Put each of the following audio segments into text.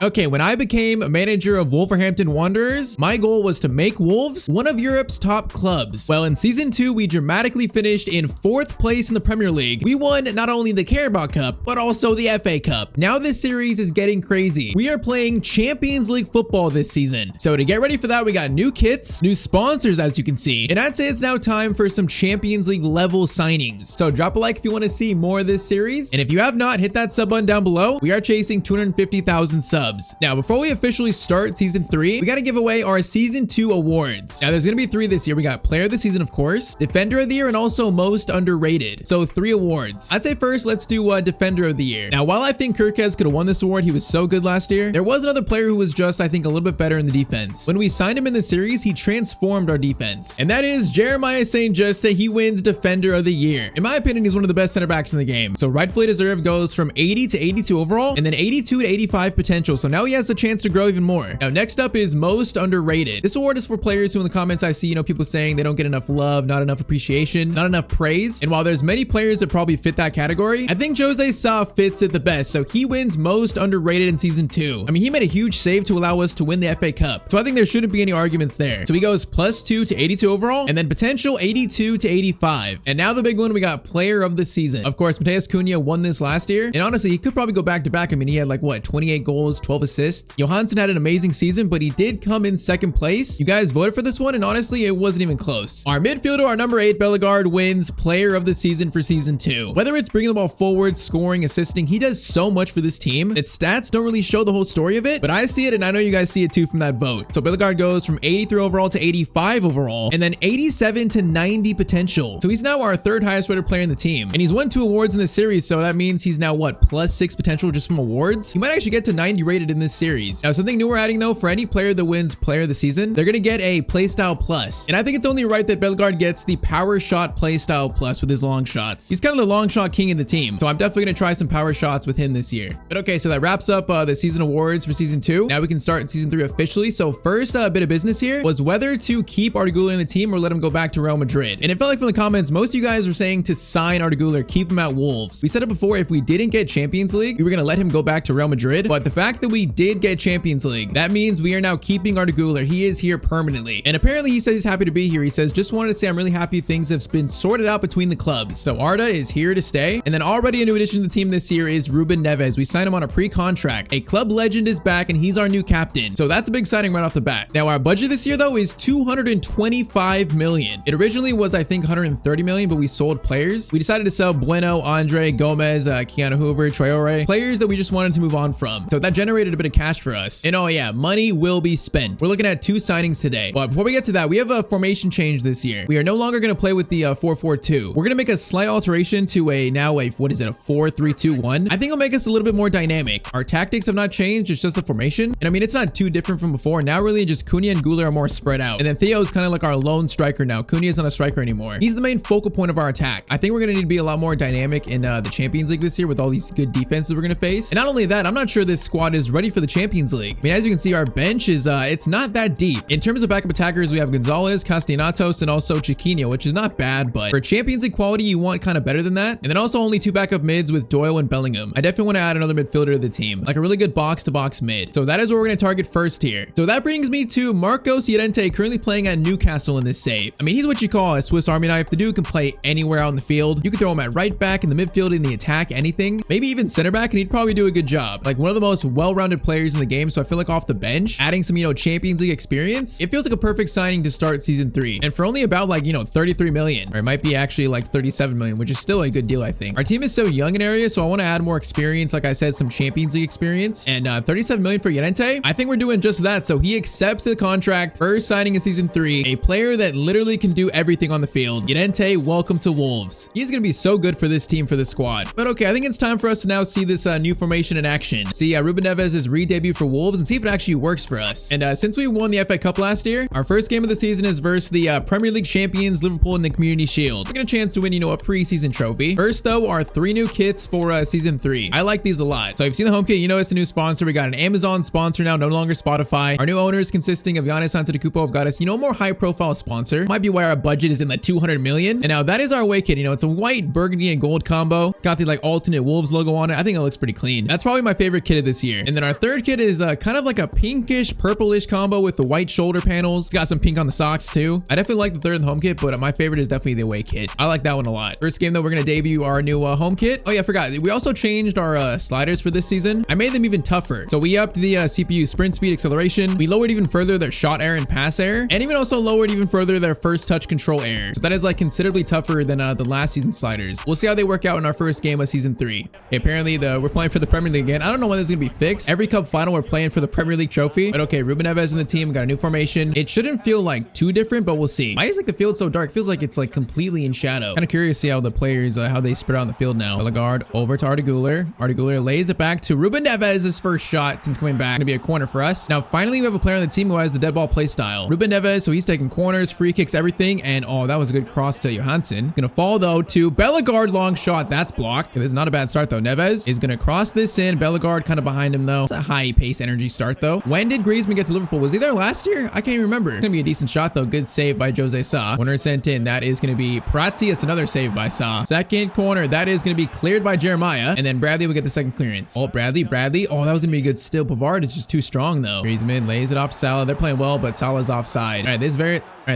Okay, when I became manager of Wolverhampton Wanderers, my goal was to make Wolves one of Europe's top clubs. Well, in season 2, we dramatically finished in 4th place in the Premier League. We won not only the Carabao Cup, but also the FA Cup. Now this series is getting crazy. We are playing Champions League football this season. So to get ready for that, we got new kits, new sponsors, as you can see. And I'd say it's now time for some Champions League level signings. So drop a like if you want to see more of this series. And if you have not, hit that sub button down below. We are chasing 250,000 subs. Now, before we officially start season 3, we got to give away our season 2 awards. Now, there's going to be 3 this year. We got player of the season, of course, defender of the year, and also most underrated. So 3 awards. I'd say first, let's do defender of the year. Now, while I think Kirkez could have won this award, he was so good last year, there was another player who was just, I think, a little bit better in the defense. When we signed him in the series, he transformed our defense. And that is Jeremiah St. Juste. He wins defender of the year. In my opinion, he's one of the best center backs in the game. So rightfully deserved goes from 80 to 82 overall, and then 82 to 85 potential. So now he has the chance to grow even more. Now, next up is most underrated. This award is for players who in the comments I see, people saying they don't get enough love, not enough appreciation, not enough praise. And while there's many players that probably fit that category, I think Jose Sa fits it the best. So he wins most underrated in season 2. I mean, he made a huge save to allow us to win the FA Cup. So I think there shouldn't be any arguments there. So he goes +2 to 82 overall, and then potential 82 to 85. And now the big one, we got player of the season. Of course, Matheus Cunha won this last year. And honestly, he could probably go back to back. I mean, he had like what, 28 goals, 12 assists. Johansson had an amazing season, but he did come in 2nd place. You guys voted for this one, and honestly, it wasn't even close. Our midfielder, our number 8, Bellegarde, wins player of the season for season 2. Whether it's bringing the ball forward, scoring, assisting, he does so much for this team. Its stats don't really show the whole story of it, but I see it, and I know you guys see it too from that vote. So Bellegarde goes from 83 overall to 85 overall, and then 87 to 90 potential. So he's now our 3rd highest rated player in the team, and he's won 2 awards in this series. So that means he's now what, +6 potential just from awards. He might actually get to 90 rated in this series. Now, something new we're adding though, for any player that wins player of the season, they're gonna get a playstyle plus. And I think it's only right that Bellegarde gets the power shot playstyle plus with his long shots. He's kind of the long shot king in the team, so I'm definitely gonna try some power shots with him this year. But okay, so that wraps up the season awards for season 2. Now we can start season 3 officially. So first bit of business here was whether to keep Arda Güler in the team or let him go back to Real Madrid. And it felt like from the comments, most of you guys were saying to sign Arda Güler, keep him at Wolves. We said it before, if we didn't get Champions League, we were gonna let him go back to Real Madrid. But the fact that we did get Champions League, that means we are now keeping Arda Güler. He is here permanently. And apparently he says he's happy to be here. He says, just wanted to say I'm really happy things have been sorted out between the clubs. So Arda is here to stay. And then already a new addition to the team this year is Ruben Neves. We signed him on a pre-contract. A club legend is back and he's our new captain. So that's a big signing right off the bat. Now our budget this year though is 225 million. It originally was, I think, 130 million, but we sold players. We decided to sell Bueno, Andre, Gomez, Keanu Hoover, Traore, players that we just wanted to move on from. So that generated a bit of cash for us. And oh yeah, money will be spent. We're looking at 2 signings today. But before we get to that, we have a formation change this year. We are no longer going to play with the 4-4-2. We're going to make a slight alteration to a 4-3-2-1. I think it'll make us a little bit more dynamic. Our tactics have not changed. It's just the formation. And I mean, it's not too different from before. Now really just Cunha and Güler are more spread out. And then Theo is kind of like our lone striker now. Cunha is not a striker anymore. He's the main focal point of our attack. I think we're going to need to be a lot more dynamic in the Champions League this year with all these good defenses we're going to face. And not only that, I'm not sure this squad is ready for the Champions League. I mean, as you can see, our bench is, it's not that deep. In terms of backup attackers, we have Gonzalez, Castellanos, and also Chiquinho, which is not bad, but for Champions League quality, you want kind of better than that. And then also only 2 backup mids with Doyle and Bellingham. I definitely want to add another midfielder to the team, like a really good box-to-box mid. So that is what we're going to target first here. So that brings me to Marcos Llorente, currently playing at Newcastle in this save. I mean, he's what you call a Swiss Army knife. The dude can play anywhere out in the field. You can throw him at right back, in the midfield, in the attack, anything. Maybe even center back, and he'd probably do a good job. Like one of the most well-rounded players in the game. So I feel like off the bench, adding some, Champions League experience, it feels like a perfect signing to start season 3. And for only about like, 33 million, or it might be actually like 37 million, which is still a good deal, I think. Our team is so young in area, so I want to add more experience. Like I said, some Champions League experience. And 37 million for Llorente, I think we're doing just that. So he accepts the contract, first signing in season 3, a player that literally can do everything on the field. Llorente, welcome to Wolves. He's going to be so good for this team, for this squad. But okay, I think it's time for us to now see this new formation in action. See Ruben Neves' re-debut for Wolves and see if it actually works for us. And since we won the FA Cup last year, our first game of the season is versus the Premier League champions Liverpool in the Community Shield. We get a chance to win, a preseason trophy. First though, our 3 new kits for season 3. I like these a lot. So if you've seen the home kit, it's a new sponsor. We got an Amazon sponsor now, no longer Spotify. Our new owners consisting of Giannis Antetokounmpo have got us, a more high profile sponsor. Might be why our budget is in the 200 million. And now that is our away kit. It's a white, burgundy, and gold combo. It's got the like alternate Wolves logo on it. I think it looks pretty clean. That's probably my favorite kit of this year. And then our third kit is kind of like a pinkish, purplish combo with the white shoulder panels. It's got some pink on the socks too. I definitely like the third home kit, but my favorite is definitely the away kit. I like that one a lot. First game though, we're gonna debut our new home kit. Oh yeah, I forgot. We also changed our sliders for this season. I made them even tougher. So we upped the CPU sprint speed, acceleration. We lowered even further their shot air and pass air, and even also lowered even further their first touch control air. So that is like considerably tougher than the last season sliders. We'll see how they work out in our first game of season 3. Okay, apparently we're playing for the Premier League again. I don't know when this is gonna be fixed. Every cup final we're playing for the Premier League trophy. But okay, Ruben Neves in the team, got a new formation. It shouldn't feel like too different, but we'll see. Why is like the field so dark? It feels like it's like completely in shadow. Kind of curious to see how the players how they spread out on the field now. Bellegarde over to Arda Güler. Arda Güler lays it back to Ruben Neves. His first shot since coming back. Gonna be a corner for us. Now finally we have a player on the team who has the dead ball play style. Ruben Neves, so he's taking corners, free kicks, everything. And oh, that was a good cross to Johansson. Gonna fall though to Bellegarde, long shot. That's blocked. It is not a bad start though. Neves is gonna cross this in. Bellegarde kind of behind him though. It's a high pace energy start though. When did Griezmann get to Liverpool? Was he there last year? I can't even remember. It's gonna be a decent shot though. Good save by Jose Sa. Corner sent in. That is gonna be Pratzi. It's another save by Sa. Second corner. That is gonna be cleared by Jeremiah. And then Bradley will get the second clearance. Oh, Bradley. Oh, that was gonna be a good steal. Pavard is just too strong though. Griezmann lays it off Salah. They're playing well, but Salah's offside. All right,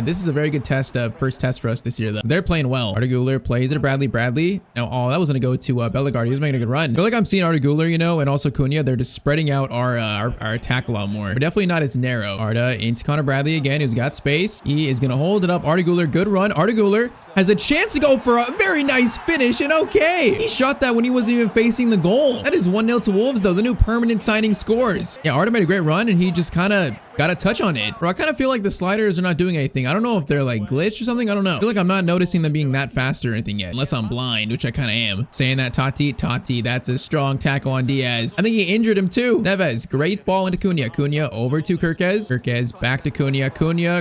this is a very good test, first test for us this year though. They're playing well. Arda Güler plays it to Bradley. Now, oh, that was gonna go to Bellegarde. He was making a good run. I feel like I'm seeing Arda Güler, you know, and also Cunha. They're just spreading out our attack a lot more. We're definitely not as narrow. Arda into Connor Bradley again, who's got space. He is gonna hold it up. Arda Güler, good run. Arda Güler has a chance to go for a very nice finish, and okay, he shot that when he wasn't even facing the goal. That is 1-0 to Wolves though. The new permanent signing scores. Yeah, Arda made a great run, and he just kind of got a touch on it. Bro, I kind of feel like the sliders are not doing anything. I don't know if they're like glitched or something. I don't know. I feel like I'm not noticing them being that fast or anything yet, unless I'm blind, which I kind of am. Saying that, Totti, that's a strong tackle on Diaz. I think he injured him too. Neves, great ball into Cunha over to Kirkez back to Cunha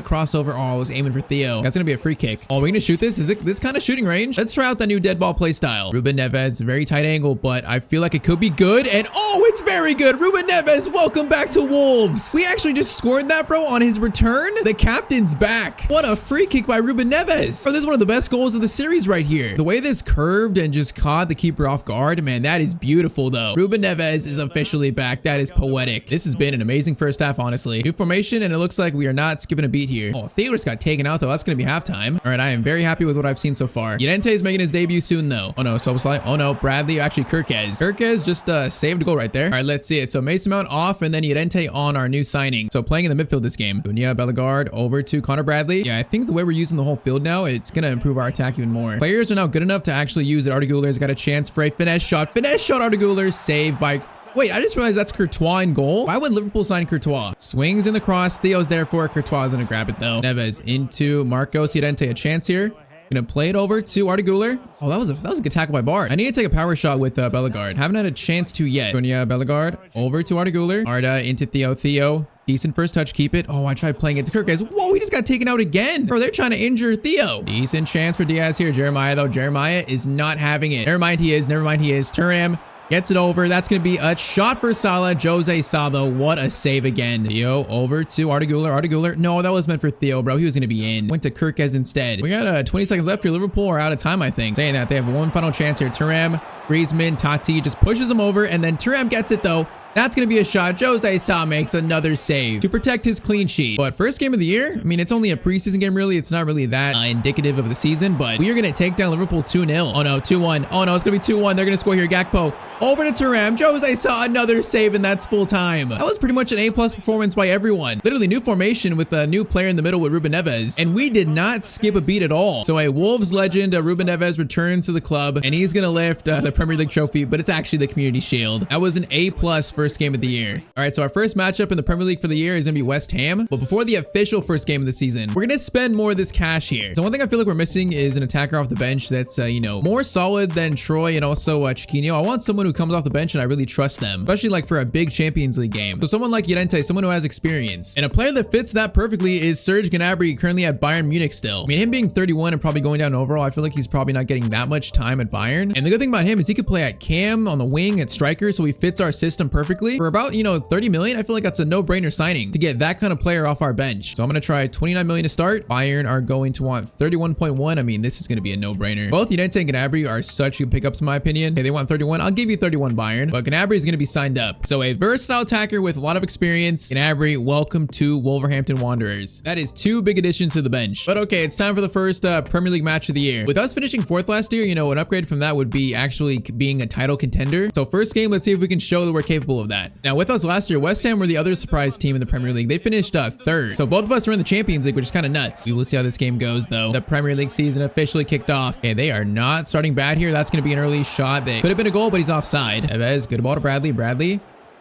crossover. Oh, I was aiming for Theo. That's gonna be a free kick. Oh, we're gonna shoot this. Is it this kind of shooting range? Let's try out that new dead ball play style. Ruben Neves, very tight angle, but I feel like it could be good. And oh, it's very good. Ruben Neves, welcome back to Wolves. We actually just scored that, bro, on his return. The captain's back. What a free kick by Ruben Neves. Bro, this is one of the best goals of the series right here. The way this curved and just caught the keeper off guard, man, that is beautiful though. Ruben Neves is officially back. That is poetic. This has been an amazing first half, honestly. New formation, and it looks like we are not skipping a beat here. Oh, Theo just got taken out though. That's gonna be halftime. All right, I am very happy with what I've seen so far. Llorente is making his debut soon though. Oh no, Soboslai. Oh no, Bradley. Actually, Kirkez just saved a goal right there. All right, let's see it. So Mason Mount off, and then Llorente on our new signing. So playing in the midfield this game. Cunha, Bellegarde over to Connor Bradley. Yeah, I think the way we're using the whole field now, it's gonna improve our attack even more. Players are now good enough to actually use it. Arda Güler's got a chance for a finesse shot. Arda Güler saved by... Wait, I just realized that's Courtois in goal. Why would Liverpool sign Courtois? Swings in the cross. Theo's there for it. Courtois is gonna grab it though. Neves into Marcos. Llorente a chance here. Gonna play it over to Arda Güler. Oh, that was a good tackle by Bard. I need to take a power shot with Bellegarde. Haven't had a chance to yet. Cunha, Bellegarde over to Arda Güler. Arda into Theo. Decent first touch, keep it. Oh, I tried playing it to Kirkez. Whoa, he just got taken out again. Bro, they're trying to injure Theo. Decent chance for Diaz here. Jeremiah, though. Jeremiah is not having it. Never mind, he is. Thuram gets it over. That's going to be a shot for Salah. Jose Sa, though. What a save again. Theo over to Arda Güler. No, that was meant for Theo, bro. He was going to be in. Went to Kirkez instead. We got 20 seconds left here. Liverpool are out of time, I think. Saying that, they have one final chance here. Thuram, Griezmann, Totti just pushes him over, and then Thuram gets it, though. That's going to be a shot. Jose Sa makes another save to protect his clean sheet. But first game of the year, I mean, it's only a preseason game, really. It's not really that indicative of the season, but we are going to take down Liverpool 2-0. Oh, no, 2-1. Oh, no, it's going to be 2-1. They're going to score here. Gakpo over to Thuram. Jose Sa, another save, and that's full time. That was pretty much an A-plus performance by everyone. Literally new formation with a new player in the middle with Ruben Neves, and we did not skip a beat at all. So a Wolves legend, Ruben Neves, returns to the club, and he's going to lift the Premier League trophy, but it's actually the Community Shield. That was an A-plus first game of the year. All right, so our first matchup in the Premier League for the year is going to be West Ham, but before the official first game of the season, we're going to spend more of this cash here. So one thing I feel like we're missing is an attacker off the bench that's, you know, more solid than Troy and also Chiquinho. I want someone who comes off the bench and I really trust them, especially like for a big Champions League game. So someone like Llorente, someone who has experience. And a player that fits that perfectly is Serge Gnabry, currently at Bayern Munich still. I mean, him being 31 and probably going down overall, I feel like he's probably not getting that much time at Bayern. And the good thing about him is he could play at cam, on the wing, at striker, so he fits our system perfectly. For about, you know, 30 million, I feel like that's a no-brainer signing to get that kind of player off our bench. So I'm going to try 29 million to start. Bayern are going to want 31.1. I mean, this is going to be a no-brainer. Both Llorente and Gnabry are such good pickups in my opinion. Okay, they want 31. I'll give maybe 31 Bayern, but Gnabry is going to be signed up. So a versatile attacker with a lot of experience. Gnabry, welcome to Wolverhampton Wanderers. That is 2 big additions to the bench. But okay, it's time for the first Premier League match of the year. With us finishing 4th last year, you know, an upgrade from that would be actually being a title contender. So first game, let's see if we can show that we're capable of that. Now with us last year, West Ham were the other surprise team in the Premier League. They finished 3rd. So both of us are in the Champions League, which is kind of nuts. We will see how this game goes though. The Premier League season officially kicked off. Okay, they are not starting bad here. That's going to be an early shot that could have been a goal, but he's offside. Neves, good ball to Bradley. Bradley.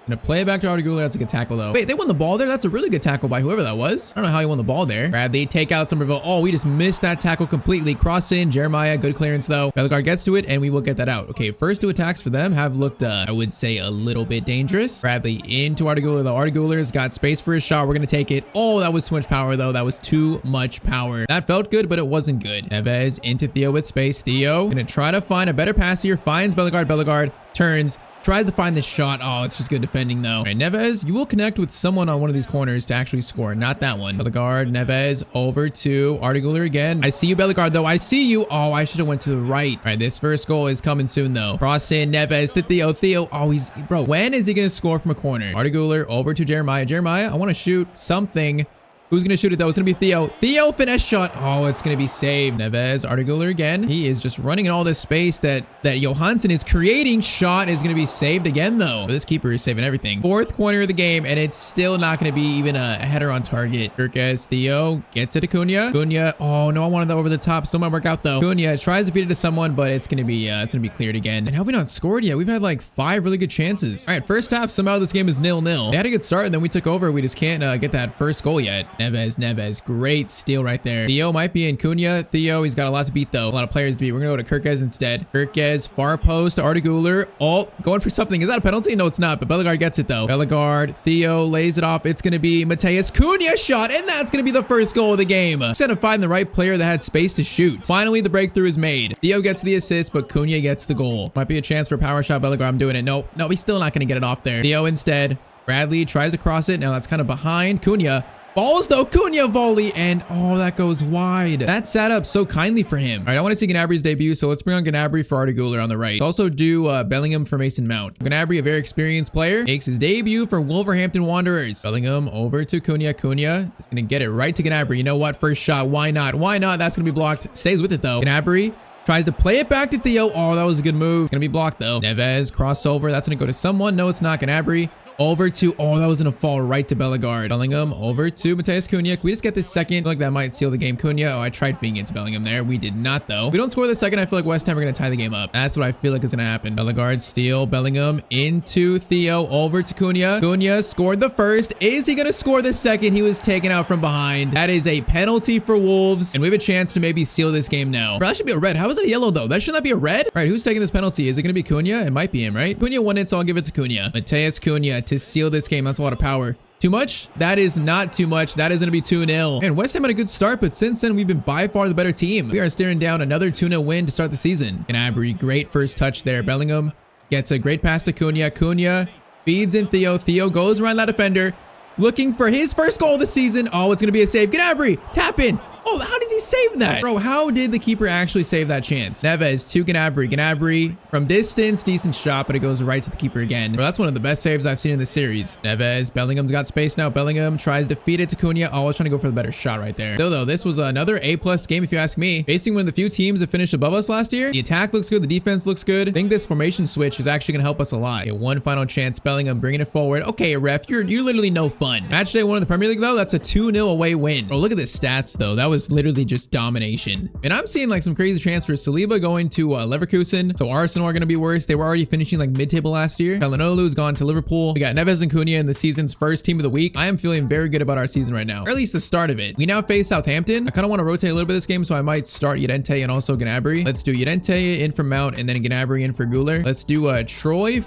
Gonna play it back to Arda Güler. That's a good tackle though. Wait, they won the ball there? That's a really good tackle by whoever that was. I don't know how he won the ball there. Bradley, take out Somerville. Oh, we just missed that tackle completely. Cross in, Jeremiah, good clearance though. Bellegarde gets to it and we will get that out. Okay, first 2 attacks for them have looked, I would say a little bit dangerous. Bradley into Arda Güler though. Arda Güler's got space for his shot. We're gonna take it. Oh, that was too much power though. That was too much power. That felt good, but it wasn't good. Neves into Theo with space. Theo gonna try to find a better pass here. Finds Bellegarde. Bellegarde turns. Tries to find the shot. Oh, it's just good defending though. All right, Neves, you will connect with someone on one of these corners to actually score. Not that one. Bellegarde, Neves, over to Arda Güler again. I see you, Bellegarde, though. I see you. Oh, I should have went to the right. All right, this first goal is coming soon though. Cross in, Neves to Theo. Theo, oh, bro, when is he going to score from a corner? Arda Güler over to Jeremiah. Jeremiah, I want to shoot something. Who's going to shoot it though? It's going to be Theo. Theo, finesse shot. Oh, it's going to be saved. Neves, Arda Güler again. He is just running in all this space that Johansson is creating. Shot is going to be saved again though. This keeper is saving everything. 4th corner of the game and it's still not going to be even a header on target. Kirkes, Theo gets it to Cunha. Cunha, oh no, I wanted that over the top. Still might work out though. Cunha tries to feed it to someone, but it's going to be cleared again. And how have we not scored yet? We've had like 5 really good chances. All right, first half, somehow this game is 0-0. They had a good start and then we took over. We just can't get that first goal yet. Neves, great steal right there. Theo might be in. Cunha. Theo, he's got a lot to beat though. A lot of players to beat. We're gonna go to Kirkes instead. Kirkes, far post to Arda Güler. Oh, going for something. Is that a penalty? No, it's not, but Bellegarde gets it though. Bellegarde, Theo lays it off. It's gonna be Mateus Cunha shot, and that's gonna be the first goal of the game. Instead of finding the right player that had space to shoot. Finally, the breakthrough is made. Theo gets the assist, but Cunha gets the goal. Might be a chance for a power shot. Bellegarde, I'm doing it. No, he's still not gonna get it off there. Theo instead. Bradley tries to cross it. Now that's kind of behind. Cunha. Balls though, Cunha volley, and oh, that goes wide. That sat up so kindly for him. All right, I want to see Gnabry's debut, so let's bring on Gnabry for Arda Güler on the right. Let's also do Bellingham for Mason Mount. Gnabry, a very experienced player, makes his debut for Wolverhampton Wanderers. Bellingham over to Cunha. Cunha is going to get it right to Gnabry. You know what? First shot. Why not? Why not? That's going to be blocked. Stays with it though. Gnabry tries to play it back to Theo. Oh, that was a good move. It's going to be blocked though. Neves, crossover. That's going to go to someone. No, it's not. Gnabry. Over to, oh, that was going to fall right to Bellegarde. Bellingham over to Mateus Cunha. Can we just get this second? I feel like that might seal the game. Cunha, oh, I tried feeding it to Bellingham there. We did not, though. If we don't score the second, I feel like West Ham are going to tie the game up. That's what I feel like is going to happen. Bellegarde steal. Bellingham into Theo. Over to Cunha. Cunha scored the first. Is he going to score the second? He was taken out from behind. That is a penalty for Wolves, and we have a chance to maybe seal this game now. Bro, that should be a red. How is it a yellow, though? That should not be a red? All right, who's taking this penalty? Is it going to be Cunha? It might be him, right? Cunha won it, so I'll give it to Cunha. Mateus Cunha to seal this game. That's a lot of power. Too much? That is not too much. That is going to be 2-0. Man, West Ham had a good start, but since then, we've been by far the better team. We are staring down another 2-0 win to start the season. Gnabry, great first touch there. Bellingham gets a great pass to Cunha. Cunha feeds in Theo. Theo goes around that defender, looking for his first goal of the season. Oh, it's going to be a save. Gnabry, tap in. Oh, how does he save that? Bro, how did the keeper actually save that chance? Neves to Gnabry. Gnabry from distance, decent shot, but it goes right to the keeper again. Bro, that's one of the best saves I've seen in this series. Neves, Bellingham's got space now. Bellingham tries to feed it to Cunha. Oh, I was trying to go for the better shot right there. Still though, this was another A+ game if you ask me. Facing one of the few teams that finished above us last year, the attack looks good, the defense looks good. I think this formation switch is actually going to help us a lot. Okay, one final chance. Bellingham bringing it forward. Okay, ref, you're literally no fun. Match day 1 of the Premier League though, that's a 2-0 away win. Bro, look at the stats though. That was literally just domination. And I'm seeing like some crazy transfers. Saliba going to Leverkusen. So Arsenal are going to be worse. They were already finishing like mid-table last year. Calhanoglu's gone to Liverpool. We got Neves and Cunha in the season's first team of the week. I am feeling very good about our season right now, or at least the start of it. We now face Southampton. I kind of want to rotate a little bit this game, so I might start Llorente and also Gnabry. Let's do Llorente in for Mount and then Gnabry in for Güler. Let's do Troy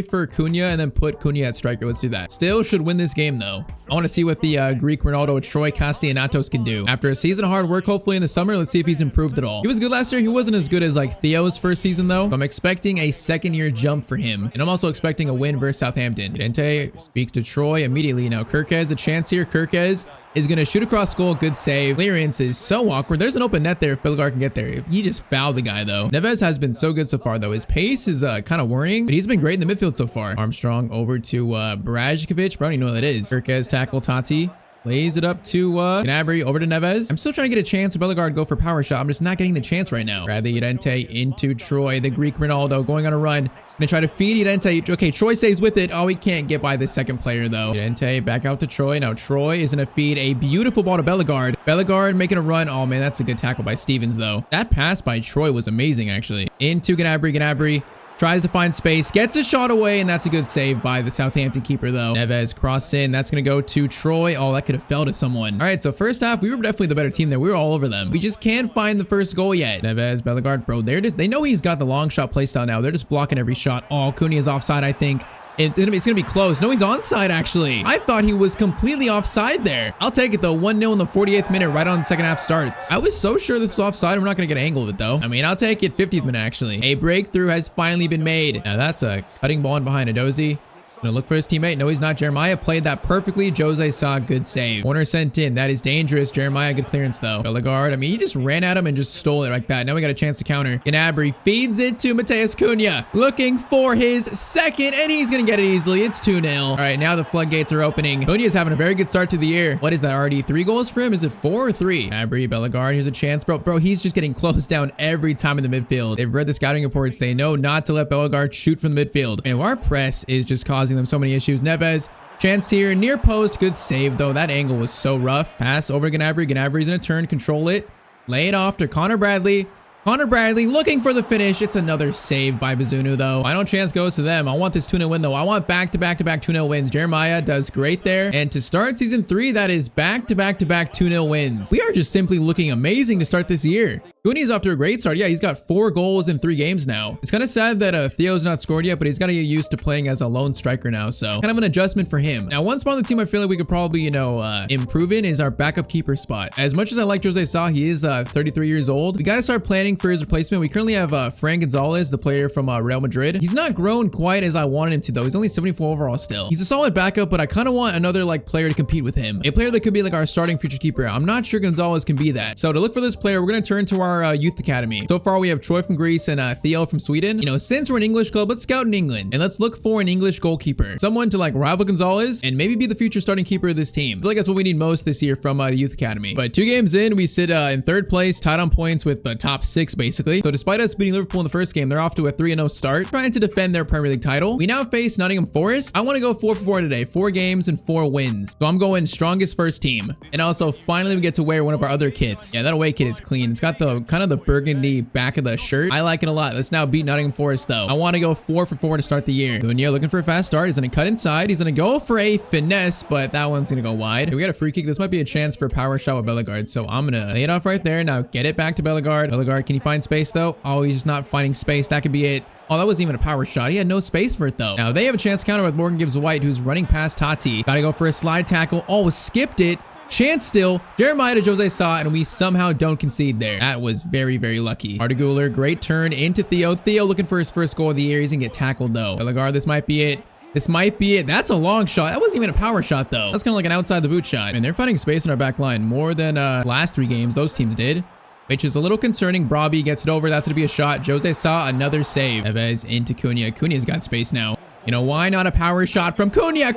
for Cunha and then put Cunha at striker. Let's do that. Still should win this game though. I want to see what the Greek Ronaldo, Troy Castellanos can do after After a season of hard work, hopefully in the summer, let's see if he's improved at all. He was good last year. He wasn't as good as like Theo's first season though. I'm expecting a second-year jump for him. And I'm also expecting a win versus Southampton. Dente speaks to Troy immediately. Now Kirkez a chance here. Kirkez is going to shoot across goal. Good save. Clearance is so awkward. There's an open net there if Bellegarde can get there. He just fouled the guy though. Neves has been so good so far though. His pace is kind of worrying, but he's been great in the midfield so far. Armstrong over to Brajkovic. Bro, I don't even know what that is. Kirkez tackle Tati. Lays it up to Gnabry over to Neves. I'm still trying to get a chance for Bellegarde to go for power shot. I'm just not getting the chance right now. Bradley Llorente into Troy, the Greek Ronaldo going on a run. Gonna try to feed Llorente. Okay, Troy stays with it. Oh, he can't get by the second player though. Llorente back out to Troy. Now Troy is gonna feed a beautiful ball to Bellegarde. Bellegarde making a run. Oh man, that's a good tackle by Stevens though. That pass by Troy was amazing actually. Into Gnabry. Gnabry tries to find space, gets a shot away, and that's a good save by the Southampton keeper though. Neves cross in. That's going to go to Troy. Oh, that could have fell to someone. All right, so first half, we were definitely the better team there. We were all over them. We just can't find the first goal yet. Neves, Bellegarde, bro, they know he's got the long shot playstyle now. They're just blocking every shot. Oh, Cunha is offside, I think. It's gonna be close. No, he's onside actually. I thought he was completely offside there. I'll take it though. 1-0 in the 48th minute, right on the second half starts. I was so sure this was offside. We're not gonna get an angle of it though. I mean, I'll take it. 50th minute actually. A breakthrough has finally been made. Now that's a cutting ball in behind Adozie. Gonna look for his teammate. No, he's not. Jeremiah played that perfectly. Jose saw good save. Corner sent in. That is dangerous. Jeremiah, good clearance though. Bellegarde, I mean, he just ran at him and just stole it like that. Now we got a chance to counter. Gnabry feeds it to Matheus Cunha. Looking for his second, and he's gonna get it easily. It's 2-0. All right, now the floodgates are opening. Cunha is having a very good start to the year. What is that already? 3 goals for him? Is it 4 or 3? Gnabry, Bellegarde, here's a chance. Bro, he's just getting closed down every time in the midfield. They've read the scouting reports. They know not to let Bellegarde shoot from the midfield. And our press is just causing them so many issues. Neves, chance here, near post, good save though. That angle was so rough. Pass over Gnabry. Gnabry's gonna turn, control it, lay it off to Connor Bradley. Connor Bradley looking for the finish. It's another save by Bazunu though. Final chance goes to them. I want this 2-0 win though. I want back-to-back 2-0 wins. Jeremiah does great there. And to start season 3, that is back-to-back 2-0 wins. We are just simply looking amazing to start this year. Gooni's off to a great start. Yeah, he's got 4 goals in 3 games now. It's kind of sad that Theo's not scored yet, but he's got to get used to playing as a lone striker now. So kind of an adjustment for him. Now, one spot on the team I feel like we could probably, improve in is our backup keeper spot. As much as I like Jose Sa, he is 33 years old. We got to start planning for his replacement. We currently have Fran Gonzalez, the player from Real Madrid. He's not grown quite as I wanted him to though. He's only 74 overall still. He's a solid backup, but I kind of want another player to compete with him. A player that could be like our starting future keeper. I'm not sure Gonzalez can be that. So to look for this player, we're going to turn to our youth academy. So far, we have Troy from Greece and Theo from Sweden. Since we're an English club, let's scout in England and let's look for an English goalkeeper. Someone to rival Gonzalez and maybe be the future starting keeper of this team. I feel like that's what we need most this year from the youth academy. But 2 games in, we sit in 3rd place, tied on points with the top 6 basically. So despite us beating Liverpool in the first game, they're off to a 3-0 start, trying to defend their Premier League title. We now face Nottingham Forest. I want to go 4 for 4 today, 4 games and 4 wins. So I'm going strongest first team. And also finally we get to wear one of our other kits. Yeah, that away kit is clean. It's got the kind of the burgundy back of the shirt. I like it a lot. Let's now beat Nottingham Forest though. I want to go 4 for 4 to start the year. Cunha looking for a fast start. He's going to cut inside. He's going to go for a finesse, but that one's going to go wide. We got a free kick. This might be a chance for a power shot with Bellegarde. So I'm going to lay it off right there. Now get it back to Bellegarde. Bellegarde, can he find space though? Oh, he's just not finding space. That could be it. Oh, that wasn't even a power shot. He had no space for it though. Now they have a chance to counter with Morgan Gibbs White, who's running past Tati. Got to go for a slide tackle. Oh, skipped it. Chance still. Jeremiah to Jose Sa, and we somehow don't concede there. That was very, very lucky. Arda Güler, great turn into Theo. Theo looking for his first goal of the year. He's gonna get tackled though. Bellegarde, this might be it. This might be it. That's a long shot. That wasn't even a power shot though. That's kind of like an outside the boot shot. And they're finding space in our back line more than last 3 games those teams did, which is a little concerning. Brabi gets it over. That's gonna be a shot. Jose Sa, another save. Neves into Cunha. Cunha's got space now. Why not a power shot from Cunha?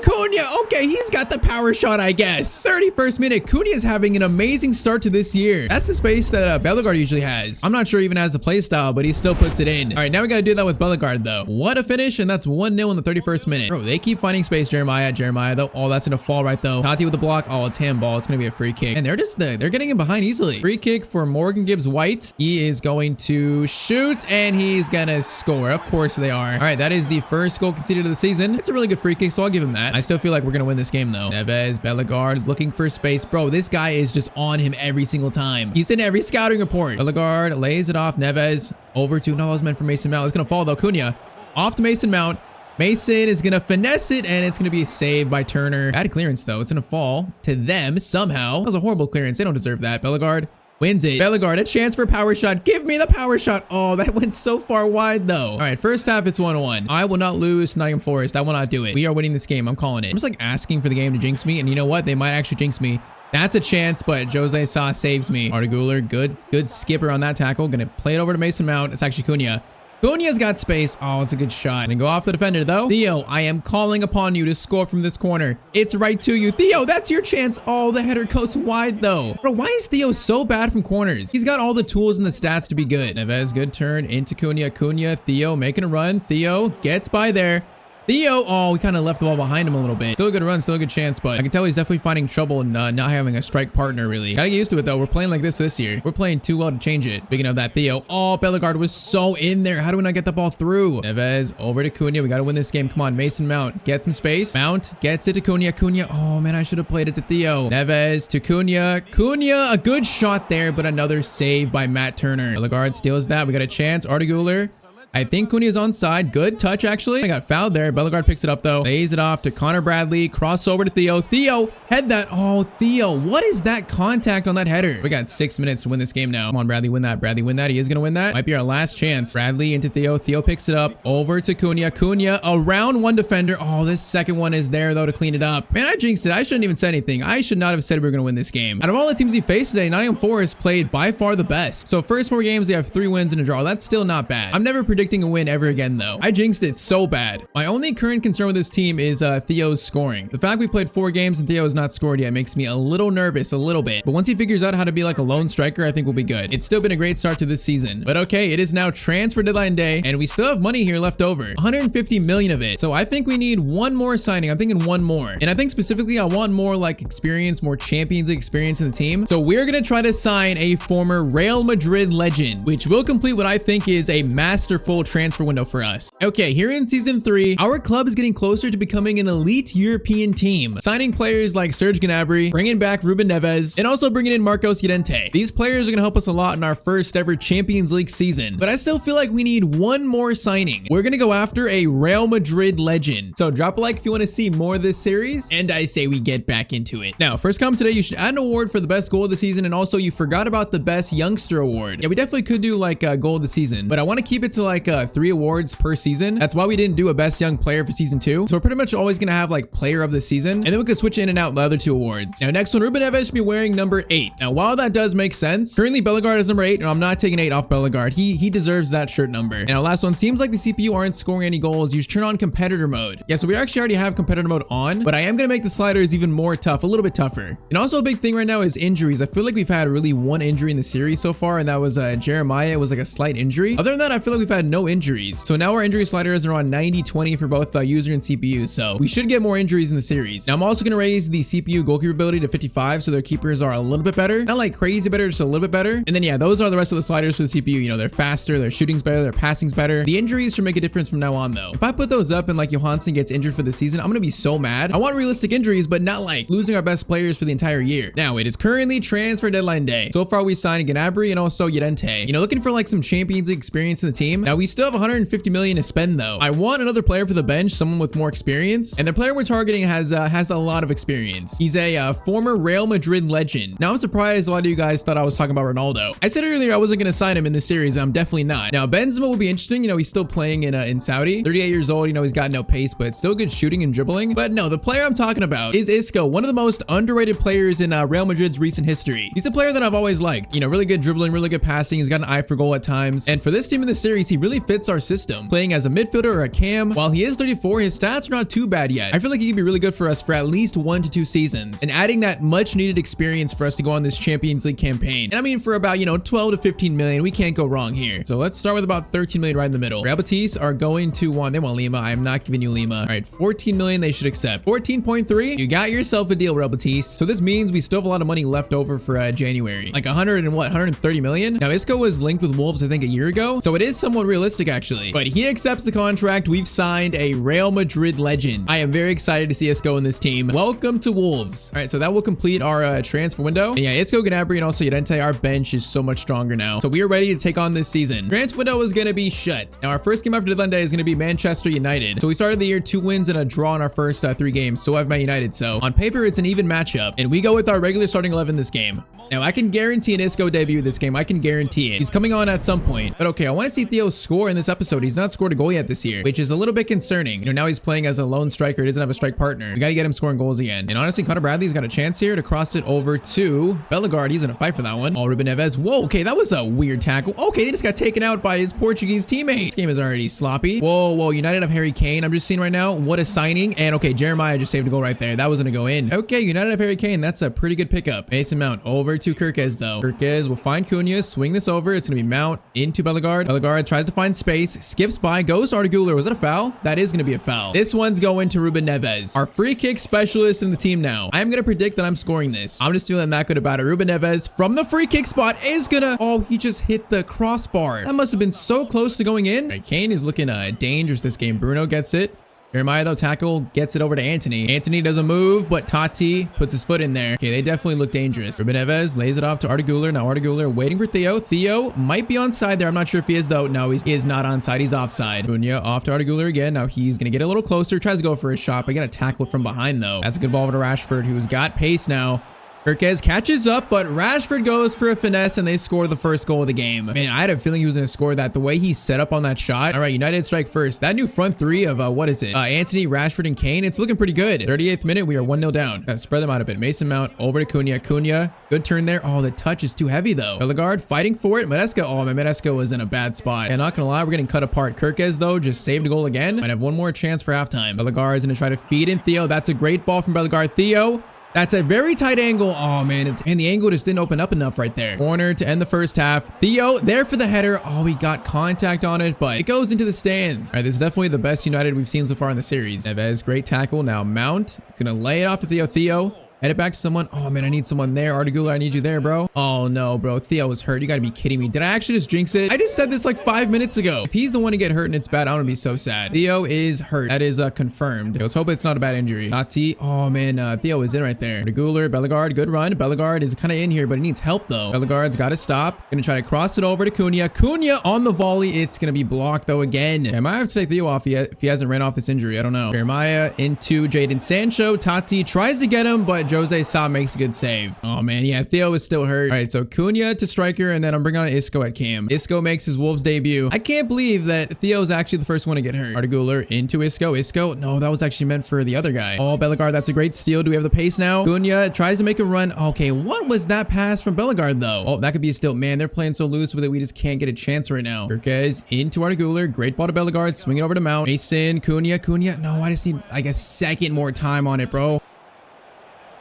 Okay, he's got the power shot, I guess. 31st minute. Cunha's having an amazing start to this year. That's the space that Bellegarde usually has. I'm not sure he even has the play style, but he still puts it in. All right, now we got to do that with Bellegarde, though. What a finish, and that's 1-0 in the 31st minute. Bro, they keep finding space. Jeremiah, though. Oh, that's going to fall right, though. Tati with the block. Oh, it's handball. It's going to be a free kick. And they're getting him behind easily. Free kick for Morgan Gibbs White. He is going to shoot, and he's going to score. Of course they are. All right, that is the first goal conceded of the season. It's a really good free kick, so I'll give him that. I still feel like we're going to win this game, though. Neves, Bellegarde, looking for space. Bro, this guy is just on him every single time. He's in every scouting report. Bellegarde lays it off. Neves over to, no, that was meant for Mason Mount. It's going to fall, though. Cunha off to Mason Mount. Mason is going to finesse it, and it's going to be saved by Turner. Bad clearance, though. It's going to fall to them somehow. That was a horrible clearance. They don't deserve that. Bellegarde wins it. Bellegarde, a chance for a power shot. Give me the power shot. Oh, that went so far wide, though. All right, first half, it's 1-1. I will not lose to Nottingham Forest. I will not do it. We are winning this game. I'm calling it. I'm just like asking for the game to jinx me, and you know what? They might actually jinx me. That's a chance, but Jose Sa saves me. Arda Güler, good skipper on that tackle. Gonna play it over to Mason Mount. It's actually Cunha. Cunha's got space. Oh, it's a good shot. Gonna go off the defender, though. Theo, I am calling upon you to score from this corner. It's right to you. Theo, that's your chance. Oh, the header goes wide, though. Bro, why is Theo so bad from corners? He's got all the tools and the stats to be good. Neves, good turn into Cunha. Cunha, Theo making a run. Theo gets by there. Theo, oh, we kind of left the ball behind him a little bit. Still a good run, still a good chance, but I can tell he's definitely finding trouble in not having a strike partner, really. Gotta get used to it, though. We're playing like this year. We're playing too well to change it. Speaking of that, Theo. Oh, Bellegarde was so in there. How do we not get the ball through? Neves over to Cunha. We gotta win this game. Come on, Mason Mount. Get some space. Mount gets it to Cunha. Cunha, oh, man, I should have played it to Theo. Neves to Cunha. Cunha, a good shot there, but another save by Matt Turner. Bellegarde steals that. We got a chance. Arda Güler. I think Cunha's onside. Good touch, actually. I got fouled there. Bellegarde picks it up, though. Lays it off to Connor Bradley. Crossover to Theo. Theo, head that. Oh, Theo. What is that contact on that header? We got 6 minutes to win this game now. Come on, Bradley, win that. Bradley, win that. He is going to win that. Might be our last chance. Bradley into Theo. Theo picks it up. Over to Cunha. Cunha around one defender. Oh, this second one is there, though, to clean it up. Man, I jinxed it. I shouldn't even say anything. I should not have said we were going to win this game. Out of all the teams we faced today, Nottingham Forest played by far the best. So first 4 games, they have 3 wins and a draw. That's still not bad. I'm never predicting a win ever again, though. I jinxed it so bad. My only current concern with this team is Theo's scoring. The fact we played 4 games and Theo has not scored yet makes me a little nervous, a little bit. But once he figures out how to be like a lone striker, I think we'll be good. It's still been a great start to this season. But okay, it is now transfer deadline day, and we still have money here left over. 150 million of it. So I think we need one more signing. I'm thinking one more. And I think specifically I want more like experience, more Champions League experience in the team. So we're gonna try to sign a former Real Madrid legend, which will complete what I think is a masterful transfer window for us. Okay, here in season 3, our club is getting closer to becoming an elite European team, signing players like Serge Gnabry, bringing back Ruben Neves, and also bringing in Marcos Llorente. These players are going to help us a lot in our first ever Champions League season, but I still feel like we need one more signing. We're going to go after a Real Madrid legend. So drop a like if you want to see more of this series, and I say we get back into it. Now, first comment today, you should add an award for the best goal of the season, and also you forgot about the best youngster award. Yeah, we definitely could do like a goal of the season, but I want to keep it to like 3 awards per season. That's why we didn't do a best young player for season 2. So we're pretty much always going to have like player of the season, and then we could switch in and out the other 2 awards. Now, next one, Ruben Neves should be wearing number 8. Now, while that does make sense, currently Bellegarde is number 8. No, I'm not taking 8 off Bellegarde. He deserves that shirt number. Now, last one, seems like the CPU aren't scoring any goals. You should turn on competitor mode. Yeah, so we actually already have competitor mode on, but I am going to make the sliders even more tough, a little bit tougher. And also a big thing right now is injuries. I feel like we've had really one injury in the series so far, and that was Jeremiah. It was like a slight injury. Other than that, I feel like we've had no injuries. So now our injury sliders are on 90-20 for both user and CPU. So we should get more injuries in the series. Now, I'm also going to raise the CPU goalkeeper ability to 55, so their keepers are a little bit better. Not like crazy better, just a little bit better. And then, yeah, those are the rest of the sliders for the CPU. You know, they're faster, their shooting's better, their passing's better. The injuries should make a difference from now on, though. If I put those up and like Johansson gets injured for the season, I'm going to be so mad. I want realistic injuries, but not like losing our best players for the entire year. Now, it is currently transfer deadline day. So far, we signed Gnabry and also Llorente. You know, looking for like some Champions League experience in the team. Now, we still have 150 million to spend, though. I want another player for the bench, someone with more experience. And the player we're targeting has a lot of experience. He's a former Real Madrid legend. Now, I'm surprised a lot of you guys thought I was talking about Ronaldo. I said earlier I wasn't going to sign him in this series. I'm definitely not. Now, Benzema will be interesting. You know, he's still playing in Saudi. 38 years old. You know, he's got no pace, but still good shooting and dribbling. But no, the player I'm talking about is Isco, one of the most underrated players in Real Madrid's recent history. He's a player that I've always liked. You know, really good dribbling, really good passing. He's got an eye for goal at times. And for this team in the series, he really fits our system. Playing as a midfielder or a cam. While he is 34, his stats are not too bad yet. I feel like he could be really good for us for at least 1 to 2 seasons. And adding that much needed experience for us to go on this Champions League campaign. And I mean, for about, you know, 12 to 15 million, we can't go wrong here. So let's start with about 13 million right in the middle. Real Betis are going to want, they want Lima. I am not giving you Lima. All right, 14 million they should accept. 14.3, you got yourself a deal, Real Betis. So this means we still have a lot of money left over for January. Like 130 million. Now, Isco was linked with Wolves, I think, a year ago. So it is somewhat realistic realistic actually. But he accepts the contract. We've signed a Real Madrid legend. I am very excited to see Isco in this team. Welcome to Wolves. All right, so that will complete our transfer window. And yeah, Isco, Gnabry, and also Llorente, our bench is so much stronger now. So we are ready to take on this season. Transfer window is going to be shut. Now, our first game after deadline day is going to be Manchester United. So we started the year 2 wins and a draw in our first 3 games. So I've met United. So on paper, it's an even matchup. And we go with our regular starting 11 this game. Now, I can guarantee an Isco debut this game. I can guarantee it. He's coming on at some point. But okay, I want to see Theo score in this episode. He's not scored a goal yet this year, which is a little bit concerning. You know, now he's playing as a lone striker. He doesn't have a strike partner. We got to get him scoring goals again. And honestly, Connor Bradley's got a chance here to cross it over to Bellegarde. He's in a fight for that one. Oh, Ruben Neves. Whoa, okay, that was a weird tackle. Okay, they just got taken out by his Portuguese teammate. This game is already sloppy. Whoa, United have Harry Kane. I'm just seeing right now. What a signing. And okay, Jeremiah just saved a goal right there. That was going to go in. Okay, United have Harry Kane. That's a pretty good pickup. Mason Mount over to Kirkez, though. Kirkez will find Cunha, swing this over. It's going to be Mount into Bellegarde. Bellegarde tries to find space, skips by, goes to Arda Güler. Was that a foul? That is going to be a foul. This one's going to Ruben Neves, our free kick specialist in the team now. I'm going to predict that I'm scoring this. I'm just feeling that good about it. Ruben Neves from the free kick spot is going to... Oh, he just hit the crossbar. That must have been so close to going in. All right, Kane is looking dangerous this game. Bruno gets it. Jeremiah, though, tackle, gets it over to Anthony. Anthony doesn't move, but Tati puts his foot in there. Okay, they definitely look dangerous. Ruben Neves lays it off to Arda Güler. Now Arda Güler waiting for Theo. Theo might be onside there. I'm not sure if he is, though. No, he is not onside. He's offside. Cunha off to Arda Güler again. Now he's going to get a little closer. Tries to go for a shot, but got to tackle it from behind, though. That's a good ball over to Rashford, who's got pace now. Kirkez catches up, but Rashford goes for a finesse, and they score the first goal of the game. Man, I had a feeling he was going to score that. The way he set up on that shot. All right, United strike first. That new front three of, what is it? Anthony, Rashford, and Kane. It's looking pretty good. 38th minute, we are 1-0 down. Gotta spread them out a bit. Mason Mount over to Cunha. Cunha, good turn there. Oh, the touch is too heavy, though. Bellegarde fighting for it. Maresca, oh, man, Maresca was in a bad spot. And not gonna lie, we're getting cut apart. Kirkez, though, just saved a goal again. Might have one more chance for halftime. Bellegarde's gonna try to feed in Theo. That's a great ball from Bellegarde. Theo. That's a very tight angle. Oh, man. And the angle just didn't open up enough right there. Corner to end the first half. Theo there for the header. Oh, he got contact on it, but it goes into the stands. All right, this is definitely the best United we've seen so far in the series. Neves, great tackle. Now Mount. Gonna lay it off to Theo. Theo. Head it back to someone. Oh, man, I need someone there. Arda Güler, I need you there, bro. Oh, no, bro. Theo was hurt. You got to be kidding me. Did I actually just jinx it? I just said this like 5 minutes ago. If he's the one to get hurt and it's bad, I'm going to be so sad. Theo is hurt. That is confirmed. Let's hope it's not a bad injury. Tati. Oh, man. Theo is in right there. Arda Güler, Bellegarde, good run. Bellegarde is kind of in here, but he needs help, though. Bellegarde's got to stop. Going to try to cross it over to Cunha. Cunha on the volley. It's going to be blocked, though, again. I might have to take Theo off if he hasn't ran off this injury. I don't know. Jeremiah into Jadon Sancho. Tati tries to get him, but Jose Sa makes a good save. Oh, man. Yeah, Theo is still hurt. All right, so Cunha to striker, and then I'm bringing on Isco at cam. Isco makes his Wolves debut. I can't believe that Theo's actually the first one to get hurt. Arda Güler into Isco. Isco, no, that was actually meant for the other guy. Oh, Bellegarde, that's a great steal. Do we have the pace now? Cunha tries to make a run. Okay, what was that pass from Bellegarde, though? Oh, that could be a steal. Man, they're playing so loose with it. We just can't get a chance right now. Kirkez into Arda Güler. Great ball to Bellegarde. Swing it over to Mount. Mason, Cunha. No, I just need like a second more time on it, bro.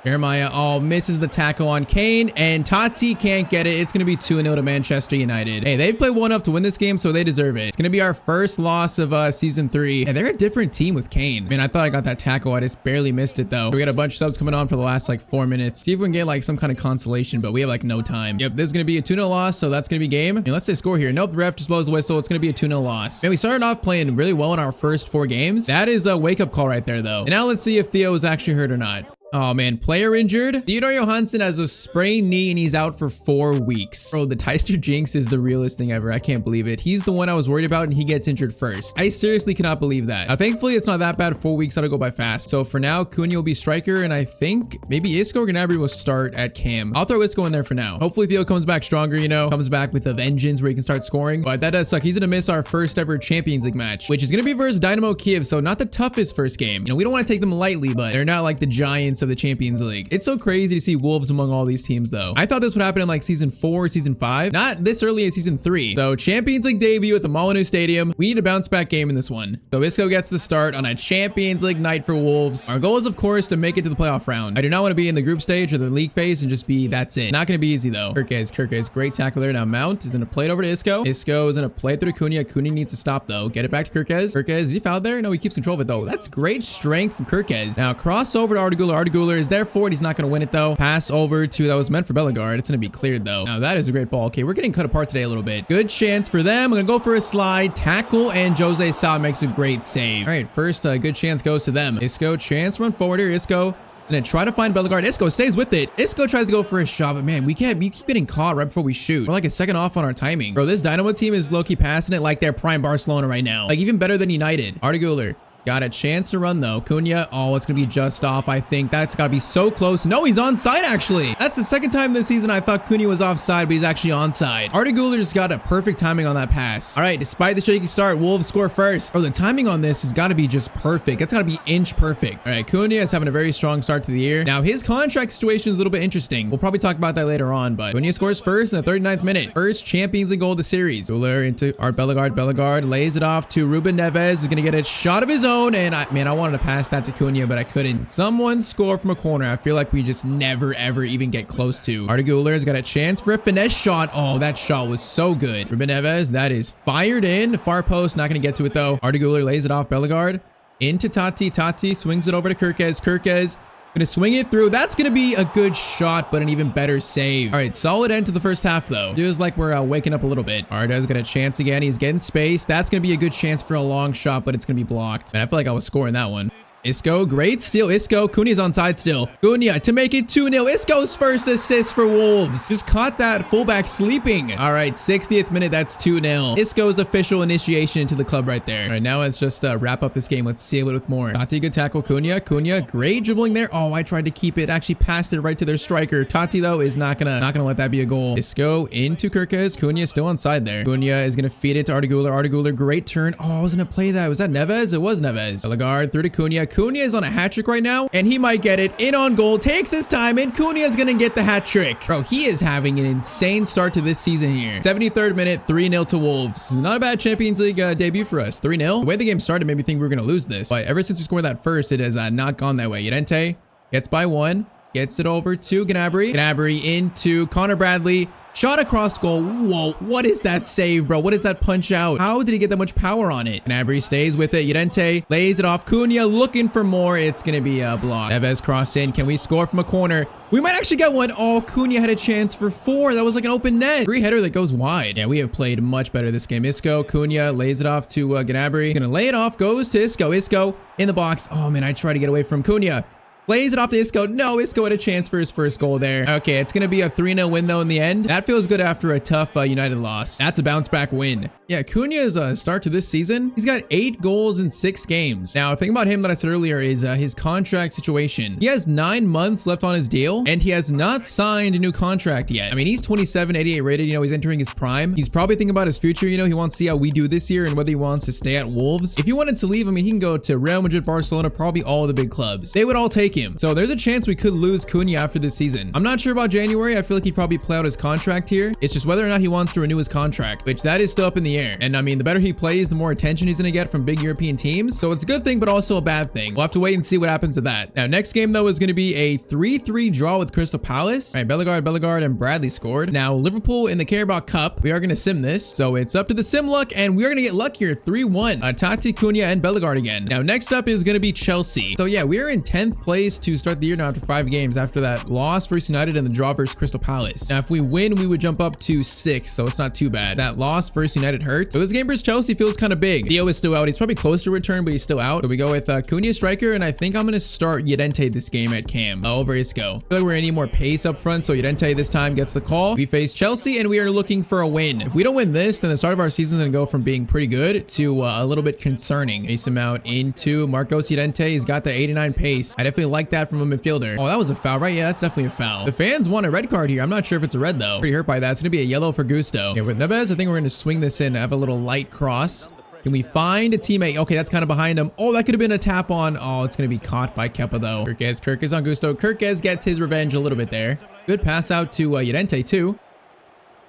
Jeremiah, oh, misses the tackle on Kane, and Tati can't get it. It's going to be 2-0 to Manchester United. Hey, they've played well enough to win this game, so they deserve it. It's going to be our first loss of season 3. And they're a different team with Kane. Man, I thought I got that tackle. I just barely missed it, though. We got a bunch of subs coming on for the last, like, 4 minutes. See if we can get, like, some kind of consolation, but we have, like, no time. Yep, this is going to be a 2-0 loss, so that's going to be game. Unless they score here. Nope, the ref just blows the whistle. It's going to be a 2-0 loss. And we started off playing really well in our first 4 games. That is a wake-up call right there, though. And now let's see if Theo is actually hurt or not. Oh, man. Player injured. Theodore Johansson has a sprained knee and he's out for 4 weeks. Bro, the Tyztir jinx is the realest thing ever. I can't believe it. He's the one I was worried about and he gets injured first. I seriously cannot believe that. Now, thankfully, it's not that bad. 4 weeks, that'll go by fast. So for now, Cunha will be striker and I think maybe Isco or Gnabry will start at cam. I'll throw Isco in there for now. Hopefully, Theo comes back stronger, you know, comes back with a vengeance where he can start scoring. But that does suck. He's going to miss our first ever Champions League match, which is going to be versus Dynamo Kiev. So not the toughest first game. You know, we don't want to take them lightly, but they're not like the giants of the Champions League. It's so crazy to see Wolves among all these teams, though. I thought this would happen in like season 4, season 5, not this early in season 3. So Champions League debut at the Molyneux Stadium. We need a bounce back game in this one. So Isco gets the start on a Champions League night for Wolves. Our goal is, of course, to make it to the playoff round. I do not want to be in the group stage or the league phase and just be that's it. Not going to be easy, though. Kirkez, great tackle there. Now Mount is going to play it over to Isco. Isco is going to play it through to Cunha. Cunha needs to stop, though. Get it back to Kirkez. Is he fouled there? No, he keeps control of it, though. That's great strength from Kirkez. Now cross over to Arda Güler. Arda Güler is there for it. He's not going to win it though. Pass over to, that was meant for Bellegarde. It's going to be cleared though. Now that is a great ball. Okay, we're getting cut apart today a little bit. Good chance for them. I'm going to go for a slide, tackle, and Jose Sa makes a great save. All right, first good chance goes to them. Isco, chance run forward here. Isco. And then try to find Bellegarde. Isco stays with it. Isco tries to go for a shot, but man, we keep getting caught right before we shoot. We're like a second off on our timing. Bro, this Dynamo team is low-key passing it like they're prime Barcelona right now. Like even better than United. Arda Güler. Got a chance to run though. Cunha, oh, it's gonna be just off, I think. That's gotta be so close. No, he's onside actually. That's the second time this season I thought Cunha was offside, but he's actually onside. Arda Güler just got a perfect timing on that pass. All right, despite the shaky start, Wolves score first. Oh, the timing on this has gotta be just perfect. It's gotta be inch perfect. All right, Cunha is having a very strong start to the year. Now, his contract situation is a little bit interesting. We'll probably talk about that later on, but Cunha scores first in the 39th minute. First Champions League goal of the series. Güler into Art Bellegarde. Bellegarde lays it off to Ruben Neves. Is gonna get a shot of his own, and I wanted to pass that to Cunha, but I couldn't. Someone score from a corner. I feel like we just never, ever even get close to. Arda Güler's got a chance for a finesse shot. Oh, that shot was so good. Ruben Neves, that is fired in. Far post, not going to get to it though. Arda Güler lays it off Bellegarde. Into Tati. Tati swings it over to Kirkez. Kirkez gonna swing it through. That's gonna be a good shot, but an even better save. All right, solid end to the first half though. Feels like we're waking up a little bit. Arda's got a chance again. He's getting space. That's gonna be a good chance for a long shot, but it's gonna be blocked. And I feel like I was scoring that one. Isco, great steal. Isco, Cunha's onside still. Cunha to make it 2-0. Isco's first assist for Wolves. Just caught that fullback sleeping. All right, 60th minute, that's 2-0. Isco's official initiation into the club right there. All right, now let's just wrap up this game. Let's seal it with more. Tati, good tackle. Cunha, great dribbling there. Oh, I tried to keep it. Actually passed it right to their striker. Tati, though, is not gonna let that be a goal. Isco into Kirkez. Cunha still onside there. Cunha is gonna feed it to Arda Güler. Arda Güler, great turn. Oh, I was gonna play that. Was that Neves? It was Neves. Bellegarde through to Cunha. Cunha is on a hat trick right now, and he might get it. In on goal, takes his time, and Cunha is gonna get the hat trick. Bro, he is having an insane start to this season here. 73rd minute, 3-0 to Wolves. Not a bad Champions League debut for us. 3-0. The way the game started made me think we were gonna lose this, but ever since we scored that first, it has not gone that way. Llorente gets by one, gets it over to Gnabry. Gnabry into Connor Bradley. Shot across goal. Whoa, what is that save, bro? What is that punch out? How did he get that much power on it? Gnabry stays with it. Llorente lays it off. Cunha looking for more. It's going to be a block. Neves cross in. Can we score from a corner? We might actually get one. Oh, Cunha had a chance for 4. That was like an open net. Free header that goes wide. Yeah, we have played much better this game. Isco, Cunha lays it off to Gnabry. Gonna lay it off. Goes to Isco. Isco in the box. Oh, man, I try to get away from Cunha. Lays it off to Isco. No, Isco had a chance for his first goal there. Okay, it's going to be a 3-0 win, though, in the end. That feels good after a tough United loss. That's a bounce-back win. Yeah, Cunha's start to this season, he's got 8 goals in 6 games. Now, the thing about him that I said earlier is his contract situation. He has 9 months left on his deal, and he has not signed a new contract yet. I mean, he's 27, 88 rated. You know, he's entering his prime. He's probably thinking about his future. You know, he wants to see how we do this year and whether he wants to stay at Wolves. If he wanted to leave, I mean, he can go to Real Madrid, Barcelona, probably all the big clubs. They would all take him. So there's a chance we could lose Cunha after this season. I'm not sure about January. I feel like he'd probably play out his contract here. It's just whether or not he wants to renew his contract, which that is still up in the air. And I mean, the better he plays, the more attention he's going to get from big European teams. So it's a good thing, but also a bad thing. We'll have to wait and see what happens to that. Now, next game, though, is going to be a 3-3 draw with Crystal Palace. All right, Bellegarde, and Bradley scored. Now, Liverpool in the Carabao Cup. We are going to sim this. So it's up to the sim luck, and we're going to get luckier. 3-1. Tati, Cunha, and Bellegarde again. Now, next up is going to be Chelsea. So yeah, we are in 10th place to start the year now after 5 games after that loss versus United and the draw versus Crystal Palace. Now, if we win, we would jump up to 6th, so it's not too bad. That loss versus United hurt. So this game versus Chelsea feels kind of big. Theo is still out. He's probably close to return, but he's still out. So we go with Cunha striker, and I think I'm going to start Llorente this game at cam over Isco. I feel like we're going to need more pace up front, so Llorente this time gets the call. We face Chelsea, and we are looking for a win. If we don't win this, then the start of our season is going to go from being pretty good to a little bit concerning. Ace him out into Marcos Llorente. He's got the 89 pace. I definitely like that from a midfielder. Oh, that was a foul, right? Yeah, that's definitely a foul. The fans want a red card here. I'm not sure if it's a red, though. Pretty hurt by that. It's going to be a yellow for Gusto. Okay, with Neves, I think we're going to swing this in. Have a little light cross. Can we find a teammate? Okay, that's kind of behind him. Oh, that could have been a tap on. Oh, it's going to be caught by Kepa, though. Kirkez on Gusto. Kirkez gets his revenge a little bit there. Good pass out to Llorente, too.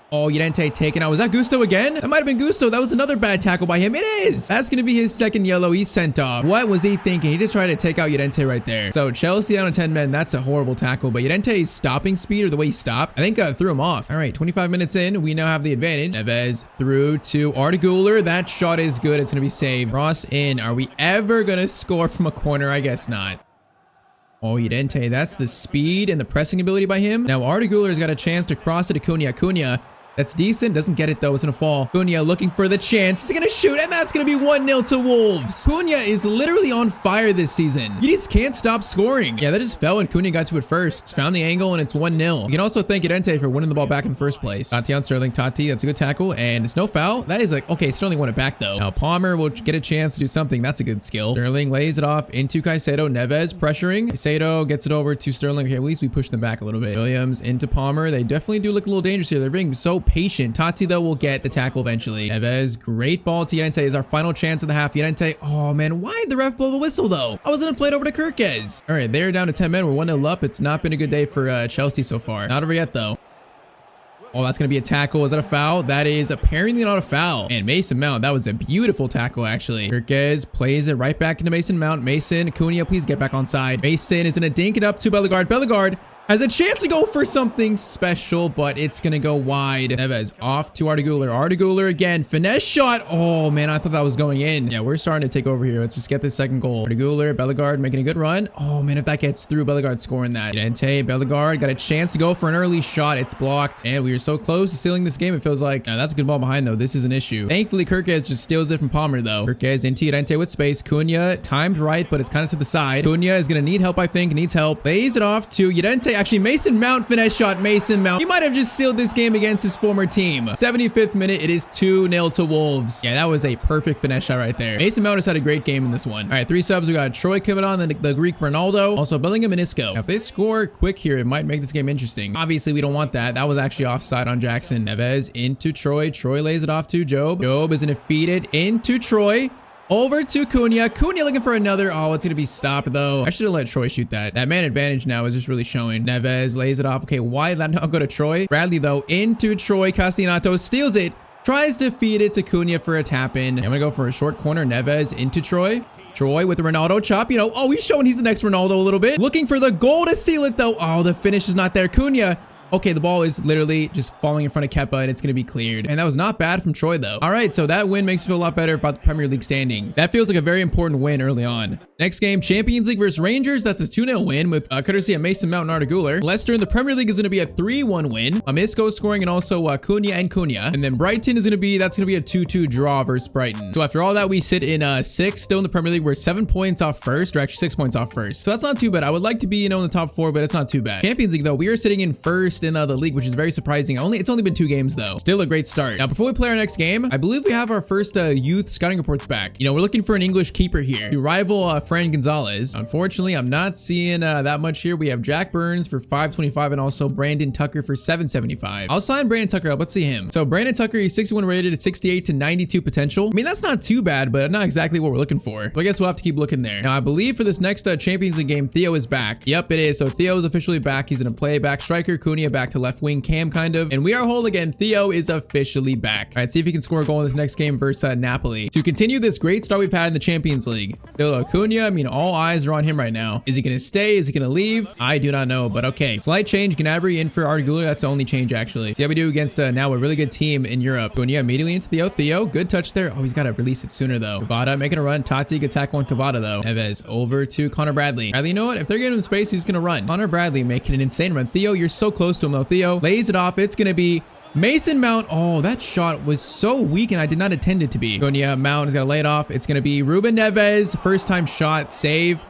Oh, Llorente taken out. Was that Gusto again? That might have been Gusto. That was another bad tackle by him. It is. That's going to be his second yellow. He's sent off. What was he thinking? He just tried to take out Llorente right there. So Chelsea down to 10 men. That's a horrible tackle. But Llorente's stopping speed, or the way he stopped, I think threw him off. All right, 25 minutes in. We now have the advantage. Neves through to Arda Güler. That shot is good. It's going to be saved. Cross in. Are we ever going to score from a corner? I guess not. Oh, Udente, that's the speed and the pressing ability by him. Now, Arda Güler's got a chance to cross it to Cunha. Cunha, that's decent. Doesn't get it, though. It's going to fall. Cunha looking for the chance. He's going to shoot, and that's going to be 1-0 to Wolves. Cunha is literally on fire this season. You just can't stop scoring. Yeah, that just fell, and Cunha got to it first. Just found the angle, and it's 1-0. You can also thank Udente for winning the ball back in the first place. Tati on Sterling. Tati, that's a good tackle, and it's no foul. That is like, okay, Sterling won it back, though. Now, Palmer will get a chance to do something. That's a good skill. Sterling lays it off into Caicedo. Neves pressuring. Caicedo gets it over to Sterling. Okay, at least we push them back a little bit. Williams into Palmer. They definitely do look a little dangerous here. They're being so patient. Tati, though, will get the tackle eventually. Neves, great ball to Udente. Is our final chance of the half. Udente, oh man, why did the ref blow the whistle though? I was gonna play it over to Kirkes. All right, they're down to 10 men. We're 1-0 up. It's not been a good day for Chelsea so far. Not over yet though. Oh, that's going to be a tackle. Is that a foul? That is apparently not a foul. And Mason Mount, that was a beautiful tackle, actually. Kirkes plays it right back into Mason Mount. Mason, Cunha, please get back on side. Mason is going to dink it up to Bellegarde. Bellegarde has a chance to go for something special, but it's going to go wide. Neves off to Arda Güler. Arda Güler again. Finesse shot. Oh, man, I thought that was going in. Yeah, we're starting to take over here. Let's just get this second goal. Arda Güler, Bellegarde making a good run. Oh, man, if that gets through, Bellegarde scoring that. Udente, Bellegarde got a chance to go for an early shot. It's blocked. And we are so close to sealing this game, it feels like. That's a good ball behind, though. This is an issue. Thankfully, Kirkes just steals it from Palmer, though. Kirkes into Udente with space. Cunha timed right, but it's kind of to the side. Cunha is going to need help, I think. Needs help. Lays it off to Udente. Actually, Mason Mount finesse shot. Mason Mount. He might have just sealed this game against his former team. 75th minute. It is 2-0 to Wolves. Yeah, that was a perfect finesse shot right there. Mason Mount has had a great game in this one. All right, 3 subs. We got Troy coming on, then the Greek Ronaldo. Also, Bellingham and Isco. Now, if they score quick here, it might make this game interesting. Obviously, we don't want that. That was actually offside on Jackson. Neves into Troy. Troy lays it off to Job. Job is going to feed it into Troy. Over to Cunha. Cunha looking for another. Oh, it's going to be stopped, though. I should have let Troy shoot that. That man advantage now is just really showing. Neves lays it off. Okay, why did that not go to Troy? Bradley, though, into Troy. Castellanos steals it. Tries to feed it to Cunha for a tap-in. I'm going to go for a short corner. Neves into Troy. Troy with the Ronaldo chop. You know, oh, he's showing he's the next Ronaldo a little bit. Looking for the goal to seal it, though. Oh, the finish is not there. Cunha. Okay, the ball is literally just falling in front of Kepa and it's going to be cleared. And that was not bad from Troy, though. All right, so that win makes me feel a lot better about the Premier League standings. That feels like a very important win early on. Next game, Champions League versus Rangers. That's a 2-0 win with courtesy of Mason Mount and Arda Güler. Leicester in the Premier League is going to be a 3-1 win. Isco scoring and also Cunha and Cunha. And then Brighton is going to be, that's going to be a 2-2 draw versus Brighton. So after all that, we sit in 6th still in the Premier League. We're 7 points off first, or actually 6 points off first. So that's not too bad. I would like to be, in the top 4, but it's not too bad. Champions League, though, we are sitting in first in the league, which is very surprising. It's only been 2 games though. Still a great start. Now, before we play our next game, I believe we have our first youth scouting reports back. We're looking for an English keeper here to rival Fran Gonzalez. Unfortunately, I'm not seeing that much here. We have Jack Burns for 525 and also Brandon Tucker for 775. I'll sign Brandon Tucker up. Let's see him. So Brandon Tucker, he's 61 rated, 68 to 92 potential. I mean, that's not too bad, but not exactly what we're looking for. So I guess we'll have to keep looking there. Now, I believe for this next Champions League game, Theo is back. Yep, it is. So Theo is officially back. He's going to play back striker, Cunha back to left wing, Cam kind of. And we are whole again. Theo is officially back. All right, see if he can score a goal in this next game versus Napoli to continue this great start we've had in the Champions League. Theo Cunha, I mean, all eyes are on him right now. Is he going to stay? Is he going to leave? I do not know, but okay. Slight change. Gnabry in for Arda Güler. That's the only change, actually. See how we do against now a really good team in Europe. Cunha immediately into Theo. Theo, good touch there. Oh, he's got to release it sooner, though. Kavada making a run. Tati, good tackle on Kavada, though. Neves over to Connor Bradley. Bradley, you know what? If they're giving him space, he's going to run. Connor Bradley making an insane run. Theo, you're so close to him, though. Theo lays it off. It's going to be Mason Mount. Oh, that shot was so weak and I did not intend it to be. Cunha, Mount is going to lay it off. It's going to be Ruben Neves. First time shot, save.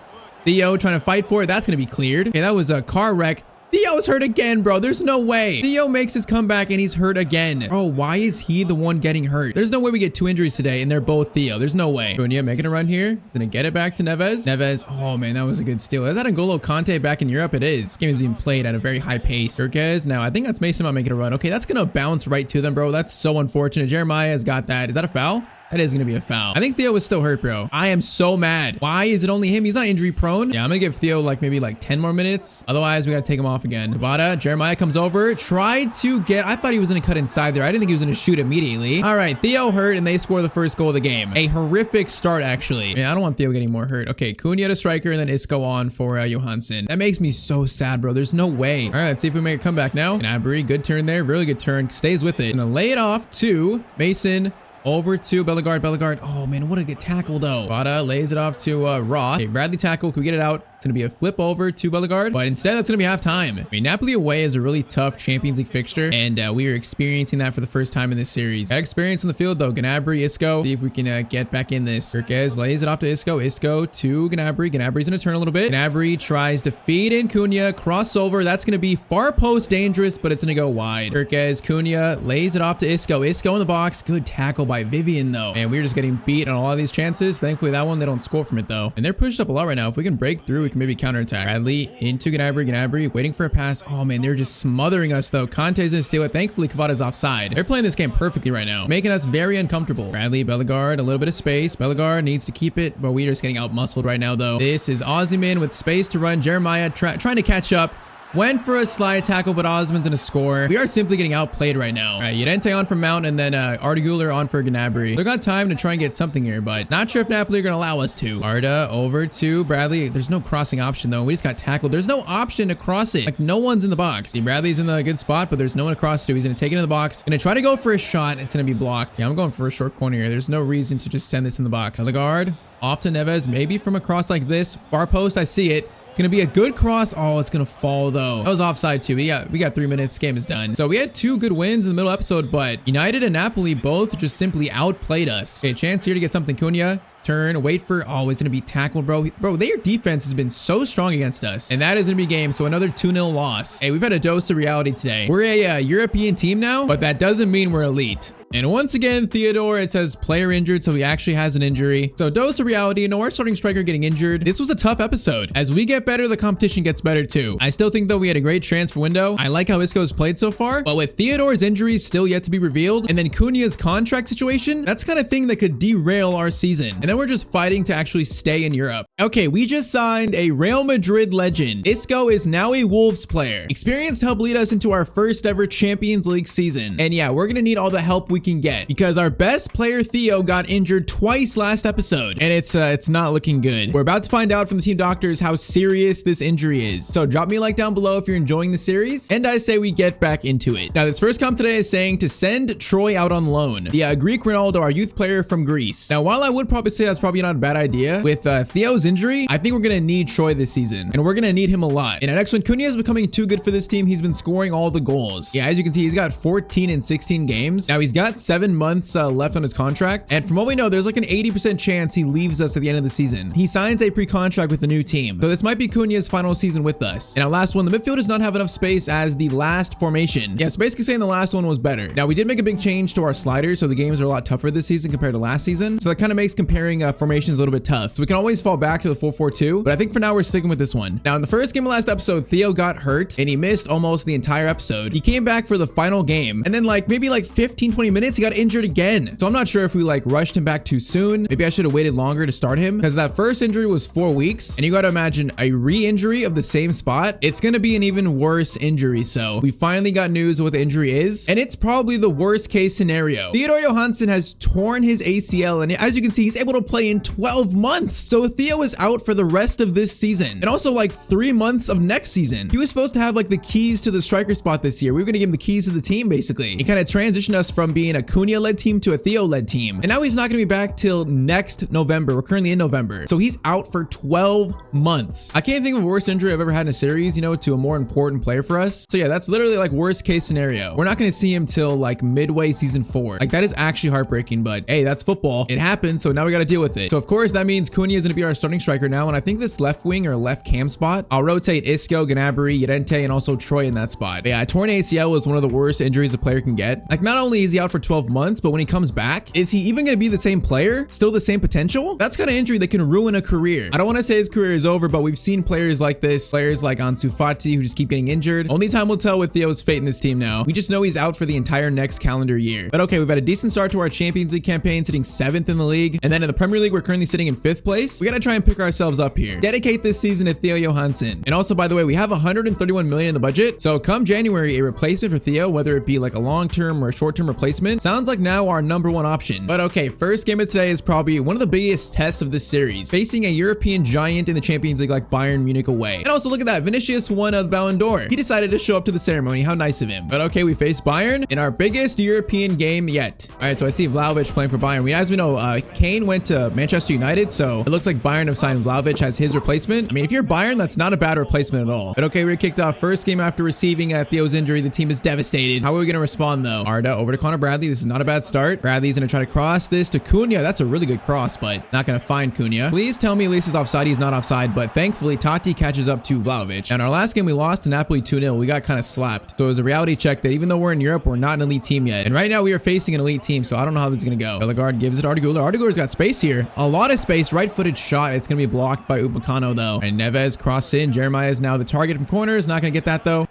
Theo trying to fight for it. That's going to be cleared. Okay, that was a car wreck. Theo's hurt again, bro. There's no way. Theo makes his comeback and he's hurt again. Bro, why is he the one getting hurt? There's no way we get 2 injuries today and they're both Theo. There's no way. Cunha making a run here. He's going to get it back to Neves. Neves. Oh, man, that was a good steal. Is that N'Golo Kante back in Europe? It is. This game is being played at a very high pace. Kirkes. Now, I think that's Mason Mount making a run. Okay, that's going to bounce right to them, bro. That's so unfortunate. Jeremiah has got that. Is that a foul? That is going to be a foul. I think Theo was still hurt, bro. I am so mad. Why is it only him? He's not injury prone. Yeah, I'm going to give Theo maybe 10 more minutes. Otherwise, we got to take him off again. Tabata, Jeremiah comes over. Tried to get, I thought he was going to cut inside there. I didn't think he was going to shoot immediately. All right, Theo hurt and they score the first goal of the game. A horrific start, actually. Man, I don't want Theo getting more hurt. Okay, Cunha to striker and then Isco on for Johansson. That makes me so sad, bro. There's no way. All right, let's see if we make a comeback now. Gnabry, good turn there. Really good turn. Stays with it. Gonna lay it off to Mason. Over to Bellegarde. Bellegarde. Oh, man, what a good tackle, though. Bada lays it off to Roth. Okay, Bradley tackle. Can we get it out? It's going to be a flip over to Bellegarde, but instead that's going to be halftime. I mean, Napoli away is a really tough Champions League fixture, and we are experiencing that for the first time in this series. Got experience in the field though. Gnabry, Isco. See if we can get back in this. Urquez lays it off to Isco. Isco to Gnabry. Gnabry's going to turn a little bit. Gnabry tries to feed in Cunha. Crossover. That's going to be far post dangerous, but it's going to go wide. Urquez, Cunha lays it off to Isco. Isco in the box. Good tackle by Vivian though. And we're just getting beat on a lot of these chances. Thankfully that one, they don't score from it though. And they're pushed up a lot right now. If we can break through, we can maybe counterattack. Bradley into Gnabry. Gnabry waiting for a pass. Oh man, they're just smothering us though. Conte's going to steal it. Thankfully Kvata's offside. They're playing this game perfectly right now, making us very uncomfortable. Bradley, Bellegarde, a little bit of space. Bellegarde needs to keep it, but we're just getting out muscled right now though. This is Ozyman with space to run. Jeremiah trying to catch up. Went for a slide tackle, but Osman's gonna score. We are simply getting outplayed right now. All right, Llorente on for Mount, and then Arda Güler on for Gnabry. They got time to try and get something here, but not sure if Napoli are gonna allow us to. Arda over to Bradley. There's no crossing option though. We just got tackled. There's no option to cross it. Like no one's in the box. See, Bradley's in the good spot, but there's no one to cross to. He's gonna take it in the box. Gonna try to go for a shot. It's gonna be blocked. Yeah, I'm going for a short corner here. There's no reason to just send this in the box. Bellegarde off to Neves, maybe from a cross like this. Far post, I see it. It's gonna be a good cross. Oh, it's gonna fall though. That was offside too. We got 3 minutes. This game is done. So we had 2 good wins in the middle episode, but United and Napoli both just simply outplayed us. Okay, chance here to get something. Cunha. Turn, wait for, oh, he's gonna be tackled, bro. Their defense has been so strong against us, and that is gonna be game. So another 2-0 loss. Hey, we've had a dose of reality today. We're a European team now, but that doesn't mean we're elite. And once again, Theodore, it says player injured, so he actually has an injury. So dose of reality, no, our starting striker getting injured. This was a tough episode. As we get better, the competition gets better too. I still think though we had a great transfer window. I like how Isco's played so far, but with Theodore's injuries still yet to be revealed, and then Cunha's contract situation, that's kind of thing that could derail our season. And then we're just fighting to actually stay in Europe. Okay, we just signed a Real Madrid legend. Isco is now a Wolves player. Experience to help lead us into our first ever Champions League season. And yeah, we're gonna need all the help we can get because our best player Theo got injured twice last episode, and it's not looking good. We're about to find out from the team doctors how serious this injury is. So drop me a like down below if you're enjoying the series, and I say we get back into it. Now this first comment today is saying to send Troy out on loan. The Greek Ronaldo, our youth player from Greece. Now while I would probably say that's probably not a bad idea, with Theo's injury, I think we're gonna need Troy this season, and we're gonna need him a lot. And next one, Cunha is becoming too good for this team. He's been scoring all the goals. Yeah, as you can see, he's got 14 in 16 games. Now he's got 7 months left on his contract, and from what we know, there's like an 80% chance he leaves us at the end of the season. He signs a pre-contract with the new team, so this might be Cunha's final season with us. And our last one, the midfield does not have enough space as the last formation. Yeah, so basically saying the last one was better. Now we did make a big change to our sliders, so the games are a lot tougher this season compared to last season, so that kind of makes comparing formations a little bit tough. So we can always fall back to the 4-4-2, but I think for now we're sticking with this one. Now in the first game of last episode, Theo got hurt and he missed almost the entire episode. He came back for the final game, and then maybe 15-20 minutes he got injured again. So I'm not sure if we rushed him back too soon. Maybe I should have waited longer to start him, because that first injury was 4 weeks, and you got to imagine a re-injury of the same spot. It's going to be an even worse injury. So we finally got news of what the injury is, and it's probably the worst case scenario. Theodore Johansson has torn his ACL, and as you can see, he's able to play in 12 months. So Theo is out for the rest of this season, and also 3 months of next season. He was supposed to have the keys to the striker spot this year. We were going to give him the keys to the team basically. He kind of transitioned us from being a Cunha led team to a Theo led team, and now he's not going to be back till next November. We're currently in November, so he's out for 12 months. I can't think of a worse injury I've ever had in a series, to a more important player for us. So yeah, that's literally worst case scenario. We're not going to see him till midway season 4. That is actually heartbreaking, but hey, that's football. It happens, so now we got to deal with it. So of course that means Cunha is going to be our starting striker now, and I think this left wing or left cam spot, I'll rotate Isco, Gnabry, Llorente, and also Troy in that spot. But yeah, a torn ACL is one of the worst injuries a player can get. Not only is he out for 12 months, but when he comes back, is he even going to be the same player? Still the same potential? That's kind of injury that can ruin a career. I don't want to say his career is over, but we've seen players like this, players like Ansu Fati who just keep getting injured. Only time will tell with Theo's fate in this team now. We just know he's out for the entire next calendar year. But okay, we've had a decent start to our Champions League campaign, sitting 7th in the league. And then in the Premier League, we're currently sitting in 5th place. We got to try and pick ourselves up here. Dedicate this season to Theo Johansson. And also, by the way, we have 131 million in the budget. So come January, a replacement for Theo, whether it be a long-term or a short-term replacement, replacement. Sounds like now our #1 option. But okay, first game of today is probably one of the biggest tests of this series, facing a European giant in the Champions League like Bayern Munich away. And also look at that, Vinicius won the Ballon d'Or. He decided to show up to the ceremony. How nice of him. But okay, we face Bayern in our biggest European game yet. All right, so I see Vlahovic playing for Bayern. As we know, Kane went to Manchester United, so it looks like Bayern have signed Vlahovic as his replacement. I mean, if you're Bayern, that's not a bad replacement at all. But okay, we're kicked off first game after receiving Theo's injury. The team is devastated. How are we going to respond though? Arda over to Connor Bradley. This is not a bad start. Bradley's going to try to cross this to Cunha. That's a really good cross, but not going to find Cunha. Please tell me at least is offside. He's not offside, but thankfully Tyztir catches up to Vlahovic. And our last game we lost to Napoli 2-0. We got kind of slapped. So it was a reality check that even though we're in Europe, we're not an elite team yet. And right now we are facing an elite team, so I don't know how this is going to go. Bellegarde gives it to Arda. Arda's got space here. A lot of space. Right-footed shot. It's going to be blocked by Upamecano though. And Neves crossed in. Jeremiah is now the target from corners. Not going to get that though.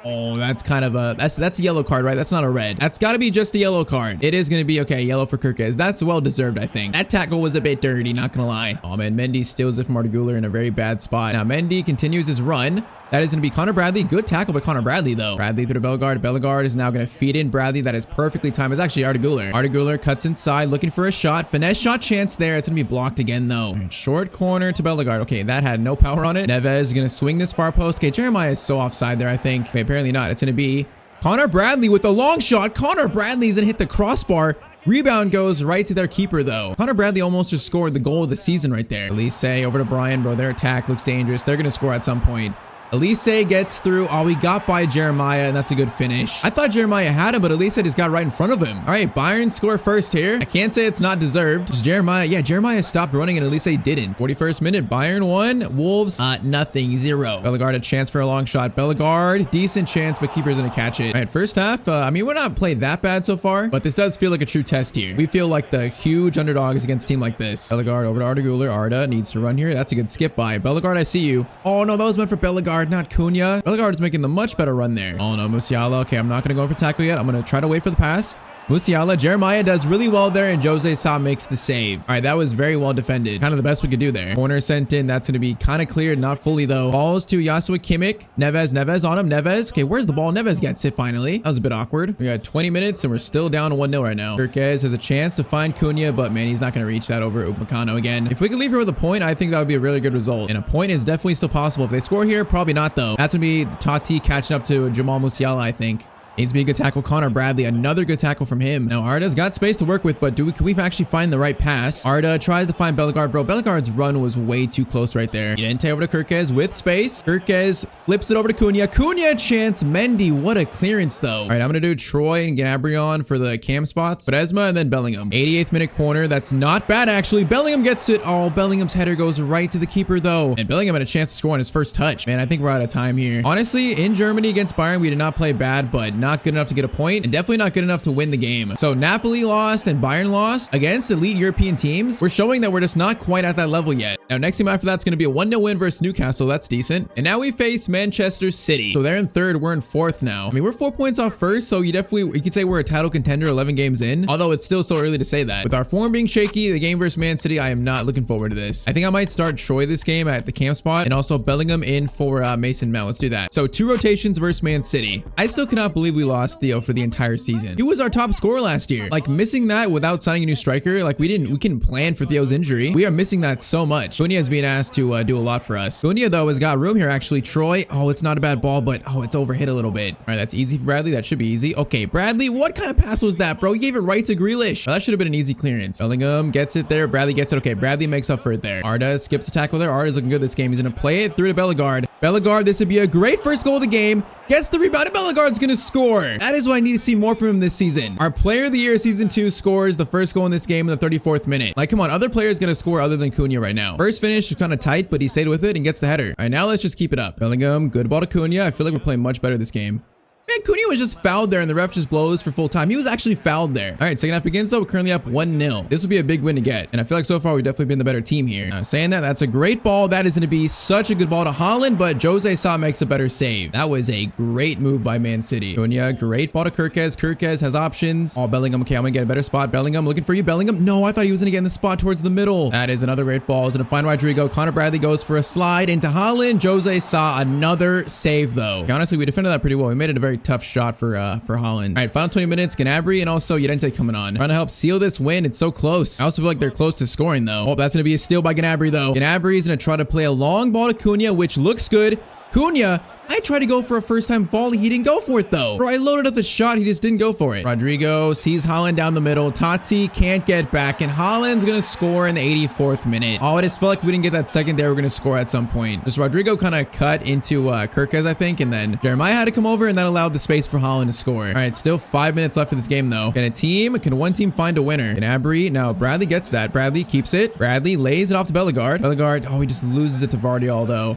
Oh, that's kind of a, that's a yellow card, right? That's not a red. That's got to be just a yellow card. It is going to be, okay, yellow for Kirkes. That's well deserved, I think. That tackle was a bit dirty, not going to lie. Oh, man, Mendy steals it from Arda in a very bad spot. Now, Mendy continues his run. That is going to be Connor Bradley. Good tackle by Connor Bradley, though. Bradley through to Bellegarde. Bellegarde is now going to feed in Bradley. That is perfectly timed. It's actually Arda Güler. Arda Güler cuts inside, looking for a shot. Finesse shot chance there. It's going to be blocked again, though. Short corner to Bellegarde. Okay, that had no power on it. Neves is going to swing this far post. Okay, Jeremiah is so offside there, I think. Okay, apparently not. It's going to be Connor Bradley with a long shot. Connor Bradley's going to hit the crossbar. Rebound goes right to their keeper, though. Connor Bradley almost just scored the goal of the season right there. Elise over to Brian, bro. Their attack looks dangerous. They're going to score at some point. Elise gets through. Oh, we got by Jeremiah, and that's a good finish. I thought Jeremiah had him, but Elise just got right in front of him. All right, Bayern score first here. I can't say it's not deserved. It's Jeremiah. Yeah, Jeremiah stopped running, and Elise didn't. 41st minute, Bayern 1. Wolves, nothing, 0. Bellegarde, a chance for a long shot. Bellegarde, decent chance, but keeper's gonna catch it. All right, first half, I mean, we're not played that bad so far, but this does feel like a true test here. We feel like the huge underdogs against a team like this. Bellegarde over to Arda Güler. Arda needs to run here. That's a good skip by. Bellegarde, I see you. Oh, no, that was meant for Bellegarde, not Cunha. Bellegarde is making the much better run there. Oh no, Musiala. Okay, I'm not going to go for tackle yet. I'm going to try to wait for the pass. Musiala, Jeremiah does really well there, and Jose Sa makes the save. All right, that was very well defended. Kind of the best we could do there. Corner sent in. That's going to be kind of cleared, not fully though. Balls to Joshua Kimmich. Neves on him. Neves. Okay, where's the ball? Neves gets it finally. That was a bit awkward. We got 20 minutes, and we're still down 1-0 right now. Kirkes has a chance to find Cunha, but man, he's not going to reach that over Upamecano again. If we could leave here with a point, I think that would be a really good result. And a point is definitely still possible. If they score here, probably not though. That's going to be Tyztir catching up to Jamal Musiala, I think. Needs to be a good tackle. Connor Bradley, another good tackle from him. Now, Arda's got space to work with, but can we actually find the right pass? Arda tries to find Bellegarde. Bro, Bellegarde's run was way too close right there. Llorente over to Kirkes with space. Kirkes flips it over to Cunha. Cunha chance. Mendy, what a clearance, though. All right, I'm going to do Troy and Gabrion for the cam spots. But Esma and then Bellingham. 88th minute corner. That's not bad, actually. Bellingham gets it. Oh, Bellingham's header goes right to the keeper, though. And Bellingham had a chance to score on his first touch. Man, I think we're out of time here. Honestly, in Germany against Bayern, we did not play bad, but not good enough to get a point, and definitely not good enough to win the game. So Napoli lost and Bayern lost against elite European teams. We're showing that we're just not quite at that level yet. Now, next game after that's going to be a 1-0 win versus Newcastle. That's decent. And now we face Manchester City. So they're in third. We're in fourth now. I mean, we're 4 points off first, so you could say we're a title contender 11 games in, although it's still so early to say that. With our form being shaky, the game versus Man City, I am not looking forward to this. I think I might start Troy this game at the camp spot and also Bellingham in for Mason Mount. Let's do that. So 2 rotations versus Man City. I still cannot believe we lost Theo for the entire season. He was our top scorer last year. Like, missing that without signing a new striker, like we couldn't plan for Theo's injury. We are missing that so much. Cunha is being asked to do a lot for us. Cunha though has got room here actually. Troy, oh, it's not a bad ball, but oh, it's overhit a little bit. All right, that's easy for Bradley. That should be easy. Okay, Bradley, what kind of pass was that, bro? He gave it right to Grealish. Oh, that should have been an easy clearance. Bellingham gets it there. Bradley gets it. Okay, Bradley makes up for it there. Arda skips a tackle there. Arda's looking good this game. He's gonna play it through to Bellegarde. Bellegarde, this would be a great first goal of the game. Gets the rebound, and Bellegarde's gonna score. That is what I need to see more from him this season. Our player of the year season 2 scores the first goal in this game in the 34th minute. Like, come on, other players gonna score other than Cunha right now. First finish was kind of tight, but he stayed with it and gets the header. All right, now let's just keep it up. Bellingham, good ball to Cunha. I feel like we're playing much better this game. Man, Cunha was just fouled there, and the ref just blows for full time. He was actually fouled there. All right, second half begins, though. We're currently up 1-0. This will be a big win to get, and I feel like so far we've definitely been the better team here. Now, saying that, that's a great ball. That is going to be such a good ball to Haaland, but Jose Sa makes a better save. That was a great move by Man City. Cunha, great ball to Kirkes. Kirkes has options. Oh, Bellingham. Okay, I'm going to get a better spot. Bellingham, looking for you, Bellingham. No, I thought he was going to get in the spot towards the middle. That is another great ball. He's going to find Rodrigo. Connor Bradley goes for a slide into Haaland. Jose Sa, another save, though. Okay, honestly, we defended that pretty well. We made it a very tough tough shot for Holland. All right, final 20 minutes. Gnabry and also Llorente coming on. Trying to help seal this win. It's so close. I also feel like they're close to scoring though. Oh, that's going to be a steal by Gnabry though. Gnabry is going to try to play a long ball to Cunha, which looks good. Cunha, I tried to go for a first time volley. He didn't go for it though. Bro, I loaded up the shot. He just didn't go for it. Rodrigo sees Holland down the middle. Tyztir can't get back and Holland's going to score in the 84th minute. Oh, I just felt like we didn't get that second there. We're going to score at some point. Just Rodrigo kind of cut into Kirkes, I think. And then Jeremiah had to come over and that allowed the space for Holland to score. All right, still 5 minutes left in this game though. Can one team find a winner? Gnabry. Now Bradley gets that. Bradley keeps it. Bradley lays it off to Bellegarde. Bellegarde, oh, he just loses it to Vardiol though.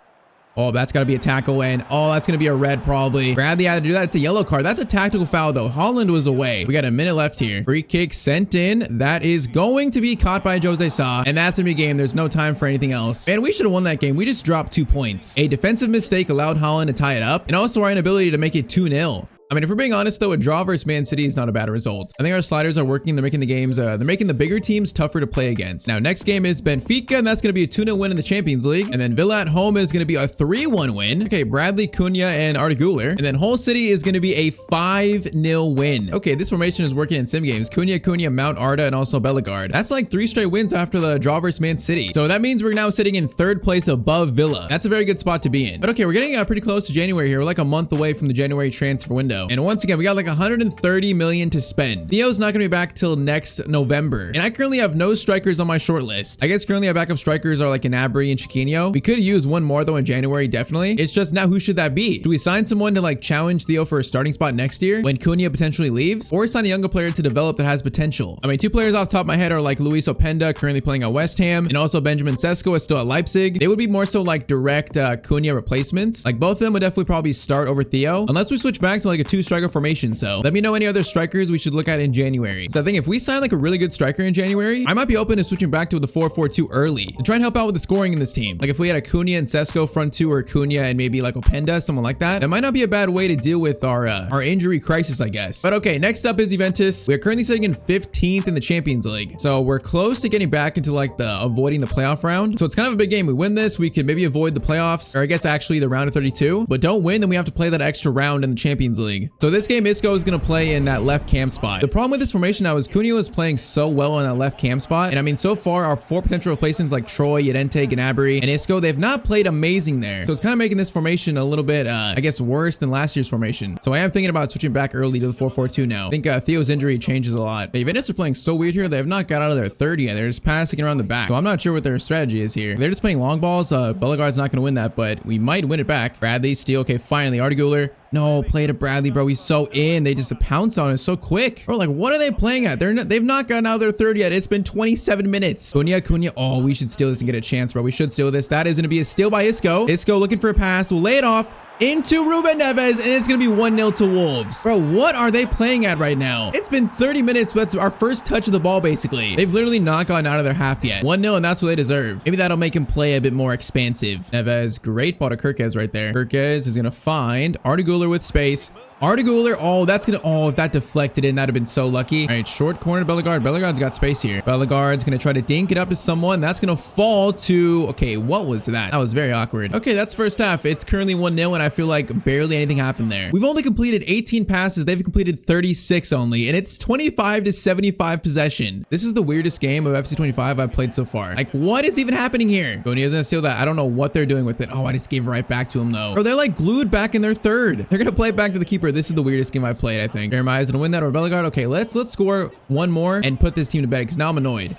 Oh, that's got to be a tackle and oh, that's going to be a red probably. Bradley had to do that. It's a yellow card. That's a tactical foul though. Holland was away. We got a minute left here. Free kick sent in. That is going to be caught by Jose Sa. And that's going to be a game. There's no time for anything else. And we should have won that game. We just dropped 2 points. A defensive mistake allowed Holland to tie it up and also our inability to make it 2-0. I mean, if we're being honest though, a draw versus Man City is not a bad result. I think our sliders are working. They're making the games, they're making the bigger teams tougher to play against. Now, next game is Benfica, and that's going to be a 2-0 win in the Champions League. And then Villa at home is going to be a 3-1 win. Okay, Bradley, Cunha, and Arda Güler. And then Hull City is going to be a 5-0 win. Okay, this formation is working in sim games. Cunha, Mount, Arda, and also Bellegarde. That's like 3 straight wins after the draw versus Man City. So that means we're now sitting in 3rd place above Villa. That's a very good spot to be in. But okay, we're getting pretty close to January here. We're like a month away from the January transfer window. And once again, we got like 130 million to spend. Theo's not gonna be back till next November. And I currently have no strikers on my short list. I guess currently our backup strikers are like Gnabry and Chiquinho. We could use one more though in January, definitely. It's just now who should that be? Do we sign someone to like challenge Theo for a starting spot next year when Cunha potentially leaves? Or sign a younger player to develop that has potential? I mean, 2 players off the top of my head are like Luis Openda, currently playing at West Ham, and also Benjamin Sesko is still at Leipzig. They would be more so like direct Cunha replacements. Like both of them would definitely probably start over Theo, unless we switch back to like a 2-striker formation. So let me know any other strikers we should look at in January. So I think if we sign like a really good striker in January, I might be open to switching back to the 4-4-2 early to try and help out with the scoring in this team. Like if we had a Cunha and Sesko front 2 or Cunha and maybe like Openda, someone like that, that might not be a bad way to deal with our injury crisis, I guess. But okay, next up is Juventus. We are currently sitting in 15th in the Champions League. So we're close to getting back into like avoiding the playoff round. So it's kind of a big game. We win this, we could maybe avoid the playoffs, or I guess actually the round of 32, but don't win, then we have to play that extra round in the Champions League. So this game, Isco is going to play in that left cam spot. The problem with this formation now is Cunha was playing so well on that left cam spot. And I mean, so far our 4 potential replacements like Troy, Llorente, Gnabry, and Isco, they've not played amazing there. So it's kind of making this formation a little bit, I guess, worse than last year's formation. So I am thinking about switching back early to the 4-4-2 now. I think Theo's injury changes a lot. But Juventus are playing so weird here. They have not got out of their 30 yet. They're just passing around the back. So I'm not sure what their strategy is here. They're just playing long balls. Bellegarde's not going to win that, but we might win it back. Bradley, steal. Okay, finally. Arda Güler. No, play to Bradley, bro. He's so in. They just pounced on us so quick. Bro, like, what are they playing at? They've not gotten out of their 30 yet. It's been 27 minutes. Cunha. Oh, we should steal this and get a chance, bro. We should steal this. That is going to be a steal by Isco. Isco looking for a pass. We'll lay it off into Ruben Neves, and it's going to be 1-0 to Wolves. Bro, what are they playing at right now? It's been 30 minutes, but that's our first touch of the ball, basically. They've literally not gotten out of their half yet. 1-0, and that's what they deserve. Maybe that'll make him play a bit more expansive. Neves, great ball to Kirkes right there. Kirkes is going to find Arda Güler with space. Arda Güler, oh, that's gonna, oh, if that deflected in, that'd have been so lucky. All right, short corner, Bellegarde. Bellegarde's got space here. Bellegarde's gonna try to dink it up to someone. That's gonna fall to, okay, what was that? That was very awkward. Okay, that's first half. It's currently 1-0, and I feel like barely anything happened there. We've only completed 18 passes. They've completed 36 only, and it's 25-75 possession. This is the weirdest game of FC 25 I've played so far. Like, what is even happening here? Cunha's gonna steal that. I don't know what they're doing with it. Oh, I just gave it right back to him, though. Or they're like glued back in their third. They're gonna play it back to the keeper. This is the weirdest game I've played, I think. Jeremiah's gonna win that, or Bellegarde. Okay, let's score one more and put this team to bed, because now I'm annoyed.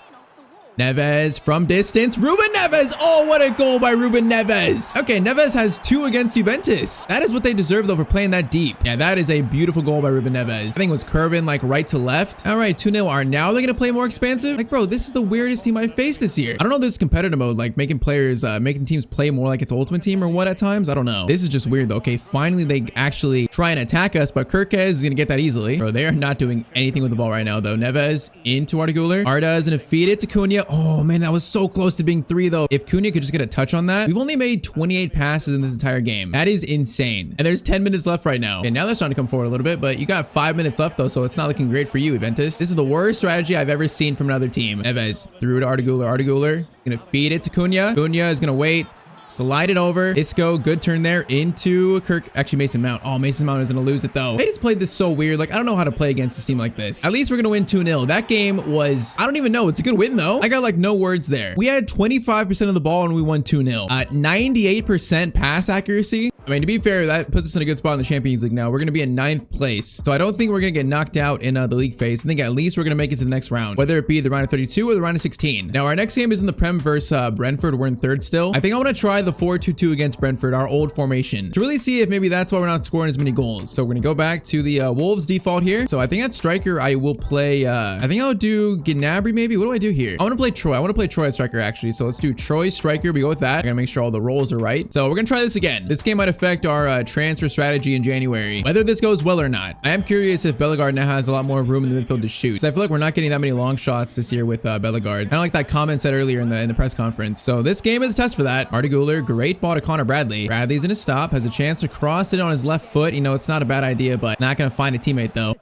Neves from distance. Ruben Neves. Oh, what a goal by Ruben Neves. Okay, Neves has 2 against Juventus. That is what they deserve, though, for playing that deep. Yeah, that is a beautiful goal by Ruben Neves. I think it was curving like right to left. All right, 2-0. Are now they're going to play more expansive? Like, bro, this is the weirdest team I've faced this year. I don't know if this is competitive mode, like making players, making teams play more like it's Ultimate Team or what at times. I don't know. This is just weird, though. Okay, finally they actually try and attack us, but Kirkes is going to get that easily. Bro, they are not doing anything with the ball right now, though. Neves into Arda Güler. Arda is going to feed it to Cunha. Oh, man, that was so close to being 3, though. If Cunha could just get a touch on that. We've only made 28 passes in this entire game. That is insane. And there's 10 minutes left right now. And now they're starting to come forward a little bit, but you got 5 minutes left, though, so it's not looking great for you, Juventus. This is the worst strategy I've ever seen from another team. Neves threw to Arda Güler. Arda Güler is going to feed it to Cunha. Cunha is going to wait. Slide it over. Isco, good turn there into Kirk. Actually, Mason Mount. Oh, Mason Mount is going to lose it, though. They just played this so weird. Like, I don't know how to play against a team like this. At least we're going to win 2-0. That game was, I don't even know. It's a good win, though. I got, like, no words there. We had 25% of the ball, and we won 2-0. 98% pass accuracy. I mean, to be fair, that puts us in a good spot in the Champions League now. We're going to be in 9th place. So I don't think we're going to get knocked out in the league phase. I think at least we're going to make it to the next round, whether it be the round of 32 or the round of 16. Now, our next game is in the Prem versus Brentford. We're in 3rd still. I think I want to try the 4-2-2 against Brentford, our old formation, to really see if maybe that's why we're not scoring as many goals. So we're going to go back to the Wolves default here. So I think at striker, I will play, I think I'll do Gnabry maybe. What do I do here? I want to play Troy. I want to play Troy at striker, actually. So let's do Troy striker. We go with that. I'm going to make sure all the roles are right. So we're going to try this again. This game might affect our transfer strategy in January, whether this goes well or not. I am curious if Bellegarde now has a lot more room in the midfield to shoot. So I feel like we're not getting that many long shots this year with Bellegarde. Kind of like that comment said earlier in the press conference. So this game is a test for that. Arda Güler, great ball to Connor Bradley. Bradley's in a stop, has a chance to cross it on his left foot. You know, it's not a bad idea, but not going to find a teammate though.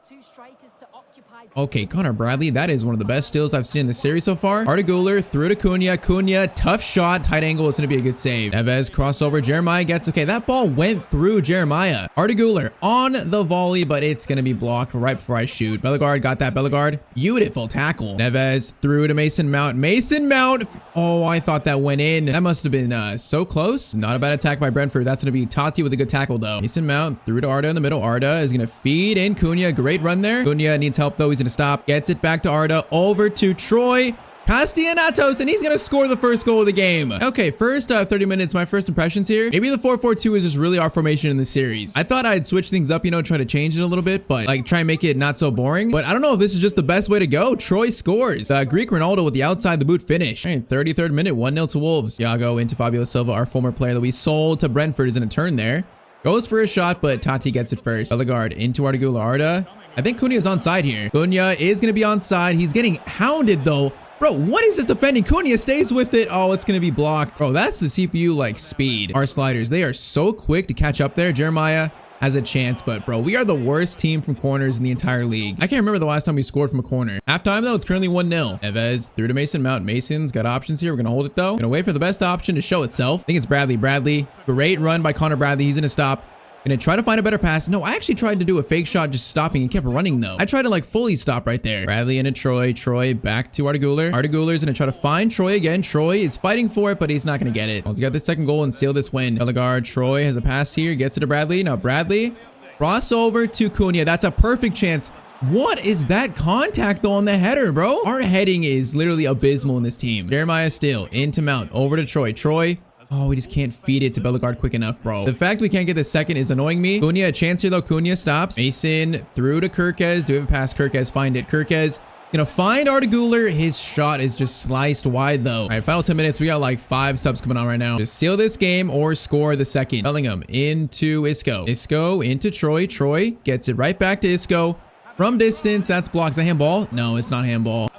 Okay, Connor Bradley, that is one of the best steals I've seen in the series so far. Arda Güler through to Cunha. Cunha, tough shot, tight angle. It's going to be a good save. Neves crossover. Jeremiah gets, okay, that ball went through Jeremiah. Arda Güler on the volley, but it's going to be blocked right before I shoot. Bellegarde got that. Bellegarde, beautiful tackle. Neves through to Mason Mount. Mason Mount. Oh, I thought that went in. That must have been so close. Not a bad attack by Brentford. That's going to be Totti with a good tackle though. Mason Mount through to Arda in the middle. Arda is going to feed in Cunha. Great run there. Cunha needs help though. He's going to stop. Gets it back to Arda. Over to Troy Castellanos, and he's going to score the first goal of the game. Okay, first 30 minutes, my first impressions here. Maybe the 4-4-2 is just really our formation in the series. I thought I'd switch things up, you know, try to change it a little bit, but like try and make it not so boring. But I don't know if this is just the best way to go. Troy scores. Greek Ronaldo with the outside the boot finish. All right, 33rd minute, 1-0 to Wolves. Iago into Fabio Silva, our former player that we sold to Brentford, is in a turn there. Goes for a shot, but Totti gets it first. Bellegarde into Arda Güler. Arda. I think Cunha is onside here. Cunha is going to be onside. He's getting hounded though. Bro, what is this defending? Cunha stays with it. Oh, it's going to be blocked. Bro, that's the CPU like speed. Our sliders, they are so quick to catch up there. Jeremiah has a chance, but bro, we are the worst team from corners in the entire league. I can't remember the last time we scored from a corner. Halftime though, it's currently 1-0. Neves through to Mason Mount. Mason's got options here. We're going to hold it though. Going to wait for the best option to show itself. I think it's Bradley. Bradley, great run by Connor Bradley. He's going to stop. Gonna try to find a better pass. No, I actually tried to do a fake shot just stopping and kept running though. I tried to like fully stop right there. Bradley into Troy. Troy back to Arda Güler. Arda Güler's gonna try to find Troy again. Troy is fighting for it, but he's not gonna get it. Let's get this second goal and seal this win. Bellegarde. Troy has a pass here. Gets it to Bradley. Now Bradley. Crossover to Cunha. That's a perfect chance. What is that contact though on the header, bro? Our heading is literally abysmal in this team. Jeremiah still into Mount. Over to Troy. Troy. Oh, we just can't feed it to Bellegarde quick enough, bro. The fact we can't get the second is annoying me. Cunha, a chance here, though. Cunha stops. Mason through to Kirkez. Do we have a pass? Kirkez, find it. Kirkez gonna find Arda Güler. His shot is just sliced wide, though. All right, final 10 minutes. We got like 5 subs coming on right now. Just seal this game or score the second. Bellingham into Isco. Isco into Troy. Troy gets it right back to Isco. From distance, that's blocked. Is that handball? No, it's not handball.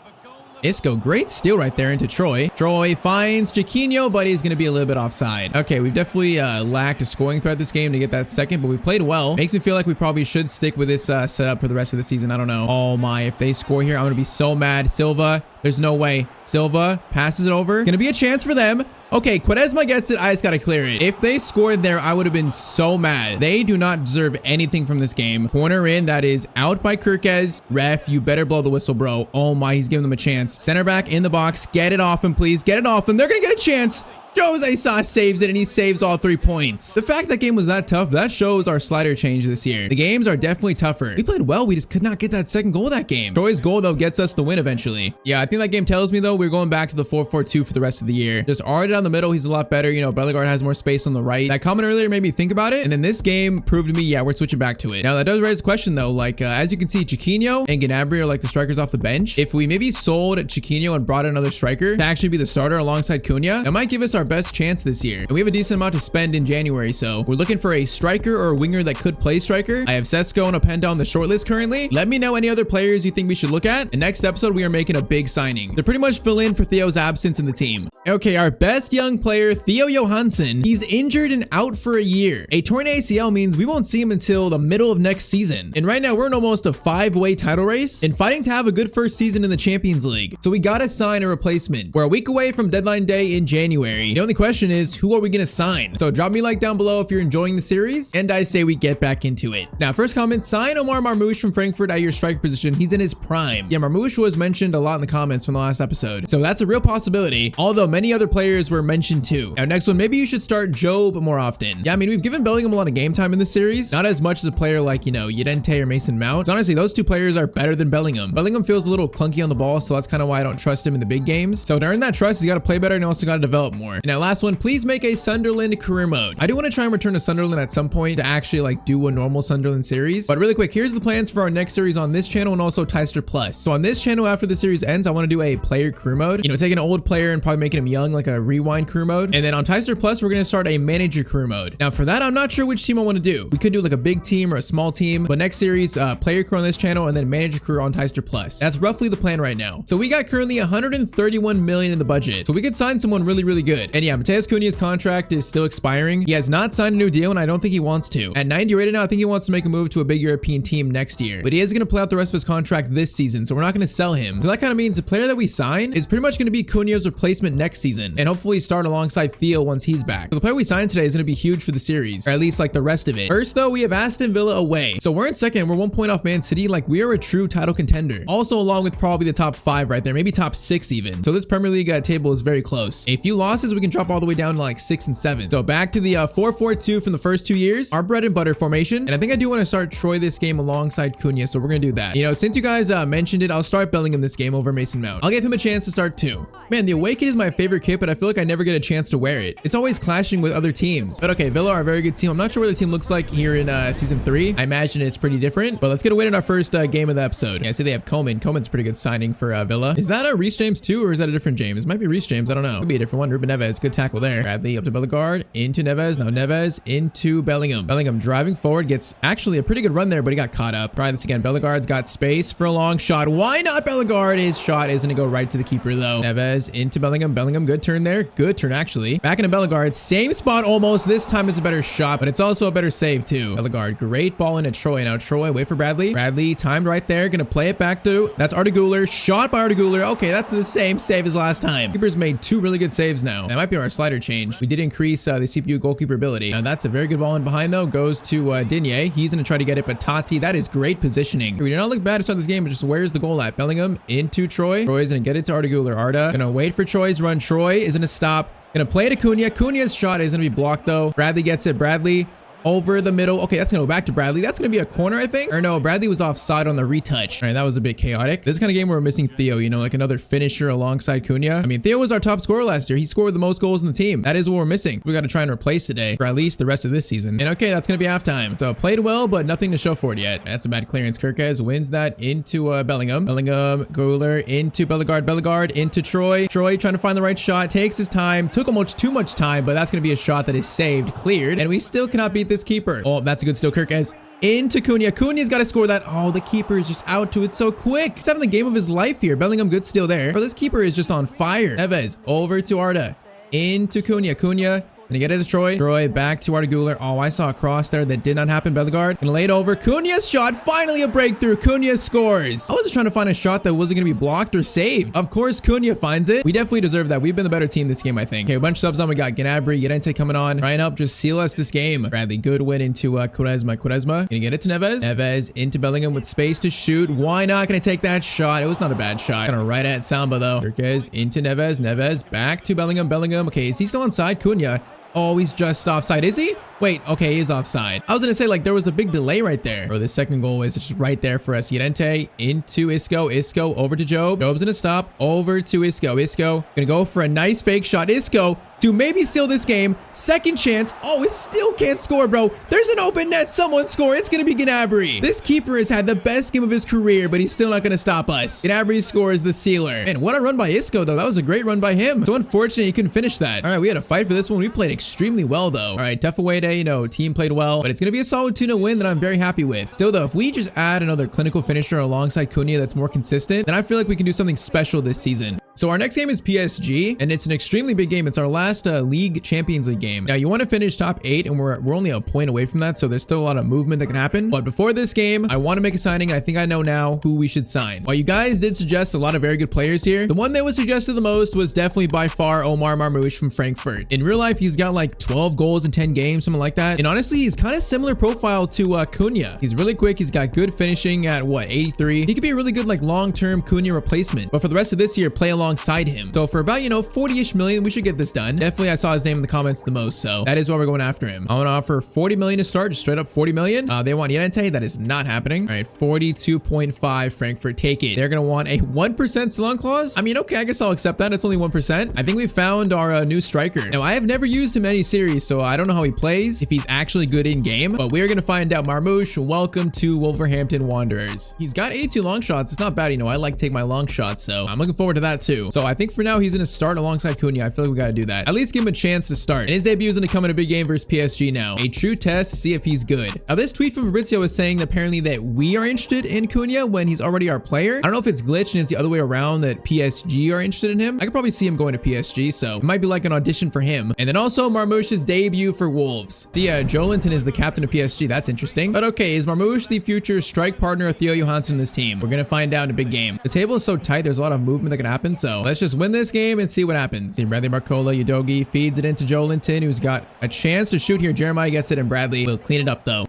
Isco, great steal right there into Troy. Troy finds Chiquinho, but he's going to be a little bit offside. Okay, we've definitely lacked a scoring threat this game to get that second, but we played well. Makes me feel like we probably should stick with this setup for the rest of the season. I don't know. Oh my, if they score here, I'm going to be so mad. Silva, there's no way. Silva passes it over. Going to be a chance for them. Okay, Quaresma gets it. I just got to clear it. If they scored there, I would have been so mad. They do not deserve anything from this game. Corner in, that is out by Kirkez. Ref, you better blow the whistle, bro. Oh my, he's giving them a chance. Center back in the box. Get it off him, please. Get it off him. They're going to get a chance. Jose Sa saves it, and he saves all 3 points. The fact that game was that tough, that shows our slider change this year. The games are definitely tougher. We played well. We just could not get that second goal of that game. Troy's goal, though, gets us the win eventually. Yeah, I think that game tells me, though, we're going back to the 4-4-2 for the rest of the year. Just Arda down the middle. He's a lot better. You know, Bellegarde has more space on the right. That comment earlier made me think about it. And then this game proved to me, yeah, we're switching back to it. Now, that does raise a question, though. Like, as you can see, Chiquinho and Gnabry are like the strikers off the bench. If we maybe sold Chiquinho and brought another striker to actually be the starter alongside Cunha, that might give us our best chance this year. And we have a decent amount to spend in January, so we're looking for a striker or a winger that could play striker. I have Sesko and Openda on the short list currently. Let me know any other players you think we should look at. And next episode, we are making a big signing to pretty much fill in for Theo's absence in the team. Okay, our best young player, Theo Johansson, he's injured and out for a year. A torn ACL means we won't see him until the middle of next season. And right now, we're in almost a 5-way title race and fighting to have a good first season in the Champions League. So we gotta sign a replacement. We're a week away from deadline day in January. The only question is, who are we gonna sign? So drop me a like down below if you're enjoying the series, and I say we get back into it. Now, first comment, sign Omar Marmoush from Frankfurt at your striker position. He's in his prime. Yeah, Marmoush was mentioned a lot in the comments from the last episode, so that's a real possibility, although many other players were mentioned too. Now, next one, maybe you should start Job more often. Yeah, I mean, we've given Bellingham a lot of game time in this series, not as much as a player like, you know, Llorente or Mason Mount. So honestly, those two players are better than Bellingham. Bellingham feels a little clunky on the ball, so that's kind of why I don't trust him in the big games. So to earn that trust, you got to play better and also got to develop more. And now last one, please make a Sunderland career mode. I do want to try and return to Sunderland at some point to actually like do a normal Sunderland series. But really quick, here's the plans for our next series on this channel and also Tyztir Plus. So on this channel, after the series ends, I want to do a player career mode. You know, take an old player and probably making him young, like a rewind career mode. And then on Tyztir Plus, we're going to start a manager career mode. Now for that, I'm not sure which team I want to do. We could do like a big team or a small team, but next series, player career on this channel and then manager career on Tyztir Plus. That's roughly the plan right now. So we got currently 131 million in the budget. So we could sign someone really, really good. And yeah, Matheus Cunha's contract is still expiring. He has not signed a new deal and I don't think he wants to. At 90 rated now, I think he wants to make a move to a big European team next year, but he is going to play out the rest of his contract this season. So we're not going to sell him. So that kind of means the player that we sign is pretty much going to be Cunha's replacement next season and hopefully start alongside Theo once he's back. So the player we signed today is going to be huge for the series, or at least like the rest of it. First though, we have Aston Villa away. So we're in second. We're 1 point off Man City. Like we are a true title contender. Also along with probably the top 5 right there, maybe top 6 even. So this Premier League table is very close. A few losses, we can drop all the way down to like 6 and 7. So back to the 4-4-2 from the first 2 years, our bread and butter formation. And I think I do want to start Troy this game alongside Cunha. So we're going to do that. You know, since you guys mentioned it, I'll start Bellingham this game over Mason Mount. I'll give him a chance to start too. Man, the away kit is my favorite kit, but I feel like I never get a chance to wear it. It's always clashing with other teams. But okay, Villa are a very good team. I'm not sure what the team looks like here in season 3. I imagine it's pretty different, but let's get a win in our first game of the episode. Yeah, I see they have Coleman. Coleman's a pretty good signing for Villa. Is that a Reece James too, or is that a different James? It might be Reece James. I don't know. Could be a different one. Ruben Neves, good tackle there. Bradley up to Bellegarde, into Neves. Now Neves into Bellingham. Bellingham driving forward, gets actually a pretty good run there, but he got caught up. Try this again. Bellegarde's got space for a long shot. Why not Bellegarde? His shot isn't to go right to the keeper though. Neves into Bellingham. Bellingham, good turn there. Good turn actually. Back into Bellegarde. Same spot almost. This time it's a better shot, but it's also a better save too. Bellegarde, great ball into Troy. Now Troy, wait for Bradley. Bradley timed right there. Gonna play it back to, that's Arda Güler. Shot by Arda Güler. Okay, that's the same save as last time. Keeper's made 2 really good saves now. That might be our slider change. We did increase the CPU goalkeeper ability. Now that's a very good ball in behind though. Goes to Digne. He's gonna try to get it, but Tati, that is great positioning. We did not look bad to start this game, but just where's the goal at? Bellingham into Troy. Troy's gonna get it to Arda Güler. Arda gonna wait for Troy's run. Troy is gonna stop. Gonna play to Cunha. Cunha's shot is gonna be blocked though. Bradley gets it. Bradley over the middle. Okay, that's gonna go back to Bradley. That's gonna be a corner, I think. Or no, Bradley was offside on the retouch. All right, that was a bit chaotic. This is kind of game where we're missing Theo, you know, like another finisher alongside Cunha. I mean, Theo was our top scorer last year. He scored the most goals in the team. That is what we're missing. We got to try and replace today, or at least the rest of this season. And okay, that's gonna be halftime. So played well, but nothing to show for it yet. That's a bad clearance. Kirkes wins that into Bellingham. Bellingham, Güler into Bellegarde. Bellegarde into Troy. Troy trying to find the right shot. Takes his time. Took almost too much time, but that's gonna be a shot that is saved, cleared, and we still cannot beat this keeper. Oh, that's a good steal. Kirkes into Cunha. Cunha's got to score that. Oh, the keeper is just out to it so quick. He's having the game of his life here. Bellingham, good steal there. Bro, this keeper is just on fire. Neves over to Arda. Into Cunha. Cunha gonna get it to Troy. Troy back to Arda Güler. Oh, I saw a cross there that did not happen. Bellegarde gonna lay it over. Cunha's shot. Finally a breakthrough. Cunha scores. I was just trying to find a shot that wasn't gonna be blocked or saved. Of course, Cunha finds it. We definitely deserve that. We've been the better team this game, I think. Okay, a bunch of subs on. We got Gnabry, Llorente coming on. Trying up, just seal us this game. Bradley, good win into Quaresma. Quaresma gonna get it to Neves. Neves into Bellingham with space to shoot. Why not? Gonna take that shot. It was not a bad shot. Kind of right at Samba though. Kirkes into Neves. Neves back to Bellingham. Bellingham. Okay, is he still onside? Cunha. Oh, he's just offside. Is he? Wait, okay, he's offside. I was gonna say, like, there was a big delay right there. Bro, this second goal is just right there for us. Llorente into Isco. Isco over to Job. Job's gonna stop. Over to Isco. Isco gonna go for a nice fake shot. Isco to maybe seal this game. Second chance. Oh, it still can't score, bro. There's an open net. Someone score. It's gonna be Gnabry. This keeper has had the best game of his career, but he's still not gonna stop us. Gnabry scores the sealer. Man, what a run by Isco, though. That was a great run by him. So unfortunate he couldn't finish that. All right, we had a fight for this one. We played extremely well, though. All right, tough away day. You know, team played well, but it's gonna be a solid 2-0 win that I'm very happy with. Still, though, if we just add another clinical finisher alongside Cunha that's more consistent, then I feel like we can do something special this season. So our next game is PSG, and it's an extremely big game. It's our last League Champions League game. Now, you want to finish top 8, and we're only a point away from that, so there's still a lot of movement that can happen. But before this game, I want to make a signing. I think I know now who we should sign. While you guys did suggest a lot of very good players here, the one that was suggested the most was definitely by far Omar Marmoush from Frankfurt. In real life, he's got like 12 goals in 10 games, something like that. And honestly, he's kind of similar profile to Cunha. He's really quick. He's got good finishing at what, 83. He could be a really good like long-term Cunha replacement. But for the rest of this year, play alongside him. So for about, 40-ish million, we should get this done. Definitely, I saw his name in the comments the most, so that is why we're going after him. I want to offer 40 million to start, just straight up 40 million. They want Yenente. That is not happening. All right, 42.5 Frankfurt, take it. They're going to want a 1% salon clause. I mean, okay, I guess I'll accept that. It's only 1%. I think we found our new striker. Now, I have never used him in any series, so I don't know how he plays, if he's actually good in game, but we're going to find out. Marmoush, welcome to Wolverhampton Wanderers. He's got 82 long shots. It's not bad. I like to take my long shots, so I'm looking forward to that too. So I think for now, he's going to start alongside Cunha. I feel like we got to do that. At least give him a chance to start. And his debut is going to come in a big game versus PSG now. A true test to see if he's good. Now, this tweet from Fabrizio is saying that apparently that we are interested in Cunha when he's already our player. I don't know if it's glitched and it's the other way around, that PSG are interested in him. I could probably see him going to PSG, so it might be like an audition for him. And then also Marmoush's debut for Wolves. So yeah, Joelinton is the captain of PSG. That's interesting. But okay, is Marmoush the future strike partner of Theo Johansson in this team? We're going to find out in a big game. The table is so tight. There's a lot of movement that can happen. So let's just win this game and see what happens. See, Bradley Barcola, Udogi feeds it into Joelinton, who's got a chance to shoot here. Jeremiah gets it, and Bradley will clean it up though.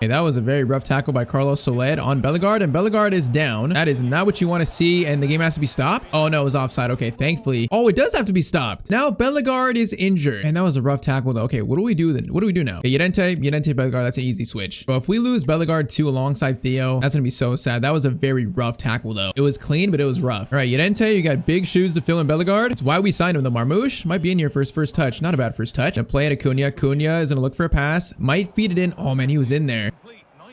Okay, that was a very rough tackle by Carlos Soler on Bellegarde, and Bellegarde is down. That is not what you want to see, and the game has to be stopped. Oh no, it was offside. Okay, thankfully. Oh, it does have to be stopped. Now Bellegarde is injured, and that was a rough tackle though. Okay, what do we do then? What do we do now? Okay, Yenente, Bellegarde, that's an easy switch. But if we lose Bellegarde too alongside Theo, that's gonna be so sad. That was a very rough tackle though. It was clean, but it was rough. All right, Yenente, you got big shoes to fill in Bellegarde. It's why we signed him. The Marmoush might be in here for his first touch. Not a bad first touch. And play it to Cunha. Cunha is gonna look for a pass. Might feed it in. Oh man, he was in there.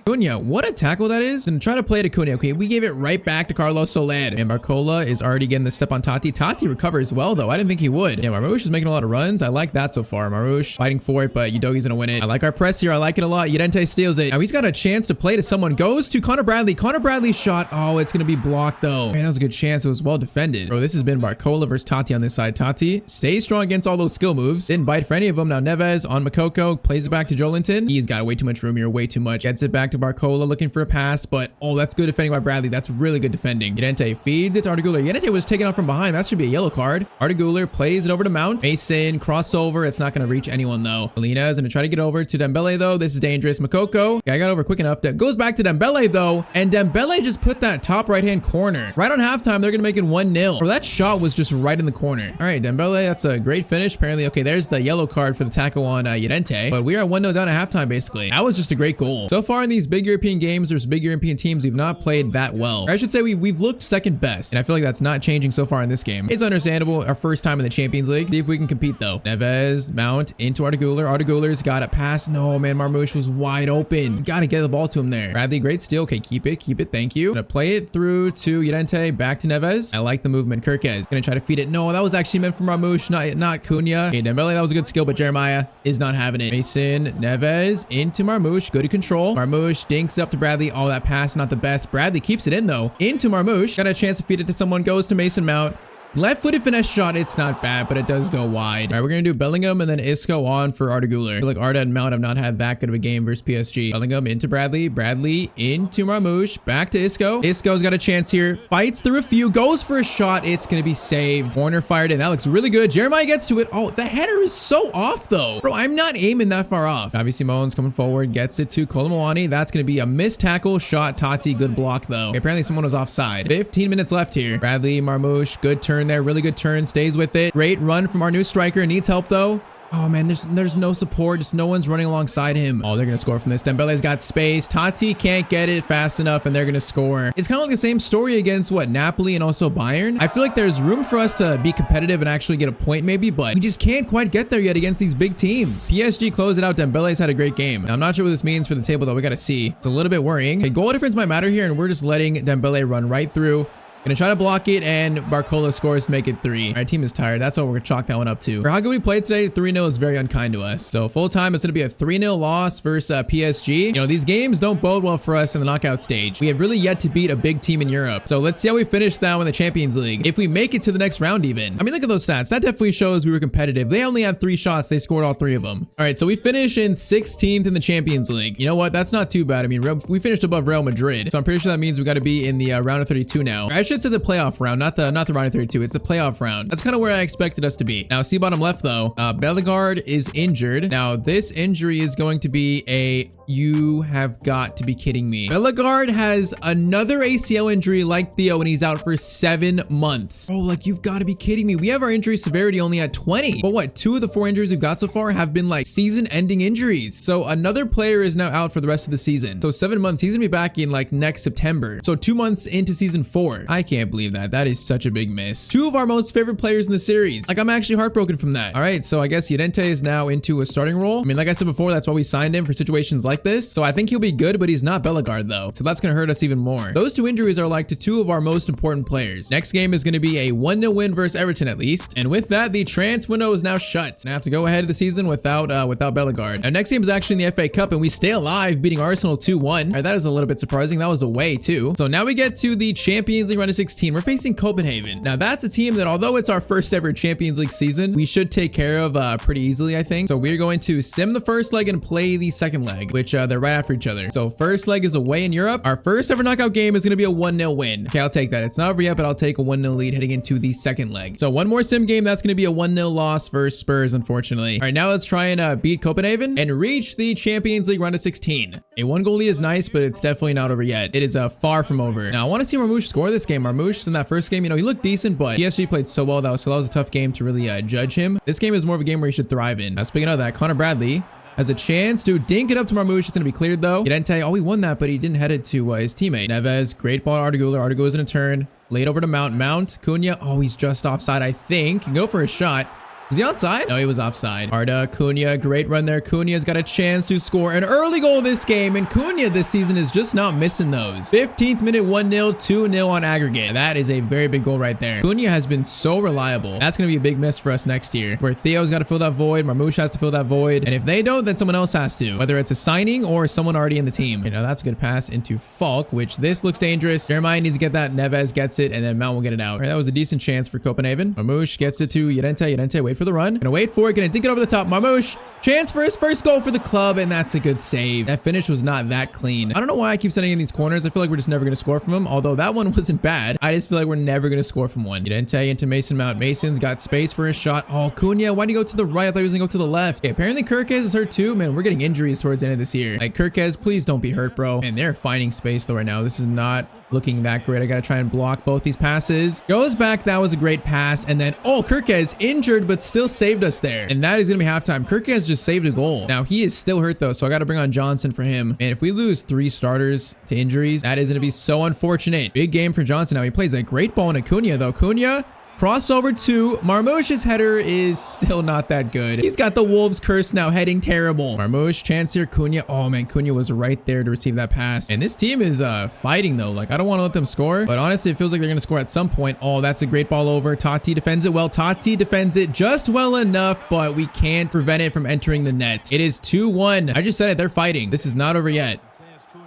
Cunha, what a tackle that is. And try to play to Cunha. Okay, we gave it right back to Carlos Soler. And Barcola is already getting the step on Tati. Tati recovers well, though. I didn't think he would. Yeah, Marmoush is making a lot of runs. I like that so far. Marmoush fighting for it, but Udogi's gonna win it. I like our press here. I like it a lot. Yenente steals it. Now he's got a chance to play to someone. Goes to Connor Bradley. Connor Bradley's shot. Oh, it's gonna be blocked, though. Man, that was a good chance. It was well defended. Bro, this has been Barcola versus Tati on this side. Tati stays strong against all those skill moves. Didn't bite for any of them. Now Neves on Makoko. Plays it back to Joelinton. He's got way too much room here. Way too much. Gets it back to Barcola. Looking for a pass, but oh, that's good defending by Bradley. That's really good defending. Yenente feeds it to Arteguler. Yenente was taken out from behind. That should be a yellow card. Arteguler plays it over to Mount. Mason crossover. It's not going to reach anyone though. Molina is going to try to get over to Dembele though. This is dangerous. Makoko. Yeah, I got over quick enough. That goes back to Dembele though, and Dembele just put that top right hand corner. Right on halftime, they're going to make it 1-0. Or that shot was just right in the corner. All right, Dembele, that's a great finish. Apparently, okay, there's the yellow card for the tackle on Yenente, but we are 1-0 down at halftime basically. That was just a great goal. So far in these big European games, there's big European teams we've not played that well. Or I should say we've looked second best, and I feel like that's not changing so far in this game. It's understandable. Our first time in the Champions League. See if we can compete though. Neves, Mount into Arteguler. Arteguler's got a pass. No, man, Marmoush was wide open. Got to get the ball to him there. Bradley, great steal. Okay, keep it. Thank you. Gonna play it through to Yenente, back to Neves. I like the movement. Kirkez gonna try to feed it. No, that was actually meant for Marmoush, not Cunha. Okay, Dembele, that was a good skill, but Jeremiah is not having it. Mason, Neves into Marmoush. Good control. Marmoush dinks up to Bradley. Oh, that pass not the best. Bradley keeps it in though. Into Marmoush. Got a chance to feed it to someone. Goes to Mason Mount. Left-footed finesse shot. It's not bad, but it does go wide. All right, we're going to do Bellingham and then Isco on for Arteguler. I feel like Arda and Mount have not had that good of a game versus PSG. Bellingham into Bradley. Bradley into Marmoush. Back to Isco. Isco's got a chance here. Fights through a few. Goes for a shot. It's going to be saved. Warner fired in. That looks really good. Jeremiah gets to it. Oh, the header is so off, though. Bro, I'm not aiming that far off. Javi Simone's coming forward. Gets it to Colomwani. That's going to be a missed tackle. Shot Tati. Good block, though. Okay, apparently someone was offside. 15 minutes left here. Bradley, Marmoush. Good turn there. Really good turn. Stays with it. Great run from our new striker. Needs help though. Oh man, there's no support. Just no one's running alongside him. Oh, they're gonna score from this. Dembele's got space. Tati can't get it fast enough, and they're gonna score. It's kind of like the same story against what, Napoli and also Bayern. I feel like there's room for us to be competitive and actually get a point maybe, but we just can't quite get there yet against these big teams. PSG closed it out. Dembele's had a great game. Now, I'm not sure what this means for the table though. We gotta see. It's a little bit worrying. Okay, goal difference might matter here, and we're just letting Dembele run right through. Gonna try to block it, and Barcola scores to make it 3. Our team is tired. That's what we're gonna chalk that one up to. For how good we played today, 3-0 is very unkind to us. So full time, it's gonna be a 3-0 loss versus PSG. You know, these games don't bode well for us in the knockout stage. We have really yet to beat a big team in Europe. So let's see how we finish now in the Champions League. If we make it to the next round even. I mean, look at those stats. That definitely shows we were competitive. They only had 3 shots. They scored all 3 of them. All right, so we finish in 16th in the Champions League. You know what? That's not too bad. I mean, we finished above Real Madrid. So I'm pretty sure that means we got to be in the round of 32 now. Or I should say the playoff round, not the round of 32. It's the playoff round. That's kind of where I expected us to be. Now, see bottom left though, Bellegarde is injured. Now, this injury is going to be a you have got to be kidding me. Bellegarde has another ACL injury like Theo, and he's out for 7 months. Oh, like, you've got to be kidding me. We have our injury severity only at 20. But what, 2 of the 4 injuries we've got so far have been like season-ending injuries. So another player is now out for the rest of the season. So 7 months, he's gonna be back in like next September. So 2 months into season 4. I can't believe that. That is such a big miss. 2 of our most favorite players in the series. Like, I'm actually heartbroken from that. All right, so I guess Llorente is now into a starting role. I mean, like I said before, that's why we signed him, for situations like this. So I think he'll be good, but he's not Bellegarde though. So that's going to hurt us even more. Those 2 injuries are like to 2 of our most important players. Next game is going to be a 1-0 win versus Everton at least. And with that, the transfer window is now shut. And I have to go ahead of the season without Bellegarde. Our next game is actually in the FA Cup, and we stay alive, beating Arsenal 2-1. All right, that is a little bit surprising. That was away too. So now we get to the Champions League round of 16. We're facing Copenhagen. Now that's a team that, although it's our first ever Champions League season, we should take care of pretty easily, I think. So we're going to sim the first leg and play the second leg, which they're right after each other. So first leg is away in Europe. Our first ever knockout game is going to be a 1-0 win. Okay, I'll take that. It's not over yet, but I'll take a 1-0 lead heading into the second leg. So one more sim game. That's going to be a 1-0 loss versus Spurs, unfortunately. All right, now let's try and beat Copenhagen and reach the Champions League round of 16. A 1 goal lead is nice, but it's definitely not over yet. It is far from over. Now I want to see Marmoush score this game. Marmoush in that first game, you know, he looked decent, but PSG played so well that was a tough game to really judge him. This game is more of a game where he should thrive in. Now speaking of that, Connor Bradley has a chance to dink it up to Marmoush. It's going to be cleared though. Llorente, oh, he won that, but he didn't head it to his teammate. Neves, great ball, Artigula. Artigula is in a turn. Laid over to Mount. Cunha, oh, he's just offside, I think. Can go for a shot. Is he onside? No, he was offside. Arda, Cunha, great run there. Cunha's got a chance to score an early goal this game, and Cunha this season is just not missing those. 15th minute, 1-0, 2-0 on aggregate. That is a very big goal right there. Cunha has been so reliable. That's going to be a big miss for us next year, where Theo's got to fill that void, Marmoush has to fill that void, and if they don't, then someone else has to, whether it's a signing or someone already in the team. You know, that's a good pass into Falk, which this looks dangerous. Jeremiah needs to get that. Neves gets it, and then Mount will get it out. All right, that was a decent chance for Copenhagen. Marmoush gets it to Llorente. Llorente, wait for the run. Gonna wait for it. Gonna dink it over the top. Marmoush, chance for his first goal for the club, and that's a good save. That finish was not that clean. I don't know why I keep sending in these corners. I feel like we're just never gonna score from him, although that one wasn't bad. I just feel like we're never gonna score from one. Llorente into Mason Mount. Mason's got space for his shot. Oh, Cunha, why'd he go to the right? I thought he was gonna go to the left. Okay, apparently Kirkes is hurt too. Man, we're getting injuries towards the end of this year. Like, Kirkes, please don't be hurt, bro. And they're finding space though right now. This is not looking that great. I gotta try and block both these passes. Goes back. That was a great pass. And then, oh, Kirkes injured, but still saved us there. And that is gonna be halftime. Kirkes just saved a goal. Now he is still hurt though, so I gotta bring on Johnson for him. And if we lose 3 starters to injuries, that is gonna be so unfortunate. Big game for Johnson. Now he plays a great ball in Acuna though. Cunha, crossover to Marmoush's header is still not that good. He's got the Wolves curse now, heading terrible. Marmoush, chance here. Cunha. Oh man, Cunha was right there to receive that pass. And this team is fighting though. Like, I don't want to let them score, but honestly, it feels like they're going to score at some point. Oh, that's a great ball over. Totti defends it well. Totti defends it just well enough, but we can't prevent it from entering the net. It is 2-1. I just said it. They're fighting. This is not over yet.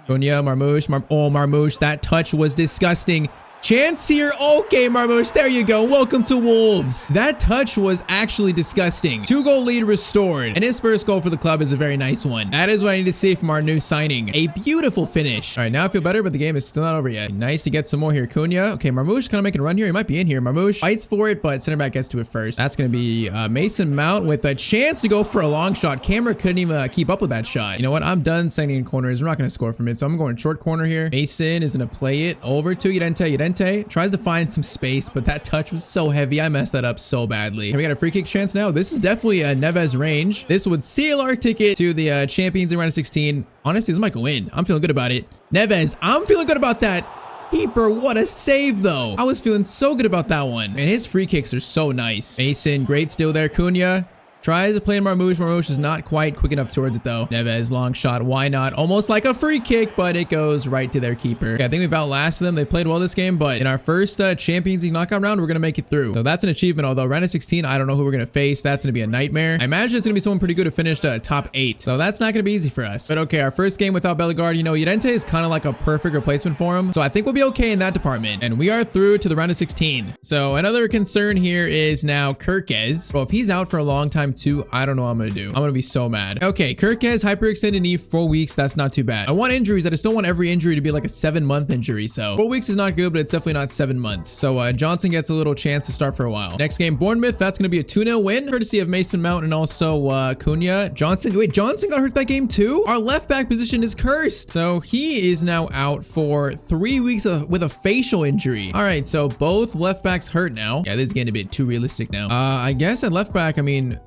Cunha, Marmoush. Oh, Marmoush. That touch was disgusting. Chance here. Okay, Marmoush, there you go. Welcome to Wolves. That touch was actually disgusting. 2-goal lead restored. And his first goal for the club is a very nice one. That is what I need to see from our new signing. A beautiful finish. All right, now I feel better, but the game is still not over yet. Nice to get some more here. Cunha. Okay, Marmoush kind of making a run here. He might be in here. Marmoush fights for it, but center back gets to it first. That's going to be Mason Mount with a chance to go for a long shot. Camera couldn't even keep up with that shot. You know what? I'm done sending in corners. We're not going to score from it, so I'm going short corner here. Mason is going to play it over to Llorente. Tries to find some space, but that touch was so heavy. I messed that up so badly. And we got a free kick chance now. This is definitely a Neves range. This would seal our ticket to the Champions League round of 16. Honestly, this might go in. I'm feeling good about it. Neves, I'm feeling good about that. Keeper, what a save though. I was feeling so good about that one. And his free kicks are so nice. Mason, great steal there. Cunha. Tries to play in Marmoush. Marmoush is not quite quick enough towards it though. Neves, long shot. Why not? Almost like a free kick, but it goes right to their keeper. Okay, I think we've outlasted them. They played well this game, but in our first Champions League knockout round, we're going to make it through. So that's an achievement. Although round of 16, I don't know who we're going to face. That's going to be a nightmare. I imagine it's going to be someone pretty good who finished top 8. So that's not going to be easy for us. But okay, our first game without Bellegarde, you know, Llorente is kind of like a perfect replacement for him. So I think we'll be okay in that department. And we are through to the round of 16. So another concern here is now Kirkez. Well, if he's out for a long time too, I don't know what I'm going to do. I'm going to be so mad. Okay, Kirkez, hyperextended knee, 4 weeks. That's not too bad. I want injuries. I just don't want every injury to be like a 7-month injury. So 4 weeks is not good, but it's definitely not 7 months. So Johnson gets a little chance to start for a while. Next game, Bournemouth. That's going to be a 2-0 win, courtesy of Mason Mount and also Cunha. Johnson. Wait, Johnson got hurt that game too? Our left back position is cursed. So he is now out for 3 weeks with a facial injury. All right, so both left backs hurt now. Yeah, this is getting a bit too realistic now. I guess at left back, I mean,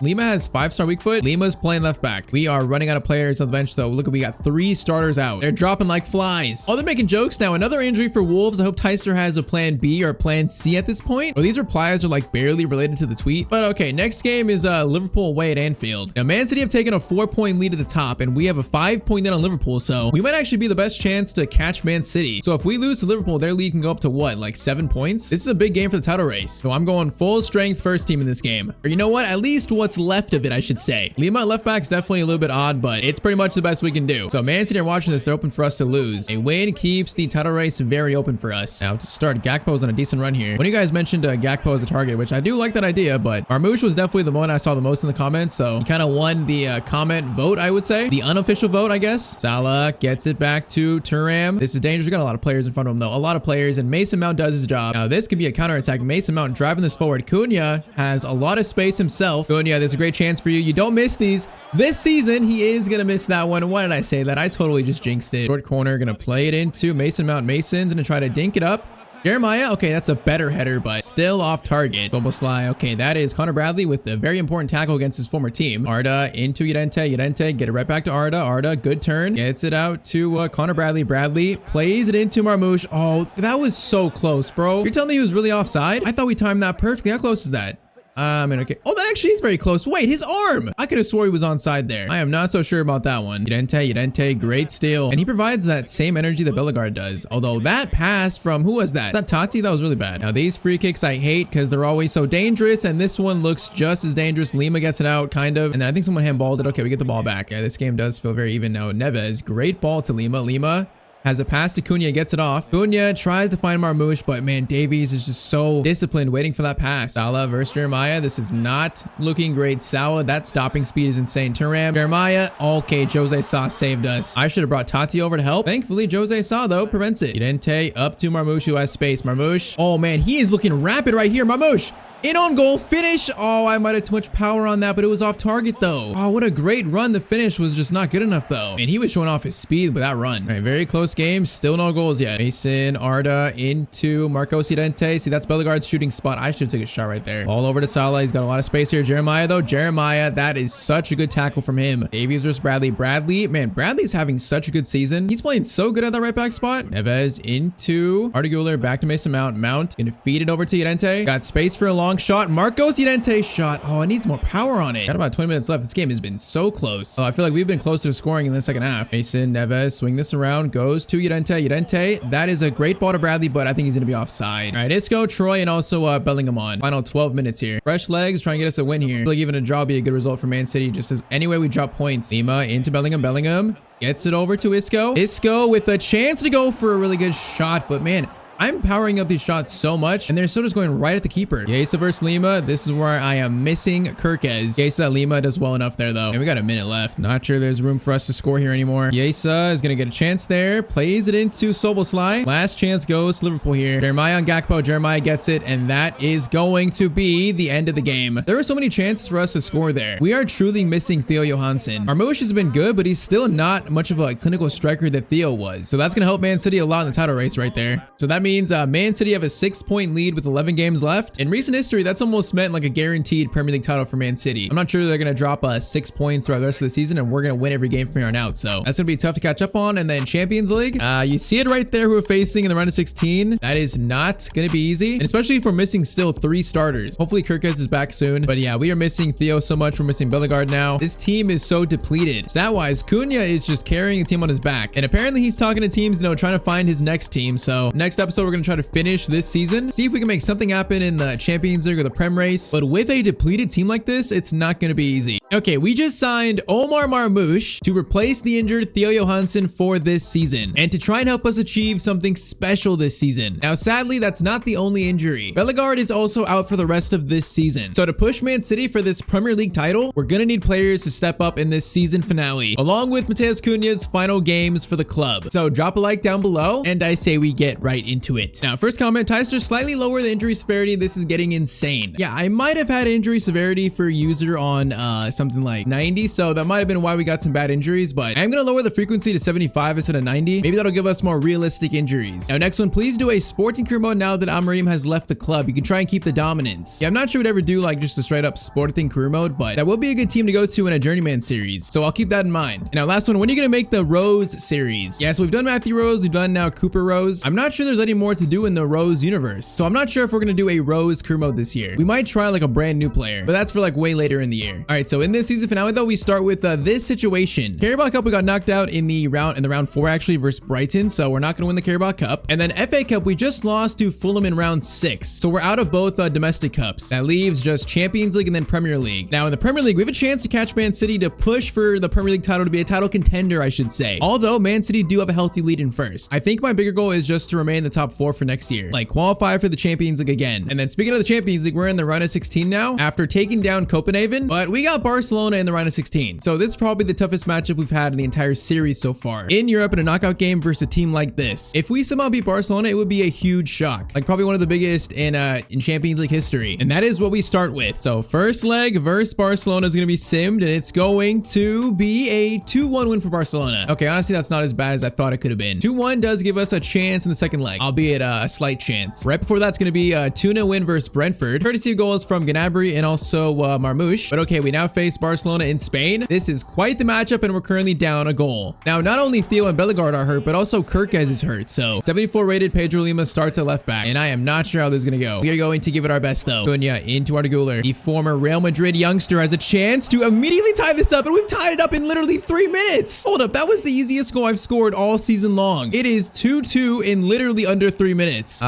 Lima has 5-star weak foot. Lima's playing left back. We are running out of players on the bench though. Look, we got 3 starters out. They're dropping like flies. Oh, they're making jokes now. Another injury for Wolves. I hope Tyztir has a plan B or plan C at this point. Well, these replies are like barely related to the tweet. But okay, next game is Liverpool away at Anfield. Now, Man City have taken a 4-point lead at the top, and we have a 5-point lead on Liverpool. So we might actually be the best chance to catch Man City. So if we lose to Liverpool, their lead can go up to what, like 7 points? This is a big game for the title race. So I'm going full strength first team in this game. Or you know what? At least what's left of it, I should say. Lima left back's definitely a little bit odd, but it's pretty much the best we can do. So Man City are watching this. They're open for us to lose. A win keeps the title race very open for us. Now to start, Gakpo's on a decent run here. When you guys mentioned Gakpo as a target, which I do like that idea, but Marmoush was definitely the one I saw the most in the comments. So he kind of won the comment vote, I would say. The unofficial vote, I guess. Salah gets it back to Thuram. This is dangerous. We got a lot of players in front of him though. A lot of players, and Mason Mount does his job. Now this could be a counterattack. Mason Mount driving this forward. Cunha has a lot of space himself. Cunha, there's a great chance for you. You don't miss these. This season, he is going to miss that one. Why did I say that? I totally just jinxed it. Short corner, going to play it into Mason Mount. Mason's going to try to dink it up. Jeremiah, okay, that's a better header, but still off target. Boboslai, okay, that is Connor Bradley with a very important tackle against his former team. Arda into Llorente. Llorente, get it right back to Arda. Arda, good turn. Gets it out to Connor Bradley. Bradley plays it into Marmoush. Oh, that was so close, bro. You're telling me he was really offside? I thought we timed that perfectly. How close is that? Okay. Oh, that actually is very close. Wait, his arm. I could have swore he was onside there. I am not so sure about that one. Llorente, great steal. And he provides that same energy that Bellegarde does. Although that pass from, who was that? Is that Tati? That was really bad. Now, these free kicks I hate because they're always so dangerous. And this one looks just as dangerous. Lima gets it out, kind of. And then I think someone handballed it. Okay, we get the ball back. Yeah, this game does feel very even now. Neves, great ball to Lima. Lima has a pass to Cunha, gets it off. Cunha tries to find Marmoush, but man, Davies is just so disciplined waiting for that pass. Salah versus Jeremiah. This is not looking great. Salah, that stopping speed is insane. Thuram, Jeremiah. Okay, Jose Sa saved us. I should have brought Tati over to help. Thankfully, Jose Sa, though, prevents it. Llorente up to Marmoush, who has space. Marmoush. Oh, man, he is looking rapid right here. Marmoush. In on goal, finish. Oh, I might have too much power on that, but it was off target though. Oh, what a great run. The finish was just not good enough though. And he was showing off his speed with that run. All right, very close game. Still no goals yet. Mason, Arda into Marcos Llorente. See, that's Bellegarde's shooting spot. I should have taken a shot right there. All over to Salah. He's got a lot of space here. Jeremiah though. Jeremiah, that is such a good tackle from him. Davies versus Bradley. Bradley, man, Bradley's having such a good season. He's playing so good at that right back spot. Neves into Arda Güler. Back to Mason Mount. Mount gonna feed it over to Llorente. Got space for a long shot. Marcos Llorente shot. Oh, it needs more power on it. Got about 20 minutes left. This game has been so close. Oh, I feel like we've been closer to scoring in the second half. Mason, Neves, swing this around. Goes to Llorente. Llorente, that is a great ball to Bradley, but I think he's going to be offside. All right, Isco, Troy, and also Bellingham on. Final 12 minutes here. Fresh legs, trying to get us a win here. I feel like even a draw would be a good result for Man City, just as any way we drop points. Lima into Bellingham. Bellingham gets it over to Isco. Isco with a chance to go for a really good shot, but man, I'm powering up these shots so much, and they're still just going right at the keeper. Yesa versus Lima. This is where I am missing Kirkez. Yesa, Lima does well enough there, though. And we got a minute left. Not sure there's room for us to score here anymore. Yesa is going to get a chance there. Plays it into Soboslai. Last chance goes to Liverpool here. Jeremiah on Gakpo. Jeremiah gets it, and that is going to be the end of the game. There were so many chances for us to score there. We are truly missing Theo Johansson. Marmoush has been good, but he's still not much of a clinical striker that Theo was. So that's going to help Man City a lot in the title race right there. So that means means Man City have a 6-point lead with 11 games left. In recent history, that's almost meant like a guaranteed Premier League title for Man City. I'm not sure they're going to drop 6 points throughout the rest of the season, and we're going to win every game from here on out. So that's going to be tough to catch up on. And then Champions League, you see it right there who we're facing in the round of 16. That is not going to be easy, and especially if we're missing still 3 starters. Hopefully Kirkes is back soon. But yeah, we are missing Theo so much. We're missing Bellegarde now. This team is so depleted. Stat-wise, Cunha is just carrying the team on his back. And apparently he's talking to teams, you know, trying to find his next team. So next episode, we're going to try to finish this season, see if we can make something happen in the Champions League or the Prem race. But with a depleted team like this, it's not going to be easy. Okay, we just signed Omar Marmoush to replace the injured Theo Johansson for this season and to try and help us achieve something special this season. Now, sadly, that's not the only injury. Bellegarde is also out for the rest of this season. So to push Man City for this Premier League title, we're going to need players to step up in this season finale, along with Matheus Cunha's final games for the club. So drop a like down below, and I say we get right into it. Now, first comment, Tyztir slightly lower the injury severity. This is getting insane. Yeah, I might have had injury severity for user on something like 90, so that might have been why we got some bad injuries, but I'm going to lower the frequency to 75 instead of 90. Maybe that'll give us more realistic injuries. Now, next one, please do a sporting career mode now that Amorim has left the club. You can try and keep the dominance. Yeah, I'm not sure we'd ever do like just a straight up sporting career mode, but that will be a good team to go to in a journeyman series, so I'll keep that in mind. And now last one, when are you going to make the Rose series? Yeah, so we've done Matthew Rose, we've done now Cooper Rose. I'm not sure there's any more to do in the Rose universe, so I'm not sure if we're going to do a Rose career mode this year. We might try like a brand new player, but that's for like way later in the year. All right, so in this season finale though, we start with this situation. Carabao Cup, we got knocked out in the round 4 actually versus Brighton, so we're not going to win the Carabao Cup. And then FA Cup, we just lost to Fulham in round 6, so we're out of both domestic cups. That leaves just Champions League and then Premier League. Now in the Premier League, we have a chance to catch Man City to push for the Premier League title, to be a title contender, I should say. Although Man City do have a healthy lead in first. I think my bigger goal is just to remain in the top 4 for next year, like qualify for the Champions League again. And then speaking of the Champions League, we're in the round of 16 now after taking down Copenhagen, but we got Barcelona in the round of 16. So this is probably the toughest matchup we've had in the entire series so far in Europe in a knockout game versus a team like this. If we somehow beat Barcelona, it would be a huge shock, like probably one of the biggest in Champions League history. And that is what we start with. So first leg versus Barcelona is going to be simmed, and it's going to be a 2-1 win for Barcelona. Okay, honestly, that's not as bad as I thought it could have been. 2-1 does give us a chance in the second leg, albeit a slight chance. Right before that's going to be a 2-0 win versus Brentford. Courtesy of goals from Gnabry and also Marmoush. But okay, we now face Barcelona in Spain. This is quite the matchup, and we're currently down a goal. Now, not only Theo and Bellegarde are hurt, but also Kirkes is hurt. So 74 rated Pedro Lima starts at left back, and I am not sure how this is going to go. We are going to give it our best though. Cunha into Arda Güler. The former Real Madrid youngster has a chance to immediately tie this up, and we've tied it up in literally 3 minutes. Hold up, that was the easiest goal I've scored all season long. It is 2-2 in literally under 3 minutes.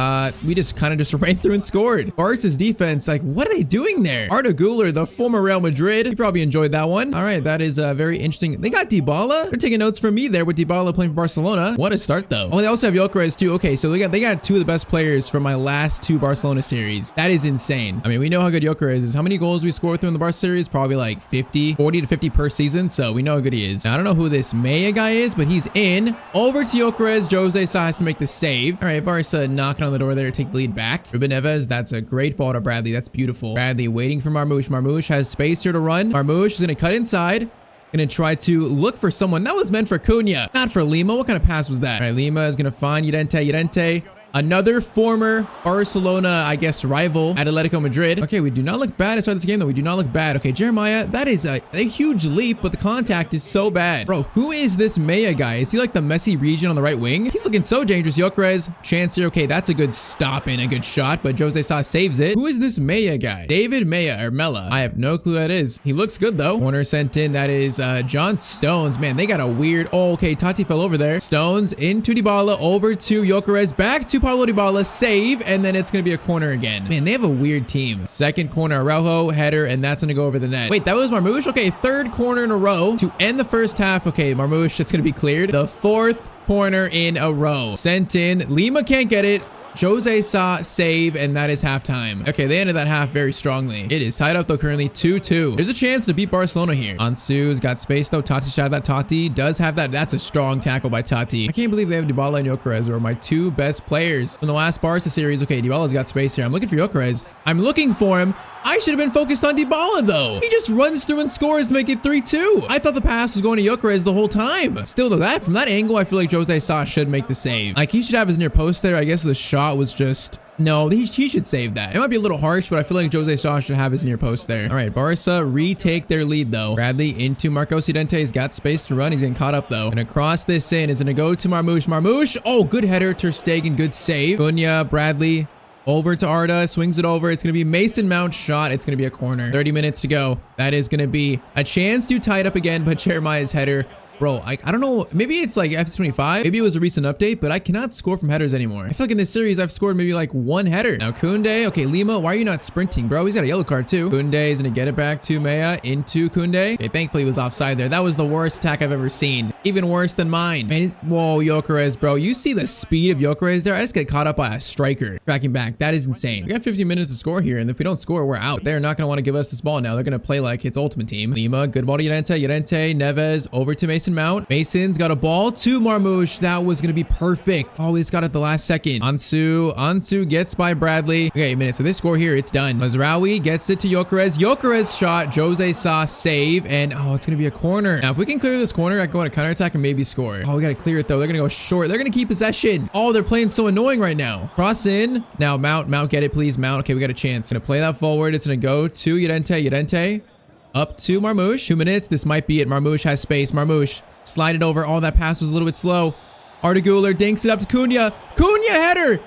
We just kind of just ran through and scored. Barca's defense, like, what are they doing there? Arda Güler, the former Real Madrid. You probably enjoyed that one. All right, that is very interesting. They got Dybala. They're taking notes from me there with Dybala playing for Barcelona. What a start though. Oh, they also have Gyökeres too. Okay, so they got 2 of the best players from my last 2 Barcelona series. That is insane. I mean, we know how good Gyökeres is. How many goals we scored through in the Barca series? Probably like 40 to 50 per season. So we know how good he is. Now, I don't know who this Maya guy is, but he's in. Over to Gyökeres. Jose Sa has to make the save. All right, Barca knocking on the door there to take the lead back. Ruben Neves, that's a great ball to Bradley. That's beautiful. Bradley waiting for Marmoush. Marmoush has space here to run. Marmoush is going to cut inside. Gonna try to look for someone. That was meant for Cunha, not for Lima. What kind of pass was that? All right, Lima is gonna find Llorente. Another former Barcelona, I guess, rival at Atletico Madrid. Okay, we do not look bad to start this game, though. We do not look bad. Okay, Jeremiah, that is a huge leap, but the contact is so bad. Bro, who is this Maya guy? Is he like the Messi region on the right wing? He's looking so dangerous. Gyökeres, chance here. Okay, that's a good stop and a good shot, but Jose Sa saves it. Who is this Maya guy? David Maya or Mella? I have no clue who that is. He looks good, though. Corner sent in. That is John Stones. Man, they got a weird... Oh, okay, Totti fell over there. Stones into Dybala, over to Gyökeres, back to Paulo Dybala, save, and then it's going to be a corner again. Man, they have a weird team. Second corner, Araujo, header, and that's going to go over the net. Wait, that was Marmoush? Okay, 3rd corner in a row to end the first half. Okay, Marmoush, it's going to be cleared. The 4th corner in a row. Sent in. Lima can't get it. Jose Sa save, and that is halftime. Okay, they ended that half very strongly. It is tied up though, currently 2-2. There's a chance to beat Barcelona here. Ansu's got space though. Totti shot that. Totti does have that. That's a strong tackle by Totti. I can't believe they have Dybala and Gyökeres are my 2 best players from the last Barca series. Okay, Dybala's got space here. I'm looking for Gyökeres. I'm looking for him. I should have been focused on Dybala though. He just runs through and scores to make it 3-2. I thought the pass was going to Gyökeres the whole time. Still though, from that angle, I feel like Jose Sa should make the save. Like, he should have his near post there. I guess the shot was just... No, he should save that. It might be a little harsh, but I feel like Jose Sa should have his near post there. All right, Barca retake their lead though. Bradley into Marcos Llorente. He's got space to run. He's getting caught up though. Gonna cross this in. Is gonna go to Marmoush. Marmoush. Oh, good header. Ter Stegen. Good save. Cunha, Bradley. Over to Arda, swings it over. It's going to be Mason Mount's shot. It's going to be a corner. 30 minutes to go. That is going to be a chance to tie it up again, but Jeremiah's header. Bro, I don't know. Maybe it's like FC25. Maybe it was a recent update, but I cannot score from headers anymore. I feel like in this series, I've scored maybe like one header. Now, Koundé. Okay, Lima, why are you not sprinting, bro? He's got a yellow card too. Koundé is going to get it back to Maya into Koundé. Okay, thankfully he was offside there. That was the worst attack I've ever seen. Even worse than mine. Man, whoa, Gyökeres, bro. You see the speed of Gyökeres there? I just get caught up by a striker. Tracking back. That is insane. We got 15 minutes to score here, and if we don't score, we're out. They're not going to want to give us this ball now. They're going to play like it's ultimate team. Lima, good ball to Llorente. Llorente, Neves, over to Mason Mount. Mason's got a ball to Marmoush. That was going to be perfect. Oh, he's got it the last second. Ansu gets by Bradley. Okay, 8 minutes. So this score here, it's done. Mazraoui gets it to Gyökeres. Gyökeres shot. Jose Sa save. And, oh, it's going to be a corner. Now, if we can clear this corner, I can go on a counterattack and maybe score. Oh, we got to clear it, though. They're going to go short. They're going to keep possession. Oh, they're playing so annoying right now. Cross in. Now, Mount, get it, please. Mount. Okay, we got a chance. Going to play that forward. It's going to go to Llorente. Up to Marmoush. 2 minutes. This might be it. Marmoush has space. Marmoush. Slide it over. Oh, that pass was a little bit slow. Arda Güler dinks it up to Cunha. Cunha header.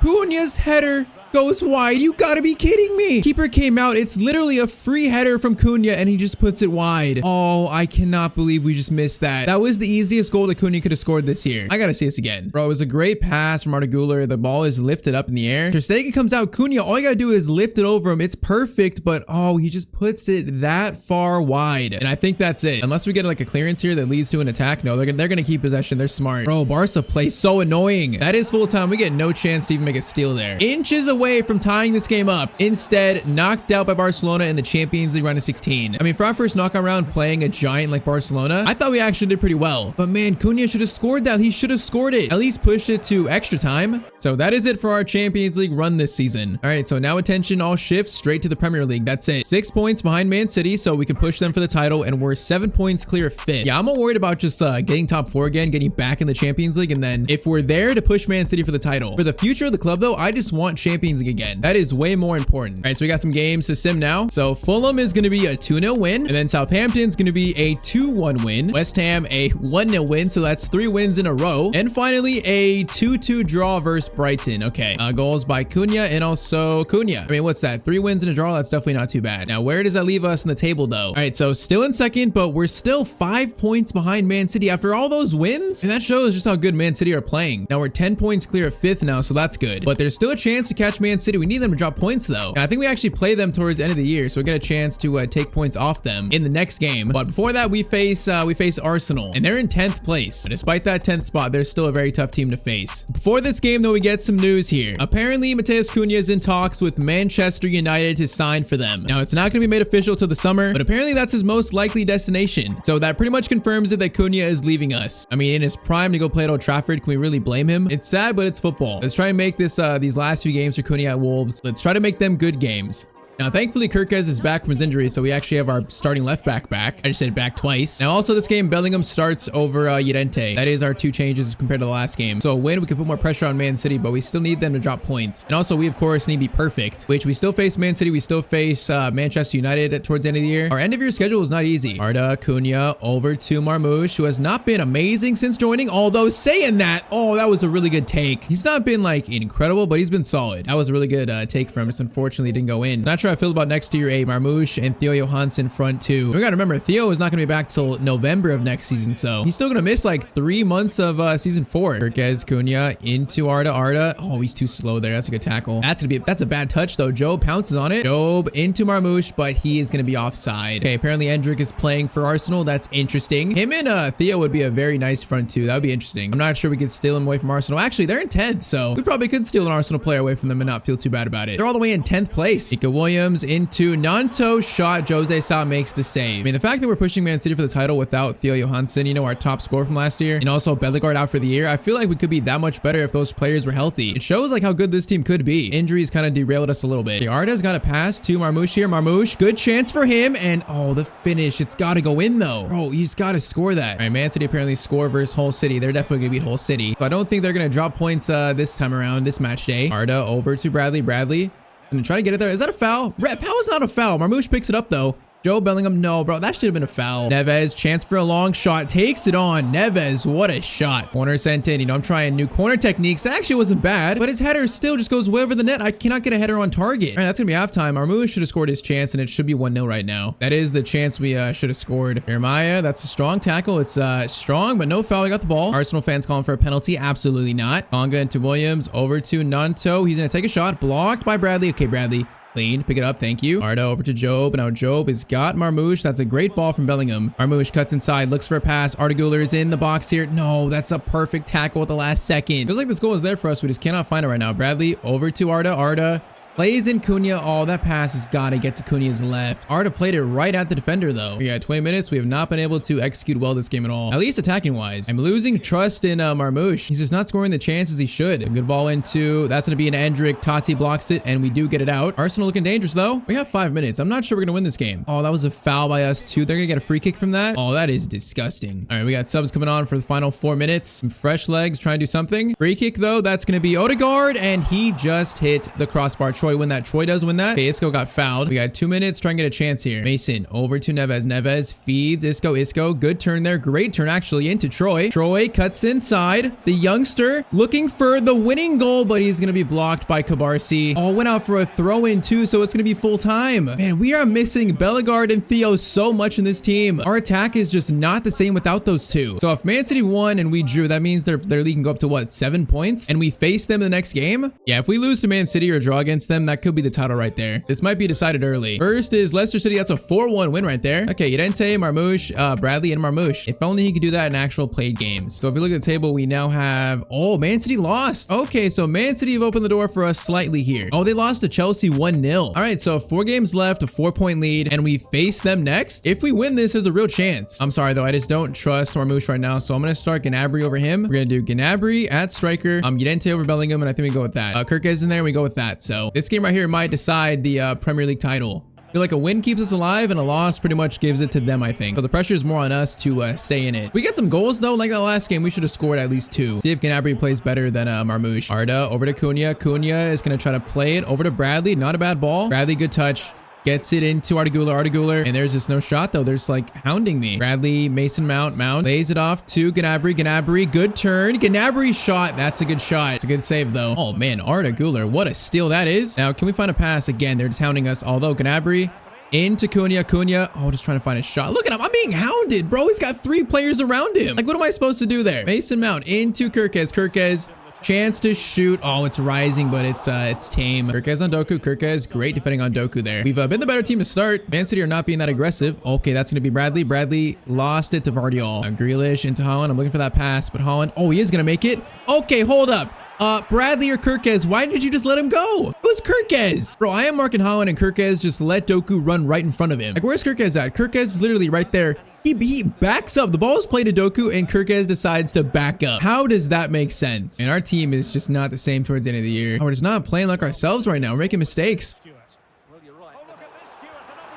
Cunha's header goes wide. You gotta be kidding me. Keeper came out. It's literally a free header from Cunha and he just puts it wide. Oh, I cannot believe we just missed that. That was the easiest goal that Cunha could have scored this year. I gotta see this again. Bro, it was a great pass from Arda Güler. The ball is lifted up in the air. Ter Stegen comes out. Cunha, all you gotta do is lift it over him. It's perfect, but oh, he just puts it that far wide. And I think that's it. Unless we get like a clearance here that leads to an attack. No, they're gonna keep possession. They're smart. Bro, Barca plays so annoying. That is full time. We get no chance to even make a steal there. Inches away from tying this game up. Instead, knocked out by Barcelona in the Champions League round of 16. I mean, for our first knockout round playing a giant like Barcelona, I thought we actually did pretty well. But man, Cunha should have scored that. He should have scored it. At least pushed it to extra time. So that is it for our Champions League run this season. All right, so now attention all shifts straight to the Premier League. That's it. 6 points behind Man City, so we can push them for the title, and we're 7 points clear of 5th. Yeah, I'm more worried about just getting top 4 again, getting back in the Champions League, and then if we're there to push Man City for the title. For the future of the club, though, I just want Champions League again. That is way more important. All right, so we got some games to sim now. So Fulham is going to be a 2-0 win, and then Southampton's going to be a 2-1 win. West Ham a 1-0 win, so that's 3 wins in a row. And finally, a 2-2 draw versus Brighton. Okay, goals by Cunha and also Cunha. I mean, what's that? 3 wins in a draw? That's definitely not too bad. Now, where does that leave us in the table, though? All right, so still in second, but we're still 5 points behind Man City after all those wins. And that shows just how good Man City are playing. Now, we're 10 points clear of 5th now, so that's good. But there's still a chance to catch Man City. We need them to drop points, though. And I think we actually play them towards the end of the year, so we get a chance to take points off them in the next game. But before that, we face Arsenal, and they're in 10th place. But despite that 10th spot, they're still a very tough team to face. Before this game, though, we get some news here. Apparently, Matheus Cunha is in talks with Manchester United to sign for them. Now, it's not going to be made official till the summer, but apparently that's his most likely destination. So that pretty much confirms it that Cunha is leaving us. I mean, in his prime to go play at Old Trafford, can we really blame him? It's sad, but it's football. Let's try and make this these last few games for Cunha at Wolves. Let's try to make them good games. Now, thankfully, Kirkez is back from his injury, so we actually have our starting left back. I just said back twice. Now, also this game, Bellingham starts over Llorente. That is our 2 changes compared to the last game. So a win, we can put more pressure on Man City, but we still need them to drop points. And also, we, of course, need to be perfect, which we still face Man City. We still face Manchester United towards the end of the year. Our end of year schedule is not easy. Arda, Cunha, over to Marmoush, who has not been amazing since joining, although saying that, oh, that was a really good take. He's not been, like, incredible, but he's been solid. That was a really good take from him. Just unfortunately didn't go in. Not sure how I feel about next year, Marmoush and Theo Johansson front 2. We gotta remember, Theo is not gonna be back till November of next season, so he's still gonna miss like 3 months of season 4. Kirkez, Cunha into Arda. Oh, he's too slow there. That's a good tackle. That's a bad touch though. Job pounces on it. Job into Marmoush, but he is gonna be offside. Okay, apparently Endrick is playing for Arsenal. That's interesting. Him and Theo would be a very nice front 2. That would be interesting. I'm not sure we could steal him away from Arsenal. Actually, they're in 10th, so we probably could steal an Arsenal player away from them and not feel too bad about it. They're all the way in 10th place. Nico Williams Williams into Nanto shot. Jose Sa makes the save. I mean, the fact that we're pushing Man City for the title without Theo Johansson, you know, our top scorer from last year, and also Bellegarde out for the year, I feel like we could be that much better if those players were healthy. It shows like how good this team could be. Injuries kind of derailed us a little bit. Arda's got a pass to Marmoush here. Marmoush, good chance for him. And oh, the finish. It's got to go in though. Bro, he's got to score that. All right, Man City apparently score versus Hull City. They're definitely going to beat Hull City. So I don't think they're going to drop points this time around, this match day. Arda over to Bradley. Bradley. And try to get it there. Is that a foul? Foul is not a foul. Marmoush picks it up though. Joe Bellingham, no, bro, that should have been a foul. Neves, chance for a long shot, takes it on. Neves, what a shot. Corner sent in. You know, I'm trying new corner techniques. That actually wasn't bad, but his header still just goes way over the net. I cannot get a header on target. All right, that's gonna be halftime. Marmoush should have scored his chance, and it should be 1-0 right now. That is the chance we should have scored. Jeremiah, that's a strong tackle. It's strong, but no foul. We got the ball. Arsenal fans calling for a penalty. Absolutely not. Conga into Williams, over to Nanto. He's gonna take a shot, blocked by Bradley. Okay, Bradley. Clean. Pick it up. Thank you. Arda over to Job. Now Job has got Marmoush. That's a great ball from Bellingham. Marmoush cuts inside. Looks for a pass. Arda Güler is in the box here. No, that's a perfect tackle at the last second. Feels like this goal is there for us. We just cannot find it right now. Bradley over to Arda. Arda plays in Cunha. Oh, that pass has got to get to Cunha's left. Arda played it right at the defender, though. We got 20 minutes. We have not been able to execute well this game at all, at least attacking-wise. I'm losing trust in Marmoush. He's just not scoring the chances he should. A good ball into, that's going to be an Endrick. Tati blocks it, and we do get it out. Arsenal looking dangerous, though. We have 5 minutes. I'm not sure we're going to win this game. Oh, that was a foul by us, too. They're going to get a free kick from that. Oh, that is disgusting. All right, we got subs coming on for the final 4 minutes. Some fresh legs trying to do something. Free kick, though. That's going to be Odegaard, and he just hit the crossbar. Troy win that. Troy does win that. Okay, Isco got fouled. We got 2 minutes. Try and get a chance here. Mason over to Neves. Neves feeds Isco. Isco, good turn there. Great turn, actually, into Troy. Troy cuts inside. The youngster looking for the winning goal, but he's going to be blocked by Cabarsi. Oh, went out for a throw-in, too, so it's going to be full time. Man, we are missing Bellegarde and Theo so much in this team. Our attack is just not the same without those two. So if Man City won and we drew, that means their league can go up to, what, 7 points? And we face them in the next game? Yeah, if we lose to Man City or draw against them, that could be the title right there. This might be decided early. First is Leicester City. That's a 4-1 win right there. Okay, Llorente, Marmoush, Bradley, and Marmoush. If only he could do that in actual played games. So if we look at the table, we now have... Oh, Man City lost. Okay, so Man City have opened the door for us slightly here. Oh, they lost to Chelsea 1-0. All right, so 4 games left, a 4-point lead, and we face them next. If we win this, there's a real chance. I'm sorry, though. I just don't trust Marmoush right now, so I'm going to start Gnabry over him. We're going to do Gnabry at striker, Llorente over Bellingham, and I think we go with that. Kirkes in there, we go with that. So this game right here might decide the Premier League title. I feel like a win keeps us alive and a loss pretty much gives it to them, I think. So the pressure is more on us to stay in it. We get some goals though, like that last game. We should have scored at least 2. See if Gnabry plays better than Marmoush. Arda over to Cunha. Cunha is going to try to play it over to Bradley. Not a bad ball. Bradley, good touch. Gets it into Arda Güler, and there's just no shot though. They're just like hounding me. Bradley, Mason Mount, lays it off to Gnabry, good turn. Gnabry shot, that's a good shot. It's a good save though. Oh man, Arda Güler, what a steal that is. Now, can we find a pass? Again, they're just hounding us, although Gnabry into Cunha, oh, just trying to find a shot. Look at him, I'm being hounded, bro. He's got 3 players around him. Like, what am I supposed to do there? Mason Mount into Kirkes. Chance to shoot. Oh, it's rising, but it's tame. Kirkes on Doku. Kirkes, great defending on Doku there. We've been the better team to start. Man City are not being that aggressive. Okay, that's going to be Bradley. Bradley lost it to Vardiol. Grealish into Haaland. I'm looking for that pass, but Haaland, oh, he is going to make it. Okay, hold up. Bradley or Kirkes, why did you just let him go? It was Kirkes. Bro, I am marking Haaland and Kirkes just let Doku run right in front of him. Like, where's Kirkes at? Kirkes is literally right there. He backs up. The ball is played to Doku and Kirkes decides to back up. How does that make sense? And our team is just not the same towards the end of the year. We're just not playing like ourselves right now. We're making mistakes.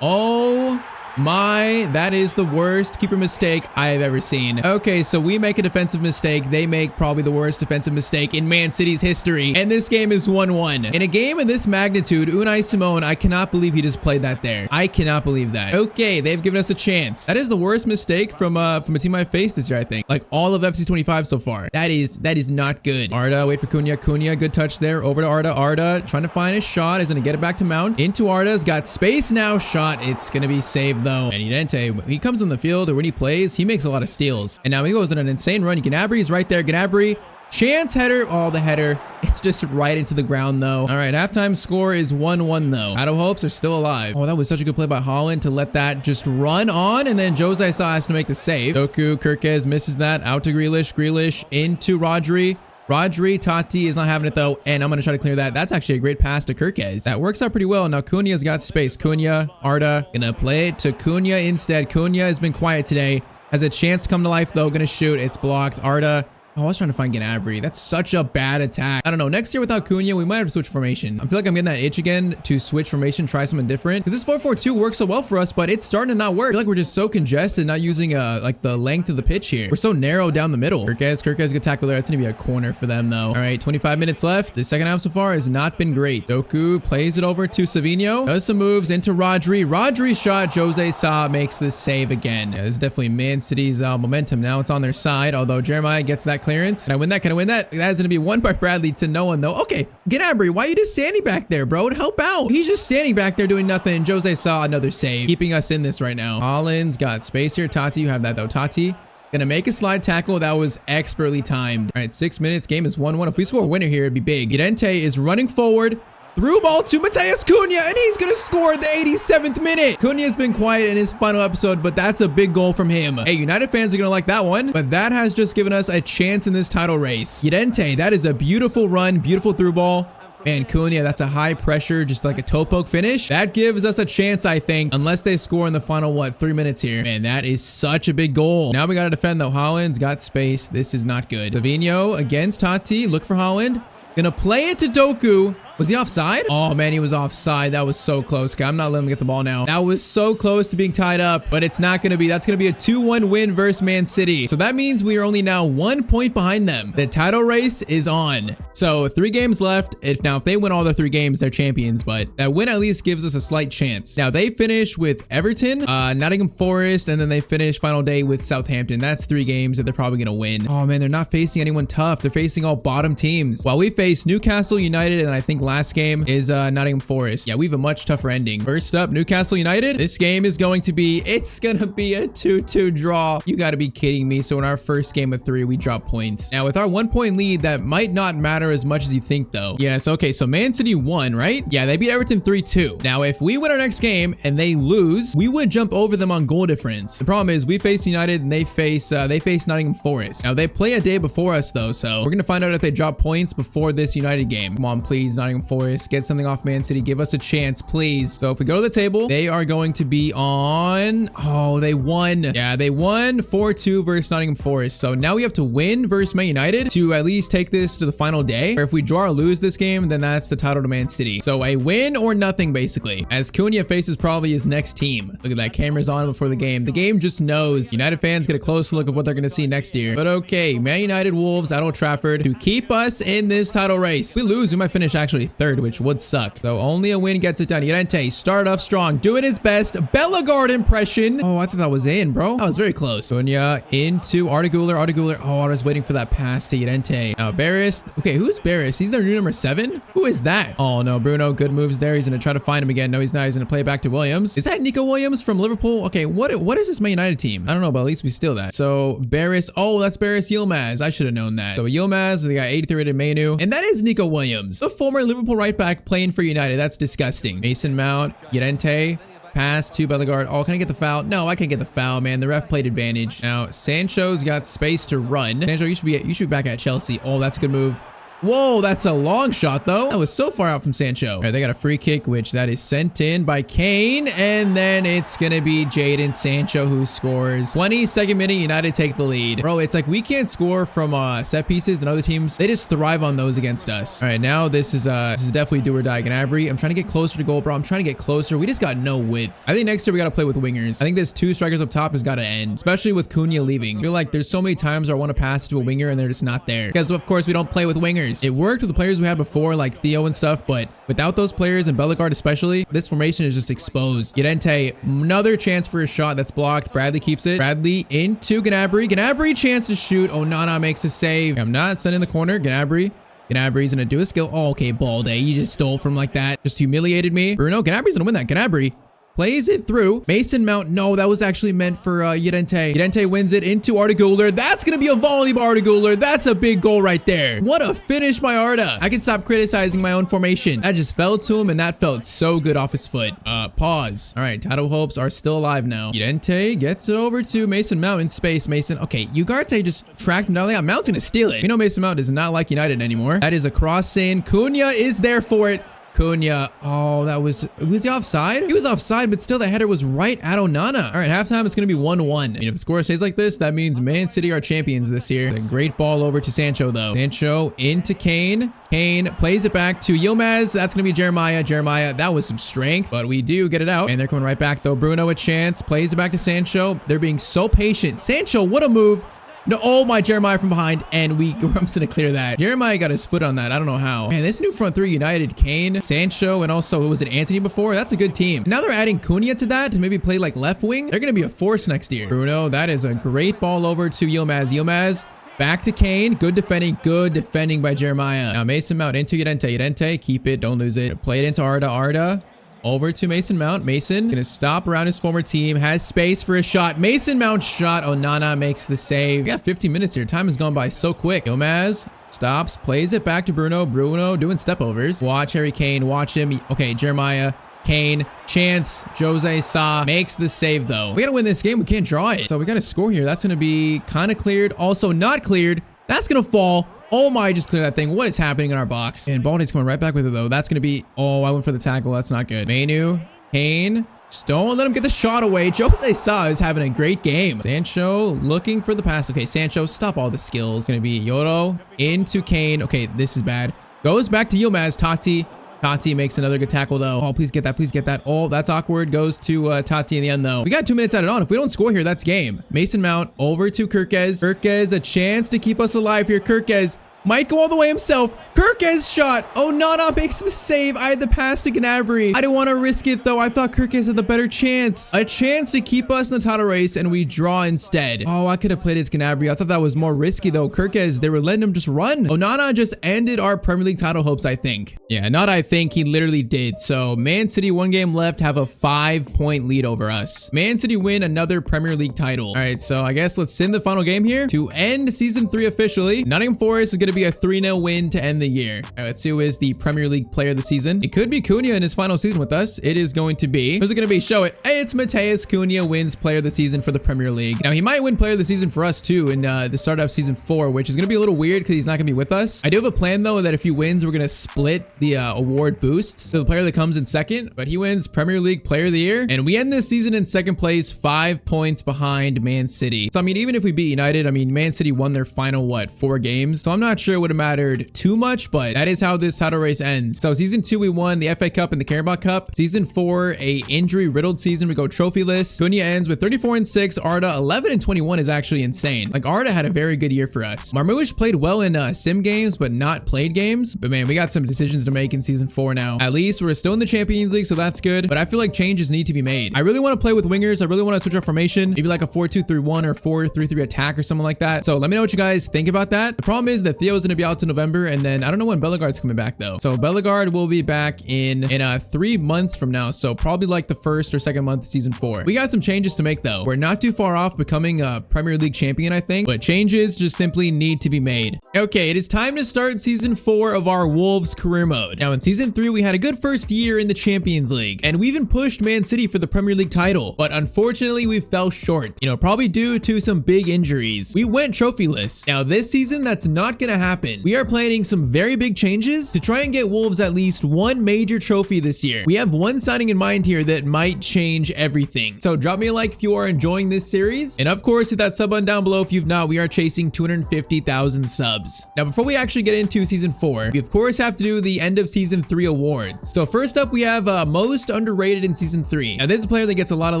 Oh my, that is the worst keeper mistake I have ever seen. Okay, so we make a defensive mistake. They make probably the worst defensive mistake in Man City's history. And this game is 1-1. In a game of this magnitude, Unai Simon, I cannot believe he just played that there. I cannot believe that. Okay, they've given us a chance. That is the worst mistake from a team I faced this year, I think. Like all of FC 25 so far. That is not good. Arda, wait for Cunha. Cunha, good touch there. Over to Arda. Arda trying to find a shot. Is going to get it back to Mount. Into Arda's got space now. Shot. It's going to be saved though. And Llorente, when he comes on the field or when he plays, he makes a lot of steals. And now he goes on an insane run. Gnabry is right there. Gnabry, chance header. Oh, the header. It's just right into the ground though. All right, halftime score is 1-1 though. Out of hopes are still alive. Oh, that was such a good play by Haaland to let that just run on. And then Jose Sa has to make the save. Doku, Kirkes misses that. Out to Grealish. Grealish into Rodri. Rodri, Totti is not having it though, and I'm going to try to clear that. That's actually a great pass to Kirkez. That works out pretty well. Now Cunha's got space. Cunha, Arda, gonna play it to Cunha instead. Cunha has been quiet today. Has a chance to come to life though. Gonna shoot. It's blocked. Arda. Oh, I was trying to find Gnabry. That's such a bad attack. I don't know. Next year without Cunha, we might have to switch formation. I feel like I'm getting that itch again to switch formation, try something different. Because this 4-4-2 works so well for us, but it's starting to not work. I feel like we're just so congested, not using like the length of the pitch here. We're so narrow down the middle. Kirkez, good tackle there. It's going to be a corner for them though. All right, 25 minutes left. The second half so far has not been great. Doku plays it over to Savinho. Does some moves into Rodri. Rodri shot. Jose Sa makes this save again. Yeah, this is definitely Man City's momentum now. It's on their side, although Jeremiah gets that clearance. Can I win that? Can I win that? That's going to be won by Bradley to no one though. Okay, Gnabry, why are you just standing back there, bro? Help out. He's just standing back there doing nothing. Jose saw another save, keeping us in this right now. Holland's got space here. Totti, you have that though. Totti gonna make a slide tackle. That was expertly timed. All right, 6 minutes. Game is 1-1. If we score a winner here, it'd be big. Llorente is running forward. Through ball to Mateus Cunha, and he's going to score at the 87th minute. Cunha has been quiet in his final episode, but that's a big goal from him. Hey, United fans are going to like that one, but that has just given us a chance in this title race. Llorente, that is a beautiful run, beautiful through ball. And Cunha, that's a high pressure, just like a toe poke finish. That gives us a chance, I think, unless they score in the final, 3 minutes here. Man, that is such a big goal. Now we got to defend though. Holland's got space. This is not good. Savinho against Totti. Look for Holland. Gonna play it to Doku. Was he offside? Oh man, he was offside. That was so close. Okay, I'm not letting him get the ball now. That was so close to being tied up, but it's not gonna be. That's gonna be a 2-1 win versus Man City. So that means we are only now 1 point behind them. The title race is on. So 3 games left. If they win all their 3 games, they're champions, but that win at least gives us a slight chance. Now they finish with Everton, Nottingham Forest, and then they finish final day with Southampton. That's 3 games that they're probably gonna win. Oh man, they're not facing anyone tough. They're facing all bottom teams. While we face Newcastle United, and I think last game is Nottingham Forest. Yeah, we have a much tougher ending. First up, Newcastle United. This game is going to be, it's gonna be a 2-2 draw. You gotta be kidding me. So in our first game of 3, we drop points. Now with our 1 point lead, that might not matter as much as you think though. Yes, okay, so Man City won, right? Yeah, they beat Everton 3-2. Now if we win our next game and they lose, we would jump over them on goal difference. The problem is we face United and they face Nottingham Forest. Now they play a day before us though, so we're gonna find out if they drop points before this United game. Come on, please, Nottingham Forest. Get something off Man City. Give us a chance, please. So if we go to the table, they are going to be on... Oh, they won. Yeah, they won 4-2 versus Nottingham Forest. So now we have to win versus Man United to at least take this to the final day. Or if we draw or lose this game, then that's the title to Man City. So a win or nothing, basically. As Cunha faces probably his next team. Look at that. Camera's on before the game. The game just knows. United fans get a close look at what they're going to see next year. But okay, Man United Wolves at Old Trafford to keep us in this title race. If we lose, we might finish actually 3rd, which would suck. So only a win gets it done. Llorente start off strong, doing his best. Bellegarde impression. Oh, I thought that was in, bro. That was very close. Cunha into Arda Güler. Oh, I was waiting for that pass to Llorente. Now Barris. Okay, who's Barris? He's their new number 7. Who is that? Oh no, Bruno. Good moves there. He's gonna try to find him again. No, he's not. He's gonna play it back to Williams. Is that Nico Williams from Liverpool? Okay, what is this Man United team? I don't know, but at least we steal that. So Barris. Oh, that's Barris Yilmaz. I should have known that. So Yilmaz. They got 83 rated Manu, and that is Nico Williams, the former Liverpool right back playing for United. That's disgusting. Mason Mount, Llorente, pass to Bellegarde. Oh, can I get the foul? No, I can't get the foul, man. The ref played advantage. Now Sancho's got space to run. Sancho, you should be back at Chelsea. Oh, that's a good move. Whoa, that's a long shot though. That was so far out from Sancho. All right, they got a free kick, which that is sent in by Kane. And then it's going to be Jadon Sancho who scores. 22nd minute, United take the lead. Bro, it's like we can't score from set pieces, and other teams, they just thrive on those against us. All right, now this is definitely do or die. Gnabry, I'm trying to get closer to goal, bro. I'm trying to get closer. We just got no width. I think next year we got to play with wingers. I think this 2 strikers up top has got to end, especially with Cunha leaving. I feel like there's so many times where I want to pass to a winger and they're just not there. Because of course we don't play with wingers. It worked with the players we had before, like Theo and stuff, but without those players and Bellegarde especially, this formation is just exposed. Llorente, another chance for a shot that's blocked. Bradley keeps it. Bradley into Gnabry. Gnabry chance to shoot. Oh, Nana makes a save. I'm not sending the corner. Gnabry's gonna do a skill. Oh, okay, Balde, you just stole from like that. Just humiliated me. Bruno, Gnabry's gonna win that. Gnabry. plays it through. Mason Mount, no, that was actually meant for Llorente. Llorente wins it into Arda Güler. That's going to be a volley by Arda Güler. That's a big goal right there. What a finish by Arda. I can stop criticizing my own formation. That just fell to him, and that felt so good off his foot. Pause. All right, title hopes are still alive now. Llorente gets it over to Mason Mount in space. Mason, okay, Ugarte just tracked him down. Mount's going to steal it. You know Mason Mount does not like United anymore. That is a cross in. Cunha is there for it. Cunha. Oh, was he offside? He was offside, but still the header was right at Onana. All right, halftime, it's going to be 1-1. And if the score stays like this, that means Man City are champions this year. It's a great ball over to Sancho, though. Sancho into Kane. Kane plays it back to Yilmaz. That's going to be Jeremiah. Jeremiah, that was some strength, but we do get it out. And they're coming right back, though. Bruno a chance. Plays it back to Sancho. They're being so patient. Sancho, what a move. No, oh my, Jeremiah from behind, and I'm just gonna clear that. Jeremiah got his foot on that. I don't know how. Man, this new front three united Kane, Sancho, and also, was it Anthony before? That's a good team. Now they're adding Cunha to that to maybe play like left wing. They're gonna be a force next year. Bruno, that is a great ball over to Yilmaz. Yilmaz, back to Kane. Good defending by Jeremiah. Now Mason Mount into Llorente. Llorente, keep it, don't lose it. Play it into Arda. Arda. Over to Mason Mount. Mason gonna stop around his former team. Has space for a shot. Mason Mount shot. Onana makes the save. We got 50 minutes here. Time has gone by so quick. Yilmaz stops. Plays it back to Bruno. Bruno doing step overs. Watch Harry Kane. Watch him. Okay, Jeremiah. Kane. Chance. Jose Sa makes the save though. We gotta win this game. We can't draw it. So we gotta score here. That's gonna be kind of cleared. Also not cleared. That's gonna fall. Oh my, just clear that thing. What is happening in our box? And Baldy's coming right back with it though. That's going to be, oh, I went for the tackle. That's not good. Manu, Kane, just don't let him get the shot away. Jose Sa is having a great game. Sancho looking for the pass. Okay, Sancho, stop all the skills. Going to be Yoro into Kane. Okay, this is bad. Goes back to Yilmaz. Tati makes another good tackle though. Oh, please get that. Please get that. Oh, that's awkward. Goes to Tati in the end though. We got 2 minutes added on. If we don't score here, that's game. Mason Mount over to Kirkez. Kirkez, a chance to keep us alive here. Kirkez might go all the way himself. Kirkez shot. Oh, Nana makes the save. I had the pass to Gnabry. I didn't want to risk it though. I thought Kirkez had the better chance. A chance to keep us in the title race, and we draw instead. Oh, I could have played as Gnabry. I thought that was more risky though. Kirkez, they were letting him just run. Onana just ended our Premier League title hopes, I think. Yeah, not I think, he literally did. So Man City, 1 game left, have a 5-point lead over us. Man City win another Premier League title. All right, so I guess let's send the final game here to end season 3 officially. Nottingham Forest is going to be a 3-0 win to end the year. All right, let's see who is the Premier League player of the season. It could be Cunha in his final season with us. It is going to be, who's it going to be? Show it. Hey, it's Mateus Cunha wins player of the season for the Premier League. Now he might win player of the season for us too in the start of season 4, which is going to be a little weird because he's not going to be with us. I do have a plan though that if he wins, we're going to split the award boosts. So the player that comes in second, but he wins Premier League player of the year. And we end this season in second place, 5 points behind Man City. So I mean, even if we beat United, I mean, Man City won their final, what, 4 games? So I'm not sure it would have mattered too much, but that is how this title race ends. So season 2, we won the FA Cup and the Carabao Cup. Season 4, a injury riddled season. We go trophyless. Cunha ends with 34-6. Arda 11-21 is actually insane. Like Arda had a very good year for us. Marmoush played well in sim games, but not played games. But man, we got some decisions to make in season 4 now. At least we're still in the Champions League, so that's good. But I feel like changes need to be made. I really want to play with wingers. I really want to switch up formation. Maybe like a 4-2-3-1 or 4-3-3 attack or something like that. So let me know what you guys think about that. The problem is that Theo is going to be out to November, and then I don't know when Bellegarde's coming back though. So Bellegarde will be back in 3 months from now. So probably like the 1st or 2nd month of season 4. We got some changes to make though. We're not too far off becoming a Premier League champion, I think, but changes just simply need to be made. Okay, it is time to start season 4 of our Wolves career mode. Now in season 3, we had a good first year in the Champions League, and we even pushed Man City for the Premier League title, but unfortunately we fell short, probably due to some big injuries. We went trophyless. Now this season, that's not gonna happen. We are planning some very big changes to try and get Wolves at least 1 major trophy this year. We have 1 signing in mind here that might change everything. So drop me a like if you are enjoying this series, and of course hit that sub button down below if you've not. We are chasing 250,000 subs. Now before we actually get into season 4, we of course have to do the end of season 3 awards. So first up, we have most underrated in season 3. Now this is a player that gets a lot of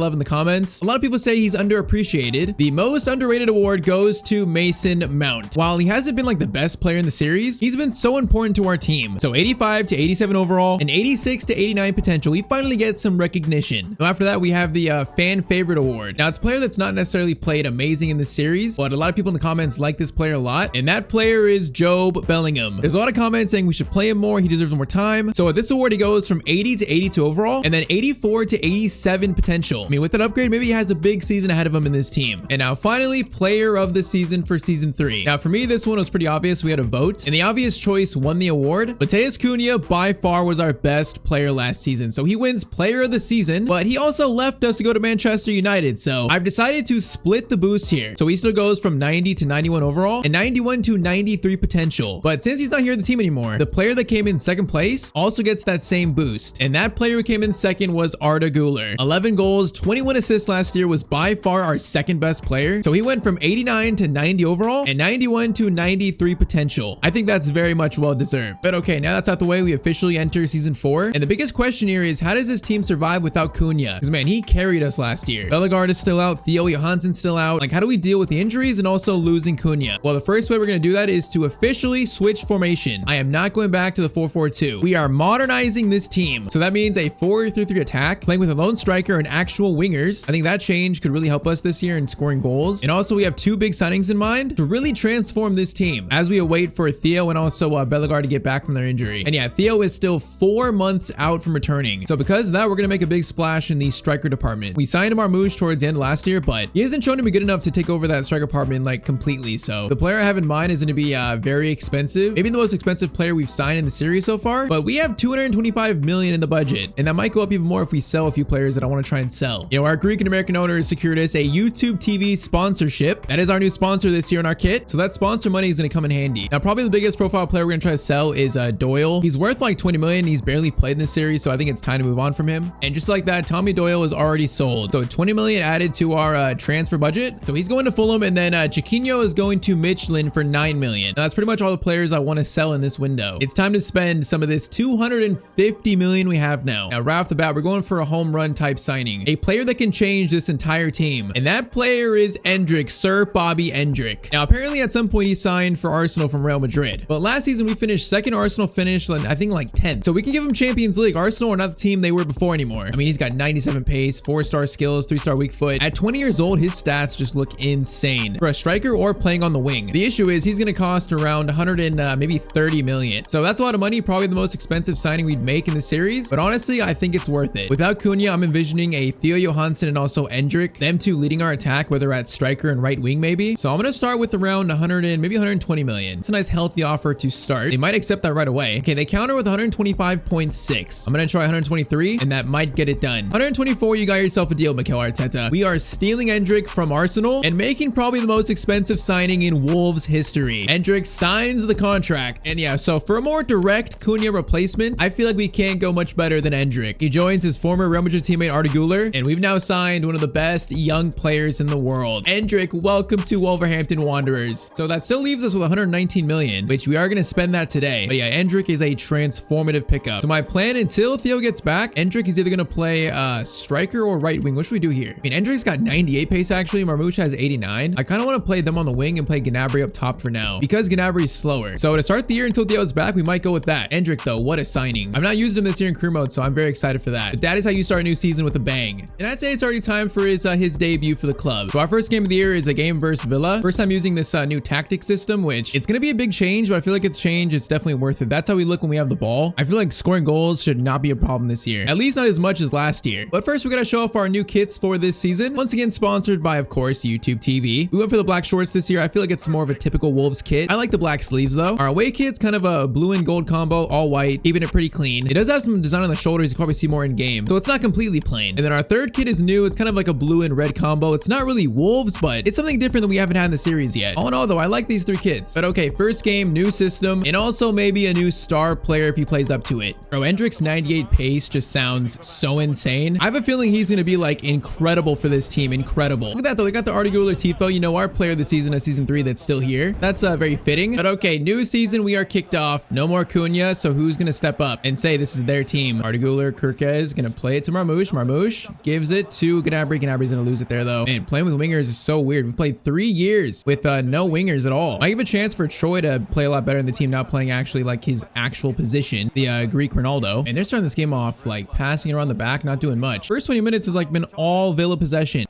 love in the comments. A lot of people say he's underappreciated. The most underrated award goes to Mason Mount. While he hasn't been like the best player in the series, he's been so important to our team. So 85 to 87 overall and 86 to 89 potential. We finally get some recognition. Now after that, we have the fan favorite award. Now it's a player that's not necessarily played amazing in this series, but a lot of people in the comments like this player a lot, and that player is Job Bellingham. There's a lot of comments saying we should play him more. He deserves more time. So with this award, he goes from 80 to 82 overall and then 84 to 87 potential. I mean, with that upgrade, maybe he has a big season ahead of him in this team. And now finally, player of the season for season 3. Now for me, this one was pretty obvious. We had a vote and the obvious choice won the award. Matheus Cunha by far was our best player last season. So he wins player of the season, but he also left us to go to Manchester United. So I've decided to split the boost here. So he still goes from 90 to 91 overall and 91 to 93 potential. But since he's not here at the team anymore, the player that came in second place also gets that same boost. And that player who came in second was Arda Güler. 11 goals, 21 assists last year, was by far our second best player. So he went from 89 to 90 overall and 91 to 93 potential. I think that's very much well deserved. But okay, now that's out the way, we officially enter season 4. And the biggest question here is, how does this team survive without Cunha? Because man, he carried us last year. Bellegarde is still out, Theo Johansson's still out. Like, how do we deal with the injuries and also losing Cunha? Well, the first way we're going to do that is to officially switch formation. I am not going back to the 4-4-2. We are modernizing this team. So that means a 4-3-3 attack, playing with a lone striker and actual wingers. I think that change could really help us this year in scoring goals. And also we have 2 big signings in mind to really transform this team as we await for Theo and also Bellegarde to get back from their injury. And yeah, Theo is still 4 months out from returning. So because of that, we're going to make a big splash in the striker department. We signed Marmoush towards the end last year, but he hasn't shown to be good enough to take over that striker department like completely. So the player I have in mind is going to be very expensive, maybe the most expensive player we've signed in the series so far, but we have 225 million in the budget, and that might go up even more if we sell a few players that I want to try and sell. You know, our Greek and American owners secured us a YouTube TV sponsorship. That is our new sponsor this year in our kit, so that sponsor money is going to come in handy. Now probably the biggest profile player we're going to try to sell is Doyle. He's worth like 20 million. He's barely played in this series, so I think it's time to move on from him. And just like that, Tommy Doyle is already sold, so 20 million added to our transfer budget. So he's going to Fulham, and then Chiquinho is going to Michelin for 9 million. Now, that's pretty much all the players I want to sell in this window. It's time to spend some of this 250 million we have now. Now right off the bat, we're going for a home run type signing, a player that can change this entire team, and that player is Endrick, Sir Bobby Endrick. Now apparently at some point he signed for Arsenal from Real Madrid, but last season we finished second. Arsenal finished I think like 10th, so we can give him Champions League. Arsenal are not the team they were before anymore. I mean, he's got 97 pace, 4-star skills, 3-star weak foot. At 20 years old, his stats just look insane for a striker or playing on the wing. The issue is he's going to cost around 100 and maybe 30 million, so that's a lot of money. Probably the most expensive signing we'd make in the series, but honestly I think it's worth it. Without Cunha, I'm envisioning a Theo Johansson and also Endrick, them two leading our attack, whether at striker and right wing maybe. So I'm going to start with around 100 and maybe 120 million. It's a nice healthy offer to start. They might accept that right away. Okay, they counter with 125.6. I'm going to try 123 and that might get it done. 124, you got yourself a deal, Mikel Arteta. We are stealing Endrick from Arsenal and making probably the most expensive signing in Wolves history. Endrick signs the contract, and yeah, so for a more direct Cunha replacement, I feel like we can't go much better than Endrick. He joins his former Real Madrid teammate Arda Güler, and we've now signed one of the best young players in the world. Endrick, welcome to Wolverhampton Wanderers. So that still leaves us with 119 million, which we are going to spend that today. But yeah, Endrick is a transformative pickup. So my plan until Theo gets back, Endrick is either going to play striker or right wing. What should we do here? I mean, Endrick's got 98 pace actually. Marmoush has 89. I kind of want to play them on the wing and play Gnabry up top for now because Gnabry is slower. So to start the year until Theo's back, we might go with that. Endrick though, what a signing. I've not used him this year in crew mode, so I'm very excited for that. But that is how you start a new season, with a bang. And I'd say it's already time for his debut for the club. So our first game of the year is a game versus Villa. First time using this new tactic system, which it's going to be a big change, but I feel like it's change. It's definitely worth it. That's how we look when we have the ball. I feel like scoring goals should not be a problem this year, at least not as much as last year. But first, we got to show off our new kits for this season. Once again, sponsored by, of course, YouTube TV. We went for the black shorts this year. I feel like it's more of a typical Wolves kit. I like the black sleeves though. Our away kit's kind of a blue and gold combo, all white, keeping it pretty clean. It does have some design on the shoulders. You can probably see more in game, so it's not completely plain. And then our third kit is new. It's kind of like a blue and red combo. It's not really Wolves, but it's something different than we haven't had in the series yet. All in all though, I like these 3 kits. But okay, first game, new system, and also maybe a new star player if he plays up to it. Bro, Endrick's 98 pace just sounds so insane. I have a feeling he's going to be like incredible for this team. Incredible. Look at that though. We got the Arda Güler Tifo, you know, our player of the season of season 3 that's still here. That's very fitting. But okay, new season, we are kicked off. No more Cunha, so who's going to step up and say this is their team? Arda Güler, Kirkez going to play it to Marmoush. Marmoush gives it to Gnabry. Gnabry's going to lose it there though. Man, playing with wingers is so weird. We played 3 years with no wingers at all. I give a chance for Troy to play a lot better in the team now playing actually like his actual position, the Greek Ronaldo. And they're starting this game off like passing it around the back, not doing much. First 20 minutes has like been all Villa possession.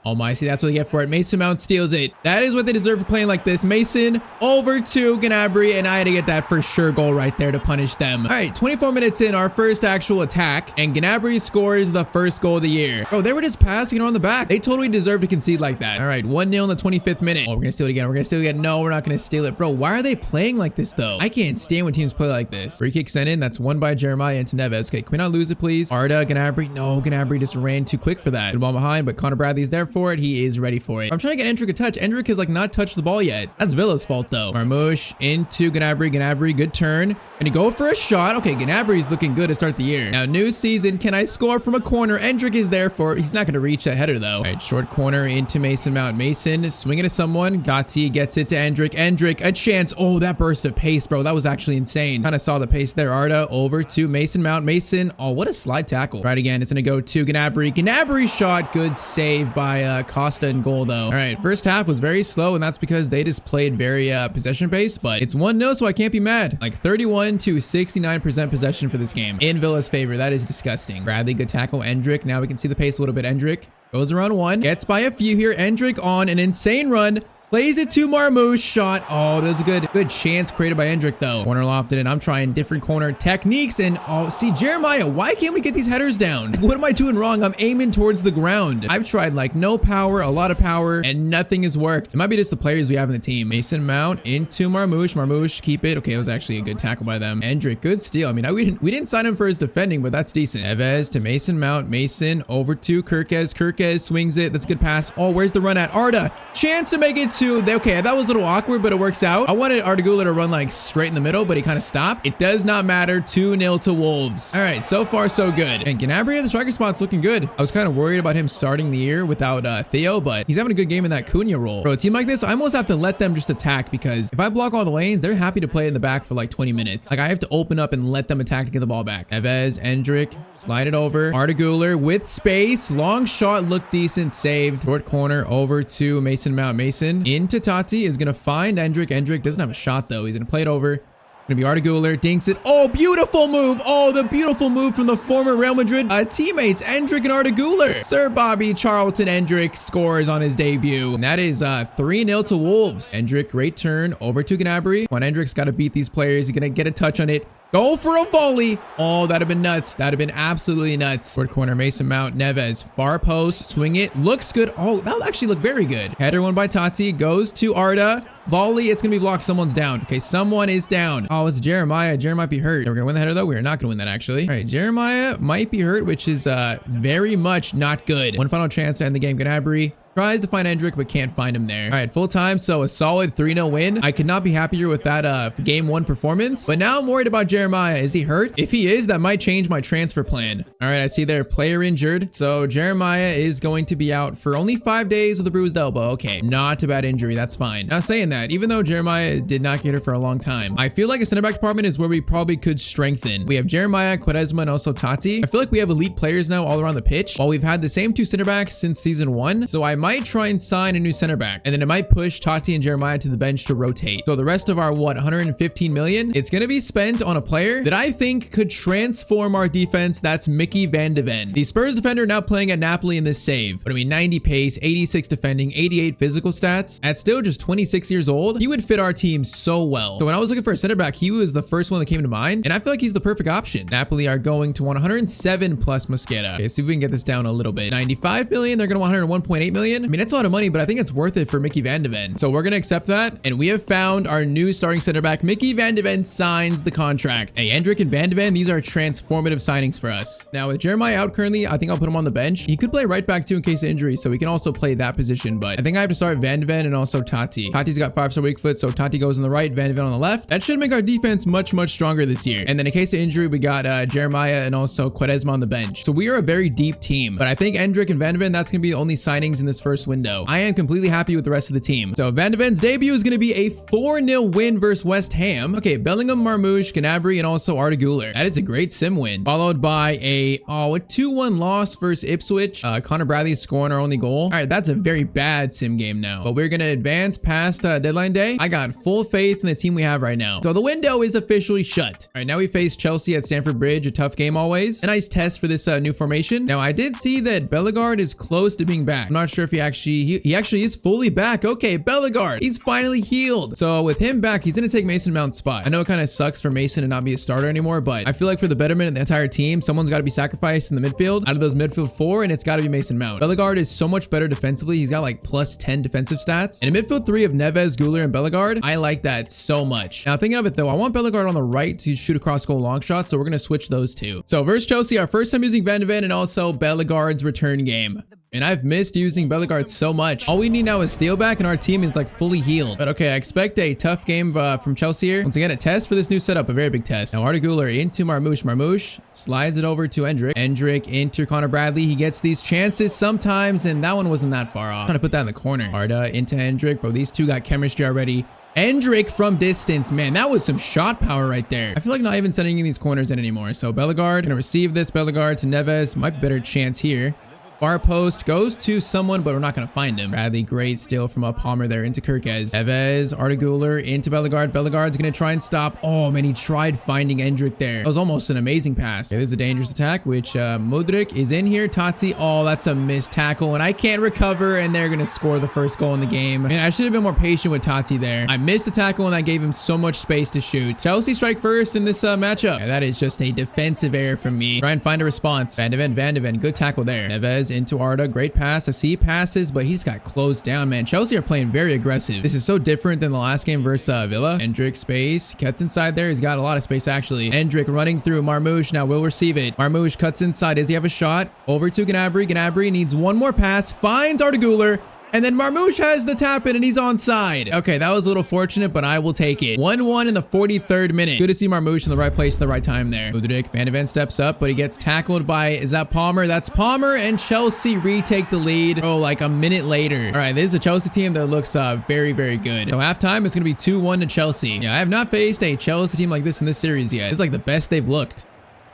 Oh my, see, that's what they get for it. Mason Mount steals it. That is what they deserve for playing like this. Mason over to Gnabry, and I had to get that for sure goal right there to punish them. All right, 24 minutes in, our first actual attack, and Gnabry scores the first goal of the year. Oh, they were just passing it on the back. They totally deserve to concede like that. All right, 1-0 in the 25th minute. Oh, we're gonna steal it again. We're gonna steal it again. No, we're not gonna steal it. Bro, why are they playing like this though? I can't stand when teams play like this. Free kick sent in. That's won by Jeremiah into Neves. Okay, can we not lose it, please? Arda, Gnabry. No, Gnabry just ran too quick for that. Good ball behind, but Connor Bradley's there for it. He is ready for it. I'm trying to get Endrick a touch. Endrick has like not touched the ball yet. That's Villa's fault though. Marmoush into Gnabry. Gnabry, good turn. And he go for a shot. Okay, Gnabry's looking good to start the year. Now, new season. Can I score from a corner? Endrick is there for it. He's not going to reach that header though. All right, short corner into Mason Mount. Mason swinging to someone. Gatti gets it to Endrick. Endrick, a chance. Oh, that burst of pace, bro. That was actually insane. Kind of saw the pace there. Arda over to Mason Mount. Mason. Oh, what a slide tackle. Right again. It's going to go to Gnabry. Gnabry shot. Good save by Costa in goal though. All right, first half was very slow, and that's because they just played very possession based, but it's 1-0, so I can't be mad. Like 31 to 69% possession for this game in Villa's favor. That is disgusting. Bradley, good tackle. Endrick. Now we can see the pace a little bit. Endrick goes around one, gets by a few here. Endrick on an insane run. Plays it to Marmoush. Shot. Oh, that's a good chance created by Endrick though. Corner lofted, and I'm trying different corner techniques. And oh, see, Jeremiah, why can't we get these headers down? What am I doing wrong? I'm aiming towards the ground. I've tried like no power, a lot of power, and nothing has worked. It might be just the players we have in the team. Mason Mount into Marmoush. Marmoush, keep it. Okay, it was actually a good tackle by them. Endrick, good steal. I mean, we didn't sign him for his defending, but that's decent. Neves to Mason Mount. Mason over to Kirkez. Kirkez swings it. That's a good pass. Oh, where's the run at? Arda, chance to make it to. Okay, that was a little awkward, but it works out. I wanted Arda Güler to run like straight in the middle, but he kind of stopped. It does not matter. 2-0 to Wolves. All right, so far so good. And Gnabry at the striker spot's looking good. I was kind of worried about him starting the year without Theo, but he's having a good game in that Cunha role. Bro, a team like this, I almost have to let them just attack, because if I block all the lanes, they're happy to play in the back for like 20 minutes. Like I have to open up and let them attack to get the ball back. Neves, Endrick, slide it over. Arda Güler with space. Long shot, looked decent, saved. Short corner over to Mason Mount. Mason into Tati is going to find Endrick. Endrick doesn't have a shot though. He's going to play it over. Gonna be Arda Güler, dinks it. Oh, beautiful move. Oh, the beautiful move from the former Real Madrid teammates, Endrick and Arda Güler. Sir Bobby Charlton Endrick scores on his debut. And that is 3-0 to Wolves. Endrick, great turn over to Gnabry. When Endrick's got to beat these players, he's gonna get a touch on it. Go for a volley. Oh, that'd have been nuts. That'd have been absolutely nuts. Short corner, Mason Mount, Neves, far post, swing it. Looks good. Oh, that'll actually look very good. Header won by Tati, goes to Arda. Volley, it's gonna be blocked. Someone's down. Okay, someone is down. Oh, it's Jeremiah. Jeremiah might be hurt. We're gonna win the header though. We are not gonna win that actually. All right, Jeremiah might be hurt, which is very much not good. One final chance to end the game. Gnabry tries to find Endrick, but can't find him there. All right, full time. So a solid 3-0 win. I could not be happier with that game one performance, but now I'm worried about Jeremiah. Is he hurt? If he is, that might change my transfer plan. All right, I see their player injured. So Jeremiah is going to be out for only 5 days with a bruised elbow. Okay, not a bad injury. That's fine. Now saying that, even though Jeremiah did not get it for a long time, I feel like a center back department is where we probably could strengthen. We have Jeremiah, Quaresma, and also Tati. I feel like we have elite players now all around the pitch, while we've had the same two center backs since season 1. So I might try and sign a new center back, and then it might push Tati and Jeremiah to the bench to rotate. So the rest of our 115 million, it's going to be spent on a player that I think could transform our defense. That's Mickey van de Ven, the Spurs defender now playing at Napoli in this save. But I mean, 90 pace, 86 defending, 88 physical stats. At still just 26 years old, he would fit our team so well. So when I was looking for a center back, he was the first one that came to mind, and I feel like he's the perfect option. Napoli are going to 107 plus Mosquera. Okay, see if we can get this down a little bit. 95 million, they're going to 101.8 million. I mean, it's a lot of money, but I think it's worth it for Mickey van de Ven. So we're going to accept that, and we have found our new starting center back. Mickey van de Ven signs the contract. Hey, Endrick and Van de Ven, these are transformative signings for us. Now with Jeremiah out currently, I think I'll put him on the bench. He could play right back too in case of injury, so we can also play that position, but I think I have to start Van de Ven and also Tati. Tati's got 5-star weak foot, so Tati goes on the right, Van de Ven on the left. That should make our defense much stronger this year. And then in case of injury, we got Jeremiah and also Quaresma on the bench. So we are a very deep team, but I think Endrick and Van de Ven, that's going to be the only signings in this first window. I am completely happy with the rest of the team. So Van de Ven's debut is going to be a 4-0 win versus West Ham. Okay, Bellingham, Marmoush, Gnabry, and also Arda Güler. That is a great sim win. Followed by a 2-1 loss versus Ipswich. Connor Bradley scoring our only goal. All right, that's a very bad sim game now. But we're going to advance past deadline day. I got full faith in the team we have right now. So the window is officially shut. All right, now we face Chelsea at Stamford Bridge. A tough game always. A nice test for this new formation. Now, I did see that Bellegarde is close to being back. I'm not sure if he actually is fully back. Okay, Bellegarde. He's finally healed. So with him back, he's going to take Mason Mount's spot. I know it kind of sucks for Mason to not be a starter anymore, but I feel like for the betterment of the entire team, someone's got to be sacrificed in the midfield out of those midfield 4, and it's got to be Mason Mount. Bellegarde is so much better defensively. He's got like +10 defensive stats. And a midfield 3 of Neves, Güler, and Bellegarde, I like that so much. Now, thinking of it though, I want Bellegarde on the right to shoot a cross-goal long shot, so we're going to switch those two. So versus Chelsea, our first time using Van de Ven and also Bellegarde's return game. And I've missed using Bellegarde so much. All we need now is Theo back and our team is like fully healed. But okay, I expect a tough game from Chelsea here. Once again, a test for this new setup, a very big test. Now Arda Güler into Marmoush. Marmoush slides it over to Endrick. Endrick into Connor Bradley. He gets these chances sometimes, and that one wasn't that far off. I'm trying to put that in the corner. Arda into Endrick. Bro, these two got chemistry already. Endrick from distance, man, that was some shot power right there. I feel like not even sending in these corners in anymore. So Bellegarde gonna receive this. Bellegarde to Neves. Might be better chance here. Far post goes to someone, but we're not going to find him. Bradley, great steal from up Palmer there into Kirkez. Neves, Arda Güler into Bellegarde. Bellegarde's going to try and stop. Oh, man, he tried finding Endrick there. That was almost an amazing pass. Okay, this is a dangerous attack, which Mudryk is in here. Tati, oh, that's a missed tackle, and I can't recover, and they're going to score the first goal in the game. Man, I should have been more patient with Tati there. I missed the tackle, and I gave him so much space to shoot. Chelsea strike first in this matchup. Yeah, that is just a defensive error from me. Try and find a response. Van de Ven, good tackle there. Neves into Arda, great pass. I see he passes, but he's got closed down, man. Chelsea are playing very aggressive. This is so different than the last game versus Villa. Endrick space, cuts inside there. He's got a lot of space actually. Endrick running through. Marmoush now will receive it. Marmoush cuts inside. Does he have a shot? Over to Gnabry. Gnabry needs one more pass, finds Arda Güler. And then Marmoush has the tap in and he's onside. Okay, that was a little fortunate, but I will take it. 1-1 in the 43rd minute. Good to see Marmoush in the right place at the right time there. Mudryk, Van de Ven steps up, but he gets tackled by, is that Palmer? That's Palmer, and Chelsea retake the lead. Oh, like a minute later. All right, this is a Chelsea team that looks very, very good. So halftime, it's going to be 2-1 to Chelsea. Yeah, I have not faced a Chelsea team like this in this series yet. It's like the best they've looked.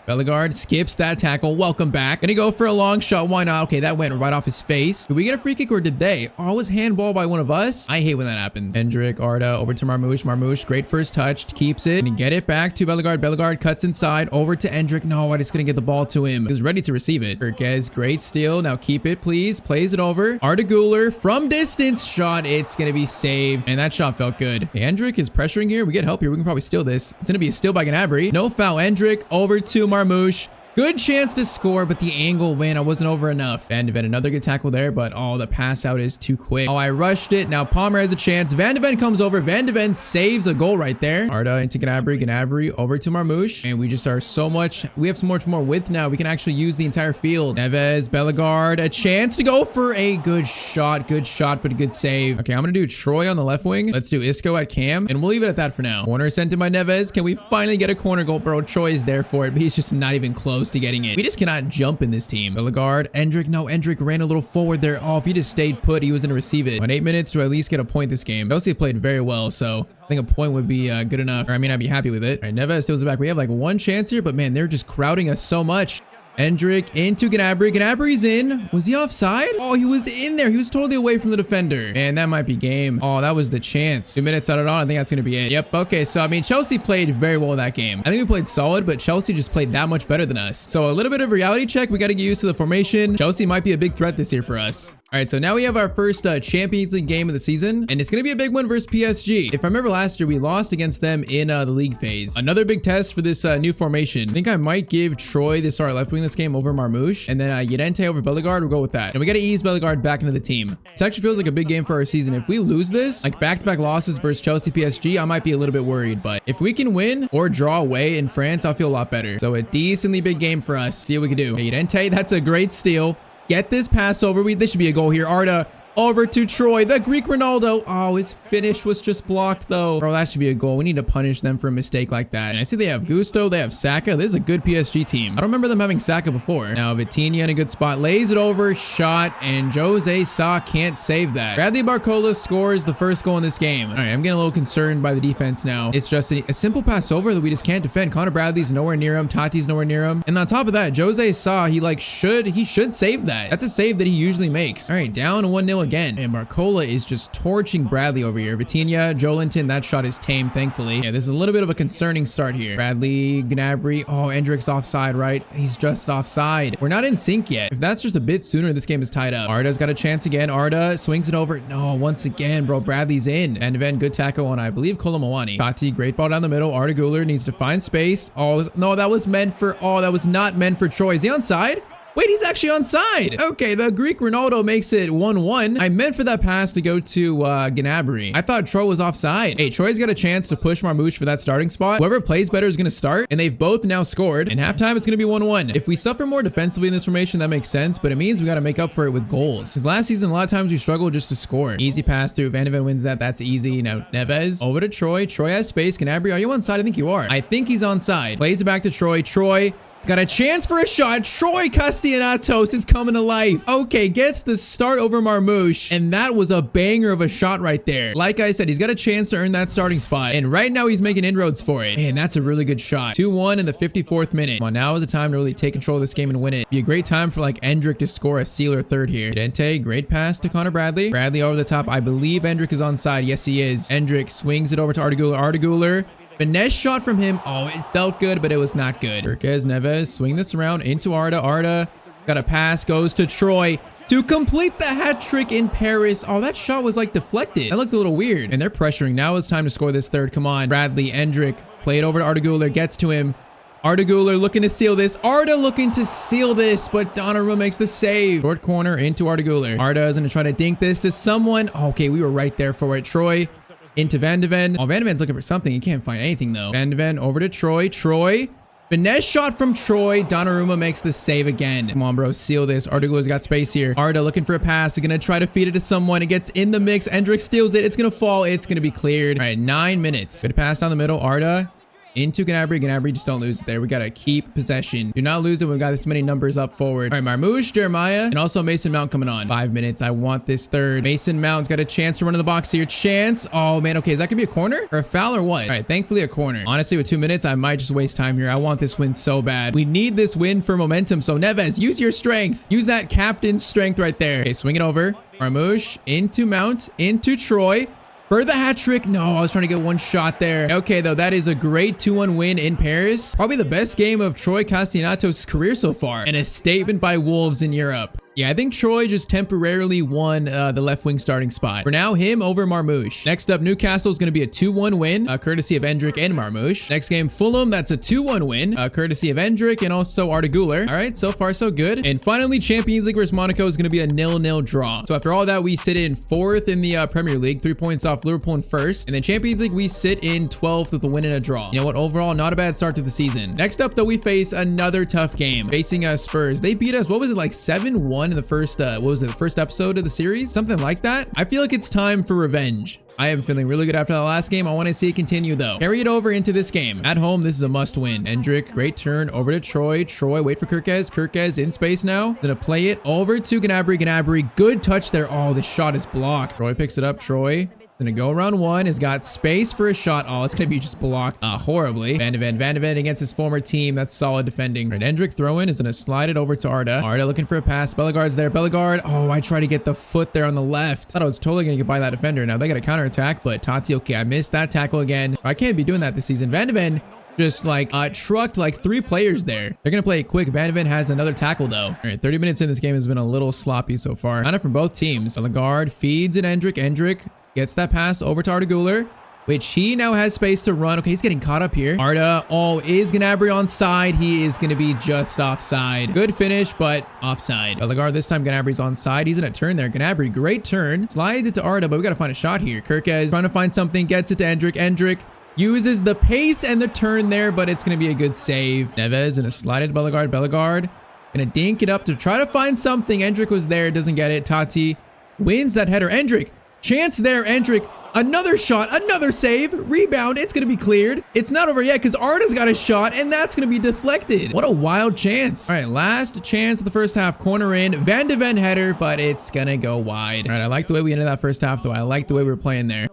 Bellegarde skips that tackle. Welcome back. Gonna go for a long shot. Why not? Okay, that went right off his face. Did we get a free kick or did they? Oh, it was handball by one of us. I hate when that happens. Endrick, Arda, over to Marmoush. Marmoush, great first touch. Keeps it. And get it back to Bellegarde. Bellegarde cuts inside. Over to Endrick. No, I just couldn't get the ball to him. He was ready to receive it. Kirkez, great steal. Now keep it, please. Plays it over. Arda Güler from distance. Shot. It's gonna be saved. And that shot felt good. Okay, Endrick is pressuring here. We get help here. We can probably steal this. It's gonna be a steal by Gnabry. No foul. Endrick over to Marmoush. Good chance to score, but the angle win. I wasn't over enough. Van de Ven, another good tackle there, but oh, the pass out is too quick. Oh, I rushed it. Now Palmer has a chance. Van de Ven comes over. Van de Ven saves a goal right there. Arda into Gnabry. Gnabry over to Marmoush. And we just are so much. We have so much more width now. We can actually use the entire field. Neves, Bellegarde, a chance to go for a good shot. Good shot, but a good save. Okay, I'm going to do Troy on the left wing. Let's do Isco at cam, and we'll leave it at that for now. Corner sent in by Neves. Can we finally get a corner goal? Bro, Troy is there for it, but he's just not even close to getting it. We just cannot jump in this team. Bellegarde, Endrick. No, Endrick ran a little forward there. Oh, if he just stayed put, he was going to receive it. On 8 minutes to at least get a point this game. Chelsea played very well, so I think a point would be good enough. Or I mean, I'd be happy with it. All right, Neves steals it back. We have like one chance here, but man, they're just crowding us so much. Endrick into Gnabry. Gnabry's in. Was he offside? Oh, he was in there. He was totally away from the defender. And that might be game. Oh, that was the chance. 2 minutes out of it on. I think that's going to be it. Yep. Okay. So, I mean, Chelsea played very well that game. I think we played solid, but Chelsea just played that much better than us. So a little bit of reality check. We got to get used to the formation. Chelsea might be a big threat this year for us. All right, so now we have our first Champions League game of the season, and it's going to be a big one versus PSG. If I remember last year, we lost against them in the league phase. Another big test for this new formation. I think I might give Troy the start left wing this game over Marmoush, and then Llorente over Bellegarde. We'll go with that. And we got to ease Bellegarde back into the team. This actually feels like a big game for our season. If we lose this, like back-to-back losses versus Chelsea, PSG, I might be a little bit worried, but if we can win or draw away in France, I'll feel a lot better. So a decently big game for us. See what we can do. Llorente, that's a great steal. Get this pass over. This should be a goal here. Arda. over to Troy, the Greek Ronaldo. Oh, his finish was just blocked though. Bro, that should be a goal. We need to punish them for a mistake like that. And I see they have Gusto, they have Saka. This is a good PSG team. I don't remember them having Saka before. Now Vitinha in a good spot, lays it over, shot, and Jose Sa can't save that. Bradley Barcola scores the first goal in this game. All right, I'm getting a little concerned by the defense now. It's just a simple pass over that we just can't defend. Connor Bradley's nowhere near him. Tati's nowhere near him. And on top of that, Jose Sa, he should save that. That's a save that he usually makes. All right, down 1-0 again. And Barcola is just torching Bradley over here. Vitinha, Joelinton, that shot is tame, thankfully. Yeah, this is a little bit of a concerning start here. Bradley, Gnabry. Oh, Endrick's offside, right? He's just offside. We're not in sync yet. If that's just a bit sooner, this game is tied up. Arda's got a chance again. Arda swings it over. No, once again, bro. Bradley's in. Van de Ven, good tackle on, I believe, Kolomawani. Tati, great ball down the middle. Arda Güler needs to find space. Oh, no, that was not meant for Troy. Is he onside? Wait, he's actually onside. Okay, the Greek Ronaldo makes it 1-1. I meant for that pass to go to Gnabry. I thought Troy was offside. Hey, Troy's got a chance to push Marmoush for that starting spot. Whoever plays better is going to start, and they've both now scored. In halftime, it's going to be 1-1. If we suffer more defensively in this formation, that makes sense, but it means we got to make up for it with goals. Because last season, a lot of times we struggled just to score. Easy pass through. Van de Ven wins that. That's easy. Now, Neves over to Troy. Troy has space. Gnabry, are you onside? I think you are. I think he's onside. Plays it back to Troy. Troy got a chance for a shot. Troy Castellanos is coming to life. Okay, gets the start over Marmoush, and that was a banger of a shot right there. Like I said, he's got a chance to earn that starting spot, and right now he's making inroads for it. And that's a really good shot. 2-1 in the 54th minute. Come on, now is the time to really take control of this game and win it. Be a great time for like Endrick to score a sealer third here. Dente, great pass to Connor Bradley. Bradley over the top. I believe Endrick is onside. Yes, he is. Endrick swings it over to Arda Güler. Arda Güler. Finesse shot from him. Oh, it felt good, but it was not good. Urquez, Neves, swing this around into Arda. Arda got a pass, goes to Troy to complete the hat trick in Paris. Oh, that shot was like deflected. That looked a little weird. And they're pressuring. Now it's time to score this third. Come on. Bradley, Endrick, play it over to Arda Güler, gets to him. Arda Güler looking to seal this. Arda looking to seal this, but Donnarumma makes the save. Short corner into Arda Güler. Arda is going to try to dink this to someone. Okay, we were right there for it. Troy into Van de Ven. Oh, Van de Ven's looking for something. He can't find anything though. Van de Ven over to Troy. Troy. Finesse shot from Troy. Donnarumma makes the save again. Come on, bro. Seal this. Arda Güler's got space here. Arda looking for a pass. He's going to try to feed it to someone. It gets in the mix. Endrick steals it. It's going to fall. It's going to be cleared. All right, 9 minutes. Good pass down the middle. Arda into Gnabry. Gnabry, just don't lose it there. We got to keep possession. Do not lose it. We've got this many numbers up forward. All right, Marmoush, Jeremiah, and also Mason Mount coming on. 5 minutes. I want this third. Mason Mount's got a chance to run in the box here. Chance. Oh, man. Okay, is that going to be a corner or a foul or what? All right, thankfully a corner. Honestly, with 2 minutes, I might just waste time here. I want this win so bad. We need this win for momentum. So, Neves, use your strength. Use that captain's strength right there. Okay, swing it over. Marmoush into Mount, into Troy. For the hat trick. No, I was trying to get one shot there. Okay, though, that is a great 2-1 win in Paris. Probably the best game of Troy Castellanos' career so far. And a statement by Wolves in Europe. Yeah, I think Troy just temporarily won the left wing starting spot. For now, him over Marmoush. Next up, Newcastle is going to be a 2-1 win, courtesy of Endrick and Marmoush. Next game, Fulham, that's a 2-1 win, courtesy of Endrick and also Arda Güler. All right, so far so good. And finally, Champions League versus Monaco is going to be a 0-0 draw. So after all that, we sit in 4th in the Premier League, 3 points off Liverpool in 1st. And then Champions League, we sit in 12th with a win and a draw. You know what? Overall, not a bad start to the season. Next up, though, we face another tough game. Facing Spurs. They beat us, what was it, like 7-1 in the first what was it, the first episode of the series, something like that. I feel like it's time for revenge. I am feeling really good after the last game. I want to see it continue though. Carry it over into this game. At home, this is a must win. Endrick, great turn over to Troy. Troy, wait for Kirkez. Kirkez in space now. Gonna play it over to Gnabry. Gnabry, good touch there. Oh, the shot is blocked. Troy picks it up. Troy gonna go around one. Has got space for a shot. Oh, it's gonna be just blocked horribly. Van de Ven against his former team. That's solid defending. Right, Endrick throw in is gonna slide it over to Arda. Arda looking for a pass. Bellegarde's there. Bellegarde. Oh, I tried to get the foot there on the left. Thought I was totally gonna get by that defender. Now they got a counter attack, but Tati, okay, I missed that tackle again. I can't be doing that this season. Van de Ven just like trucked like 3 players there. They're gonna play it quick. Van de Ven has another tackle though. All right, 30 minutes in, this game has been a little sloppy so far. Kind of from both teams. Bellegarde feeds it Endrick. Endrick gets that pass over to Arda Güler, which he now has space to run. Okay, he's getting caught up here. Arda, oh, is Gnabry onside? He is going to be just offside. Good finish, but offside. Bellegarde this time, Gnabry's onside. He's going to turn there. Gnabry, great turn. Slides it to Arda, but we got to find a shot here. Kirkez trying to find something, gets it to Endrick. Endrick uses the pace and the turn there, but it's going to be a good save. Neves going to slide it to Bellegarde. Bellegarde going to dink it up to try to find something. Endrick was there, doesn't get it. Tati wins that header. Endrick, chance there. Endrick, another shot, another save, rebound. It's going to be cleared. It's not over yet because Arda's got a shot and that's going to be deflected. What a wild chance. All right, last chance of the first half. Corner in. Van de Ven header, but it's going to go wide. All right, I like the way we ended that first half, though. I like the way we were playing there.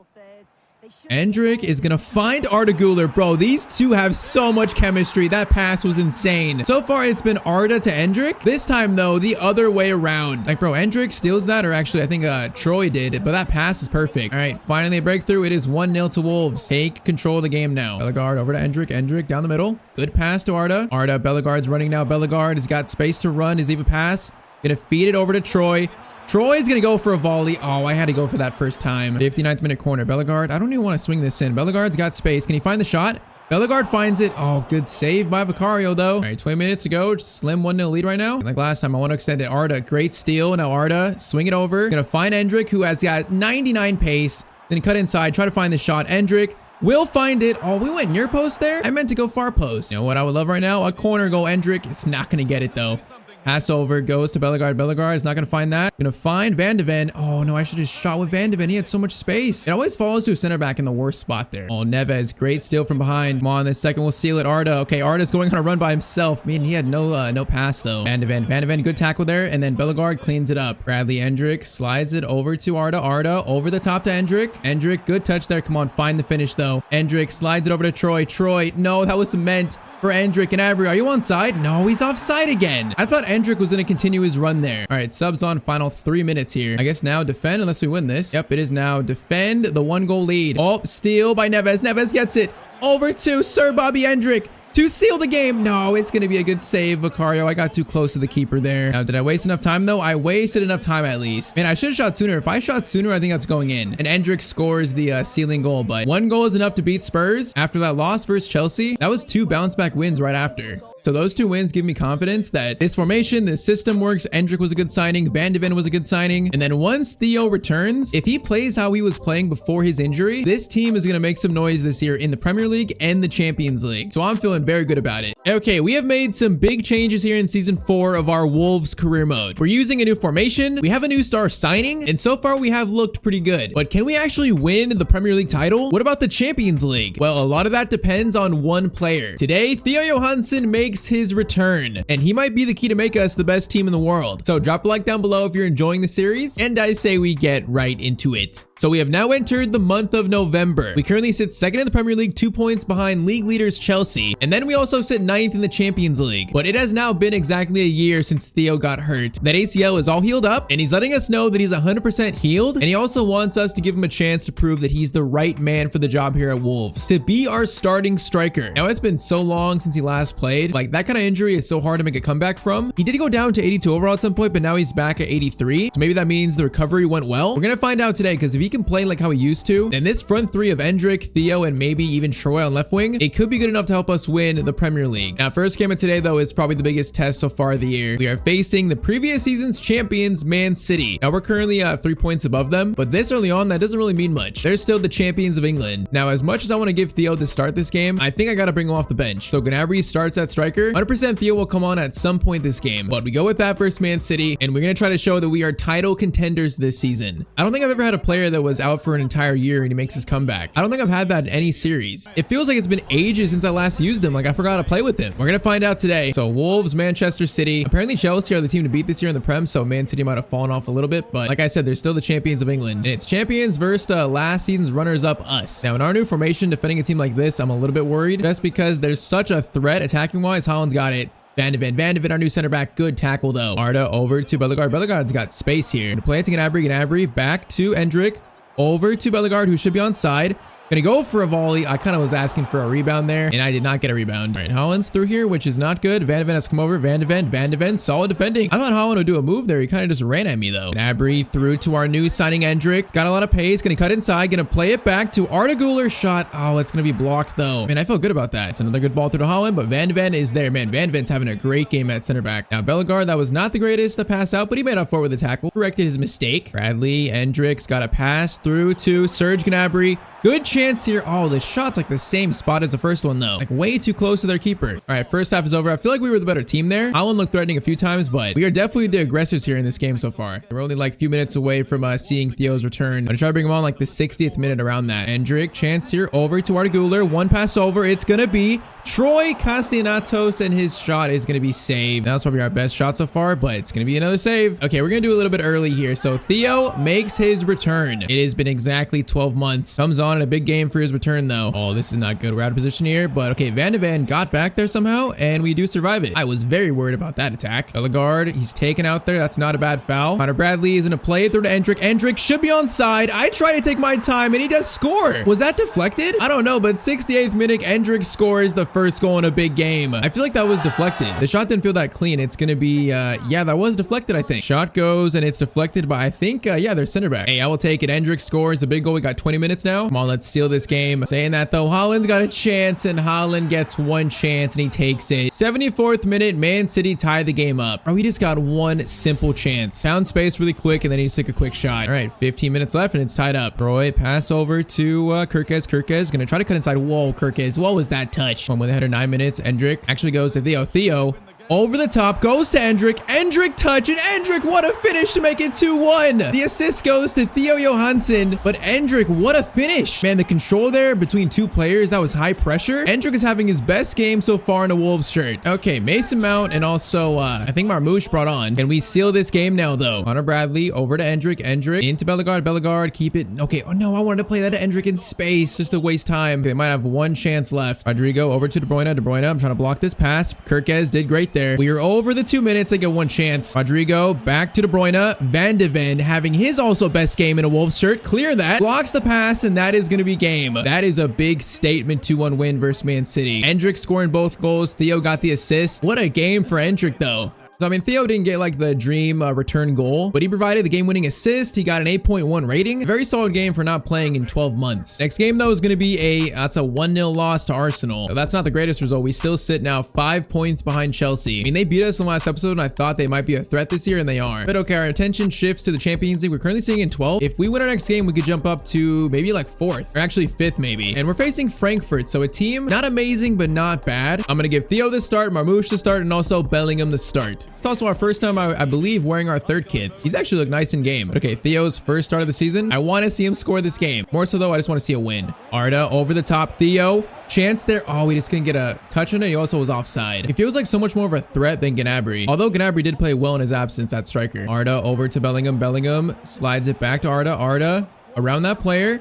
Endrick is gonna find Arda Güler. Bro, these two have so much chemistry. That pass was insane. So far, it's been Arda to Endrick. This time, though, the other way around. Like, bro, Endrick steals that, or actually, I think Troy did, but that pass is perfect. All right, finally a breakthrough. It is 1-0 to Wolves. Take control of the game now. Bellegarde over to Endrick. Endrick down the middle. Good pass to Arda. Arda, Bellegarde's running now. Bellegarde has got space to run. Does he have a pass? Gonna feed it over to Troy. Troy's gonna go for a volley. Oh, I had to go for that first time. 59th minute corner. Bellegarde, I don't even want to swing this in. Bellegarde's got space. Can he find the shot? Bellegarde finds it. Oh, good save by Vicario, though. All right, 20 minutes to go. Just slim 1-0 lead right now. Like last time, I want to extend it. Arda, great steal. Now Arda, swing it over. Gonna find Endrick, who has got 99 pace. Then cut inside, try to find the shot. Endrick will find it. Oh, we went near post there. I meant to go far post. You know what I would love right now? A corner goal. Endrick is not gonna get it, though. Pass over, goes to Bellegarde. Bellegarde is not going to find that. Going to find Van de Ven. Oh, no, I should have shot with Van de Ven. He had so much space. It always falls to a center back in the worst spot there. Oh, Neves, great steal from behind. Come on, this second will seal it. Arda. Okay, Arda's going on a run by himself. Man, he had no pass, though. Van de Ven. Van de Ven, good tackle there. And then Bellegarde cleans it up. Bradley Endrick slides it over to Arda. Arda over the top to Endrick. Endrick, good touch there. Come on, find the finish, though. Endrick slides it over to Troy. Troy, no, that was meant for Endrick and Gnabry. Are you onside? No, he's offside again. I thought Endrick was going to continue his run there. All right, subs on, final 3 minutes here. I guess now defend unless we win this. Yep, it is now defend the 1-goal lead. Oh, steal by Neves. Neves gets it over to Sir Bobby Endrick to seal the game. No, it's going to be a good save, Vicario. I got too close to the keeper there. Now, did I waste enough time, though? I wasted enough time, at least. Man, I should have shot sooner. If I shot sooner, I think that's going in. And Endrick scores the sealing goal, but 1 goal is enough to beat Spurs. After that loss versus Chelsea, that was 2 bounce-back wins right after. So those 2 wins give me confidence that this formation, this system works. Endrick was a good signing. Van de Ven was a good signing. And then once Theo returns, if he plays how he was playing before his injury, this team is going to make some noise this year in the Premier League and the Champions League. So I'm feeling very good about it. Okay, we have made some big changes here in season 4 of our Wolves career mode. We're using a new formation. We have a new star signing. And so far we have looked pretty good. But can we actually win the Premier League title? What about the Champions League? Well, a lot of that depends on one player. Today, Theo Johansson makes his return, and he might be the key to make us the best team in the world. So drop a like down below if you're enjoying the series, and I say we get right into it. So we have now entered the month of November. We currently sit 2nd in the Premier League, 2 points behind league leaders Chelsea, and then we also sit 9th in the Champions League. But it has now been exactly a year since Theo got hurt. That ACL is all healed up, and he's letting us know that he's 100% healed, and he also wants us to give him a chance to prove that he's the right man for the job here at Wolves, to be our starting striker. Now, it's been so long since he last played. Like, that kind of injury is so hard to make a comeback from. He did go down to 82 overall at some point, but now he's back at 83. So maybe that means the recovery went well. We're gonna find out today, because if he can play like how he used to, then this front 3 of Endrick, Theo, and maybe even Troy on left wing, it could be good enough to help us win the Premier League. Now, first game of today, though, is probably the biggest test so far of the year. We are facing the previous season's champions, Man City. Now, we're currently 3 points above them, but this early on, that doesn't really mean much. They're still the champions of England. Now, as much as I want to give Theo to start this game, I think I got to bring him off the bench. So Gnabry starts at striker. 100% Theo will come on at some point this game, but we go with that versus Man City, and we're going to try to show that we are title contenders this season. I don't think I've ever had a player that was out for an entire year and he makes his comeback. I don't think I've had that in any series. It feels like it's been ages since I last used him. Like, I forgot to play with him. We're going to find out today. So Wolves, Manchester City. Apparently Chelsea are the team to beat this year in the Prem, so Man City might have fallen off a little bit, but like I said, they're still the champions of England, and it's champions versus last season's runners-up, us. Now, in our new formation, defending a team like this, I'm a little bit worried, just because there's such a threat attacking-wise. Haaland's got it. Van de Ven, our new center back. Good tackle, though. Arda over to Bellegarde. Bellegarde's got space here. Gonna play it to Gnabry. Back to Endrick. Over to Bellegarde, who should be on side. Gonna go for a volley. I kind of was asking for a rebound there, and I did not get a rebound. All right, Haaland's through here, which is not good. Van de Ven has come over. Van de Ven, solid defending. I thought Haaland would do a move there. He kind of just ran at me, though. Gnabry through to our new signing Endrick. He's got a lot of pace. Gonna cut inside. Gonna play it back to Arda Güler. Shot. Oh, it's gonna be blocked, though. Man, I felt good about that. It's another good ball through to Haaland, but Van de Ven is there. Man, Van de Ven's having a great game at center back. Now, Bellegarde, that was not the greatest to pass out, but he made up for it with a tackle. Corrected his mistake. Bradley Endrick's got a pass through to Serge Gnabry. Good chance here. Oh, the shot's like the same spot as the first one, though. Like way too close to their keeper. All right, first half is over. I feel like we were the better team there. Haaland looked threatening a few times, but we are definitely the aggressors here in this game so far. We're only like a few minutes away from seeing Theo's return. I'm gonna try to bring him on like the 60th minute around that. Hendrick, chance here over to Arda Güler. One pass over. It's gonna be Troy Castellanos, and his shot is going to be saved. That's probably our best shot so far, but it's going to be another save. Okay, we're going to do a little bit early here. So Theo makes his return. It has been exactly 12 months. Comes on in a big game for his return, though. Oh, this is not good. We're out of position here, but okay, Van de Ven got back there somehow, and we do survive it. I was very worried about that attack. Bellegarde, he's taken out there. That's not a bad foul. Connor Bradley is going to play it through to Hendrick. Hendrick should be onside. I try to take my time, and he does score. Was that deflected? I don't know, but 68th minute, Hendrick scores the first goal in a big game. I feel like that was deflected. The shot didn't feel that clean. It's gonna be yeah, that was deflected. I think shot goes and it's deflected by, I think yeah, their center back. Hey, I will take it. Hendrick scores a big goal. We got 20 minutes now. Come on, let's seal this game. Saying that though, Haaland's got a chance, and Haaland gets one chance and he takes it. 74th minute, Man City tie the game up. Oh, we just got one simple chance. Found space really quick, and then he just took a quick shot. All right, 15 minutes left and it's tied up. Troy, pass over to Kirkes. Kirkes gonna try to cut inside. Whoa, Kirkes, what was that touch? One with a header, 9 minutes. Hendrick actually goes to Theo. Theo over the top, goes to Hendrick. Hendrick touch, and Hendrick, what a finish to make it 2-1. The assist goes to Theo Johansson, but Hendrick, what a finish. Man, the control there between two players, that was high pressure. Hendrick is having his best game so far in a Wolves shirt. Okay, Mason Mount and also, I think Marmoush brought on. Can we seal this game now, though? Connor Bradley over to Hendrick. Hendrick into Bellegarde. Bellegarde, keep it. Okay, oh no, I wanted to play that to Hendrick in space just to waste time. They might have one chance left. Rodrigo over to De Bruyne. De Bruyne, I'm trying to block this pass. Kirkes did great there. We are over the 2 minutes. They get one chance. Rodrigo back to De Bruyne. Van de Ven having his also best game in a Wolves shirt. Clear that. Blocks the pass, and that is going to be game. That is a big statement 2-1 win versus Man City. Hendrick scoring both goals. Theo got the assist. What a game for Hendrick, though. So, I mean, Theo didn't get like the dream return goal, but he provided the game-winning assist. He got an 8.1 rating. A very solid game for not playing in 12 months. Next game, though, is going to be that's a 1-0 loss to Arsenal. So that's not the greatest result. We still sit now 5 points behind Chelsea. I mean, they beat us in the last episode, and I thought they might be a threat this year, and they are. But okay, our attention shifts to the Champions League. We're currently sitting in 12th. If we win our next game, we could jump up to maybe like 4th, or actually 5th maybe. And we're facing Frankfurt, so a team not amazing, but not bad. I'm going to give Theo the start, Marmoush the start, and also Bellingham the start. It's also our first time, I believe, wearing our third kits. He's actually looked nice in game. Okay, Theo's first start of the season. I want to see him score this game. More so, though, I just want to see a win. Arda over the top. Theo. Chance there. Oh, we just couldn't get a touch on it. He also was offside. He feels like so much more of a threat than Gnabry. Although Gnabry did play well in his absence at striker. Arda over to Bellingham. Bellingham slides it back to Arda. Arda around that player.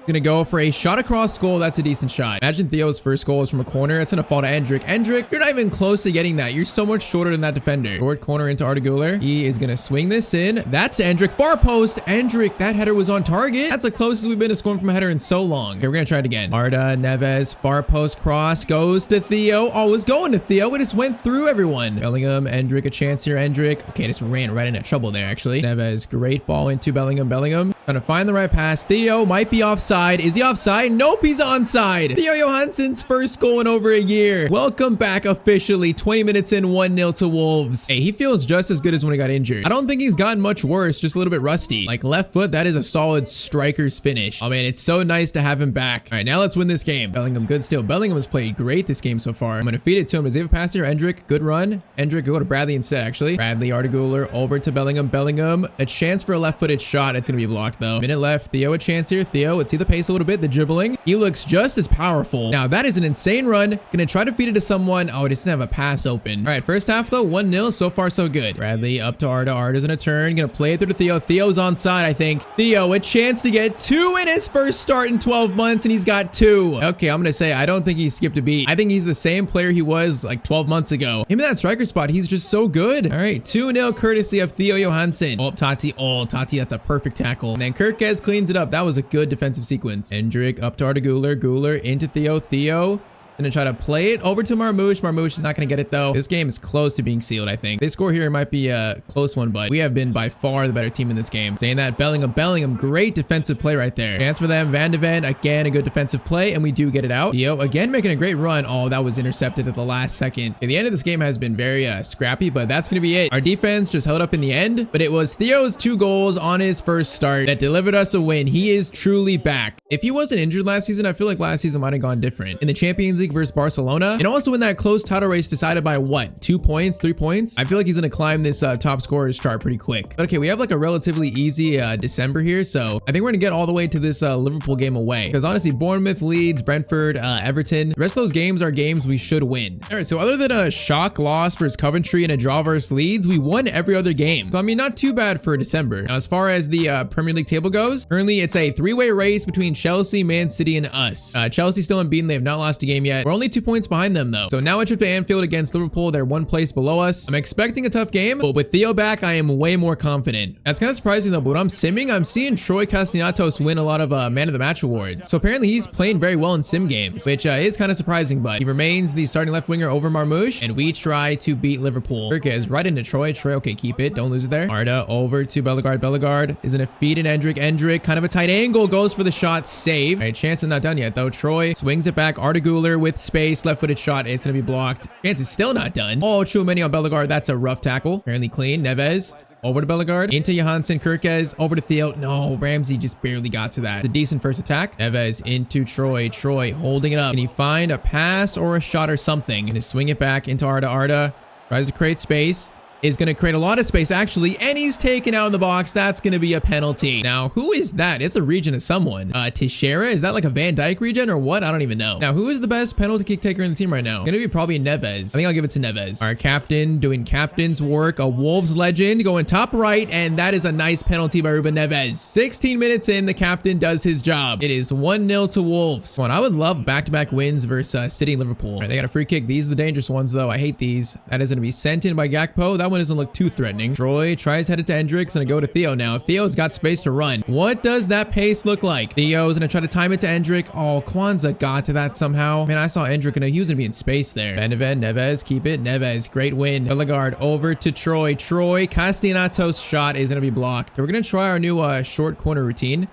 Gonna go for a shot across goal. That's a decent shot. Imagine Theo's first goal is from a corner. It's gonna fall to Hendrick. Hendrick, you're not even close to getting that. You're so much shorter than that defender. Short corner into Arda Güler. He is gonna swing this in. That's to Hendrick. Far post. Hendrick, that header was on target. That's the closest we've been to scoring from a header in so long. Okay, we're gonna try it again. Arda, Neves, far post cross goes to Theo. Oh, it was going to Theo. It just went through everyone. Bellingham, Hendrick, a chance here. Hendrick. Okay, just ran right into trouble there, actually. Neves, great ball into Bellingham. Bellingham trying to find the right pass. Theo might be offside. Is he offside? Nope, he's onside. Theo Johansson's first goal in over a year. Welcome back officially. 20 minutes in, 1-0 to Wolves. Hey, he feels just as good as when he got injured. I don't think he's gotten much worse, just a little bit rusty. Like left foot, that is a solid striker's finish. Oh man, it's so nice to have him back. All right, now let's win this game. Bellingham, good steal. Bellingham has played great this game so far. I'm going to feed it to him. Does he have a pass here? Hendrick, good run. Hendrick, go to Bradley instead, actually. Bradley, Arda Güler, over to Bellingham. Bellingham, a chance for a left-footed shot. It's going to be blocked though. Minute left. Theo, a chance here. Theo, let's see the pace a little bit. The dribbling. He looks just as powerful. Now, that is an insane run. Gonna try to feed it to someone. Oh, it doesn't have a pass open. All right, first half though, 1-0. So far, so good. Bradley up to Arda. Arda's in a turn. Gonna play it through to Theo. Theo's onside, I think. Theo, a chance to get 2 in his first start in 12 months, and he's got 2. Okay, I'm gonna say I don't think he skipped a beat. I think he's the same player he was like 12 months ago. Him in that striker spot, he's just so good. All right, 2-0 courtesy of Theo Johansson. Oh, Tati. Oh, Tati, that's a perfect tackle. And then Kirkes cleans it up. That was a good defensive sequence. Hendrick up to Arda Güler. Güler into Theo. Theo Gonna try to play it over to Marmoush. Marmoush is not gonna get it though. This game is close to being sealed, I think. This score here might be a close one, but we have been by far the better team in this game. Saying that, Bellingham, great defensive play right there. Chance for them. Van de Ven, again, a good defensive play, and we do get it out. Theo, again, making a great run. Oh, that was intercepted at the last second. Okay, the end of this game has been very scrappy, but that's gonna be it. Our defense just held up in the end, but it was Theo's 2 goals on his first start that delivered us a win. He is truly back. If he wasn't injured last season, I feel like last season might have gone different. In the Champions League versus Barcelona, and also in that close title race decided by what, 2 points, 3 points? I feel like he's gonna climb this top scorers chart pretty quick. But okay, we have like a relatively easy December here, so I think we're gonna get all the way to this Liverpool game away, because honestly, Bournemouth, Leeds, Brentford, Everton, the rest of those games are games we should win. All right, so other than a shock loss versus Coventry and a draw versus Leeds, we won every other game. So I mean, not too bad for December. Now, as far as the Premier League table goes, currently it's a 3-way race between Chelsea, Man City, and us. Chelsea still unbeaten. They have not lost a game yet. We're only 2 points behind them though. So now a trip to Anfield against Liverpool. They're 1 place below us. I'm expecting a tough game, but with Theo back, I am way more confident. That's kind of surprising though, but when I'm simming, I'm seeing Troy Castellanos win a lot of Man of the Match awards. So apparently he's playing very well in sim games, which is kind of surprising, but he remains the starting left winger over Marmoush, and we try to beat Liverpool. Kirkes right into Troy. Troy, okay, keep it. Don't lose it there. Arda over to Bellegarde. Bellegarde is gonna feed in Endrick. Endrick, kind of a tight angle, goes for the shot, save. All right, chance is not done yet though. Troy swings it back. Arda Güler with space, left-footed shot. It's gonna be blocked. Chance is still not done. Oh, Tchouameni on Bellegarde. That's a rough tackle. Apparently clean. Neves over to Bellegarde, into Johansson. Kirkes over to Theo. No, Ramsey just barely got to that. It's a decent first attack. Neves into Troy. Troy holding it up. Can he find a pass or a shot or something? Gonna swing it back into Arda. Arda tries to create space. Is going to create a lot of space actually, and he's taken out in the box. That's going to be a penalty. Now, who is that? It's a regen of someone. Teixeira? Is that like a Van Dijk regen or what? I don't even know. Now, who is the best penalty kick taker in the team right now? Going to be probably Neves. I think I'll give it to Neves. Our captain doing captain's work. A Wolves legend going top right, and that is a nice penalty by Ruben Neves. 16 minutes in, the captain does his job. It is 1-0 to Wolves. Come on, I would love back-to-back wins versus City and Liverpool. All right, they got a free kick. These are the dangerous ones though. I hate these. That is going to be sent in by Gakpo. That one doesn't look too threatening. Troy tries headed to Hendricks and go to Theo now. Theo's got space to run. What does that pace look like? Theo's gonna try to time it to Hendrick. Oh, Kwanzaa got to that somehow. Man, I saw Hendrick and he was gonna be in space there. Van de Ven, Neves, keep it. Neves, great win. Bellegarde over to Troy. Troy, Castellanos' shot is gonna be blocked. So we're gonna try our new short corner routine.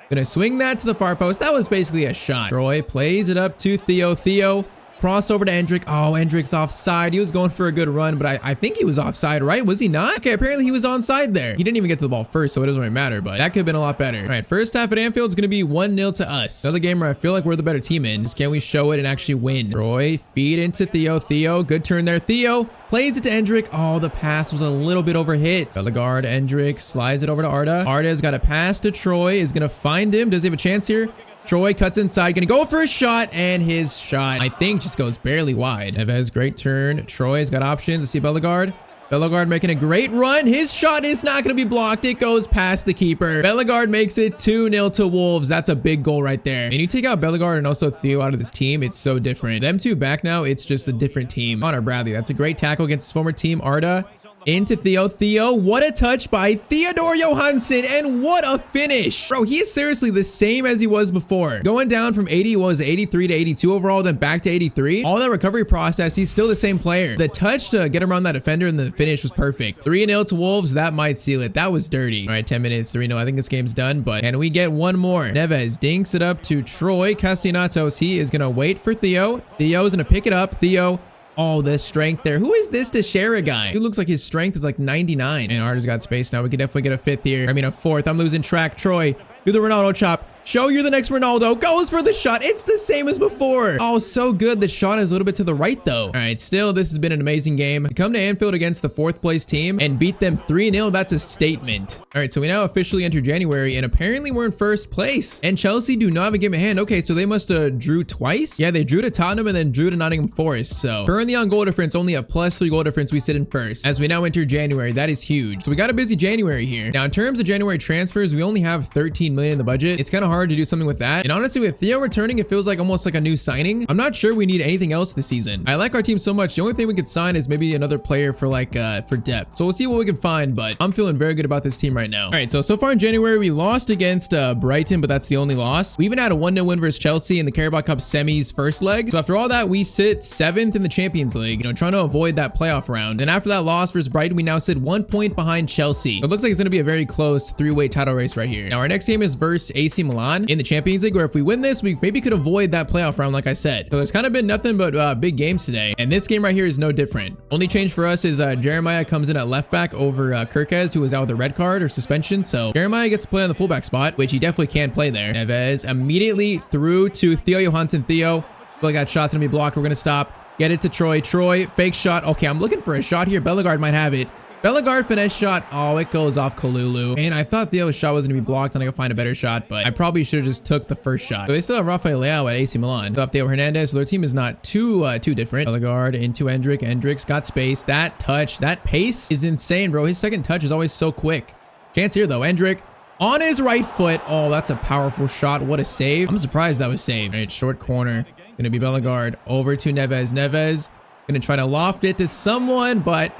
Gonna swing that to the far post. That was basically a shot. Troy plays it up to Theo. Theo cross over to Endrick. Oh, Endrick's offside. He was going for a good run, but I think he was offside, right? Was he not? Okay, apparently he was onside there. He didn't even get to the ball first, so it doesn't really matter, but that could have been a lot better. All right, first half at Anfield is going to be 1-0 to us. Another game where I feel like we're the better team in. Just can we show it and actually win? Troy, feed into Theo. Theo, good turn there. Theo plays it to Endrick. Oh, the pass was a little bit overhit. Bellegarde, Endrick slides it over to Arda. Arda's got a pass to Troy. Is going to find him. Does he have a chance here? Troy cuts inside, gonna go for a shot, and his shot, I think, just goes barely wide. Neves, great turn. Troy's got options. Let's see Bellegarde. Bellegarde making a great run. His shot is not gonna be blocked. It goes past the keeper. Bellegarde makes it 2-0 to Wolves. That's a big goal right there. And you take out Bellegarde and also Theo out of this team, it's so different. Them two back now, it's just a different team. Connor Bradley, that's a great tackle against his former team. Arda into Theo. Theo, what a touch by Theodore Johansson, and what a finish. Bro, he is seriously the same as he was before. Going down from 83 to 82 overall, then back to 83. All that recovery process, he's still the same player. The touch to get around that defender and the finish was perfect. 3-0 to Wolves, that might seal it. That was dirty. All right, 10 minutes, 3-0. I think this game's done, but can we get one more? Neves dinks it up to Troy Castellanos. He is gonna wait for Theo. Theo's gonna pick it up. Theo, oh, the strength there. Who is this Teixeira guy? Who looks like his strength is like 99. And Arda's got space now. We can definitely get a fifth here. I mean, a fourth. I'm losing track. Troy, do the Ronaldo chop. Show you're the next Ronaldo. Goes for the shot. It's the same as before. Oh, so good. The shot is a little bit to the right, though. All right, still, this has been an amazing game. We come to Anfield against the 4th place team and beat them 3-0. That's a statement. All right, so we now officially enter January, and apparently we're in 1st place. And Chelsea do not have a game in hand. Okay, so they must have drew twice. Yeah, they drew to Tottenham and then drew to Nottingham Forest. So currently on goal difference, only a +3 goal difference. We sit in 1st. As we now enter January, that is huge. So we got a busy January here. Now, in terms of January transfers, we only have 13 million in the budget. It's kind of hard hard to do something with that. And honestly, with Theo returning, it feels like almost like a new signing. I'm not sure we need anything else this season. I like our team so much. The only thing we could sign is maybe another player for like for depth. So we'll see what we can find, but I'm feeling very good about this team right now. All right, so far in January, we lost against Brighton, but that's the only loss. We even had a 1-0 win versus Chelsea in the Carabao Cup semis first leg. So after all that, we sit 7th in the Champions League, you know, trying to avoid that playoff round. And after that loss versus Brighton, we now sit 1 point behind Chelsea. So it looks like it's going to be a very close 3-way title race right here. Now our next game is versus AC Milan in the Champions League, where if we win this, we maybe could avoid that playoff round, like I said. So there's kind of been nothing but big games today. And this game right here is no different. Only change for us is Jeremiah comes in at left back over Kirkez, who was out with a red card or suspension. So Jeremiah gets to play on the fullback spot, which he definitely can play there. Neves immediately through to Theo Johansson. Theo, feel like that shot's gonna be blocked. We're gonna stop. Get it to Troy. Troy, fake shot. Okay, I'm looking for a shot here. Bellegarde might have it. Bellegarde finesse shot. Oh, it goes off Kalulu. And I thought Theo's shot was going to be blocked and I could find a better shot, but I probably should have just took the first shot. So they still have Rafael Leao at AC Milan. They have Theo Hernandez, so their team is not too different. Bellegarde into Endrick. Endrick's got space. That touch, that pace is insane, bro. His second touch is always so quick. Chance here, though. Endrick on his right foot. Oh, that's a powerful shot. What a save. I'm surprised that was saved. All right, short corner. Going to be Bellegarde. Over to Neves. Neves going to try to loft it to someone, but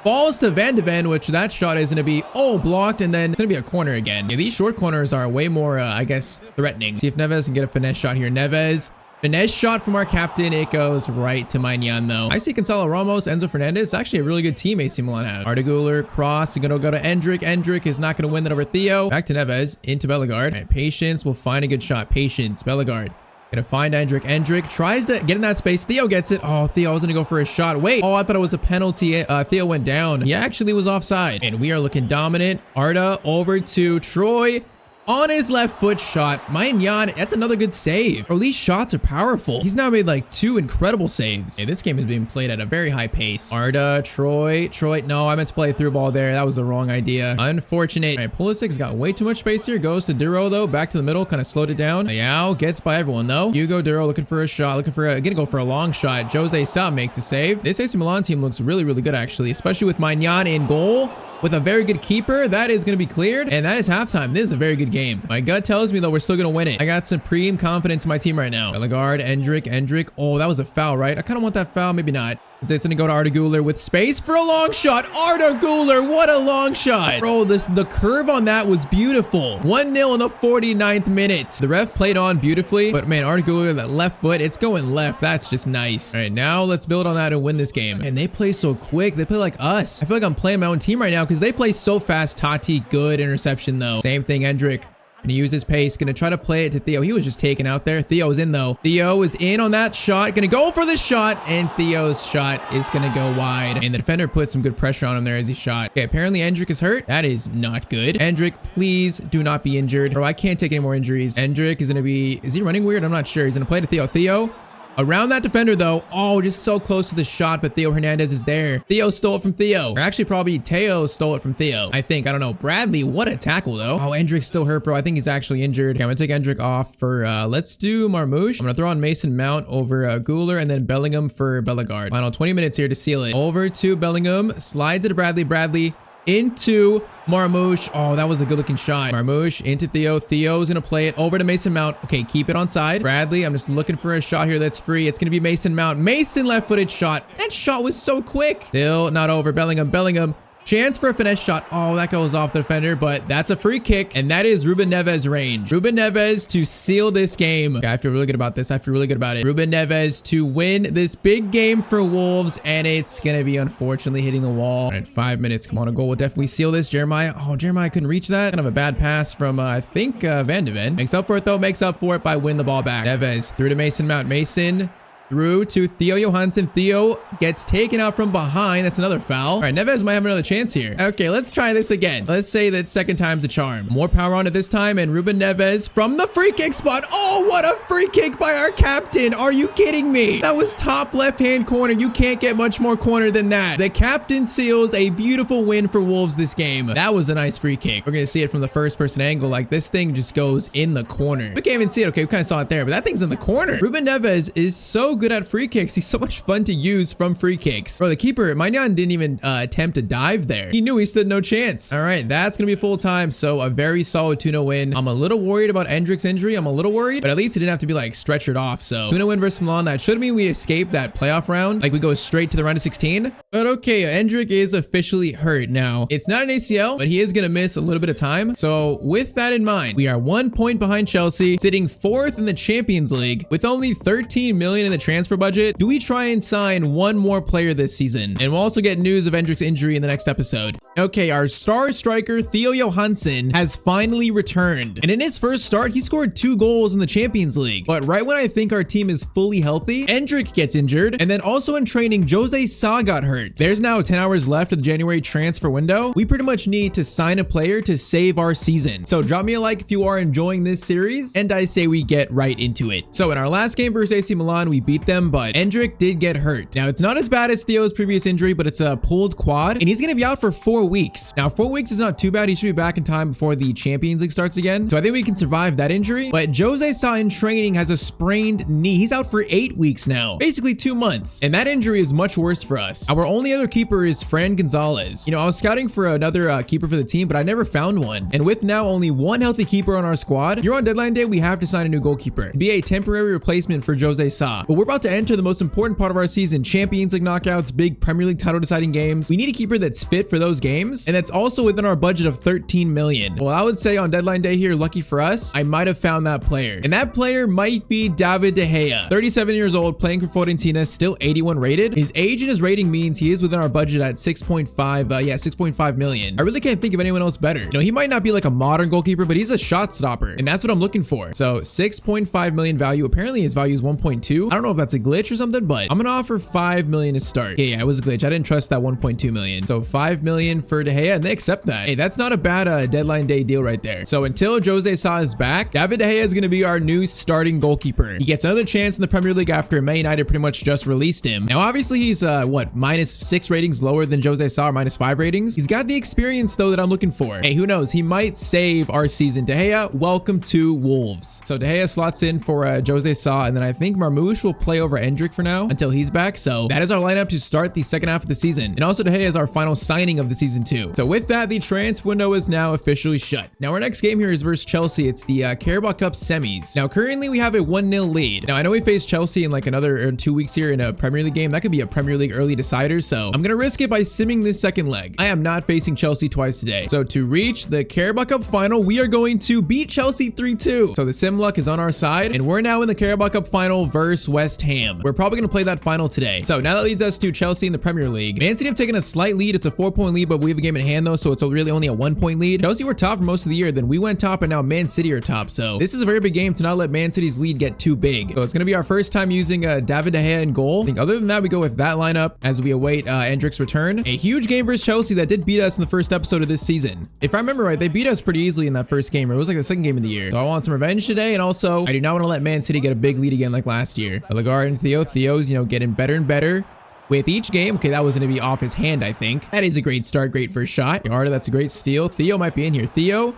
falls to Van de Ven, which that shot is going to be blocked, and then it's going to be a corner again. Yeah, these short corners are way more, I guess, threatening. See if Neves can get a finesse shot here. Neves, finesse shot from our captain. It goes right to Maignan, though. I see Gonzalo Ramos, Enzo Fernandez. Actually a really good team AC Milan have. Arda Güler, cross, going to go to Endrick. Endrick is not going to win that over Theo. Back to Neves, into Bellegarde. All right, Patience will find a good shot. Patience, Bellegarde. Gonna find Endrick. Endrick tries to get in that space. Theo gets it. Oh, Theo was gonna go for a shot. Wait. Oh, I thought it was a penalty. Theo went down. He actually was offside. And we are looking dominant. Arda over to Troy. On his left foot shot. Maignan, that's another good save. Bro, these shots are powerful. He's now made like 2 incredible saves. Hey, this game is being played at a very high pace. Arda, Troy. No, I meant to play a through ball there. That was the wrong idea. Unfortunate. All right, Pulisic's got way too much space here. Goes to Duro, though. Back to the middle. Kind of slowed it down. Leao gets by everyone, though. Hugo Duro looking for a shot. Gonna go for a long shot. Jose Sa makes a save. This AC Milan team looks really, really good, actually. Especially with Maignan in goal. With a very good keeper, that is going to be cleared. And that is halftime. This is a very good game. My gut tells me, though, we're still going to win it. I got supreme confidence in my team right now. Bellegarde, Endrick. Oh, that was a foul, right? I kind of want that foul. Maybe not. It's going to go to Arda Güler with space for a long shot. Arda Güler, what a long shot. Bro, the curve on that was beautiful. 1-0 in the 49th minute. The ref played on beautifully. But, man, Arda Güler, that left foot, it's going left. That's just nice. All right, now let's build on that and win this game. And they play so quick. They play like us. I feel like I'm playing my own team right now because they play so fast. Tati, good interception, though. Same thing, Endrick. Gonna use his pace. Gonna try to play it to Theo. He was just taken out there. Theo's in, though. Theo is in on that shot. Gonna go for the shot. And Theo's shot is gonna go wide. And the defender put some good pressure on him there as he shot. Okay, apparently Endrick is hurt. That is not good. Endrick, please do not be injured. Bro, I can't take any more injuries. Endrick is gonna be... Is he running weird? I'm not sure. He's gonna play to Theo. Theo... Around that defender, though. Oh, just so close to the shot, but Theo Hernandez is there. Theo stole it from Theo. Or actually, probably Teo stole it from Theo. I think. I don't know. Bradley, what a tackle, though. Oh, Endrick's still hurt, bro. I think he's actually injured. Okay, I'm going to take Endrick off for, let's do Marmouche. I'm going to throw on Mason Mount over Güler and then Bellingham for Bellegarde. Final 20 minutes here to seal it. Over to Bellingham. Slides it to Bradley. Bradley into Marmouche. Oh, that was a good looking shot. Marmouche into Theo. Theo's gonna play it over to Mason Mount. Okay, keep it on side. Bradley, I'm just looking for a shot here that's free. It's gonna be Mason Mount. Mason left-footed shot. That shot was so quick. Still not over. Bellingham. Chance for a finesse shot. Oh, that goes off the defender, but that's a free kick. And that is Ruben Neves range. Ruben Neves to seal this game. Okay, I feel really good about this. I feel really good about it. Ruben Neves to win this big game for Wolves. And it's going to be unfortunately hitting the wall. All right, 5 minutes. Come on, a goal will definitely seal this. Jeremiah. Oh, Jeremiah couldn't reach that. Kind of a bad pass from, I think, Van de Ven. Makes up for it, though. Makes up for it by winning the ball back. Neves through to Mason Mount. Mason through to Theo Johansson. Theo gets taken out from behind. That's another foul. All right, Neves might have another chance here. Okay, let's try this again. Let's say that second time's a charm. More power on it this time, and Ruben Neves from the free kick spot. Oh, what a free kick by our captain. Are you kidding me? That was top left-hand corner. You can't get much more corner than that. The captain seals a beautiful win for Wolves this game. That was a nice free kick. We're going to see it from the first-person angle. Like, this thing just goes in the corner. We can't even see it. Okay, we kind of saw it there, but that thing's in the corner. Ruben Neves is so good at free kicks. He's so much fun to use from free kicks. Bro, the keeper, Maignan didn't even attempt to dive there. He knew he stood no chance. All right, that's going to be full time. So a very solid 2-0 win. I'm a little worried about Endrick's injury. I'm a little worried, but at least he didn't have to be like stretchered off. So 2-0 win versus Milan. That should mean we escape that playoff round. Like we go straight to the round of 16. But okay, Endrick is officially hurt now. It's not an ACL, but he is going to miss a little bit of time. So with that in mind, we are 1 point behind Chelsea, sitting 4th in the Champions League with only 13 million in the transfer budget. Do we try and sign one more player this season? And we'll also get news of Endrick's injury in the next episode. Okay, our star striker, Theo Johansson, has finally returned. And in his first start, he scored 2 goals in the Champions League. But right when I think our team is fully healthy, Endrick gets injured. And then also in training, Jose Sa got hurt. There's now 10 hours left of the January transfer window. We pretty much need to sign a player to save our season. So drop me a like if you are enjoying this series, and I say we get right into it. So in our last game versus AC Milan, we beat them, but Endrick did get hurt. Now it's not as bad as Theo's previous injury, but it's a pulled quad, and he's gonna be out for 4 weeks. Now 4 weeks is not too bad. He should be back in time before the Champions League starts again. So I think we can survive that injury. But Jose Sa in training has a sprained knee. He's out for 8 weeks now, basically 2 months. And that injury is much worse for us. Our only other keeper is Fran Gonzalez. You know, I was scouting for another keeper for the team, but I never found one. And with now only 1 healthy keeper on our squad, you're on deadline day, we have to sign a new goalkeeper. Be a temporary replacement for Jose Sa. But we're about to enter the most important part of our season, Champions League knockouts, big Premier League title deciding games. We need a keeper that's fit for those games, and that's also within our budget of 13 million. Well, I would say on deadline day here, lucky for us, I might have found that player. And that player might be David De Gea. 37 years old, playing for Fiorentina, still 81 rated. His age and his rating means he is within our budget at 6.5 million. I really can't think of anyone else better. You know, he might not be like a modern goalkeeper, but he's a shot stopper, and that's what I'm looking for. So 6.5 million value. Apparently his value is 1.2. I don't know if that's a glitch or something, but I'm gonna offer 5 million to start. Yeah, it was a glitch. I didn't trust that 1.2 million. So 5 million for De Gea, and they accept that. Hey, that's not a bad deadline day deal right there. So until Jose Sa is back, David De Gea is gonna be our new starting goalkeeper. He gets another chance in the Premier League after Man United pretty much just released him. Now, obviously he's what, -6 ratings lower than Jose Sa, or -5 ratings. He's got the experience though that I'm looking for. Hey, who knows? He might save our season. De Gea, welcome to Wolves. So De Gea slots in for Jose Sa, and then I think Marmoush will play over Endrick for now until he's back. So that is our lineup to start the second half of the season. And also De Gea is our final signing of the season too. So with that, the transfer window is now officially shut. Now our next game here is versus Chelsea. It's the Carabao Cup semis. Now currently we have a 1-0 lead. Now I know we face Chelsea in like another 2 weeks here in a Premier League game. That could be a Premier League early decider. So I'm gonna risk it by simming this second leg. I am not facing Chelsea twice today. So to reach the Carabao Cup final, we are going to beat Chelsea 3-2. So the sim luck is on our side, and we're now in the Carabao Cup final versus West Ham. We're probably gonna play that final today. So now that leads us to Chelsea in the Premier League. Man City have taken a slight lead. It's a 4-point lead, but we have a game in hand though, so it's really only a 1-point lead. Chelsea were top for most of the year, then we went top, and now Man City are top. So this is a very big game to not let Man City's lead get too big. So it's gonna be our first time using David De Gea in goal. I think other than that, we go with that lineup as we await Endrick's return. A huge game versus Chelsea that did beat us in the first episode of this season. If I remember right, they beat us pretty easily in that first game, or it was like the second game of the year. So I want some revenge today, and also I do not want to let Man City get a big lead again like last year. Bellegarde and Theo. Theo's, you know, getting better and better with each game. Okay, that was going to be off his hand, I think. That is a great start. Great first shot. Bellegarde, that's a great steal. Theo might be in here. Theo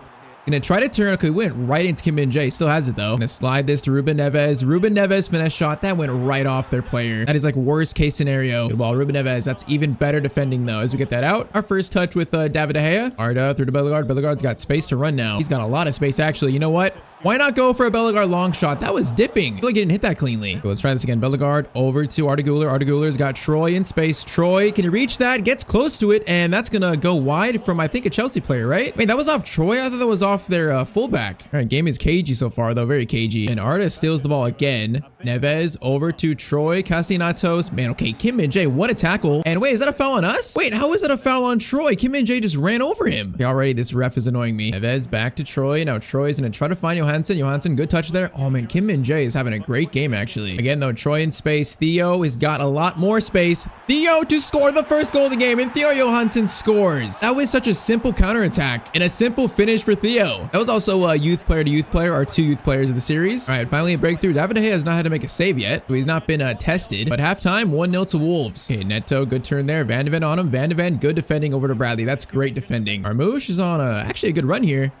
gonna try to turn. Okay, went right into Kim Min-jae. Still has it though. Gonna slide this to Ruben Neves. Ruben Neves finesse shot. That went right off their player. That is like worst case scenario. Good ball, Ruben Neves. That's even better defending though as we get that out. Our first touch with David De Gea. Arda through to Bellegarde. Bellegarde's got space to run now. He's got a lot of space actually. You know what? Why not go for a Bellegarde long shot? That was dipping. I feel like he didn't hit that cleanly. So let's try this again. Bellegarde over to Arda Güler. Arda Güler's got Troy in space. Troy, can he reach that? Gets close to it, and that's gonna go wide from, I think, a Chelsea player, right? Wait, that was off Troy? I thought that was off their fullback. All right, game is cagey so far, though. Very cagey. And Arda steals the ball again. Neves over to Troy. Castellanos. Man, okay, Kim Min-jae, what a tackle. And wait, is that a foul on us? Wait, how is that a foul on Troy? Kim Min-jae just ran over him. Okay, already this ref is annoying me. Neves back to Troy. Now Troy's gonna try to find Johansson. Johansson, good touch there. Oh man, Kim Min-jae is having a great game actually. Again though, Troy in space. Theo has got a lot more space. Theo to score the first goal of the game, and Theo Johansson scores. That was such a simple counterattack and a simple finish for Theo. That was also a youth player to youth player, our 2 youth players of the series. All right, finally a breakthrough. David De Gea has not had to make a save yet, so he's not been tested. But halftime, 1-0 to Wolves. Okay, Neto, good turn there. Van de Ven on him. Van de Ven, good defending over to Bradley. That's great defending. Marmoush is on actually a good run here.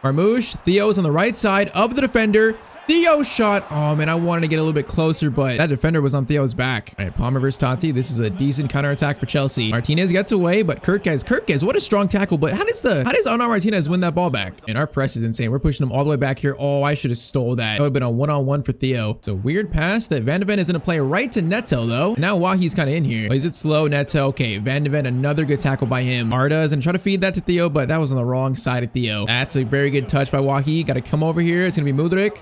Marmoush, Theo's on the right side of the defender. Theo shot. Oh, man, I wanted to get a little bit closer, but that defender was on Theo's back. All right, Palmer versus Tyztir. This is a decent counterattack for Chelsea. Martinez gets away, but Kirkes, what a strong tackle. But how does Anar Martinez win that ball back? And our press is insane. We're pushing him all the way back here. Oh, I should have stole that. That would have been a one-on-one for Theo. It's a weird pass that Van de Ven is going to play right to Neto, though. And now Wahi's kind of in here. Plays it slow, Neto. Okay, Van de Ven, another good tackle by him. Arda is going to try to feed that to Theo, but that was on the wrong side of Theo. That's a very good touch by Wahi. Got to come over here. It's going to be Mudryk.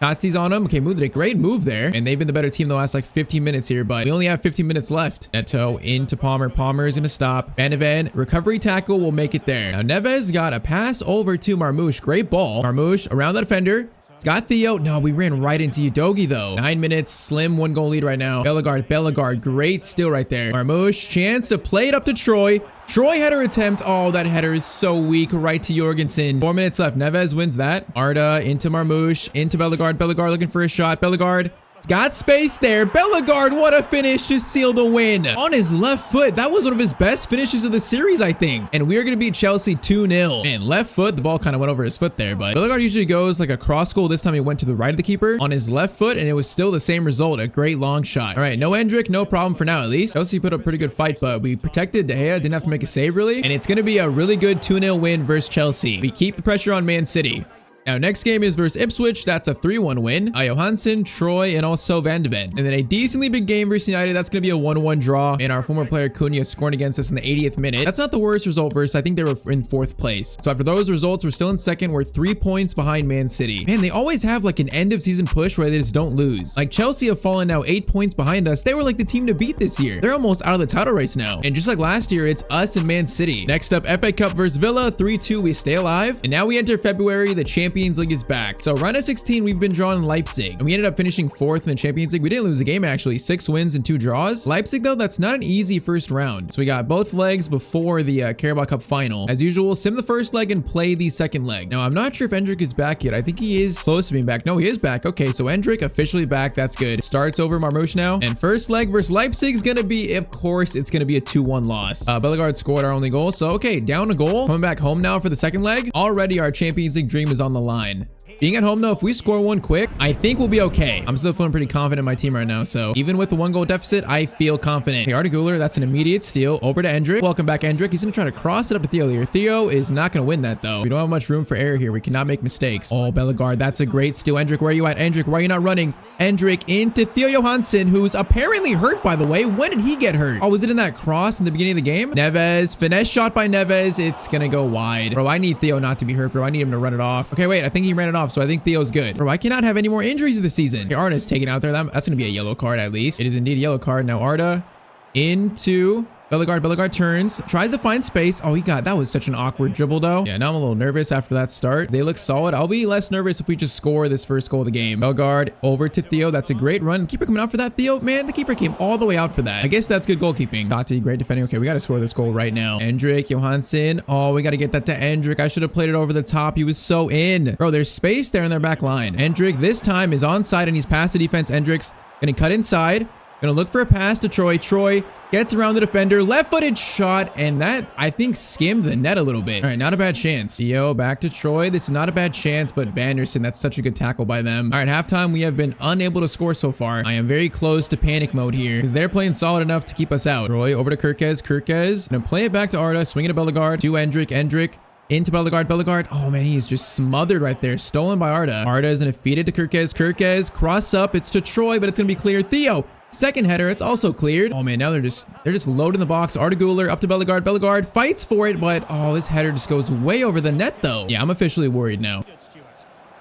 Tatsi's on him. Okay, Mudryk, great move there. And they've been the better team the last like 15 minutes here, but we only have 15 minutes left. Neto into Palmer. Palmer is going to stop. Van de Ven, recovery tackle will make it there. Now Neves got a pass over to Marmoush. Great ball. Marmoush around the defender. It's got Theo. No, we ran right into Udogi though. 9 minutes, slim 1-goal lead right now. Bellegarde, great steal right there. Marmoush, chance to play it up to Troy. Troy header attempt. Oh, that header is so weak. Right to Jorgensen. 4 minutes left. Neves wins that. Arda into Marmoush, into Bellegarde. Bellegarde looking for a shot. Bellegarde. It's got space there. Bellegarde, what a finish to seal the win. On his left foot. That was one of his best finishes of the series, I think. And we are going to beat Chelsea 2-0. And left foot, the ball kind of went over his foot there. But Bellegarde usually goes like a cross goal. This time he went to the right of the keeper on his left foot, and it was still the same result. A great long shot. All right, no Endrick, no problem for now at least. Chelsea put up a pretty good fight, but we protected De Gea. Didn't have to make a save really. And it's going to be a really good 2-0 win versus Chelsea. We keep the pressure on Man City. Now, next game is versus Ipswich. That's a 3-1 win. Johansson, Troy, and also Van de Ven. And then a decently big game versus United. That's going to be a 1-1 draw. And our former player Cunha scoring against us in the 80th minute. That's not the worst result versus I think they were in 4th place. So after those results, we're still in 2nd. We're 3 points behind Man City. Man, they always have like an end of season push where they just don't lose. Like Chelsea have fallen now 8 points behind us. They were like the team to beat this year. They're almost out of the title race now. And just like last year, it's us and Man City. Next up, FA Cup versus Villa. 3-2, we stay alive. And now we enter February. The Champions League is back. So round of 16, we've been drawn in Leipzig, and we ended up finishing 4th in the Champions League. We didn't lose a game actually, 6 wins and 2 draws. Leipzig though, that's not an easy first round. So we got both legs before the Carabao Cup final. As usual, sim the first leg and play the second leg. Now I'm not sure if Endrick is back yet. I think he is close to being back. No, he is back. Okay, so Endrick officially back. That's good. Starts over Marmoush now, and first leg versus Leipzig is gonna be, of course, it's gonna be a 2-1 loss. Bellegarde scored our only goal. So okay, down a goal. Coming back home now for the second leg. Already our Champions League dream is on the line. Being at home though, if we score one quick, I think we'll be okay. I'm still feeling pretty confident in my team right now. So even with the 1-goal deficit, I feel confident. Okay, Arda Güler, that's an immediate steal over to Endrick. Welcome back, Endrick. He's gonna try to cross it up to Theo here. Theo is not gonna win that though. We don't have much room for error here. We cannot make mistakes. Oh, Bellegarde, that's a great steal. Endrick, where are you at? Endrick, why are you not running? Endrick into Theo Johansson, who's apparently hurt, by the way. When did he get hurt? Oh, was it in that cross in the beginning of the game? Neves, finesse shot by Neves. It's gonna go wide. Bro, I need Theo not to be hurt, bro. I need him to run it off. Okay, wait, I think he ran it off, so I think Theo's good. Bro, I cannot have any more injuries this season. Okay, Arda's taken out there. That's gonna be a yellow card at least. It is indeed a yellow card. Now Arda into Bellegarde. Bellegarde turns, tries to find space. Oh, that was such an awkward dribble though. Yeah, now I'm a little nervous after that start. They look solid. I'll be less nervous if we just score this first goal of the game. Bellegarde over to Theo. That's a great run. Keeper coming out for that, Theo. Man, the keeper came all the way out for that. I guess that's good goalkeeping. Tyztir, great defending. Okay, we got to score this goal right now. Endrick, Johansson. Oh, we got to get that to Endrick. I should have played it over the top. He was so in. Bro, there's space there in their back line. Endrick this time is onside and he's past the defense. Endrick's gonna cut inside. Gonna look for a pass to Troy. Troy gets around the defender, left-footed shot, and that, I think, skimmed the net a little bit. All right, not a bad chance. Theo back to Troy. This is not a bad chance, but Vanderson, that's such a good tackle by them. All right, halftime, we have been unable to score so far. I am very close to panic mode here because they're playing solid enough to keep us out. Troy over to Kirkes. Kirkes, gonna play it back to Arda, swing it to Bellegarde, to Endrick. Endrick into Bellegarde. Bellegarde. Oh man, he's just smothered right there. Stolen by Arda. Arda is gonna feed it to Kirkes. Kirkes, cross up. It's to Troy, but it's gonna be clear. Theo. Second header, it's also cleared. Oh man, now they're just loading the box. Arda Güler up to Bellegarde. Bellegarde fights for it, but oh, his header just goes way over the net though. Yeah, I'm officially worried now.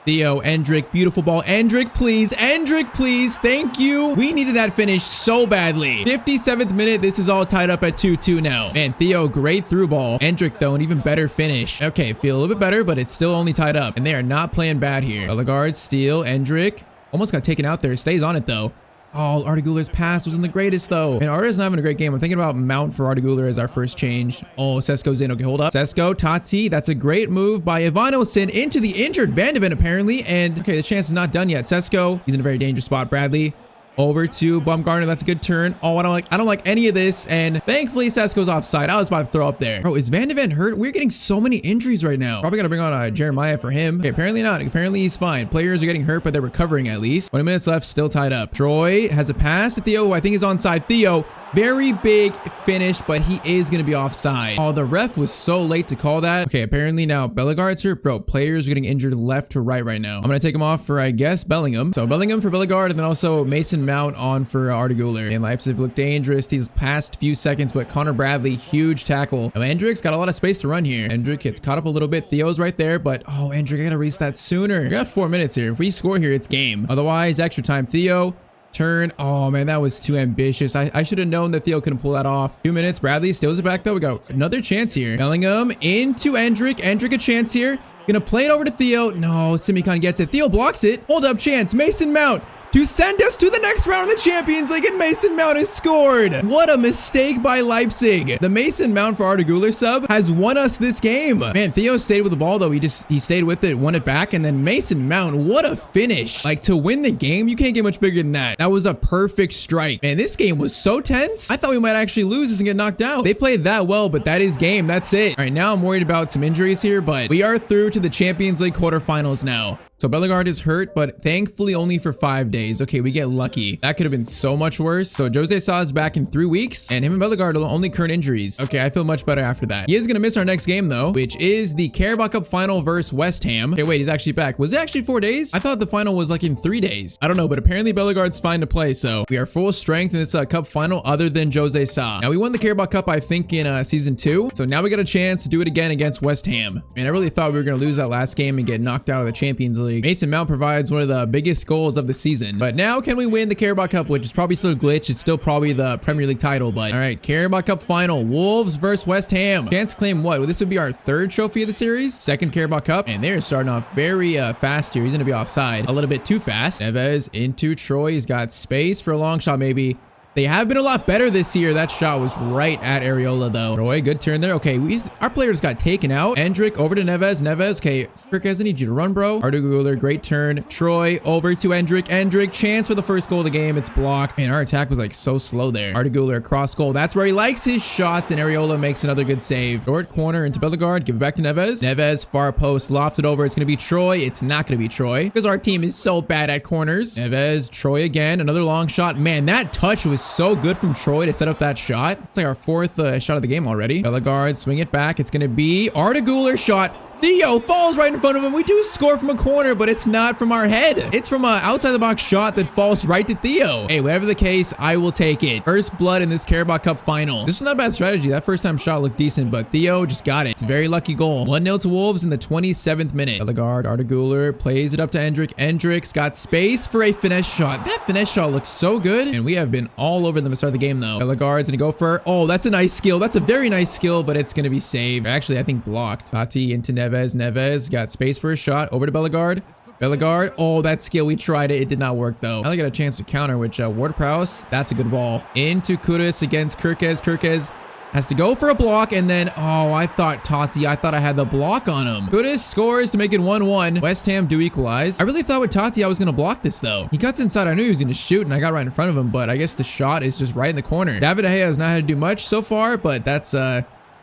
Theo, Endrick, beautiful ball. Endrick, please. Endrick, please. Thank you. We needed that finish so badly. 57th minute. This is all tied up at 2-2 now. Man, Theo, great through ball. Endrick, though, an even better finish. Okay, feel a little bit better, but it's still only tied up. And they are not playing bad here. Bellegarde, steal. Endrick. Almost got taken out there. Stays on it, though. Oh, Arda Güler's pass wasn't the greatest, though. And Arda's not having a great game. I'm thinking about Mount for Arda Güler as our first change. Oh, Sesko's in. Okay, hold up. Sesko, Tati. That's a great move by Ivanosin into the injured Van de Ven, apparently. And, okay, the chance is not done yet. Sesko, he's in a very dangerous spot. Bradley. over to Baumgartner. That's a good turn. Oh, I don't like any of this. And thankfully, Sesko's offside. I was about to throw up there. Bro, is Van de Ven hurt? We're getting so many injuries right now. Probably gotta bring on Jeremiah for him. Okay, apparently not. Apparently he's fine. Players are getting hurt, but they're recovering at least. 20 minutes left, still tied up. Troy has a pass to Theo, who I think is onside. Theo, very big finish, but he is going to be offside. Oh, the ref was so late to call that. Okay, apparently now Bellegarde's hurt. Bro, players are getting injured left to right now. I'm going to take him off for, I guess, Bellingham. So Bellingham for Bellegarde, and then also Mason Mount on for Arda Güler. And Leipzig look dangerous these past few seconds, but Connor Bradley, huge tackle. Now, Hendrick's got a lot of space to run here. Hendrick gets caught up a little bit. Theo's right there, but oh, Hendrick, I got to release that sooner. We got 4 minutes here. If we score here, it's game. Otherwise, extra time. Theo. Turn. Oh man, that was too ambitious. I should have known that Theo couldn't pull that off. 2 minutes. Bradley steals it back though. We got another chance here. Bellingham into Hendrick. Hendrick a chance here. Gonna play it over to Theo. No, Simicon gets it. Theo blocks it. Hold up chance. Mason Mount to send us to the next round of the Champions League, and Mason Mount has scored. What a mistake by Leipzig. The Mason Mount for Arda Güler sub has won us this game. Man, Theo stayed with the ball though. He stayed with it, won it back, and then Mason Mount, what a finish. Like, to win the game, you can't get much bigger than that. That was a perfect strike. Man, this game was so tense. I thought we might actually lose this and get knocked out. They played that well, but that is game. That's it. All right, now I'm worried about some injuries here, but we are through to the Champions League quarterfinals now. So Bellegarde is hurt, but thankfully only for 5 days. Okay, we get lucky. That could have been so much worse. So Jose Sa is back in 3 weeks, and him and Bellegarde are the only current injuries. Okay, I feel much better after that. He is going to miss our next game, though, which is the Carabao Cup final versus West Ham. Okay, wait, he's actually back. Was it actually 4 days? I thought the final was like in 3 days. I don't know, but apparently Bellegarde's fine to play, so we are full strength in this cup final other than Jose Sa. Now, we won the Carabao Cup, I think, in season 2, so now we got a chance to do it again against West Ham. And I really thought we were going to lose that last game and get knocked out of the Champions League. Mason Mount provides one of the biggest goals of the season. But now can we win the Carabao Cup, which is probably still a glitch. It's still probably the Premier League title, but all right, Carabao Cup final, Wolves versus West Ham. Chance to claim what? Well, this would be our 3rd trophy of the series, 2nd Carabao Cup, and they're starting off very fast here. He's going to be offside a little bit too fast. Neves into Troy. He's got space for a long shot maybe. They have been a lot better this year. That shot was right at Areola, though. Roy, good turn there. Okay, our players got taken out. Hendrick over to Neves. Neves, okay. Kirkes, I need you to run, bro. Arda Güler, great turn. Troy over to Hendrick. Hendrick, chance for the first goal of the game. It's blocked. And our attack was like so slow there. Arda Güler, cross goal. That's where he likes his shots, and Areola makes another good save. Short corner into Bellegarde. Give it back to Neves. Neves, far post, lofted over. It's going to be Troy. It's not going to be Troy because our team is so bad at corners. Neves, Troy again. Another long shot. Man, that touch was so good from Troy to set up that shot. It's like our 4th shot of the game already. Bellegarde, swing it back. It's going to be Arda Güler shot. Theo falls right in front of him. We do score from a corner, but it's not from our head. It's from an outside the box shot that falls right to Theo. Hey, whatever the case, I will take it. First blood in this Carabao Cup final. This is not a bad strategy. That first time shot looked decent, but Theo just got it. It's a very lucky goal. 1-0 to Wolves in the 27th minute. Bellegarde, Arda Güler plays it up to Hendrick. Hendrick's got space for a finesse shot. That finesse shot looks so good, and we have been all over them to start the game, though. Bellegarde's gonna go for, oh, that's a nice skill. That's a very nice skill, but it's gonna be saved. Actually, I think blocked. Tati into Neves. Neves got space for a shot. Over to Bellegarde. Bellegarde. Oh, that skill. We tried it. It did not work, though. Now they got a chance to counter, which Ward-Prowse, that's a good ball. Into Kudus against Kirkes. Kirkes has to go for a block, and then, oh, I thought I had the block on him. Kudus scores to make it 1-1. West Ham do equalize. I really thought with Tati I was going to block this, though. He cuts inside. I knew he was going to shoot, and I got right in front of him, but I guess the shot is just right in the corner. David De Gea has not had to do much so far, but that's,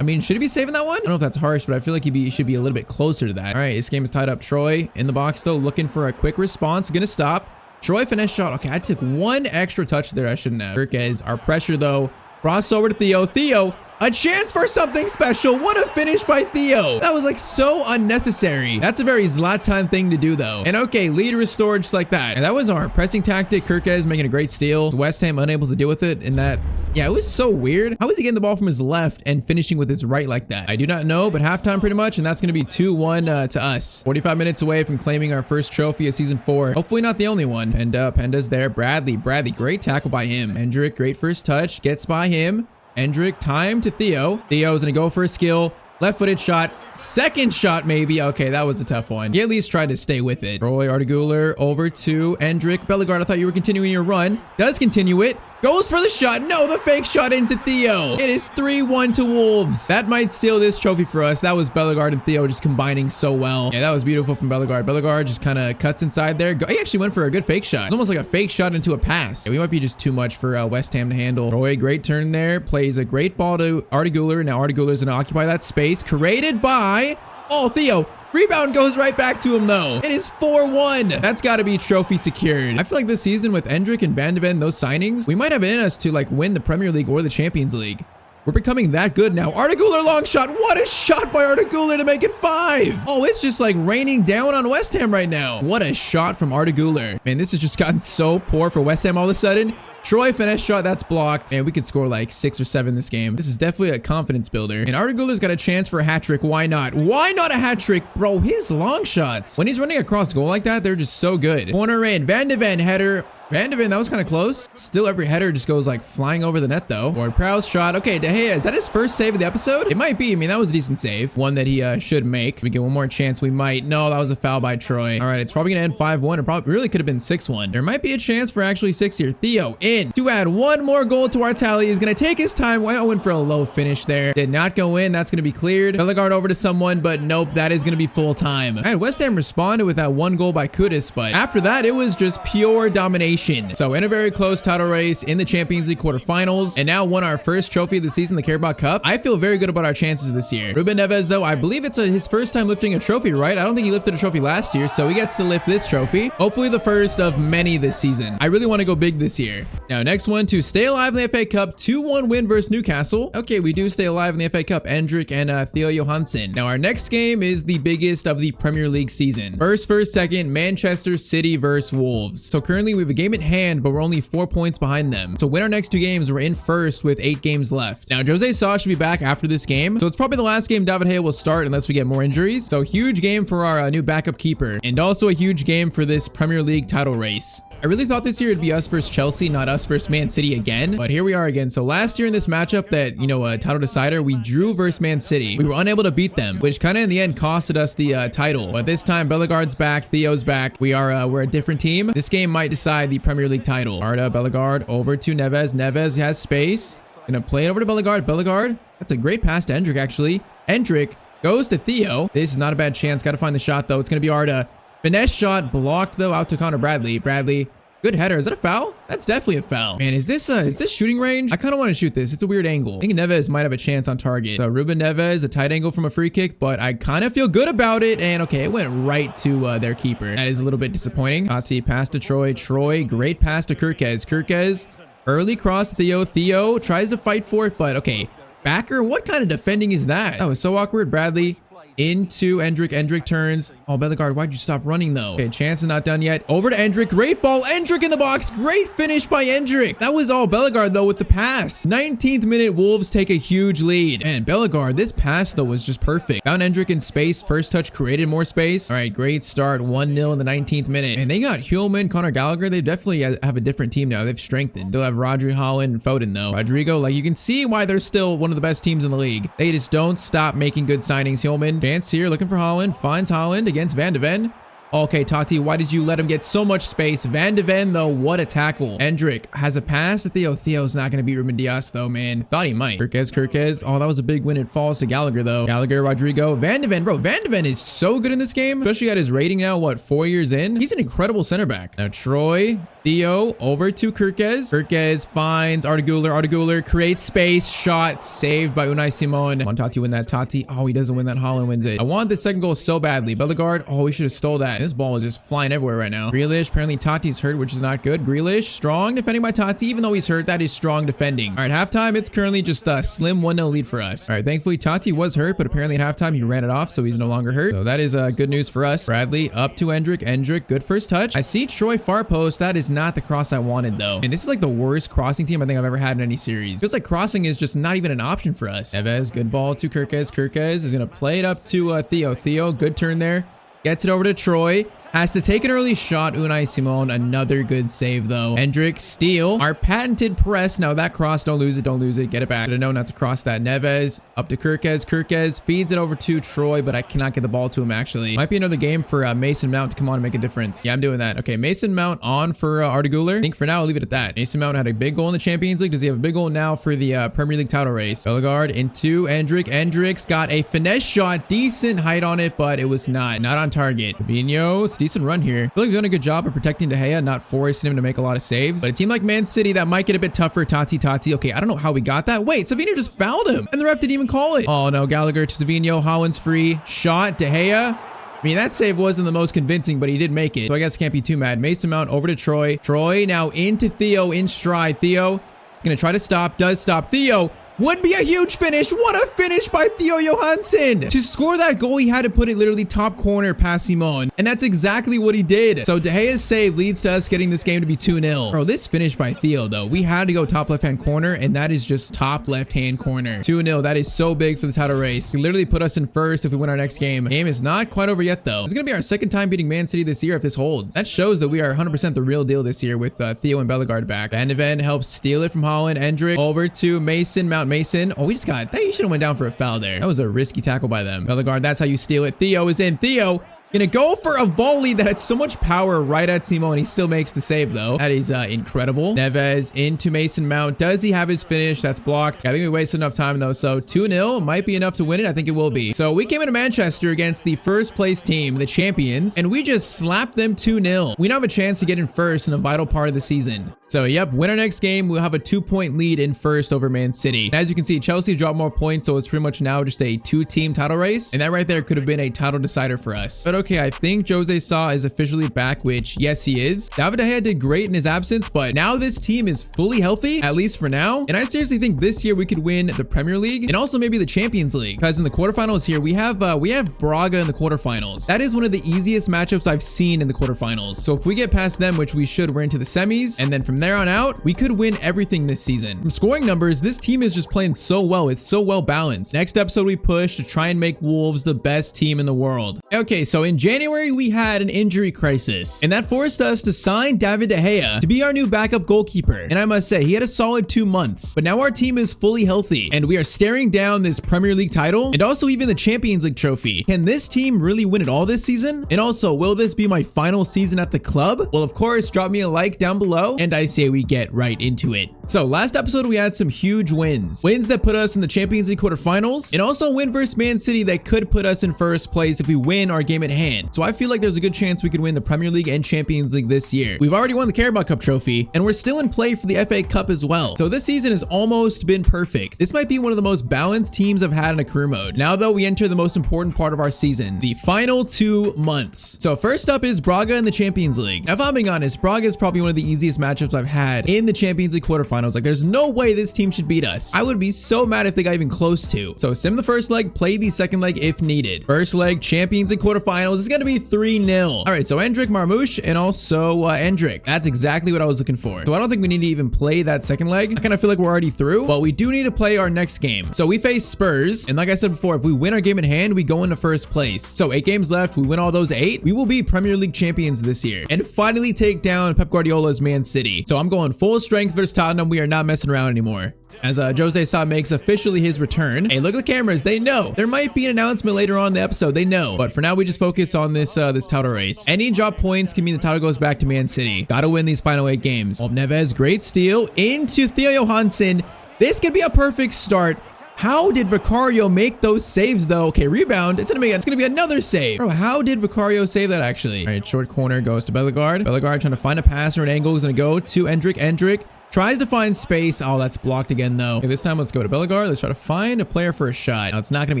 I mean, should he be saving that one? I don't know if that's harsh, but I feel like he should be a little bit closer to that. All right, this game is tied up. Troy in the box, though, looking for a quick response. Gonna stop. Troy finesse shot. Okay, I took one extra touch there. I shouldn't have. Kirkes, our pressure, though. Cross over to Theo. Theo, a chance for something special. What a finish by Theo. That was like so unnecessary. That's a very Zlatan thing to do, though. And okay, lead restored just like that. And that was our pressing tactic. Kirkes making a great steal. West Ham unable to deal with it in that. Yeah, it was so weird. How was he getting the ball from his left and finishing with his right like that? I do not know, but halftime pretty much, and that's going to be 2-1 to us. 45 minutes away from claiming our first trophy of season 4. Hopefully not the only one. Penda's there. Bradley, great tackle by him. Hendrick, great first touch, gets by him. Hendrick, time to Theo. Theo's going to go for a skill. Left-footed shot. Second shot, maybe. Okay, that was a tough one. He at least tried to stay with it. Roy Arda Güler over to Hendrick. Bellegarde, I thought you were continuing your run. Does continue it. Goes for the shot. No, the fake shot into Theo. It is 3-1 to Wolves. That might seal this trophy for us. That was Bellegarde and Theo just combining so well. Yeah, that was beautiful from Bellegarde. Bellegarde just kind of cuts inside there. He actually went for a good fake shot. It's almost like a fake shot into a pass. Yeah, we might be just too much for West Ham to handle. Troy, great turn there. Plays a great ball to Arda Güler. Now Arda Güler's going to occupy that space created by... Oh, Theo. Rebound goes right back to him, though. It is 4-1. That's got to be trophy secured. I feel like this season with Endrick and Van de Ven, those signings, we might have it in us to like win the Premier League or the Champions League. We're becoming that good now. Arda Güler long shot. What a shot by Arda Güler to make it 5. Oh, it's just like raining down on West Ham right now. What a shot from Arda Güler. Man, this has just gotten so poor for West Ham all of a sudden. Troy finesse shot, that's blocked. Man, we could score like 6 or 7 this game. This is definitely a confidence builder. And Arda Güler's got a chance for a hat trick. Why not? Why not a hat trick? Bro, his long shots, when he's running across goal like that, they're just so good. Corner in, Van de Ven header. Van de Ven, that was kind of close. Still, every header just goes like flying over the net though. Ward Prowse shot. Okay, De Gea, is that his first save of the episode? It might be. I mean, that was a decent save. One that he should make. We get one more chance. We might. No, that was a foul by Troy. All right, it's probably going to end 5-1. It probably really could have been 6-1. There might be a chance for actually 6 here. Theo in to add one more goal to our tally. He's going to take his time. I went for a low finish there. Did not go in. That's going to be cleared. Bellegarde over to someone, but nope, that is going to be full time. All right, West Ham responded with that one goal by Kudus, but after that, it was just pure domination. So in a very close title race in the Champions League quarterfinals, and now won our first trophy of the season, the Carabao Cup. I feel very good about our chances this year. Ruben Neves, though, I believe it's his first time lifting a trophy, right? I don't think he lifted a trophy last year, so he gets to lift this trophy. Hopefully the first of many this season. I really want to go big this year. Now, next one, to stay alive in the FA Cup, 2-1 win versus Newcastle. Okay, we do stay alive in the FA Cup. Endrick and Theo Johansson. Now, our next game is the biggest of the Premier League season. First, second, Manchester City versus Wolves. So currently we have a game at hand, but we're only 4 points behind them. So win our next 2 games, we're in first with 8 games left. Now, Jose Sa should be back after this game. So it's probably the last game David Gea will start unless we get more injuries. So huge game for our new backup keeper, and also a huge game for this Premier League title race. I really thought this year it'd be us versus Chelsea, not us versus Man City again, but here we are again. So last year in this matchup that, you know, title decider, we drew versus Man City. We were unable to beat them, which kind of in the end costed us the title. But this time, Bellegarde's back, Theo's back. We're a different team. This game might decide the Premier League title. Arda, Bellegarde over to Neves. Neves has space. Gonna play it over to Bellegarde. Bellegarde, that's a great pass to Endrick actually. Endrick goes to Theo. This is not a bad chance. Got to find the shot though. It's gonna be Arda. Finesse shot blocked though out to Connor Bradley. Bradley, good header. Is that a foul? That's definitely a foul. Man, is this shooting range? I kind of want to shoot this. It's a weird angle. I think Neves might have a chance on target. So Ruben Neves, a tight angle from a free kick, but I kind of feel good about it. And okay, it went right to their keeper. That is a little bit disappointing. Totti pass to Troy. Troy, great pass to Kirkez. Kirkez, early cross to Theo. Theo tries to fight for it, but okay. Backer, what kind of defending is that? That was so awkward. Bradley into Endrick. Endrick turns. Oh, Bellegarde, why'd you stop running though? Okay, chance is not done yet. Over to Endrick. Great ball. Endrick in the box. Great finish by Endrick. That was all Bellegarde though with the pass. 19th minute, Wolves take a huge lead. And Bellegarde, this pass though was just perfect. Found Endrick in space. First touch created more space. All right, great start. 1-0 in the 19th minute. And they got Hillman, Conor Gallagher. They definitely have a different team now. They've strengthened. They'll have Rodri, Holland, and Foden though. Rodrigo, like you can see why they're still one of the best teams in the league. They just don't stop making good signings. Hillman, chance here, looking for Holland, finds Holland against Van de Ven. Okay, Totti, why did you let him get so much space? Van de Ven, though, what a tackle. Endrick has a pass to Theo. Theo's not going to beat Ruben Dias, though, man. Thought he might. Kirkez. Oh, that was a big win. It falls to Gallagher, though. Gallagher, Rodrigo. Van de Ven, bro. Van de Ven is so good in this game, especially at his rating now, what, 4 years in? He's an incredible center back. Now, Troy, Theo, over to Kirkez. Kirkez finds Arda Güler. Arda Güler creates space. Shot saved by Unai Simon. Want Totti win that? Totti. Oh, he doesn't win that. Holland wins it. I want this second goal so badly. Bellegarde. Oh, we should have stole that. This ball is just flying everywhere right now. Grealish. Apparently Totti's hurt, which is not good. Grealish. Strong defending by Totti. Even though he's hurt, that is strong defending. All right, halftime. It's currently just a slim 1-0 lead for us. All right, thankfully Totti was hurt, but apparently at halftime he ran it off, so he's no longer hurt. So that is good news for us. Bradley up to Endrick. Endrick, good first touch. I see Troy far post. That is not the cross I wanted though. And this is like the worst crossing team I think I've ever had in any series. Feels like crossing is just not even an option for us. Neves, good ball to Kirkez. Kirkez is gonna play it up to Theo. Theo, good turn there. Gets it over to Troy. Has to take an early shot. Unai Simon, another good save though. Hendrick, steal. Our patented press. Now that cross, don't lose it, don't lose it. Get it back. I know not to cross that. Neves, up to Kirkez. Kirkez feeds it over to Troy, but I cannot get the ball to him actually. Might be another game for Mason Mount to come on and make a difference. Yeah, I'm doing that. Okay, Mason Mount on for Arda Güler. I think for now, I'll leave it at that. Mason Mount had a big goal in the Champions League. Does he have a big goal now for the Premier League title race? Bellegarde into Hendrick. Hendrick's got a finesse shot. Decent height on it, but it was not on target. Fabinho, it's a decent run here. I feel like we've done a good job of protecting De Gea, not forcing him to make a lot of saves. But a team like Man City, that might get a bit tougher. Tati. Okay, I don't know how we got that. Wait, Savinho just fouled him, and the ref didn't even call it. Oh no, Gallagher to Savinho. Holland's free. Shot, De Gea. I mean, that save wasn't the most convincing, but he did make it. So I guess can't be too mad. Mason Mount over to Troy. Troy now into Theo in stride. Theo is going to try to stop. Does stop. Theo would be a huge finish. What a finish by Theo Johansson. To score that goal, he had to put it literally top corner past Simon. And that's exactly what he did. So De Gea's save leads to us getting this game to be 2-0. Bro, this finish by Theo, though, we had to go top left-hand corner, and that is just top left-hand corner. 2-0. That is so big for the title race. He literally put us in first if we win our next game. Game is not quite over yet, though. It's going to be our second time beating Man City this year if this holds. That shows that we are 100% the real deal this year with Theo and Bellegarde back. Van de Ven helps steal it from Holland. Hendrick over to Mason Mount. Mason. Oh, we just got that. You should have went down for a foul there. That was a risky tackle by them. Bellegarde, that's how you steal it. Theo is in. Theo gonna go for a volley that had so much power right at Simon. He still makes the save though. That is incredible. Neves into Mason Mount. Does he have his finish? That's blocked. I think we wasted enough time though. So 2-0 might be enough to win it. I think it will be. So we came into Manchester against the first place team, the champions, and we just slapped them 2-0. We now have a chance to get in first in a vital part of the season. So yep, win our next game. We'll have a 2-point lead in first over Man City. And as you can see, Chelsea dropped more points, so it's pretty much now just a 2-team title race. And that right there could have been a title decider for us. But okay, I think Jose Sa is officially back, which yes, he is. David De Gea did great in his absence, but now this team is fully healthy, at least for now. And I seriously think this year we could win the Premier League and also maybe the Champions League, because in the quarterfinals here, we have Braga in the quarterfinals. That is one of the easiest matchups I've seen in the quarterfinals. So if we get past them, which we should, we're into the semis. And then from there on out, we could win everything this season. From scoring numbers, this team is just playing so well. It's so well balanced. Next episode, we push to try and make Wolves the best team in the world. Okay, so in January, we had an injury crisis, and that forced us to sign David De Gea to be our new backup goalkeeper. And I must say, he had a solid 2 months, but now our team is fully healthy, and we are staring down this Premier League title and also even the Champions League trophy. Can this team really win it all this season? And also, will this be my final season at the club? Well, of course, drop me a like down below, and I say we get right into it. So last episode, we had some huge wins that put us in the Champions League quarterfinals, and also a win versus Man City that could put us in first place if we win our game at hand. So I feel like there's a good chance we could win the Premier League and Champions League this year. We've already won the Carabao Cup trophy, and we're still in play for the FA Cup as well. So this season has almost been perfect. This might be one of the most balanced teams I've had in a career mode. Now though, we enter the most important part of our season, the final 2 months. So first up is Braga in the Champions League. Now, if I'm being honest, Braga is probably one of the easiest matchups I've had in the Champions League quarterfinals. Like, there's no way this team should beat us. I would be so mad if they got even close to. So sim the first leg, play the second leg if needed. First leg, Champions League quarterfinals is going to be 3-0. All right, so Hendrick, Marmoush, and also Hendrick. That's exactly what I was looking for. So I don't think we need to even play that second leg. I kind of feel like we're already through, but we do need to play our next game. So we face Spurs, and like I said before, if we win our game in hand, we go into first place. So 8 games left, we win all those 8, we will be Premier League champions this year and finally take down Pep Guardiola's Man City. So I'm going full strength versus Tottenham. We are not messing around anymore. As Jose Sa makes officially his return. Hey, look at the cameras. They know. There might be an announcement later on in the episode. They know. But for now, we just focus on this title race. Any drop points can mean the title goes back to Man City. Gotta win these final 8 games. Oh, Neves, great steal into Theo Johansson. This could be a perfect start. How did Vicario make those saves though? Okay, rebound. It's gonna be another save. Bro, how did Vicario save that actually? All right, short corner goes to Bellegarde. Bellegarde trying to find a pass or an angle. Is gonna go to Hendrick. Hendrick tries to find space. Oh, that's blocked again though. Okay, this time let's go to Bellegarde. Let's try to find a player for a shot. Now it's not gonna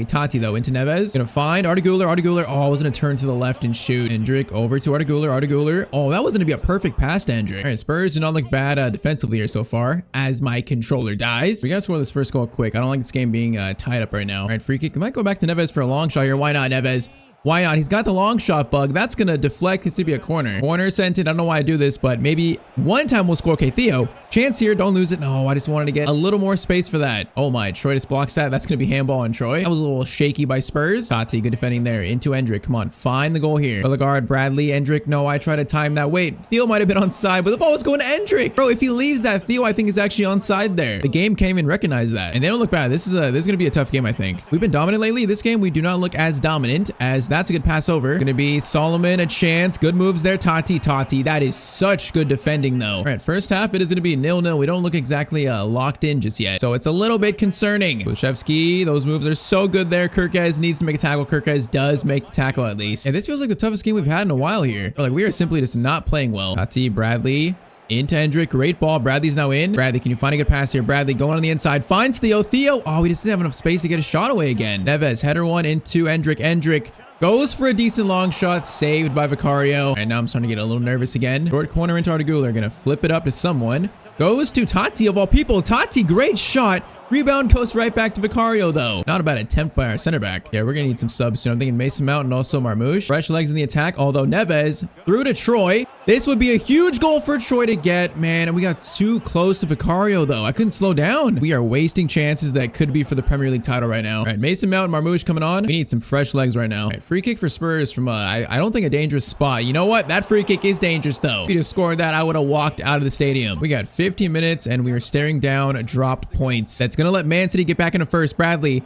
be Tati though. Into Neves. Gonna find Arda Güler. Arda Güler. Oh, I was gonna turn to the left and shoot. Hendrick over to Arda Güler. Arda Güler. Oh, that was gonna be a perfect pass to Hendrick. All right, Spurs do not look bad defensively here so far as my controller dies. We gotta score this first goal quick. I don't like this game being tied up right now. All right, free kick. We might go back to Neves for a long shot here. Why not, Neves? Why not? He's got the long shot bug. That's going to deflect. It's going to be a corner. Corner sent it. I don't know why I do this, but maybe one time we'll score. Okay, Theo. Chance here. Don't lose it. No, I just wanted to get a little more space for that. Oh my, Troy just blocks that. That's going to be handball on Troy. That was a little shaky by Spurs. Tati, good defending there. Into Endrick. Come on, find the goal here. Bellegarde, Bradley, Endrick. No, I try to time that. Wait, Theo might have been onside, but the ball was going to Endrick. Bro, if he leaves that, Theo, I think is actually onside there. The game came and recognized that. And they don't look bad. This is going to be a tough game, I think. We've been dominant lately. This game, we do not look as dominant, as that's a good pass over. Going to be Solomon, a chance. Good moves there. Tati. That is such good defending, though. All right, first half, it is going to be 0-0. We don't look exactly locked in just yet, so it's a little bit concerning. Kulusevski, those moves are so good there. Kirkez needs to make a tackle. Kirkez does make the tackle at least. And this feels like the toughest game we've had in a while here. Like, we are simply just not playing well. Tati, Bradley. Into Hendrick. Great ball. Bradley's now in. Bradley, can you find a good pass here? Bradley going on the inside. Finds Theo. Oh, he just didn't have enough space to get a shot away again. Neves, header one into Hendrick. Hendrick goes for a decent long shot. Saved by Vicario. And now I'm starting to get a little nervous again. Short corner into Artigula. Gonna flip it up to someone. Goes to Tati of all people. Tati, great shot. Rebound goes right back to Vicario, though. Not a bad attempt by our center back. Yeah, we're going to need some subs soon. I'm thinking Mason Mount and also Marmouche. Fresh legs in the attack, although Neves through to Troy. This would be a huge goal for Troy to get, man. And we got too close to Vicario, though. I couldn't slow down. We are wasting chances that could be for the Premier League title right now. All right, Mason Mount and Marmouche coming on. We need some fresh legs right now. All right, free kick for Spurs from, I don't think a dangerous spot. You know what? That free kick is dangerous, though. If you just scored that, I would have walked out of the stadium. We got 15 minutes, and we are staring down dropped points. That's going to let Man City get back into first. Bradley,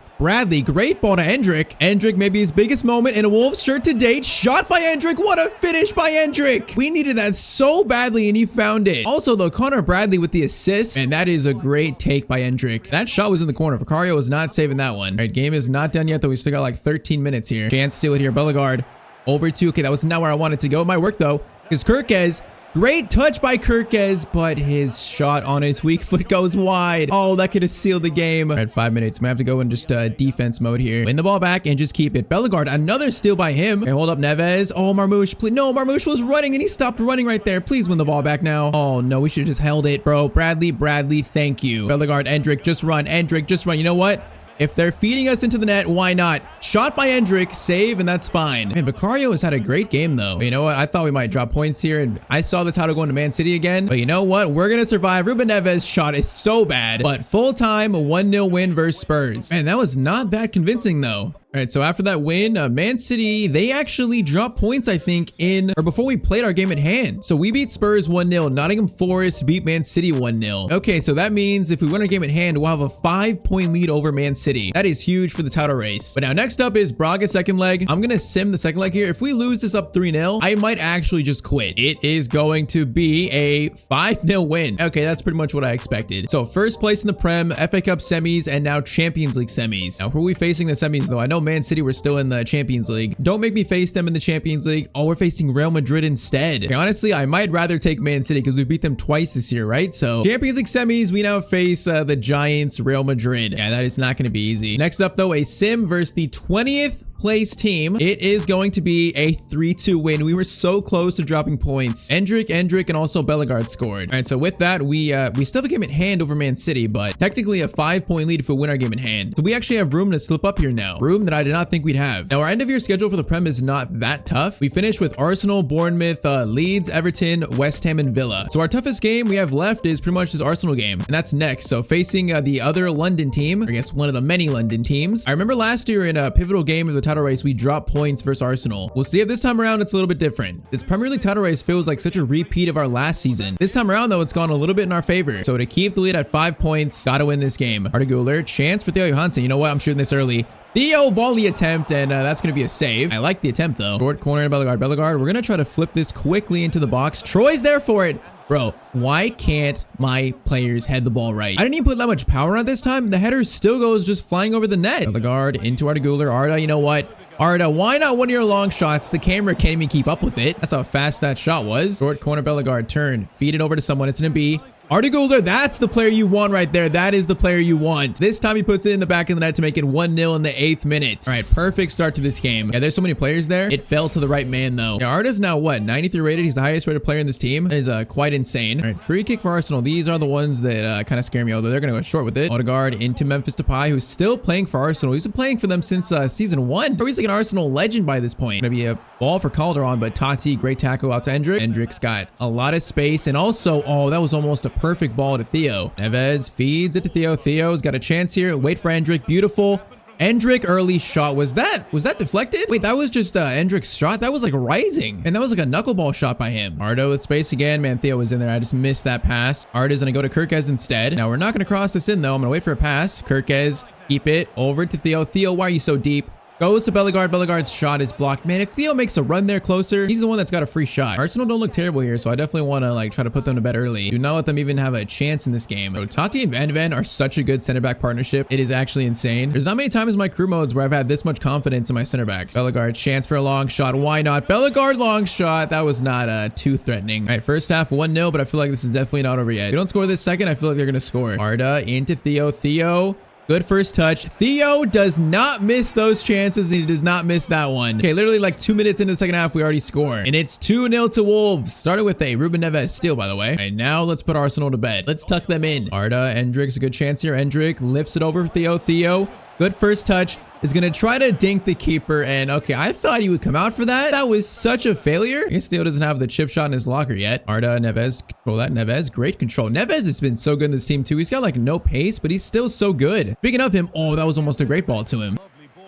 great ball to Endrick. Endrick, maybe his biggest moment in a Wolves shirt to date. Shot by Endrick. What a finish by Endrick. We needed that so badly, and he found it. Also, though, Connor Bradley with the assist, and that is a great take by Endrick. That shot was in the corner. Vicario was not saving that one. All right, game is not done yet, though. We still got like 13 minutes here. Chance to steal it here. Bellegarde over to. Okay, that was not where I wanted to go. It might work, though, because Kirkez. Great touch by Kirkez, but his shot on his weak foot goes wide. Oh, that could have sealed the game. All right, 5 minutes. We have to go in just defense mode here. Win the ball back and just keep it. Bellegarde, another steal by him. Okay, hold up, Neves. Oh, Marmouche, please. No, Marmouche was running and he stopped running right there. Please win the ball back now. Oh, no, we should have just held it, bro. Bradley, thank you. Bellegarde, Endrick, just run. Endrick, just run. You know what? If they're feeding us into the net, why not? Shot by Endrick, save, and that's fine. Man, Vicario has had a great game, though. But you know what? I thought we might drop points here, and I saw the title going to Man City again. But you know what? We're going to survive. Ruben Neves' shot is so bad. But full-time 1-0 win versus Spurs. Man, that was not that convincing, though. All right, so after that win, Man City, they actually dropped points, I think, before we played our game at hand. So we beat Spurs 1-0. Nottingham Forest beat Man City 1-0. Okay, so that means if we win our game at hand, we'll have a 5-point lead over Man City. That is huge for the title race. But now next up is Braga's second leg. I'm going to sim the second leg here. If we lose this up 3-0, I might actually just quit. It is going to be a 5-0 win. Okay, that's pretty much what I expected. So first place in the Prem, FA Cup semis, and now Champions League semis. Now, who are we facing in the semis, though? I know Man City were still in the Champions League. Don't make me face them in the Champions League. Oh, we're facing Real Madrid instead. Okay, honestly, I might rather take Man City because we beat them twice this year, right? So Champions League semis, we now face the Giants, Real Madrid. Yeah, that is not going to be easy. Next up, though, a sim versus the 20th place team. It is going to be a 3-2 win. We were so close to dropping points. Endrick, and also Bellegarde scored. All right, so with that, we still have a game at hand over Man City, but technically a 5-point lead if we win our game at hand. So we actually have room to slip up here now. Room that I did not think we'd have. Now, our end of year schedule for the Prem is not that tough. We finished with Arsenal, Bournemouth, Leeds, Everton, West Ham, and Villa. So our toughest game we have left is pretty much this Arsenal game, and that's next. So facing the other London team, or I guess one of the many London teams. I remember last year in a pivotal game of the title race, we dropped points versus Arsenal. We'll see if this time around it's a little bit different. This Premier League title race feels like such a repeat of our last season. This time around, though, it's gone a little bit in our favor. So to keep the lead at 5 points, gotta win this game. Artigula, chance for Theo Johansson. You know what? I'm shooting this early. Theo volley attempt, and that's going to be a save. I like the attempt, though. Short corner, Bellegarde. We're going to try to flip this quickly into the box. Troy's there for it. Bro, why can't my players head the ball right? I didn't even put that much power on this time. The header still goes just flying over the net. Bellegarde into Artigula. Arda, you know what? Arda, why not one of your long shots? The camera can't even keep up with it. That's how fast that shot was. Short corner, Bellegarde, turn. Feed it over to someone. It's going to be Arda Güler, that's the player you want right there. That is the player you want. This time he puts it in the back of the net to make it 1-0 in the 8th minute. All right, perfect start to this game. Yeah, there's so many players there. It fell to the right man though. Yeah, Arda's now what, 93 rated? He's the highest rated player in this team. That is quite insane. All right, free kick for Arsenal. These are the ones that kind of scare me, although they're gonna go short with it. Odegaard into Memphis Depay, who's still playing for Arsenal. He's been playing for them since season 1. Bro, he's like an Arsenal legend by this point. Gonna be a ball for Calderon, but Tyztir, great tackle out to Endrick. Endrick's got a lot of space, and also, oh, that was almost a perfect ball to Theo. Neves feeds it to Theo. Theo's got a chance here. Wait for Endrick. Beautiful. Endrick early shot. Was that deflected? Wait, that was just Endrick's shot. That was like rising, and that was like a knuckleball shot by him. Arda with space again. Man, Theo was in there. I just missed that pass. Arda's gonna go to Kirkez instead. Now we're not gonna cross this in though. I'm gonna wait for a pass. Kirkez, keep it over to Theo. Theo, why are you so deep? Goes to Bellegarde. Bellegarde's shot is blocked. Man, if Theo makes a run there closer, he's the one that's got a free shot. Arsenal don't look terrible here, so I definitely want to like try to put them to bed early. Do not let them even have a chance in this game. So Tati and Van Ven are such a good center back partnership. It is actually insane. There's not many times in my crew modes where I've had this much confidence in my center backs. Bellegarde, chance for a long shot. Why not? Bellegarde long shot. That was not too threatening. All right, first half 1-0, but I feel like this is definitely not over yet. If they don't score this second, I feel like they're going to score. Arda into Theo. Theo. Good first touch. Theo does not miss those chances. He does not miss that one. Okay, literally like 2 minutes into the second half, we already score. And it's 2-0 to Wolves. Started with a Ruben Neves steal, by the way. All right, now let's put Arsenal to bed. Let's tuck them in. Arda, Endrick's a good chance here. Endrick lifts it over for Theo. Theo, good first touch. Is going to try to dink the keeper. And okay, I thought he would come out for that. That was such a failure. I guess Theo doesn't have the chip shot in his locker yet. Arda, Neves, control that. Neves, great control. Neves has been so good in this team too. He's got like no pace, but he's still so good. Speaking of him, oh, that was almost a great ball to him.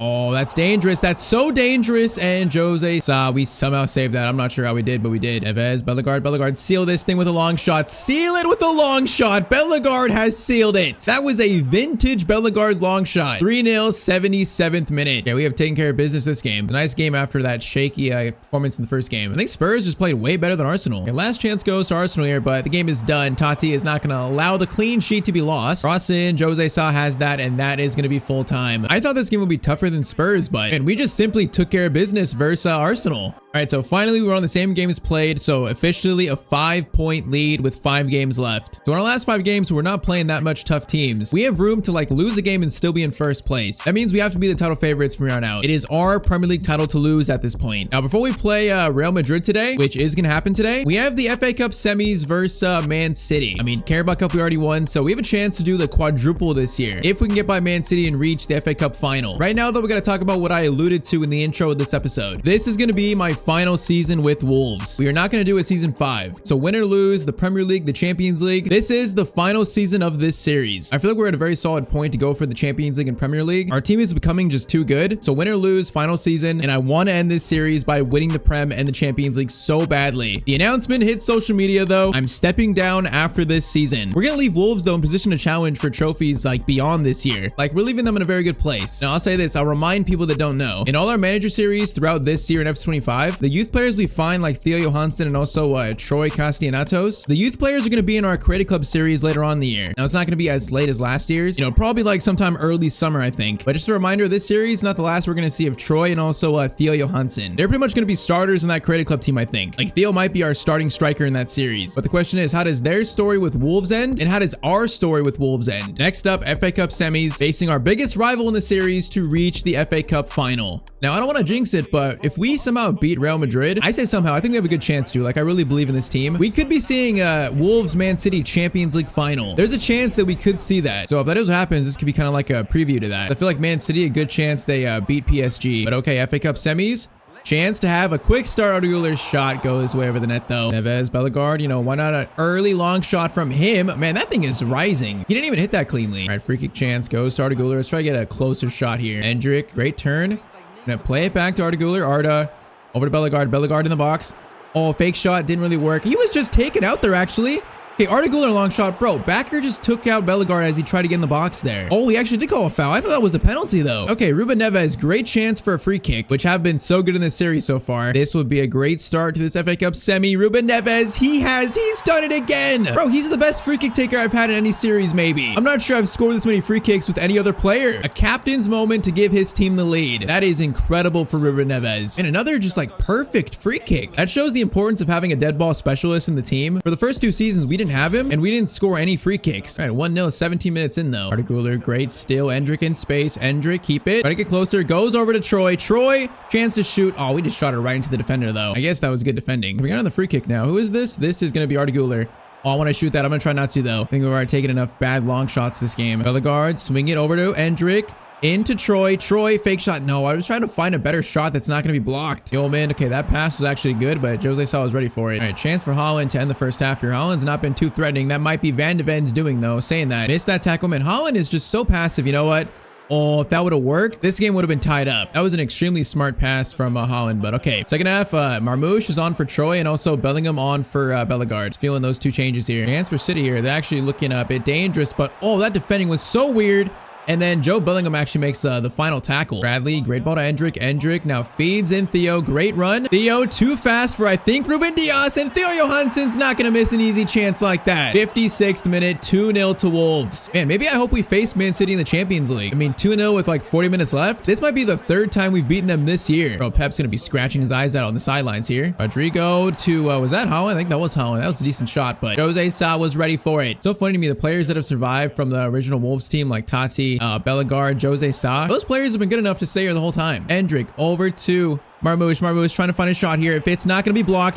Oh, that's dangerous. That's so dangerous. And Jose Sa, we somehow saved that. I'm not sure how we did, but we did. Neves, Bellegarde, seal this thing with a long shot. Seal it with a long shot. Bellegarde has sealed it. That was a vintage Bellegarde long shot. 3-0, 77th minute. Yeah, we have taken care of business this game. A nice game after that shaky performance in the first game. I think Spurs just played way better than Arsenal. Okay, last chance goes to Arsenal here, but the game is done. Tati is not going to allow the clean sheet to be lost. Cross in, Jose Sa has that, and that is going to be full time. I thought this game would be tougher than Spurs, but we just simply took care of business versus Arsenal. All right, so finally we're on the same games played, so officially a 5-point lead with 5 games left. So in our last 5 games, we're not playing that much tough teams. We have room to like lose a game and still be in first place. That means we have to be the title favorites from here on out. It is our Premier League title to lose at this point. Now, before we play Real Madrid today, which is going to happen today, we have the FA Cup semis versus Man City. I mean, Carabao Cup we already won, so we have a chance to do the quadruple this year if we can get by Man City and reach the FA Cup final. Right now, though, we got to talk about what I alluded to in the intro of this episode. This is going to be my final season with Wolves. We are not going to do a season 5. So win or lose, the Premier League, the Champions League, this is the final season of this series. I feel like we're at a very solid point to go for the Champions League and Premier League. Our team is becoming just too good. So win or lose, final season, and I want to end this series by winning the Prem and the Champions League so badly. The announcement hit social media though. I'm stepping down after this season. We're going to leave Wolves though in position to challenge for trophies like beyond this year. Like we're leaving them in a very good place. Now I'll say this, I'll remind people that don't know. In all our manager series throughout this year in F25, the youth players we find like Theo Johansson and also Troy Castellanos, the youth players are going to be in our Creative Club series later on in the year. Now it's not going to be as late as last year's, you know, probably like sometime early summer, I think. But just a reminder, this series is not the last we're going to see of Troy and also Theo Johansson. They're pretty much going to be starters in that Creative Club team, I think. Like Theo might be our starting striker in that series. But the question is, how does their story with Wolves end? And how does our story with Wolves end? Next up, FA Cup semis, facing our biggest rival in the series to reach the FA Cup final. Now, I don't want to jinx it, but if we somehow beat Real Madrid, I say somehow, I think we have a good chance to. Like, I really believe in this team. We could be seeing Wolves Man City Champions League final. There's a chance that we could see that. So if that is what happens, this could be kind of like a preview to that. I feel like Man City, a good chance they beat PSG. But okay, FA Cup semis. Chance to have a quick start. Arda Güler's shot goes way over the net though. Neves, Bellegarde, you know, why not an early long shot from him? Man, that thing is rising. He didn't even hit that cleanly. All right, free kick chance goes to Arda Güler. Let's try to get a closer shot here. Endrick, great turn. Gonna play it back to Arda Güler. Arda over to Bellegarde. Bellegarde in the box. Oh, fake shot didn't really work. He was just taken out there actually. Okay, Arda Güler long shot. Bro, Backer just took out Bellegarde as he tried to get in the box there. Oh, he actually did call a foul. I thought that was a penalty though. Okay, Ruben Neves, great chance for a free kick, which have been so good in this series so far. This would be a great start to this FA Cup semi. Ruben Neves, he's done it again. Bro, he's the best free kick taker I've had in any series maybe. I'm not sure I've scored this many free kicks with any other player. A captain's moment to give his team the lead. That is incredible for Ruben Neves. And another just like perfect free kick. That shows the importance of having a dead ball specialist in the team. For the first 2 seasons, we didn't didn't have him, and we didn't score any free kicks. All right, 1-0, 17 minutes in though. Arda great steal. Endrick in space. Endrick, keep it. Try to get closer. Goes over to Troy. Troy, chance to shoot. Oh, we just shot it right into the defender though. I guess that was good defending. We got on the free kick now. Who is this? This is going to be Arda Güler. Oh, I want to shoot that. I'm going to try not to though. I think we've already taken enough bad long shots this game. Bellegarde, swing it over to Endrick. Into Troy. Troy, fake shot. No, I was trying to find a better shot that's not going to be blocked. The old man. Okay, that pass was actually good, but Jose Sa was ready for it. All right, chance for Haaland to end the first half here. Haaland's not been too threatening. That might be Van de Ven's doing though. Saying that. Missed that tackle, man. Haaland is just so passive. You know what? Oh, if that would have worked, this game would have been tied up. That was an extremely smart pass from Haaland, but okay. Second half, Marmoush is on for Troy and also Bellingham on for Bellegarde. Feeling those two changes here. Chance for City here. They're actually looking a bit dangerous, but oh, that defending was so weird. And then Joe Bellingham actually makes the final tackle. Bradley, great ball to Endrick. Endrick now feeds in Theo. Great run. Theo too fast for, I think, Ruben Dias. And Theo Johansson's not going to miss an easy chance like that. 56th minute, 2-0 to Wolves. Man, maybe I hope we face Man City in the Champions League. I mean, 2-0 with like 40 minutes left. This might be the third time we've beaten them this year. Bro, Pep's going to be scratching his eyes out on the sidelines here. Rodrigo to, was that Haaland? I think that was Haaland. That was a decent shot, but Jose Sa was ready for it. So funny to me, the players that have survived from the original Wolves team, like Tyztir, Bellegarde, Jose Sa, those players have been good enough to stay here the whole time. Endrick over to Marmoush. Marmoush trying to find a shot here. If it's not going to be blocked,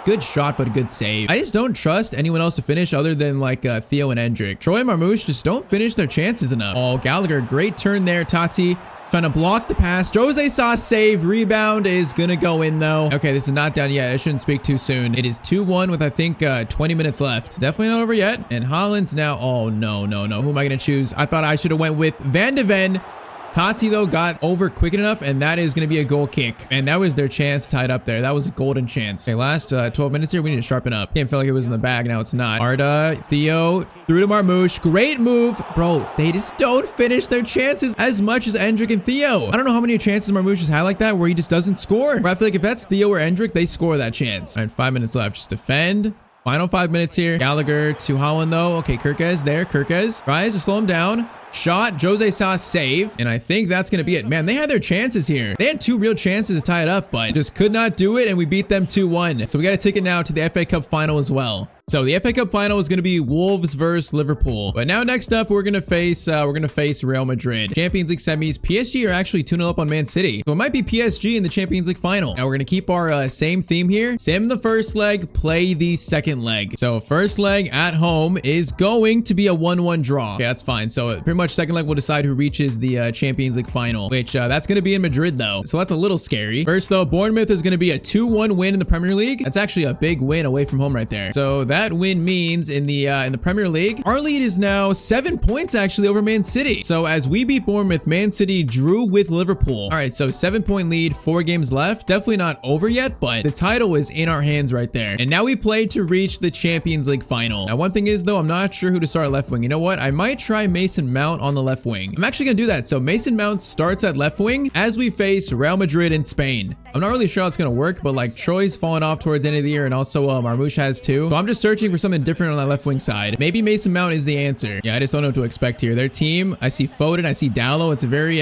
good shot, but a good save. I just don't trust anyone else to finish other than like Theo and Endrick. Troy and Marmoush just don't finish their chances enough. Oh, Gallagher, great turn there. Tati trying to block the pass. Jose Sa save. Rebound is going to go in though. Okay, this is not done yet. I shouldn't speak too soon. It is 2-1 with I think 20 minutes left. Definitely not over yet. And Haaland's now, oh no. Who am I going to choose? I thought I should have went with Van de Ven. Kati though got over quick enough, and that is going to be a goal kick. And that was their chance tied up there. That was a golden chance. Okay, last 12 minutes here, we need to sharpen up. Can't feel like it was in the bag. Now it's not. Arda, Theo, through to Marmoush. Great move. Bro, they just don't finish their chances as much as Endrick and Theo. I don't know how many chances Marmoush has had like that where he just doesn't score. But I feel like if that's Theo or Endrick, they score that chance. All right, 5 minutes left. Just defend. Final 5 minutes here. Gallagher to Haaland though. Okay, Kirkez there. Kirkez tries to slow him down. Shot, Jose Sa save, and I think that's going to be it. Man, they had their chances here. They had 2 real chances to tie it up, but just could not do it, and we beat them 2-1. So we got a ticket now to the FA Cup final as well. So the FA Cup final is going to be Wolves versus Liverpool. But now next up, we're going to face Real Madrid. Champions League semis. PSG are actually 2-0 up on Man City. So it might be PSG in the Champions League final. Now we're going to keep our same theme here. Sim the first leg, play the second leg. So first leg at home is going to be a 1-1 draw. Okay, that's fine. So pretty much second leg will decide who reaches the Champions League final, which that's going to be in Madrid though. So that's a little scary. First though, Bournemouth is going to be a 2-1 win in the Premier League. That's actually a big win away from home right there. So that win means in the Premier League, our lead is now 7 points actually over Man City. So as we beat Bournemouth, Man City drew with Liverpool. All right, so 7-point lead, 4 games left. Definitely not over yet, but the title is in our hands right there. And now we play to reach the Champions League final. Now, one thing is though, I'm not sure who to start left wing. You know what? I might try Mason Mount on the left wing. I'm actually gonna do that. So Mason Mount starts at left wing as we face Real Madrid in Spain. I'm not really sure how it's gonna work, but like Troy's fallen off towards the end of the year, and also Marmoush has too. So I'm just searching for something different on that left wing side. Maybe Mason Mount is the answer. Yeah, I just don't know what to expect here. Their team, I see Foden, I see Dallo. It's a very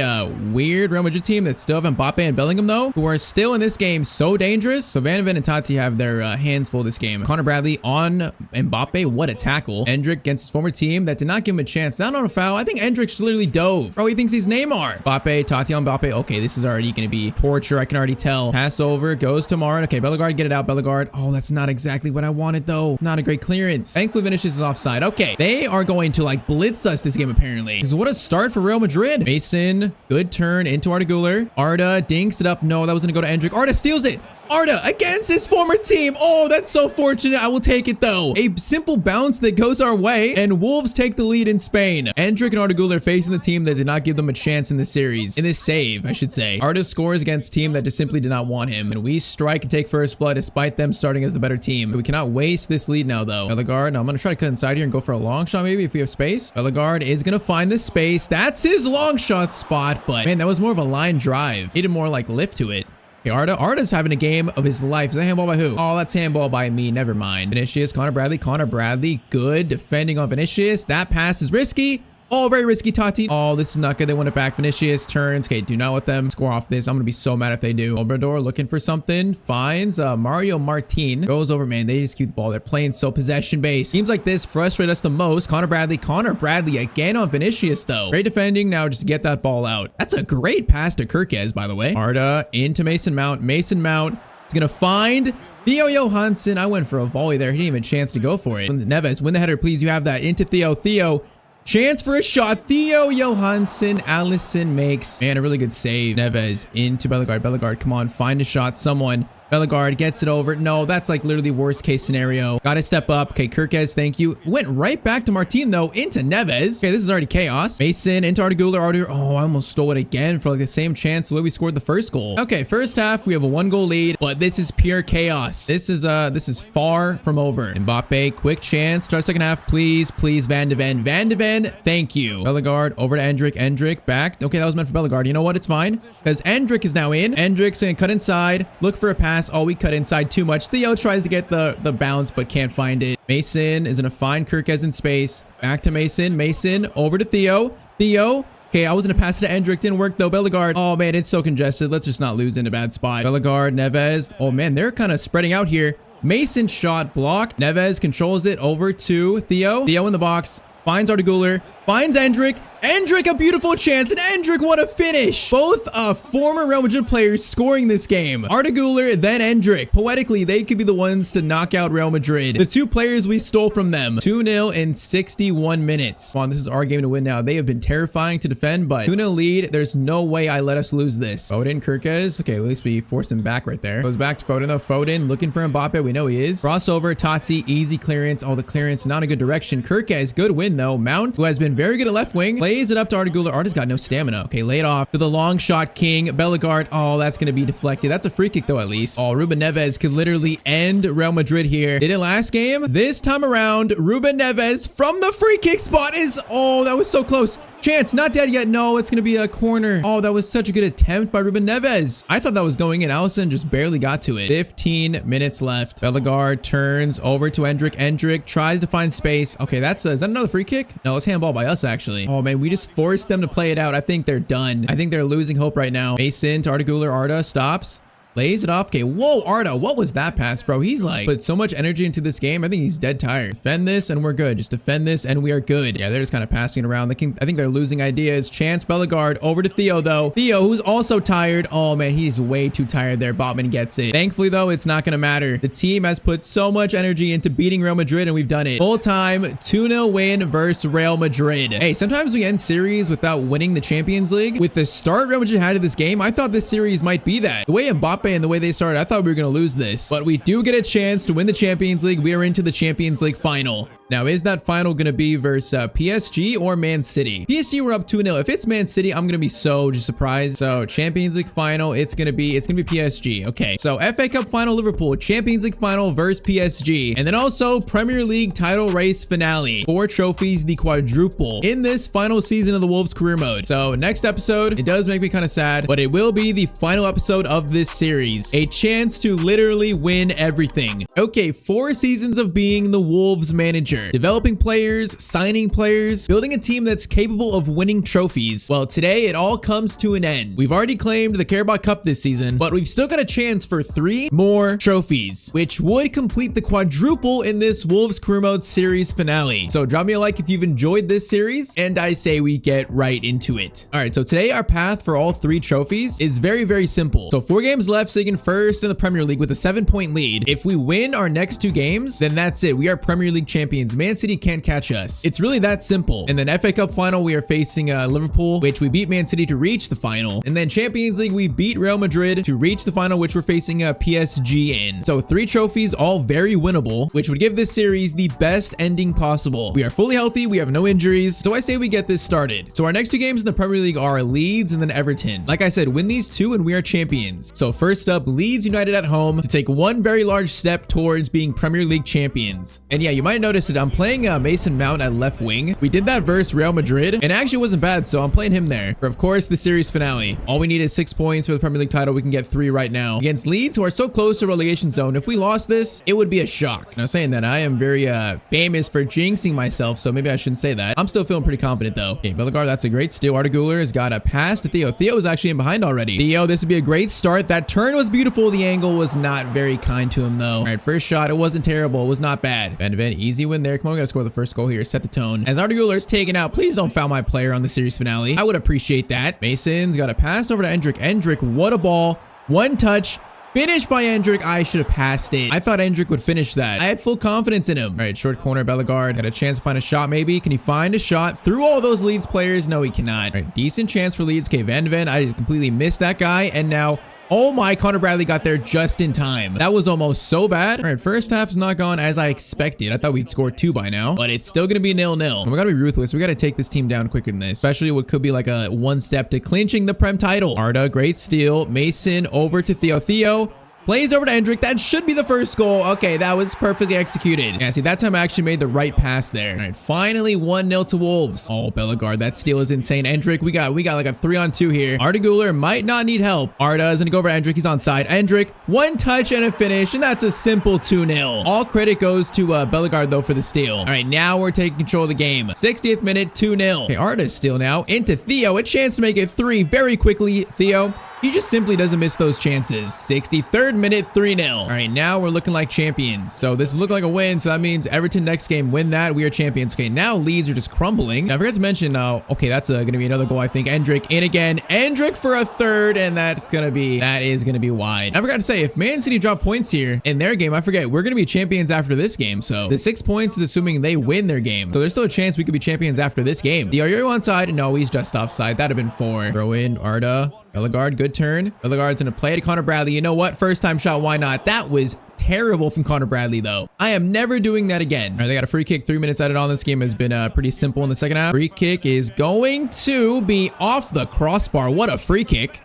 weird Real Madrid team that still have Mbappe and Bellingham though, who are still in this game so dangerous. So Van de Ven and Tati have their hands full this game. Connor Bradley on Mbappe. What a tackle. Endrick against his former team that did not give him a chance. Not on a foul. I think Endrick just literally dove. Bro, he thinks he's Neymar. Mbappe, Tati on Mbappe. Okay, this is already going to be torture. I can already tell. Pass over, goes to Marin. Okay, Bellegarde, get it out. Bellegarde. Oh, that's not exactly what I wanted though. Not a great clearance. Thankfully, Vinicius is offside. Okay, they are going to like blitz us this game apparently. Because what a start for Real Madrid. Mason, good turn into Arda Güler. Arda dinks it up. No, that was going to go to Endrick. Arda steals it. Arda against his former team. Oh, that's so fortunate. I will take it though. A simple bounce that goes our way, and Wolves take the lead in Spain. Endrick and Arda Güler facing the team that did not give them a chance in this series. In this save, I should say. Arda scores against a team that just simply did not want him. And we strike and take first blood despite them starting as the better team. We cannot waste this lead now though. Bellegarde, now I'm going to try to cut inside here and go for a long shot maybe if we have space. Bellegarde is going to find the space. That's his long shot spot, but man, that was more of a line drive. Needed more like lift to it. Okay, Arda's having a game of his life. Is that handball by who? Oh, that's handball by me. Never mind. Vinicius, Connor Bradley. Connor Bradley, good defending on Vinicius. That pass is risky. Oh, very risky, Totti. Oh, this is not good. They want it back. Vinicius turns. Okay, do not let them score off this. I'm going to be so mad if they do. Obrador looking for something. Finds Mario Martin. Goes over, man. They just keep the ball. They're playing so possession-based. Teams like this frustrate us the most. Connor Bradley again on Vinicius, though. Great defending. Now just get that ball out. That's a great pass to Kirkes, by the way. Arda into Mason Mount. Mason Mount is going to find Theo Johansson. I went for a volley there. He didn't even have a chance to go for it. Neves, win the header, please. You have that. Into Theo. Theo. Chance for a shot. Theo Johansson. Allison makes, man, a really good save. Neves into Bellegarde. Bellegarde, come on. Find a shot. Someone. Bellegarde gets it over. No, that's like literally worst case scenario. Got to step up. Okay, Kirkes, thank you. Went right back to Martin, though, into Neves. Okay, this is already chaos. Mason into Arda. Oh, I almost stole it again for like the same chance the way we scored the first goal. Okay, first half, we have a 1-goal lead, but this is pure chaos. This is far from over. Mbappe, quick chance. Start second half, please. Please, Van de Ven. Van de Ven, thank you. Bellegarde over to Endrick. Endrick back. Okay, that was meant for Bellegarde. You know what? It's fine because Endrick is now in. Endrick's going to cut inside. Look for a pass. Oh, we cut inside too much. Theo tries to get the bounce, but can't find it. Mason is going to find Kirkes in space. Back to Mason. Mason over to Theo. Theo. Okay, I was going to pass it to Endrick. Didn't work, though. Bellegarde. Oh, man, it's so congested. Let's just not lose in a bad spot. Bellegarde, Neves. Oh, man, they're kind of spreading out here. Mason shot block. Neves controls it over to Theo. Theo in the box. Finds Arda. Finds Endrick. Endrick, a beautiful chance, and Endrick, what a finish. Both former Real Madrid players scoring this game. Arda Güler, then Endrick. Poetically, they could be the ones to knock out Real Madrid. The two players we stole from them. 2-0 in 61 minutes. Come on, this is our game to win now. They have been terrifying to defend, but 2-0 lead. There's no way I let us lose this. Foden, Kirkes. Okay, at least we force him back right there. Goes back to Foden, though. Foden looking for Mbappe. We know he is. Crossover, Totti, easy clearance. Oh, the clearance, not a good direction. Kirkes, good win, though. Mount, who has been very good at left wing, plays it up to Arda Güler. Arda's got no stamina. Okay, lay it off to the long shot king. Bellegarde. Oh, that's going to be deflected. That's a free kick, though, at least. Oh, Ruben Neves could literally end Real Madrid here. Did it last game? This time around, Ruben Neves from the free kick spot is... Oh, that was so close. Chance, not dead yet. No, it's going to be a corner. Oh, that was such a good attempt by Ruben Neves. I thought that was going in. Allison just barely got to it. 15 minutes left. Bellegarde turns over to Endrick. Endrick tries to find space. Okay, is that another free kick? No, it's handball by us, actually. Oh, man, we just forced them to play it out. I think they're done. I think they're losing hope right now. Mason to Arda Güler. Arda stops. Lays it off. Okay, whoa, Arda, what was that pass, bro? He's like put so much energy into this game. I think he's dead tired. Defend this and we're good. Just defend this and we are good. Yeah, they're just kind of passing it around. I think they're losing ideas. Chance, Bellegarde over to Theo, though. Theo, who's also tired. Oh, man, he's way too tired there. Botman gets it. Thankfully, though, it's not going to matter. The team has put so much energy into beating Real Madrid and we've done it. Full time 2-0 win versus Real Madrid. Hey, sometimes we end series without winning the Champions League. With the start Real Madrid had to this game, I thought this series might be that. The way Mbappe and the way they started, I thought we were going to lose this, but we do get a chance to win the Champions League. We are into the Champions League final. Now, is that final going to be versus PSG or Man City? PSG, we're up 2-0. If it's Man City, I'm going to be so just surprised. So Champions League final, it's going to be PSG. Okay, so FA Cup final, Liverpool. Champions League final versus PSG. And then also Premier League title race finale. 4 trophies, the quadruple in this final season of the Wolves career mode. So next episode, it does make me kind of sad, but it will be the final episode of this series. A chance to literally win everything. Okay, 4 seasons of being the Wolves manager. Developing players, signing players, building a team that's capable of winning trophies. Well, today it all comes to an end. We've already claimed the Carabao Cup this season, but we've still got a chance for 3 more trophies, which would complete the quadruple in this Wolves career mode series finale. So drop me a like if you've enjoyed this series, and I say we get right into it. All right, so today our path for all 3 trophies is very, very simple. So 4 games left, Sagan first in the Premier League with a 7-point lead. If we win our next 2 games, then that's it. We are Premier League champions. Man City can't catch us. It's really that simple. And then FA Cup final, we are facing Liverpool, which we beat Man City to reach the final. And then Champions League, we beat Real Madrid to reach the final, which we're facing PSG in. So 3 trophies, all very winnable, which would give this series the best ending possible. We are fully healthy. We have no injuries. So I say we get this started. So our next 2 games in the Premier League are Leeds and then Everton. Like I said, win these 2 and we are champions. So first up, Leeds United at home to take one very large step towards being Premier League champions. And yeah, you might notice today posted, I'm playing Mason Mount at left wing. We did that versus Real Madrid, and it actually wasn't bad, so I'm playing him there for, of course, the series finale. All we need is 6 points for the Premier League title. We can get 3 right now against Leeds, who are so close to relegation zone. If we lost this, it would be a shock. Now, saying that, I am very famous for jinxing myself, so maybe I shouldn't say that. I'm still feeling pretty confident, though. Okay, Bellegarde, that's a great steal. Arda Güler has got a pass to Theo. Theo is actually in behind already. Theo, this would be a great start. That turn was beautiful. The angle was not very kind to him, though. All right, first shot, it wasn't terrible. It was not bad. Van de Ven, easy win there. Come on, we gotta score the first goal here. Set the tone. As Arda Güler is taken out, please don't foul my player on the series finale. I would appreciate that. Mason's got a pass over to Endrick. Endrick, what a ball. One touch. Finished by Endrick. I should have passed it. I thought Endrick would finish that. I had full confidence in him. All right, short corner, Bellegarde. Got a chance to find a shot, maybe. Can he find a shot through all those Leeds players? No, he cannot. All right, decent chance for Leeds. Okay, Van de Ven, I just completely missed that guy. And now, oh my, Connor Bradley got there just in time. That was almost so bad. All right, first half's not gone as I expected. I thought we'd score 2 by now, but it's still gonna be 0-0. We gotta be ruthless. We gotta take this team down quicker than this, especially what could be like a 1 step to clinching the Prem title. Arda, great steal. Mason over to Theo. Theo plays over to Endrick. That should be the first goal. Okay, that was perfectly executed. Yeah, see, that time I actually made the right pass there. All right, finally 1-0 to Wolves. Oh, Bellegarde, that steal is insane. Endrick, we got like a 3-on-2 here. Arda Güler might not need help. Arda is gonna go over to Endrick. He's onside. Endrick, 1 touch and a finish, and that's a simple 2-0. All credit goes to Bellegarde, though, for the steal. All right, now we're taking control of the game. 60th minute, 2-0. Okay, Arda's steal now into Theo. A chance to make it 3 very quickly. Theo, he just simply doesn't miss those chances. 63rd minute, 3-0. All right, now we're looking like champions. So this is looking like a win. So that means Everton next game win that. We are champions. Okay, now Leeds are just crumbling. Now, I forgot to mention, okay, that's going to be another goal, I think. Endrick in again. Endrick for a third, and that is going to be wide. I forgot to say, if Man City drop points here in their game, I forget, we're going to be champions after this game. So the 6 points is assuming they win their game. So there's still a chance we could be champions after this game. The Diario onside. No, he's just offside. That'd have been 4. Throw in Arda. Bellegarde, good turn. Bellegarde's gonna play to Connor Bradley. You know what? First time shot, why not? That was terrible from Connor Bradley, though. I am never doing that again. All right, they got a free kick. 3 minutes added on. This game has been pretty simple in the second half. Free kick is going to be off the crossbar. What a free kick.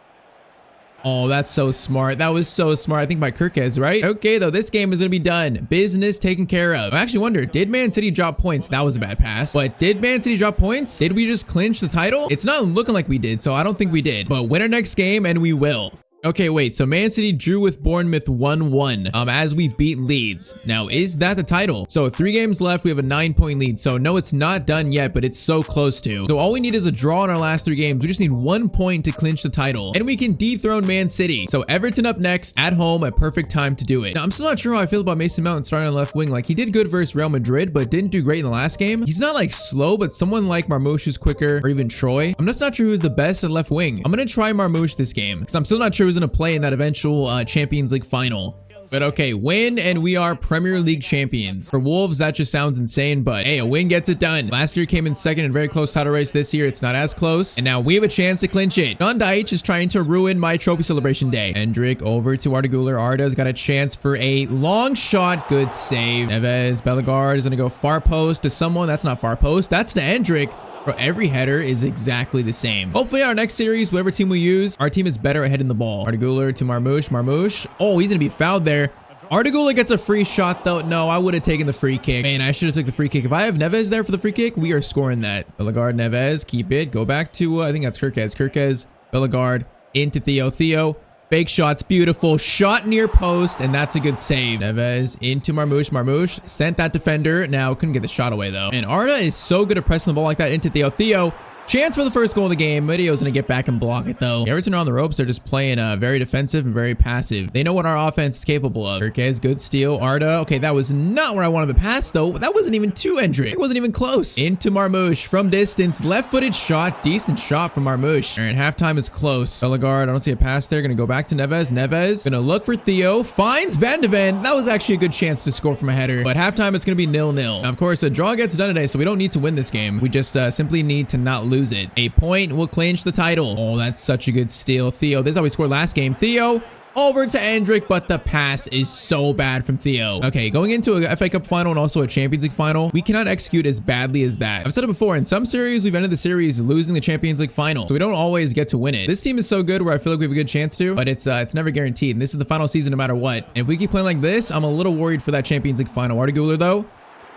Oh, that's so smart. That was so smart. I think by Kirkez, right? Okay, though, this game is going to be done. Business taken care of. I actually wonder, did Man City drop points? That was a bad pass. But did Man City drop points? Did we just clinch the title? It's not looking like we did, so I don't think we did. But win our next game, and we will. Okay, wait, so Man City drew with Bournemouth 1-1 as we beat Leeds. Now, is that the title? So 3 games left, we have a 9-point lead. So no, it's not done yet, but it's so close to. So all we need is a draw in our last 3 games. We just need 1 point to clinch the title, and we can dethrone Man City. So Everton up next, at home, a perfect time to do it. Now, I'm still not sure how I feel about Mason Mount starting on left wing. Like, he did good versus Real Madrid, but didn't do great in the last game. He's not like slow, but someone like Marmoush is quicker, or even Troy. I'm just not sure who's the best at left wing. I'm gonna try Marmoush this game, because I'm still not sure who's gonna play in that eventual Champions League final. But okay, win, and we are Premier League champions. For Wolves, that just sounds insane, but hey, a win gets it done. Last year came in second in very close title race. This year, it's not as close, and now we have a chance to clinch it. John Deitch is trying to ruin my trophy celebration day. Endrick over to Arda Güler. Arda's got a chance for a long shot. Good save. Neves, Bellegarde is gonna go far post to someone. That's not far post. That's to Endrick. Bro, every header is exactly the same. Hopefully our next series, whatever team we use, our team is better at heading the ball. Arda Güler to Marmoush. Marmoush. Oh, he's gonna be fouled there. Arda Güler gets a free shot, though. No, I would have taken the free kick. Man, I should have took the free kick. If I have Neves there for the free kick, we are scoring that. Bellegarde, Neves, keep it. Go back to, I think that's Kirkez. Kirkez, Bellegarde, into Theo. Theo, fake shots, beautiful. Shot near post, and that's a good save. Neves into Marmoush. Marmoush sent that defender. Now, couldn't get the shot away, though. And Arda is so good at pressing the ball like that into Theo. Theo, chance for the first goal of the game. Medio's gonna get back and block it, though. Everton are on the ropes. They're just playing very defensive and very passive. They know what our offense is capable of. Kirkez, good steal. Arda. Okay, that was not where I wanted the pass, though. That wasn't even to Endrick. It wasn't even close. Into Marmoush from distance. Left-footed shot. Decent shot from Marmoush. All right, halftime is close. Bellegarde, I don't see a pass there. Gonna go back to Neves. Neves gonna look for Theo. Finds Van de Ven. That was actually a good chance to score from a header. But halftime, it's gonna be 0-0. Now, of course, a draw gets done today, so we don't need to win this game. We just simply need to not lose it. A point will clinch the title. Oh, that's such a good steal. Theo, this is how we scored last game. Theo over to Endrick, but the pass is so bad from Theo. Okay, going into a FA Cup final and also a Champions League final, we cannot execute as badly as that. I've said it before, in some series, we've ended the series losing the Champions League final, so we don't always get to win it. This team is so good where I feel like we have a good chance to, but it's never guaranteed, and this is the final season no matter what. And if we keep playing like this, I'm a little worried for that Champions League final. Arda Güler, though,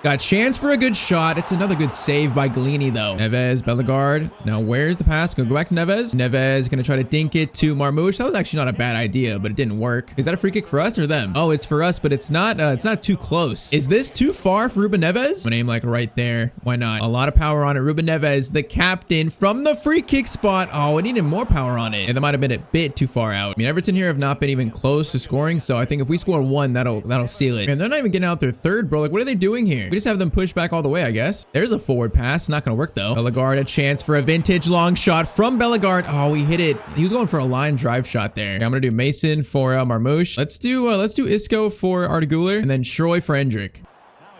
Got chance for a good shot. It's another good save by Galini, though. Neves, Bellegarde. Now, where's the pass? Gonna go back to Neves. Neves gonna try to dink it to Marmoush. That was actually not a bad idea, but it didn't work. Is that a free kick for us or them? Oh, it's for us, but it's not too close. Is this too far for Ruben Neves? I'm gonna aim like right there. Why not? A lot of power on it. Ruben Neves, the captain from the free kick spot. Oh, it needed more power on it. And that might have been a bit too far out. I mean, Everton here have not been even close to scoring, so I think if we score one, that'll seal it. And they're not even getting out their third, bro. Like, what are they doing here? We just have them push back all the way, I guess. There's a forward pass. Not gonna work, though. Bellegarde, a chance for a vintage long shot from Bellegarde. Oh, he hit it. He was going for a line drive shot there. Okay, I'm gonna do Mason for Marmoush. Let's do Isco for Arteguler, and then Troy for Hendrick.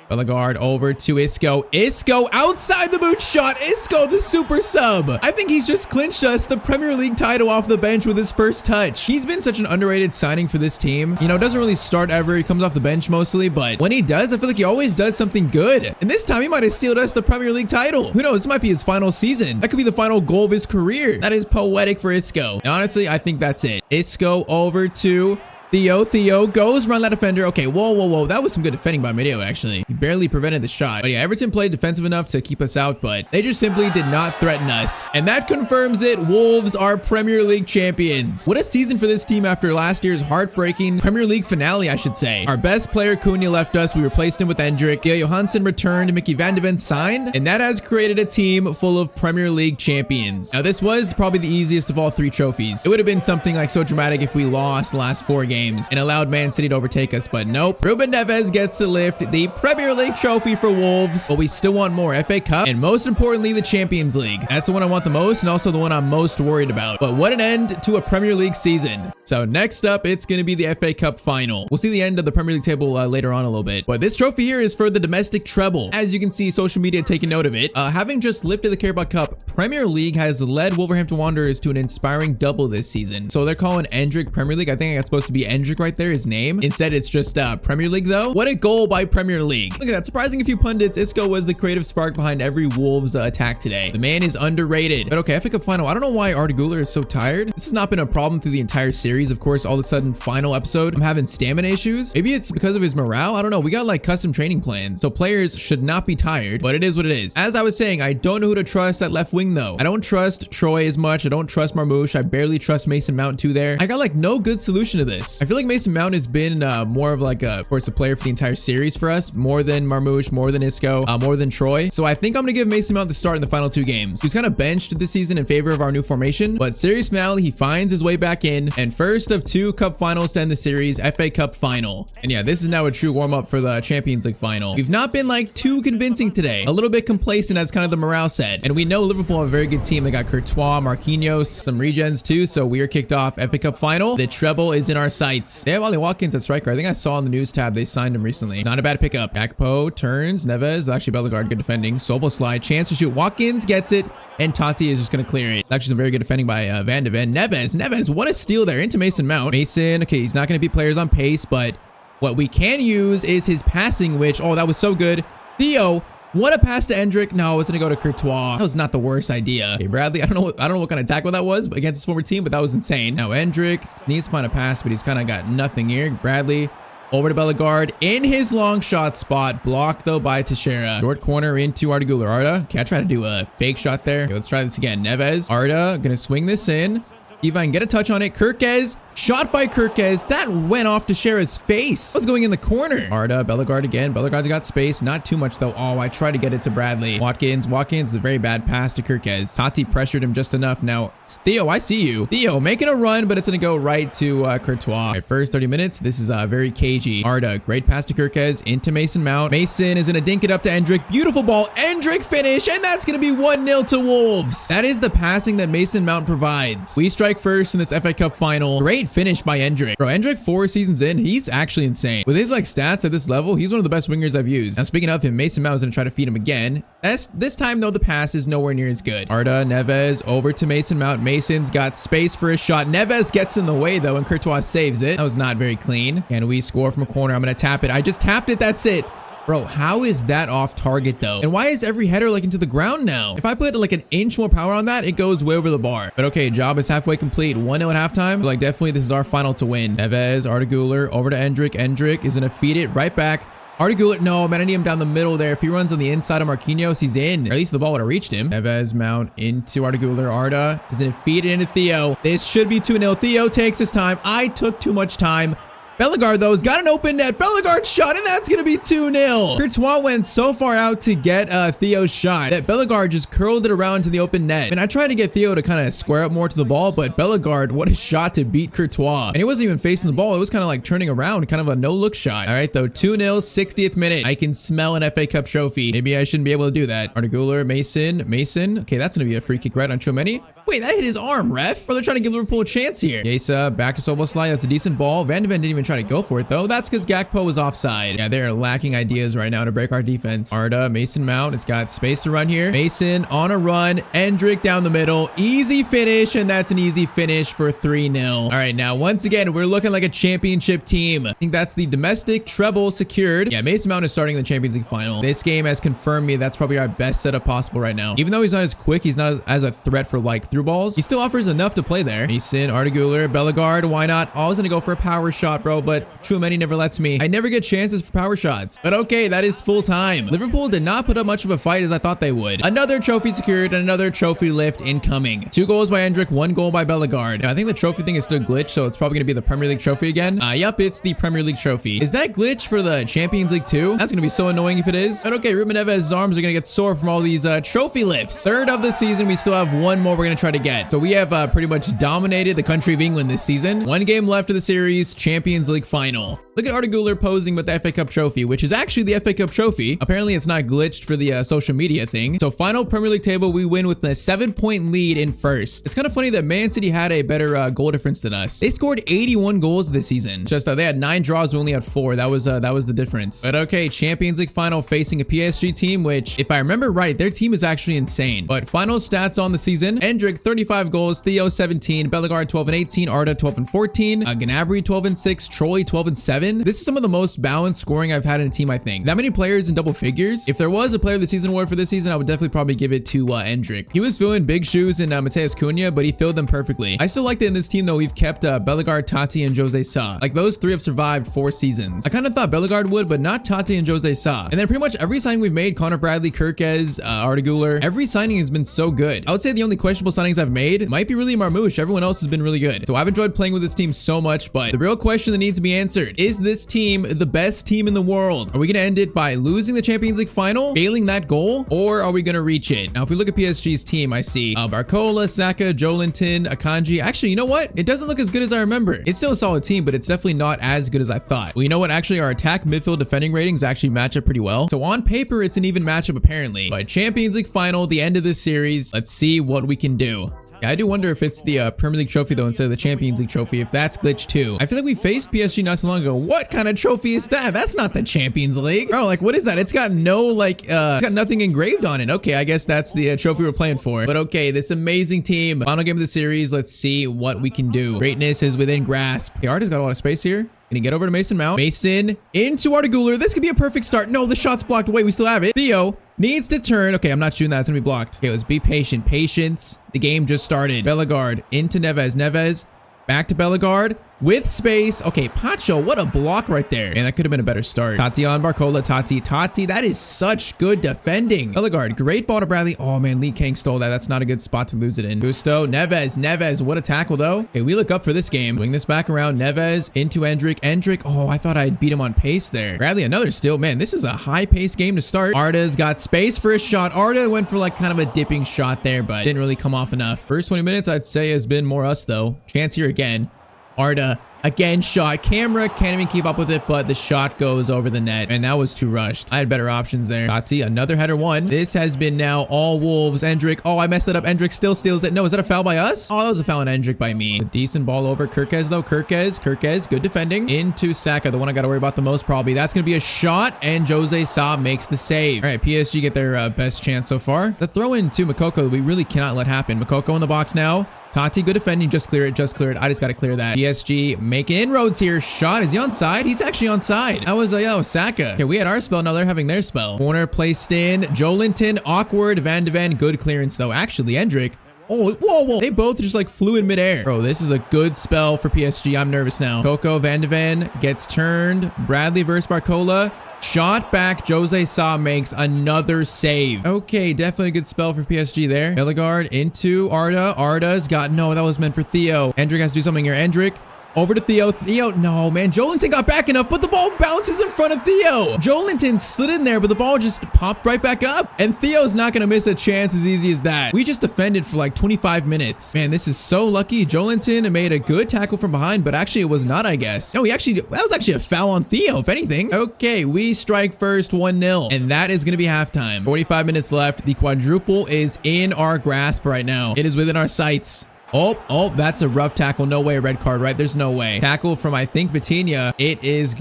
Bellegarde over to Isco. Isco outside the boot shot. Isco, the super sub. I think he's just clinched us the Premier League title off the bench with his first touch. He's been such an underrated signing for this team. You know, doesn't really start ever. He comes off the bench mostly, but when he does, I feel like he always does something good. And this time he might have sealed us the Premier League title. Who knows? This might be his final season. That could be the final goal of his career. That is poetic for Isco. And honestly, I think that's it. Isco over to Theo goes around that defender. Okay, whoa. That was some good defending by Medeo, actually. He barely prevented the shot. But yeah, Everton played defensive enough to keep us out, but they just simply did not threaten us. And that confirms it. Wolves are Premier League champions. What a season for this team after last year's heartbreaking Premier League finale, I should say. Our best player, Cunha, left us. We replaced him with Hendrick. Theo Johansson returned. Mickey Van de Ven signed. And that has created a team full of Premier League champions. Now, this was probably the easiest of all 3 trophies. It would have been something like so dramatic if we lost the last 4 games and allowed Man City to overtake us, but nope. Ruben Neves gets to lift the Premier League trophy for Wolves, but we still want more. FA Cup, and most importantly, the Champions League. That's the one I want the most, and also the one I'm most worried about. But what an end to a Premier League season. So next up, it's going to be the FA Cup final. We'll see the end of the Premier League table later on a little bit, but this trophy here is for the domestic treble. As you can see, social media taking note of it. Having just lifted the Carabao Cup, Premier League has led Wolverhampton Wanderers to an inspiring double this season. So they're calling Hendrick Premier League. I think it's supposed to be Hendrick right there, his name. Instead, it's just Premier League, though. What a goal by Premier League. Look at that. Surprising a few pundits, Isco was the creative spark behind every Wolves attack today. The man is underrated. But okay, FA Cup final. I don't know why Arteguler is so tired. This has not been a problem through the entire series. Of course, all of a sudden, final episode, I'm having stamina issues. Maybe it's because of his morale. I don't know. We got like custom training plans, so players should not be tired, but it is what it is. As I was saying, I don't know who to trust at left wing, though. I don't trust Troy as much. I don't trust Marmoush. I barely trust Mason Mount too there. I got like no good solution to this. I feel like Mason Mount has been more of like of course, a player for the entire series for us, more than Marmoush, more than Isco, more than Troy. So I think I'm gonna give Mason Mount the start in the final 2 games. He was kind of benched this season in favor of our new formation, but series finale, he finds his way back in, and first of 2 cup finals to end the series, FA Cup final. And yeah, this is now a true warm-up for the Champions League final. We've not been like too convincing today, a little bit complacent as kind of the morale set, and we know Liverpool have a very good team. They got Courtois, Marquinhos, some regens too, so we are kicked off. FA Cup final, the treble is in our sights. They have Ollie Watkins at striker. I think I saw on the news tab they signed him recently. Not a bad pickup. Gakpo turns. Neves, actually Bellegarde, good defending. Sobel slide, chance to shoot. Watkins gets it, and Totti is just going to clear it. Actually some very good defending by Van de Ven. Neves, what a steal there into Mason Mount. Mason, okay, he's not going to beat players on pace, but what we can use is his passing, which, oh, that was so good. Theo, what a pass to Hendrick. No, it's gonna go to Courtois. That was not the worst idea. Okay, Bradley, I don't know what kind of tackle that was against his former team, but that was insane. Now Hendrick needs to find a pass, but he's kind of got nothing here. Bradley over to Bellegarde in his long shot spot, blocked though by Teixeira. Short corner into Arteguler. Arda, okay, I try to do a fake shot there. Okay, let's try this again. Neves, Arda, gonna swing this in. See if I can get a touch on it. Kirkez, shot by Kirkez. That went off Teixeira's face. That was going in the corner. Arda, Bellegarde again. Bellegarde's got space. Not too much though. Oh, I tried to get it to Bradley. Watkins is a very bad pass to Kirkez. Totti pressured him just enough. Now, Theo, I see you. Theo making a run, but it's going to go right to Courtois. Right, first 30 minutes. This is very cagey. Arda, great pass to Kirkez into Mason Mount. Mason is going to dink it up to Hendrick. Beautiful ball. Hendrick finish, and that's going to be 1-0 to Wolves. That is the passing that Mason Mount provides. We strike first in this FA Cup final. Great finish by Hendrick. Bro, Hendrick 4 seasons in, he's actually insane. With his like stats at this level, he's one of the best wingers I've used. Now speaking of him, Mason Mount is going to try to feed him again. This time though, the pass is nowhere near as good. Arda, Neves over to Mason Mount. Mason's got space for a shot. Neves gets in the way though, and Courtois saves it. That was not very clean. Can we score from a corner? I'm going to tap it. I just tapped it. That's it. Bro, how is that off target though? And why is every header like into the ground now? If I put like an inch more power on that, it goes way over the bar. But okay, job is halfway complete. 1-0 at halftime. But like definitely this is our final to win. Neves, Arteguler over to Hendrick. Hendrick is gonna feed it right back. Arda Güler, no, man, I need him down the middle there. If he runs on the inside of Marquinhos, he's in. Or at least the ball would have reached him. Neves Mount into Arda Güler. Arda is going to feed it into Theo. This should be 2-0. Theo takes his time. I took too much time. Bellegarde, though, has got an open net. Bellegarde shot, and that's going to be 2-0. Courtois went so far out to get Theo's shot that Bellegarde just curled it around to the open net. And I tried to get Theo to kind of square up more to the ball, but Bellegarde, what a shot to beat Courtois. And he wasn't even facing the ball. It was kind of like turning around, kind of a no-look shot. All right, though, 2-0, 60th minute. I can smell an FA Cup trophy. Maybe I shouldn't be able to do that. Arda Güler, Mason. Okay, that's going to be a free kick right on Tchouameni. Wait, that hit his arm, ref. Or they're trying to give Liverpool a chance here. Yesa, back to Szoboszlai. That's a decent ball. Van de Ven didn't even try to go for it, though. That's because Gakpo was offside. Yeah, they're lacking ideas right now to break our defense. Arda, Mason Mount. It's got space to run here. Mason on a run. Endrick down the middle. Easy finish, and that's an easy finish for 3-0. All right, now, once again, we're looking like a championship team. I think that's the domestic treble secured. Yeah, Mason Mount is starting the Champions League final. This game has confirmed me that's probably our best setup possible right now. Even though he's not as quick, he's not as a threat for, like, through balls. He still offers enough to play there. Mason, Arda Güler, Bellegarde, why not? I was gonna go for a power shot, bro, but Tchouameni never lets me. I never get chances for power shots. But okay, that is full time. Liverpool did not put up much of a fight as I thought they would. Another trophy secured and another trophy lift incoming. 2 goals by Endrick, 1 goal by Bellegarde. Now, I think the trophy thing is still glitched, so it's probably gonna be the Premier League trophy again. Yep, it's the Premier League trophy. Is that glitch for the Champions League too? That's gonna be so annoying if it is. But okay, Ruben Neves' arms are gonna get sore from all these trophy lifts. Third of the season, we still have 1 more we're gonna try to get. So we have pretty much dominated the country of England this season. 1 game left of the series, Champions League final. Look at Arda Güler posing with the FA Cup trophy, which is actually the FA Cup trophy. Apparently, it's not glitched for the social media thing. So final Premier League table, we win with a 7-point lead in first. It's kind of funny that Man City had a better goal difference than us. They scored 81 goals this season. Just they had 9 draws, we only had 4. That was the difference. But okay, Champions League final facing a PSG team, which, if I remember right, their team is actually insane. But final stats on the season: Endrick 35 goals, Theo 17, Bellegarde 12 and 18, Arda 12 and 14, Gnabry 12 and 6, Troy 12 and 7. This is some of the most balanced scoring I've had in a team, I think. That many players in double figures. If there was a player of the season award for this season, I would definitely probably give it to Endrick. He was filling big shoes in Matheus Cunha, but he filled them perfectly. I still like that in this team, though, we've kept Bellegarde, Tati, and Jose Sa. Like, those 3 have survived 4 seasons. I kind of thought Bellegarde would, but not Tati and Jose Sa. And then pretty much every signing we've made, Connor Bradley, Kirkez, Arda Güler, every signing has been so good. I would say the only questionable signings I've made might be really Marmoush. Everyone else has been really good. So I've enjoyed playing with this team so much, but the real question that needs to be answered: is this team the best team in the world? Are we going to end it by losing the Champions League final, failing that goal, or are we going to reach it? Now, if we look at PSG's team, I see Barcola, Saka, Joelinton, Akanji. Actually, you know what? It doesn't look as good as I remember. It's still a solid team, but it's definitely not as good as I thought. Well, you know what? Actually, our attack, midfield, defending ratings actually match up pretty well. So on paper, it's an even matchup apparently. But Champions League final, the end of this series, let's see what we can do. Yeah, I do wonder if it's the Premier League trophy, though, instead of the Champions League trophy, if that's glitched too. I feel like we faced PSG not so long ago. What kind of trophy is that? That's not the Champions League. Oh, like, what is that? It's got no, like, it's got nothing engraved on it. Okay, I guess that's the trophy we're playing for. But okay, this amazing team. Final game of the series. Let's see what we can do. Greatness is within grasp. Okay, Arda's got a lot of space here. Can he get over to Mason Mount? Mason into Arda Güler. This could be a perfect start. No, the shot's blocked. Wait, we still have it. Theo needs to turn. Okay, I'm not shooting that. It's gonna be blocked. Okay, let's be patient. Patience. The game just started. Bellegarde into Neves. Neves back to Bellegarde with space. Okay, Pacho, what a block right there. And that could have been a better start. Tati on Barcola. Tati, that is such good defending. Bellegarde, great ball to Bradley. Oh man, Lee Kang stole that. That's not a good spot to lose it in. Gusto, Neves, what a tackle though. Okay, we look up for this game. Swing this back around. Neves into Endrick. Oh, I thought I'd beat him on pace there. Bradley, another steal. Man, this is a high pace game to start. Arda's got space for a shot. Arda went for like kind of a dipping shot there, but didn't really come off enough. First 20 minutes, I'd say, has been more us though. Chance here again. Arda again, shot. Camera can't even keep up with it, but the shot goes over the net, and that was too rushed. I had better options there. Tati, another header one. This has been now all Wolves. Endrick. Oh, I messed it up. Endrick still steals it. No, is that a foul by us? Oh, that was a foul on Endrick by me. A decent ball over. Kirkez, though. Kirkez, good defending. Into Saka, the one I got to worry about the most, probably. That's going to be a shot, and Jose Sa makes the save. All right, PSG get their best chance so far. The throw in to Moukoko, we really cannot let happen. Moukoko in the box now. Tati, good defending. Just clear it. I just got to clear that. PSG making inroads here. Shot. Is he onside? He's actually onside. That was Saka. Okay, we had our spell. Now they're having their spell. Corner placed in. Joelinton, awkward. Van de Ven, good clearance though. Actually, Endrick Oh, whoa. They both just like flew in midair. Bro, this is a good spell for PSG. I'm nervous now. Coco Van de Ven gets turned. Bradley versus Barcola. Shot back. Jose Sa makes another save. Okay, definitely a good spell for PSG there. Bellegarde into Arda. Arda's got, no, that was meant for Theo. Endrick has to do something here. Endrick. Over to Theo. Theo, no, man. Joelinton got back enough, but the ball bounces in front of Theo. Joelinton slid in there, but the ball just popped right back up. And Theo's not going to miss a chance as easy as that. We just defended for like 25 minutes. Man, this is so lucky. Joelinton made a good tackle from behind, but actually it was not, I guess. No, that was actually a foul on Theo, if anything. Okay, we strike first 1-0, and that is going to be halftime. 45 minutes left. The quadruple is in our grasp right now. It is within our sights. Oh, that's a rough tackle. No way, a red card, right? There's no way. Tackle from, I think, Vitinha. It's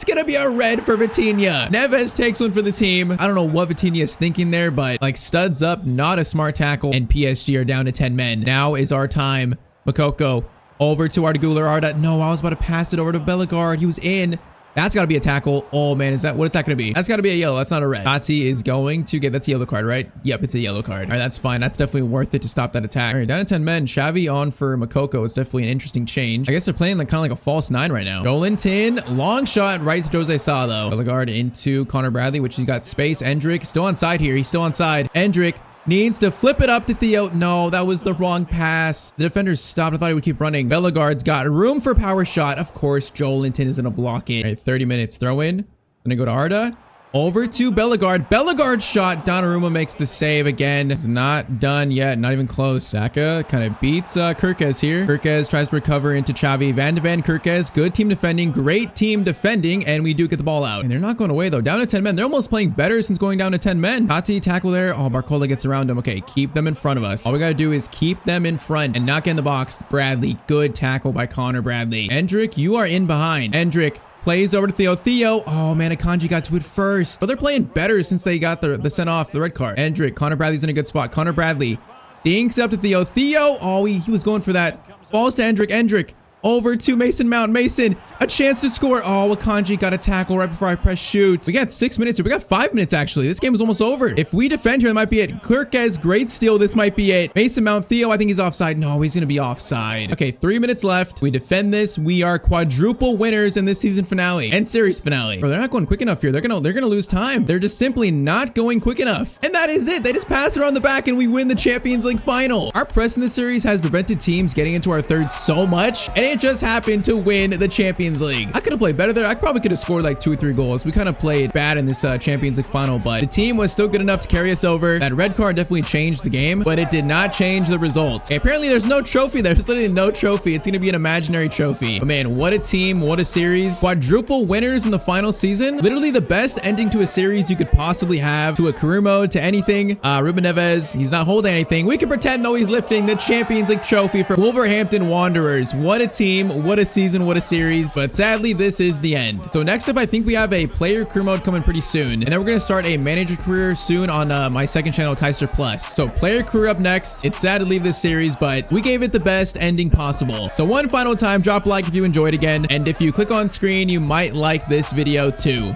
going to be a red for Vitinha. Neves takes one for the team. I don't know what Vitinha is thinking there, but like studs up, not a smart tackle. And PSG are down to 10 men. Now is our time. Makoko over to Arda Güler. Arda, no, I was about to pass it over to Bellegarde. He was in. That's got to be a tackle. Oh, man, what's that going to be? That's got to be a yellow. That's not a red. Tati is going to get, that's a yellow card, right? Yep, it's a yellow card. All right, that's fine. That's definitely worth it to stop that attack. All right, down to 10 men. Xavi on for Makoko. It's definitely an interesting change. I guess they're playing like kind of like a false 9 right now. Joelinton, long shot right to Jose Sa, though. Bellegarde into Connor Bradley, which he's got space. Endrick still onside here. He's still onside. Endrick needs to flip it up to Theo. No, that was the wrong pass. The defenders stopped. I thought he would keep running. Bellegarde's got room for power shot. Of course, Joelinton is going to block it. All right, 30 minutes. Throw in. Gonna go to Arda. Over to Bellegarde. Bellegarde shot. Donnarumma makes the save again. It's not done yet. Not even close. Saka kind of beats Kirkez here. Kirkez tries to recover into Xavi. Van de Ven. Kirkez. Good team defending. Great team defending. And we do get the ball out. And they're not going away though. Down to 10 men. They're almost playing better since going down to 10 men. Tati tackle there. Oh, Barcola gets around him. Okay, keep them in front of us. All we got to do is keep them in front and not get in the box. Bradley. Good tackle by Connor Bradley. Endrick, you are in behind. Endrick plays over to Theo. Theo, oh man, Akanji got to it first. Oh, they're playing better since they got the sent off, the red card. Endrick, Connor Bradley's in a good spot. Connor Bradley dinks up to Theo. Theo, oh, he was going for that. Falls to Endrick. Endrick over to Mason Mount. Mason, a chance to score. Oh, Akanji got a tackle right before I press shoot. We got 6 minutes here. We got 5 minutes, actually. This game is almost over. If we defend here, that might be it. Kirkez, great steal. This might be it. Mason Mount. Theo, I think he's offside. No, he's going to be offside. Okay, 3 minutes left. We defend this. We are quadruple winners in this season finale and series finale. Bro, they're not going quick enough here. They're gonna lose time. They're just simply not going quick enough. And that is it. They just pass it around the back and we win the Champions League final. Our press in this series has prevented teams getting into our third so much, and it just happened to win the Champions League. I could have played better there. I probably could have scored like 2 or 3 goals. We kind of played bad in this Champions League final, but the team was still good enough to carry us over. That red card definitely changed the game, but it did not change the result. Okay, apparently there's no trophy there. There's literally no trophy. It's going to be an imaginary trophy. But man, what a team. What a series. Quadruple winners in the final season. Literally the best ending to a series you could possibly have, to a career mode, to anything. Ruben Neves, he's not holding anything. We can pretend though he's lifting the Champions League trophy for Wolverhampton Wanderers. What a team. What a season. What a series. But sadly, this is the end. So next up, I think we have a player career mode coming pretty soon, and then we're going to start a manager career soon on my second channel, Tyztir Plus. So player career up next. It's sad to leave this series, but we gave it the best ending possible. So one final time, drop a like if you enjoyed again, and if you click on screen, you might like this video too.